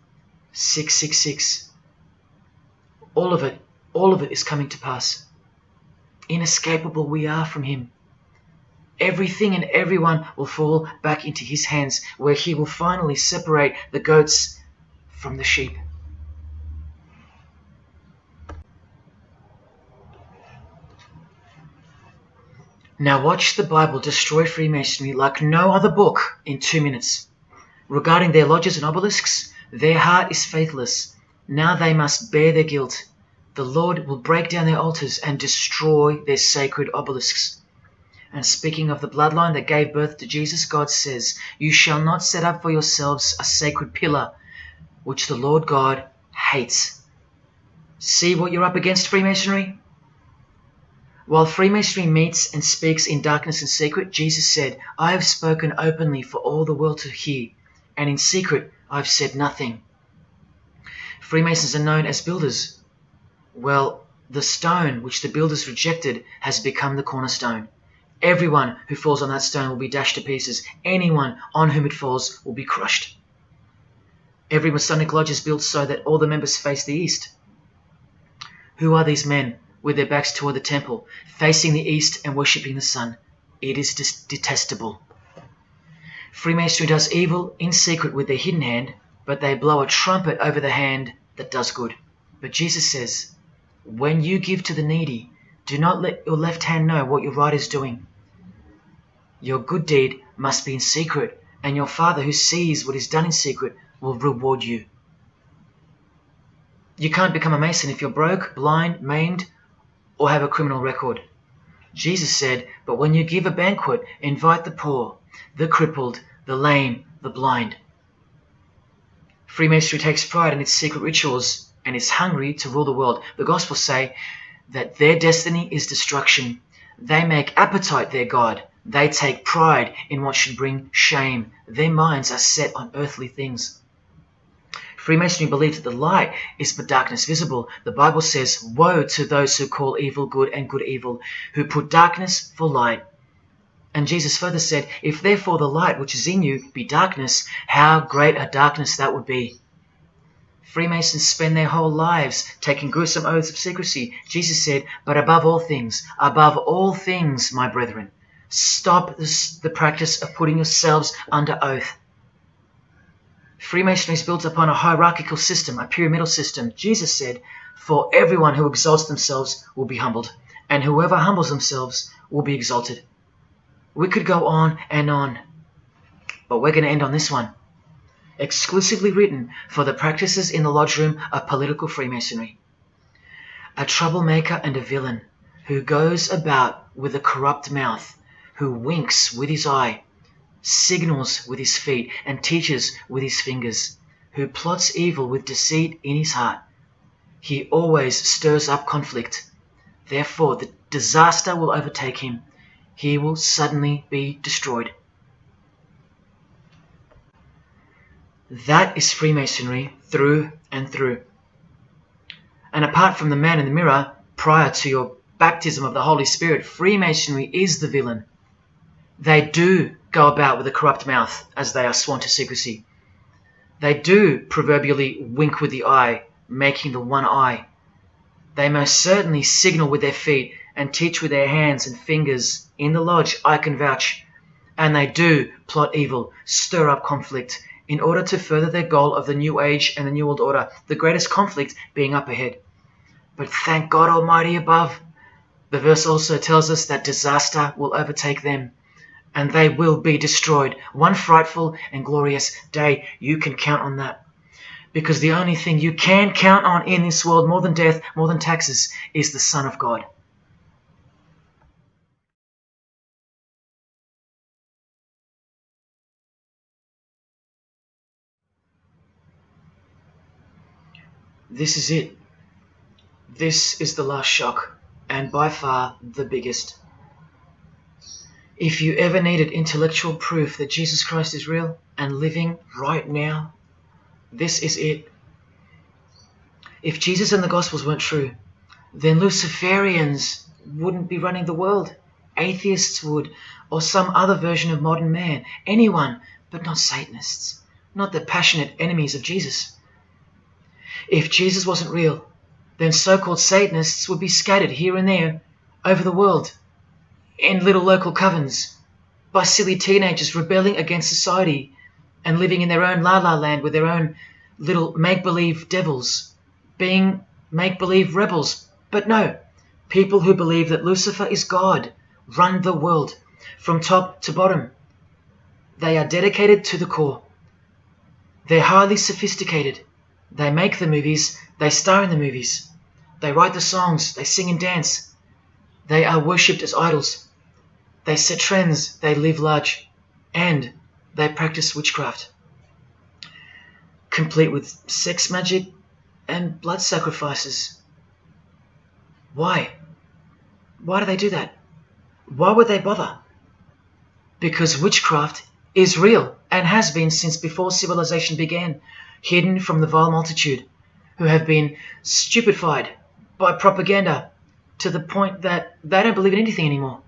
[SPEAKER 1] 666. All of it is coming to pass. Inescapable we are from him. Everything and everyone will fall back into his hands, where he will finally separate the goats from the sheep. Now watch the Bible destroy Freemasonry like no other book in 2 minutes. Regarding their lodges and obelisks, their heart is faithless. Now they must bear their guilt. The Lord will break down their altars and destroy their sacred obelisks. And speaking of the bloodline that gave birth to Jesus, God says, "You shall not set up for yourselves a sacred pillar, which the Lord God hates." See what you're up against, Freemasonry? While Freemasonry meets and speaks in darkness and secret, Jesus said, "I have spoken openly for all the world to hear, and in secret I've said nothing." Freemasons are known as builders. Well, the stone which the builders rejected has become the cornerstone. Everyone who falls on that stone will be dashed to pieces. Anyone on whom it falls will be crushed. Every Masonic lodge is built so that all the members face the east. Who are these men with their backs toward the temple, facing the east and worshipping the sun? It is detestable. Freemasonry does evil in secret with their hidden hand, but they blow a trumpet over the hand that does good. But Jesus says, when you give to the needy, do not let your left hand know what your right is doing. Your good deed must be in secret, and your Father who sees what is done in secret will reward you. You can't become a Mason if you're broke, blind, maimed, or have a criminal record. Jesus said, but when you give a banquet, invite the poor, the crippled, the lame, the blind. Freemasonry takes pride in its secret rituals and is hungry to rule the world. The Gospels say that their destiny is destruction. They make appetite their God. They take pride in what should bring shame. Their minds are set on earthly things. Freemasonry believes that the light is but darkness visible. The Bible says, woe to those who call evil good and good evil, who put darkness for light. And Jesus further said, if therefore the light which is in you be darkness, how great a darkness that would be. Freemasons spend their whole lives taking gruesome oaths of secrecy. Jesus said, but above all things, my brethren, stop the practice of putting yourselves under oath. Freemasonry is built upon a hierarchical system, a pyramidal system. Jesus said, for everyone who exalts themselves will be humbled, and whoever humbles themselves will be exalted. We could go on, but we're going to end on this one. Exclusively written for the practices in the lodge room of political Freemasonry. A troublemaker and a villain who goes about with a corrupt mouth, who winks with his eye, signals with his feet, and teaches with his fingers, who plots evil with deceit in his heart. He always stirs up conflict. Therefore, the disaster will overtake him. He will suddenly be destroyed. That is Freemasonry through and through. And apart from the man in the mirror, prior to your baptism of the Holy Spirit, Freemasonry is the villain. They do go about with a corrupt mouth as they are sworn to secrecy. They do proverbially wink with the eye, making the one eye. They most certainly signal with their feet and teach with their hands and fingers. In the lodge, I can vouch. And they do plot evil, stir up conflict, in order to further their goal of the New Age and the New World Order, the greatest conflict being up ahead. But thank God Almighty above, the verse also tells us that disaster will overtake them, and they will be destroyed. One frightful and glorious day. You can count on that. Because the only thing you can count on in this world, more than death, more than taxes, is the Son of God. This is it. This is the last shock, and by far the biggest. If you ever needed intellectual proof that Jesus Christ is real and living right now, this is it. If Jesus and the Gospels weren't true, then Luciferians wouldn't be running the world. Atheists would, or some other version of modern man. Anyone, but not Satanists, not the passionate enemies of Jesus. If Jesus wasn't real, then so-called Satanists would be scattered here and there over the world in little local covens by silly teenagers rebelling against society and living in their own la-la land with their own little make-believe devils, being make-believe rebels. But no, people who believe that Lucifer is God run the world from top to bottom. They are dedicated to the core. They're highly sophisticated. They make the movies, they star in the movies. They write the songs, they sing and dance. They are worshipped as idols. They set trends, they live large, and they practice witchcraft, complete with sex magic and blood sacrifices. Why? Why do they do that? Why would they bother? Because witchcraft is real and has been since before civilization began, hidden from the vile multitude who have been stupefied by propaganda to the point that they don't believe in anything anymore.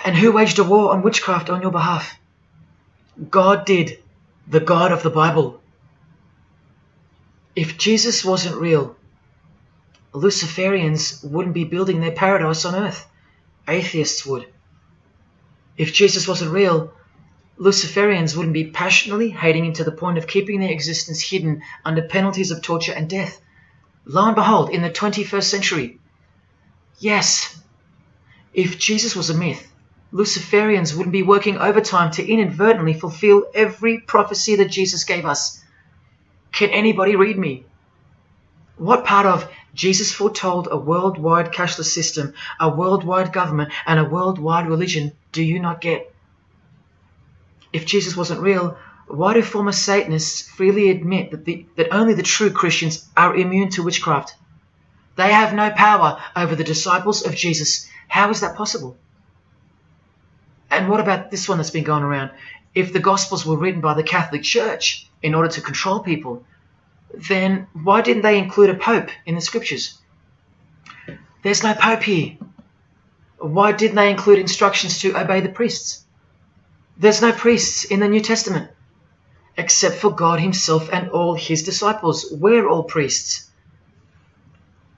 [SPEAKER 1] And who waged a war on witchcraft on your behalf? God did, the God of the Bible. If Jesus wasn't real, Luciferians wouldn't be building their paradise on earth. Atheists would. If Jesus wasn't real, Luciferians wouldn't be passionately hating him to the point of keeping their existence hidden under penalties of torture and death. Lo and behold, in the 21st century. Yes, if Jesus was a myth, Luciferians wouldn't be working overtime to inadvertently fulfill every prophecy that Jesus gave us. Can anybody read me? What part of Jesus foretold a worldwide cashless system, a worldwide government, and a worldwide religion do you not get? If Jesus wasn't real, why do former Satanists freely admit that only the true Christians are immune to witchcraft? They have no power over the disciples of Jesus. How is that possible? And what about this one that's been going around? If the Gospels were written by the Catholic Church in order to control people, then why didn't they include a Pope in the Scriptures? There's no Pope here. Why didn't they include instructions to obey the priests? There's no priests in the New Testament, except for God himself and all his disciples. We're all priests.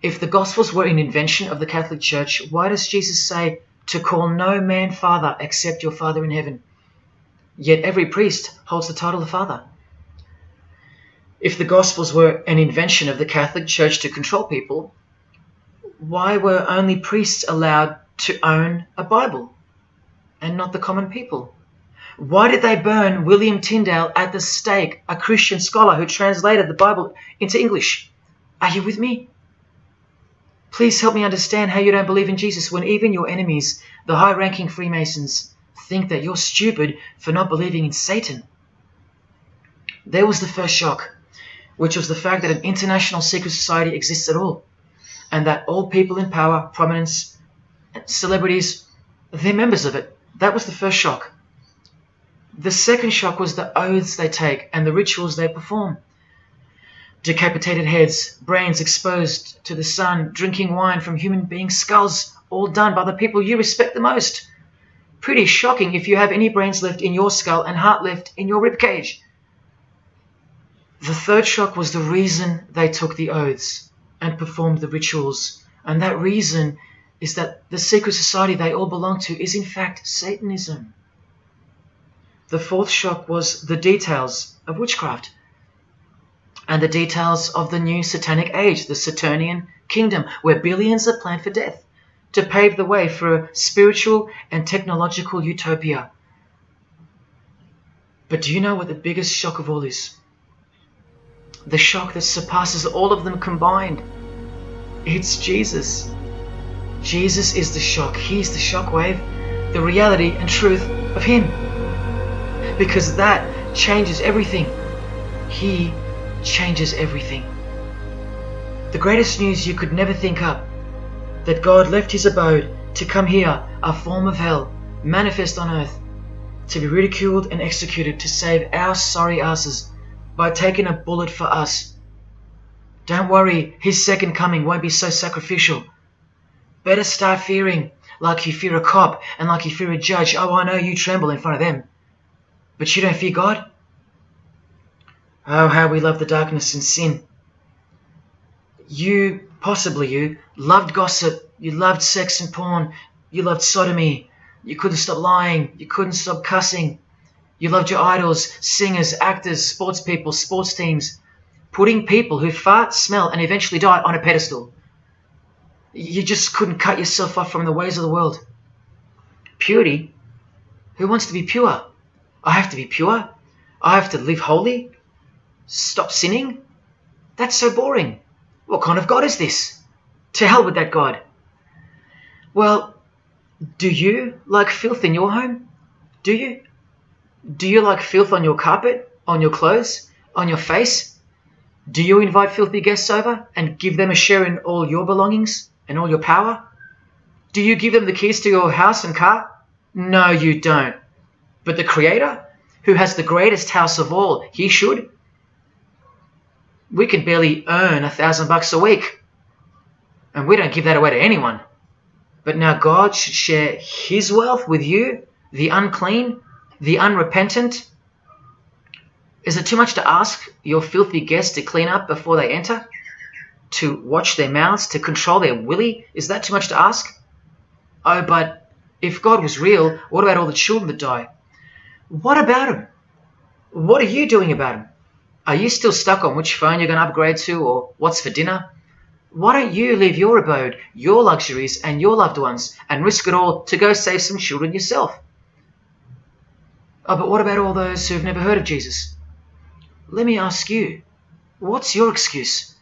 [SPEAKER 1] If the Gospels were an invention of the Catholic Church, why does Jesus say to call no man Father except your Father in heaven? Yet every priest holds the title of Father. If the Gospels were an invention of the Catholic Church to control people, why were only priests allowed to own a Bible and not the common people? Why did they burn William Tyndale at the stake, a Christian scholar who translated the Bible into English? Are you with me? Please help me understand how you don't believe in Jesus when even your enemies, the high-ranking Freemasons, think that you're stupid for not believing in Satan. There was the first shock, which was the fact that an international secret society exists at all, and that all people in power, prominence, celebrities, they're members of it. That was the first shock. The second shock was the oaths they take and the rituals they perform. Decapitated heads, brains exposed to the sun, drinking wine from human beings' skulls, all done by the people you respect the most. Pretty shocking if you have any brains left in your skull and heart left in your ribcage. The third shock was the reason they took the oaths and performed the rituals, and that reason is that the secret society they all belong to is in fact Satanism. The fourth shock was the details of witchcraft and the details of the new satanic age, the Saturnian kingdom, where billions are planned for death to pave the way for a spiritual and technological utopia. But do you know what the biggest shock of all is? The shock that surpasses all of them combined. It's Jesus. Jesus is the shock. He's the shockwave, the reality and truth of him. Because that changes everything. He changes everything. The greatest news you could never think up, that God left his abode to come here, a form of hell, manifest on earth, to be ridiculed and executed to save our sorry asses by taking a bullet for us. Don't worry, his second coming won't be so sacrificial. Better start fearing like you fear a cop and like you fear a judge. Oh, I know you tremble in front of them. But you don't fear God? Oh, how we love the darkness and sin. Possibly you, loved gossip. You loved sex and porn. You loved sodomy. You couldn't stop lying. You couldn't stop cussing. You loved your idols, singers, actors, sports people, sports teams. Putting people who fart, smell, and eventually die on a pedestal. You just couldn't cut yourself off from the ways of the world. Purity? Who wants to be pure? I have to be pure? I have to live holy? Stop sinning? That's so boring. What kind of God is this? To hell with that God. Well, do you like filth in your home? Do you? Do you like filth on your carpet, on your clothes, on your face? Do you invite filthy guests over and give them a share in all your belongings and all your power? Do you give them the keys to your house and car? No, you don't. But the Creator, who has the greatest house of all, he should. We can barely earn $1,000 a week, and we don't give that away to anyone. But now God should share his wealth with you, the unclean, the unrepentant. Is it too much to ask your filthy guests to clean up before they enter? To watch their mouths, to control their willy? Is that too much to ask? Oh, but if God was real, what about all the children that die? What about them? What are you doing about them? Are you still stuck on which phone you're going to upgrade to or what's for dinner? Why don't you leave your abode, your luxuries and your loved ones and risk it all to go save some children yourself? Oh, but what about all those who've never heard of Jesus? Let me ask you, what's your excuse?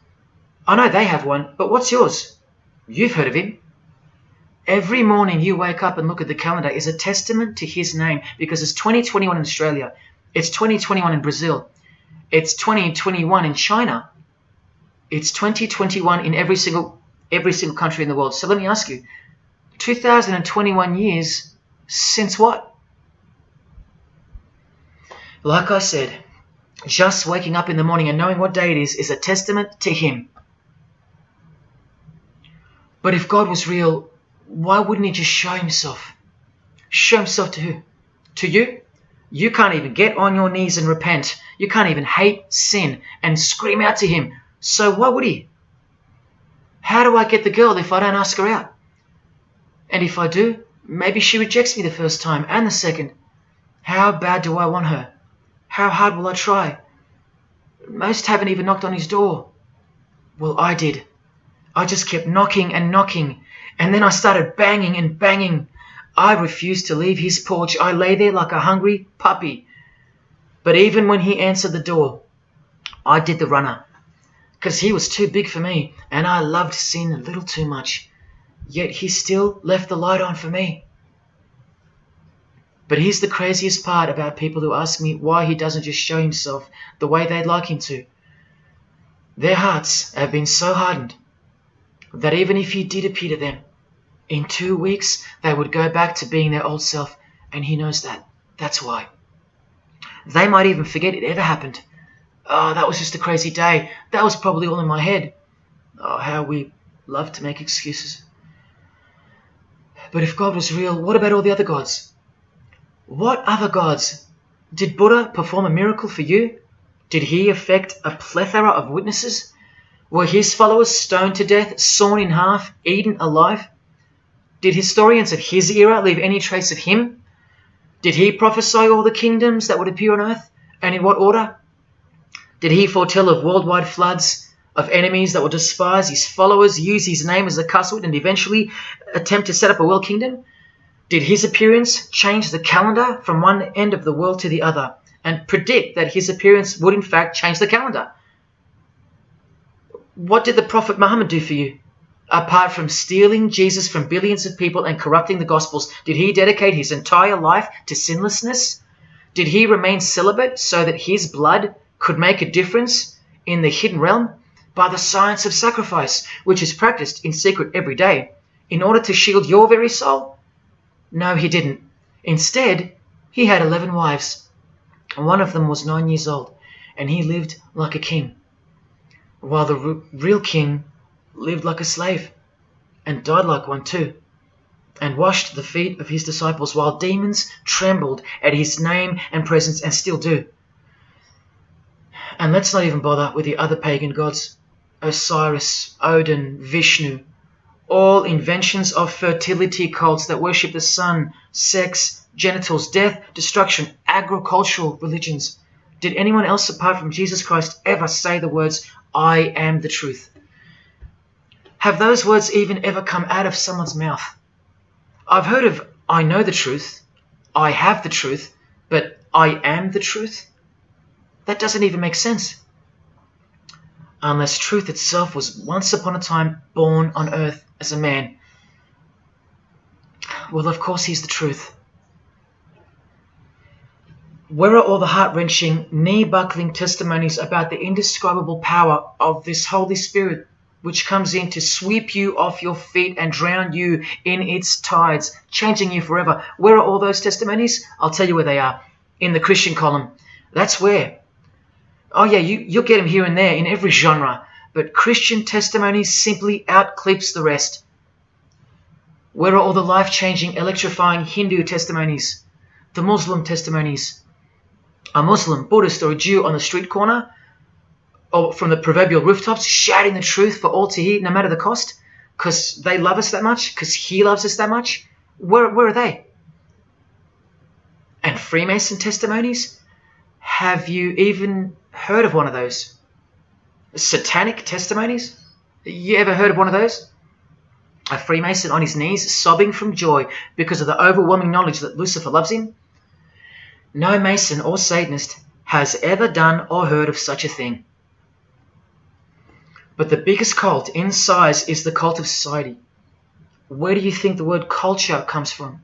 [SPEAKER 1] I know they have one, but what's yours? You've heard of him. Every morning you wake up and look at the calendar is a testament to his name, because it's 2021 in Australia, it's 2021 in Brazil, it's 2021 in China, it's 2021 in every single country in the world. So let me ask you, 2021 years since what? Like I said, just waking up in the morning and knowing what day it is a testament to him. But if God was real, why wouldn't he just show himself? Show himself to who? To you? You can't even get on your knees and repent. You can't even hate sin and scream out to him. So why would he? How do I get the girl if I don't ask her out? And if I do, maybe she rejects me the first time and the second. How bad do I want her? How hard will I try? Most haven't even knocked on his door. Well, I did. I just kept knocking and knocking, and then I started banging and banging. I refused to leave his porch. I lay there like a hungry puppy. But even when he answered the door, I did the runner, because he was too big for me, and I loved sin a little too much. Yet he still left the light on for me. But here's the craziest part about people who ask me why he doesn't just show himself the way they'd like him to. Their hearts have been so hardened that even if he did appear to them, in 2 weeks they would go back to being their old self, and he knows that. That's why. They might even forget it ever happened. Oh, that was just a crazy day. That was probably all in my head. Oh, how we love to make excuses. But if God was real, what about all the other gods? What other gods? Did Buddha perform a miracle for you? Did he affect a plethora of witnesses? Were his followers stoned to death, sawn in half, eaten alive? Did historians of his era leave any trace of him? Did he prophesy all the kingdoms that would appear on earth, and in what order? Did he foretell of worldwide floods, of enemies that would despise his followers, use his name as a cuss word, and eventually attempt to set up a world kingdom? Did his appearance change the calendar from one end of the world to the other, and predict that his appearance would in fact change the calendar? What did the Prophet Muhammad do for you? Apart from stealing Jesus from billions of people and corrupting the Gospels, did he dedicate his entire life to sinlessness? Did he remain celibate so that his blood could make a difference in the hidden realm by the science of sacrifice, which is practiced in secret every day, in order to shield your very soul? No, he didn't. Instead, he had 11 wives. One of them was 9 years old, and he lived like a king. while the real king lived like a slave and died like one too, and washed the feet of his disciples while demons trembled at his name and presence, and still do. And let's not even bother with the other pagan gods, Osiris, Odin, Vishnu, all inventions of fertility cults that worship the sun, sex, genitals, death, destruction, agricultural religions. Did anyone else apart from Jesus Christ ever say the words, "I am the truth"? Have those words even ever come out of someone's mouth? I've heard of "I know the truth," "I have the truth," but "I am the truth"? That doesn't even make sense. Unless truth itself was once upon a time born on earth as a man. Well, of course he's the truth. Where are all the heart-wrenching, knee-buckling testimonies about the indescribable power of this Holy Spirit, which comes in to sweep you off your feet and drown you in its tides, changing you forever? Where are all those testimonies? I'll tell you where they are. In the Christian column. That's where. Oh yeah, you'll get them here and there in every genre, but Christian testimonies simply outclips the rest. Where are all the life-changing, electrifying Hindu testimonies? The Muslim testimonies? A Muslim, Buddhist, or a Jew on the street corner, or from the proverbial rooftops, shouting the truth for all to hear, no matter the cost, because they love us that much, because he loves us that much? Where are they? And Freemason testimonies? Have you even heard of one of those? Satanic testimonies? You ever heard of one of those? A Freemason on his knees sobbing from joy because of the overwhelming knowledge that Lucifer loves him? No Mason or Satanist has ever done or heard of such a thing. But the biggest cult in size is the cult of society. Where do you think the word culture comes from?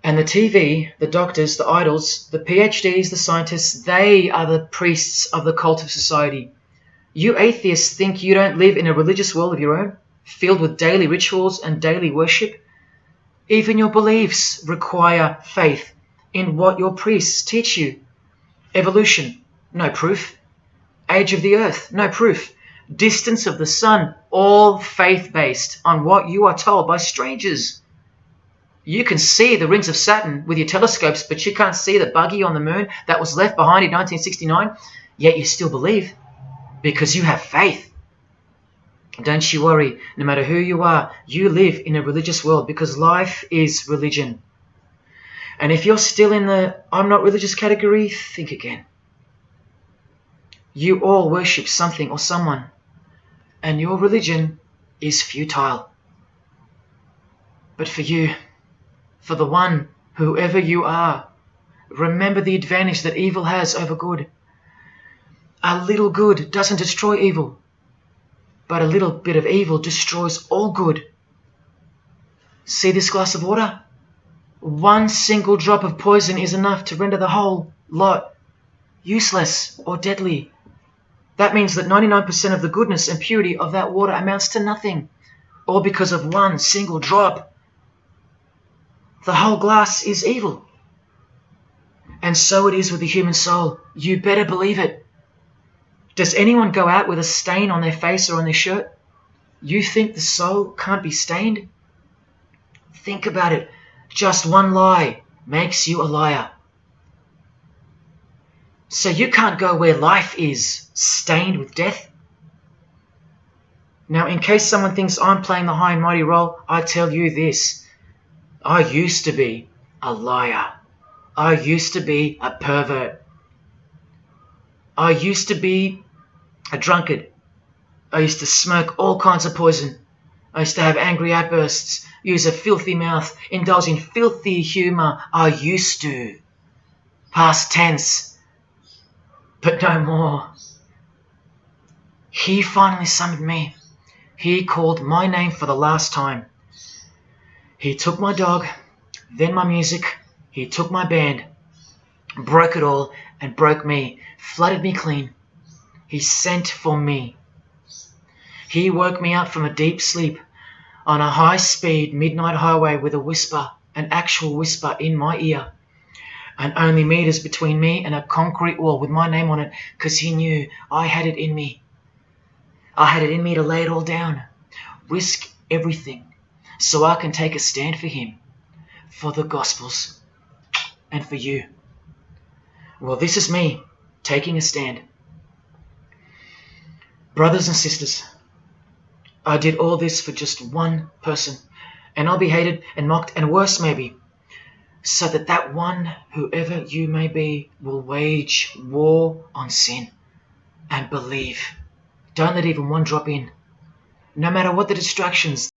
[SPEAKER 1] And the TV, the doctors, the idols, the PhDs, the scientists, they are the priests of the cult of society. You atheists think you don't live in a religious world of your own, filled with daily rituals and daily worship? Even your beliefs require faith in what your priests teach you. Evolution, no proof. Age of the earth, no proof. Distance of the sun, all faith-based on what you are told by strangers. You can see the rings of Saturn with your telescopes, but you can't see the buggy on the moon that was left behind in 1969, yet you still believe, because you have faith. Don't you worry, no matter who you are, you live in a religious world, because life is religion. And if you're still in the "I'm not religious" category, think again. You all worship something or someone, and your religion is futile. But for you, for the one, whoever you are, remember the advantage that evil has over good. A little good doesn't destroy evil, but a little bit of evil destroys all good. See this glass of water? One single drop of poison is enough to render the whole lot useless or deadly. That means that 99% of the goodness and purity of that water amounts to nothing, all because of one single drop. The whole glass is evil. And so it is with the human soul. You better believe it. Does anyone go out with a stain on their face or on their shirt? You think the soul can't be stained? Think about it. Just one lie makes you a liar. So you can't go where life is, stained with death? Now, in case someone thinks I'm playing the high and mighty role, I tell you this. I used to be a liar. I used to be a pervert. I used to be a drunkard. I used to smoke all kinds of poison. I used to have angry outbursts, use a filthy mouth, indulge in filthy humour. I used to. Past tense. But no more. He finally summoned me. He called my name for the last time. He took my dog, then my music. He took my band, broke it all, and broke me, flooded me clean. He sent for me. He woke me up from a deep sleep on a high-speed midnight highway with a whisper, an actual whisper in my ear, and only meters between me and a concrete wall with my name on it, because he knew I had it in me. I had it in me to lay it all down, risk everything, so I can take a stand for him, for the Gospels, and for you. Well, this is me taking a stand. Brothers and sisters, I did all this for just one person, and I'll be hated and mocked and worse maybe, so that that one, whoever you may be, will wage war on sin and believe. Don't let even one drop in. No matter what the distractions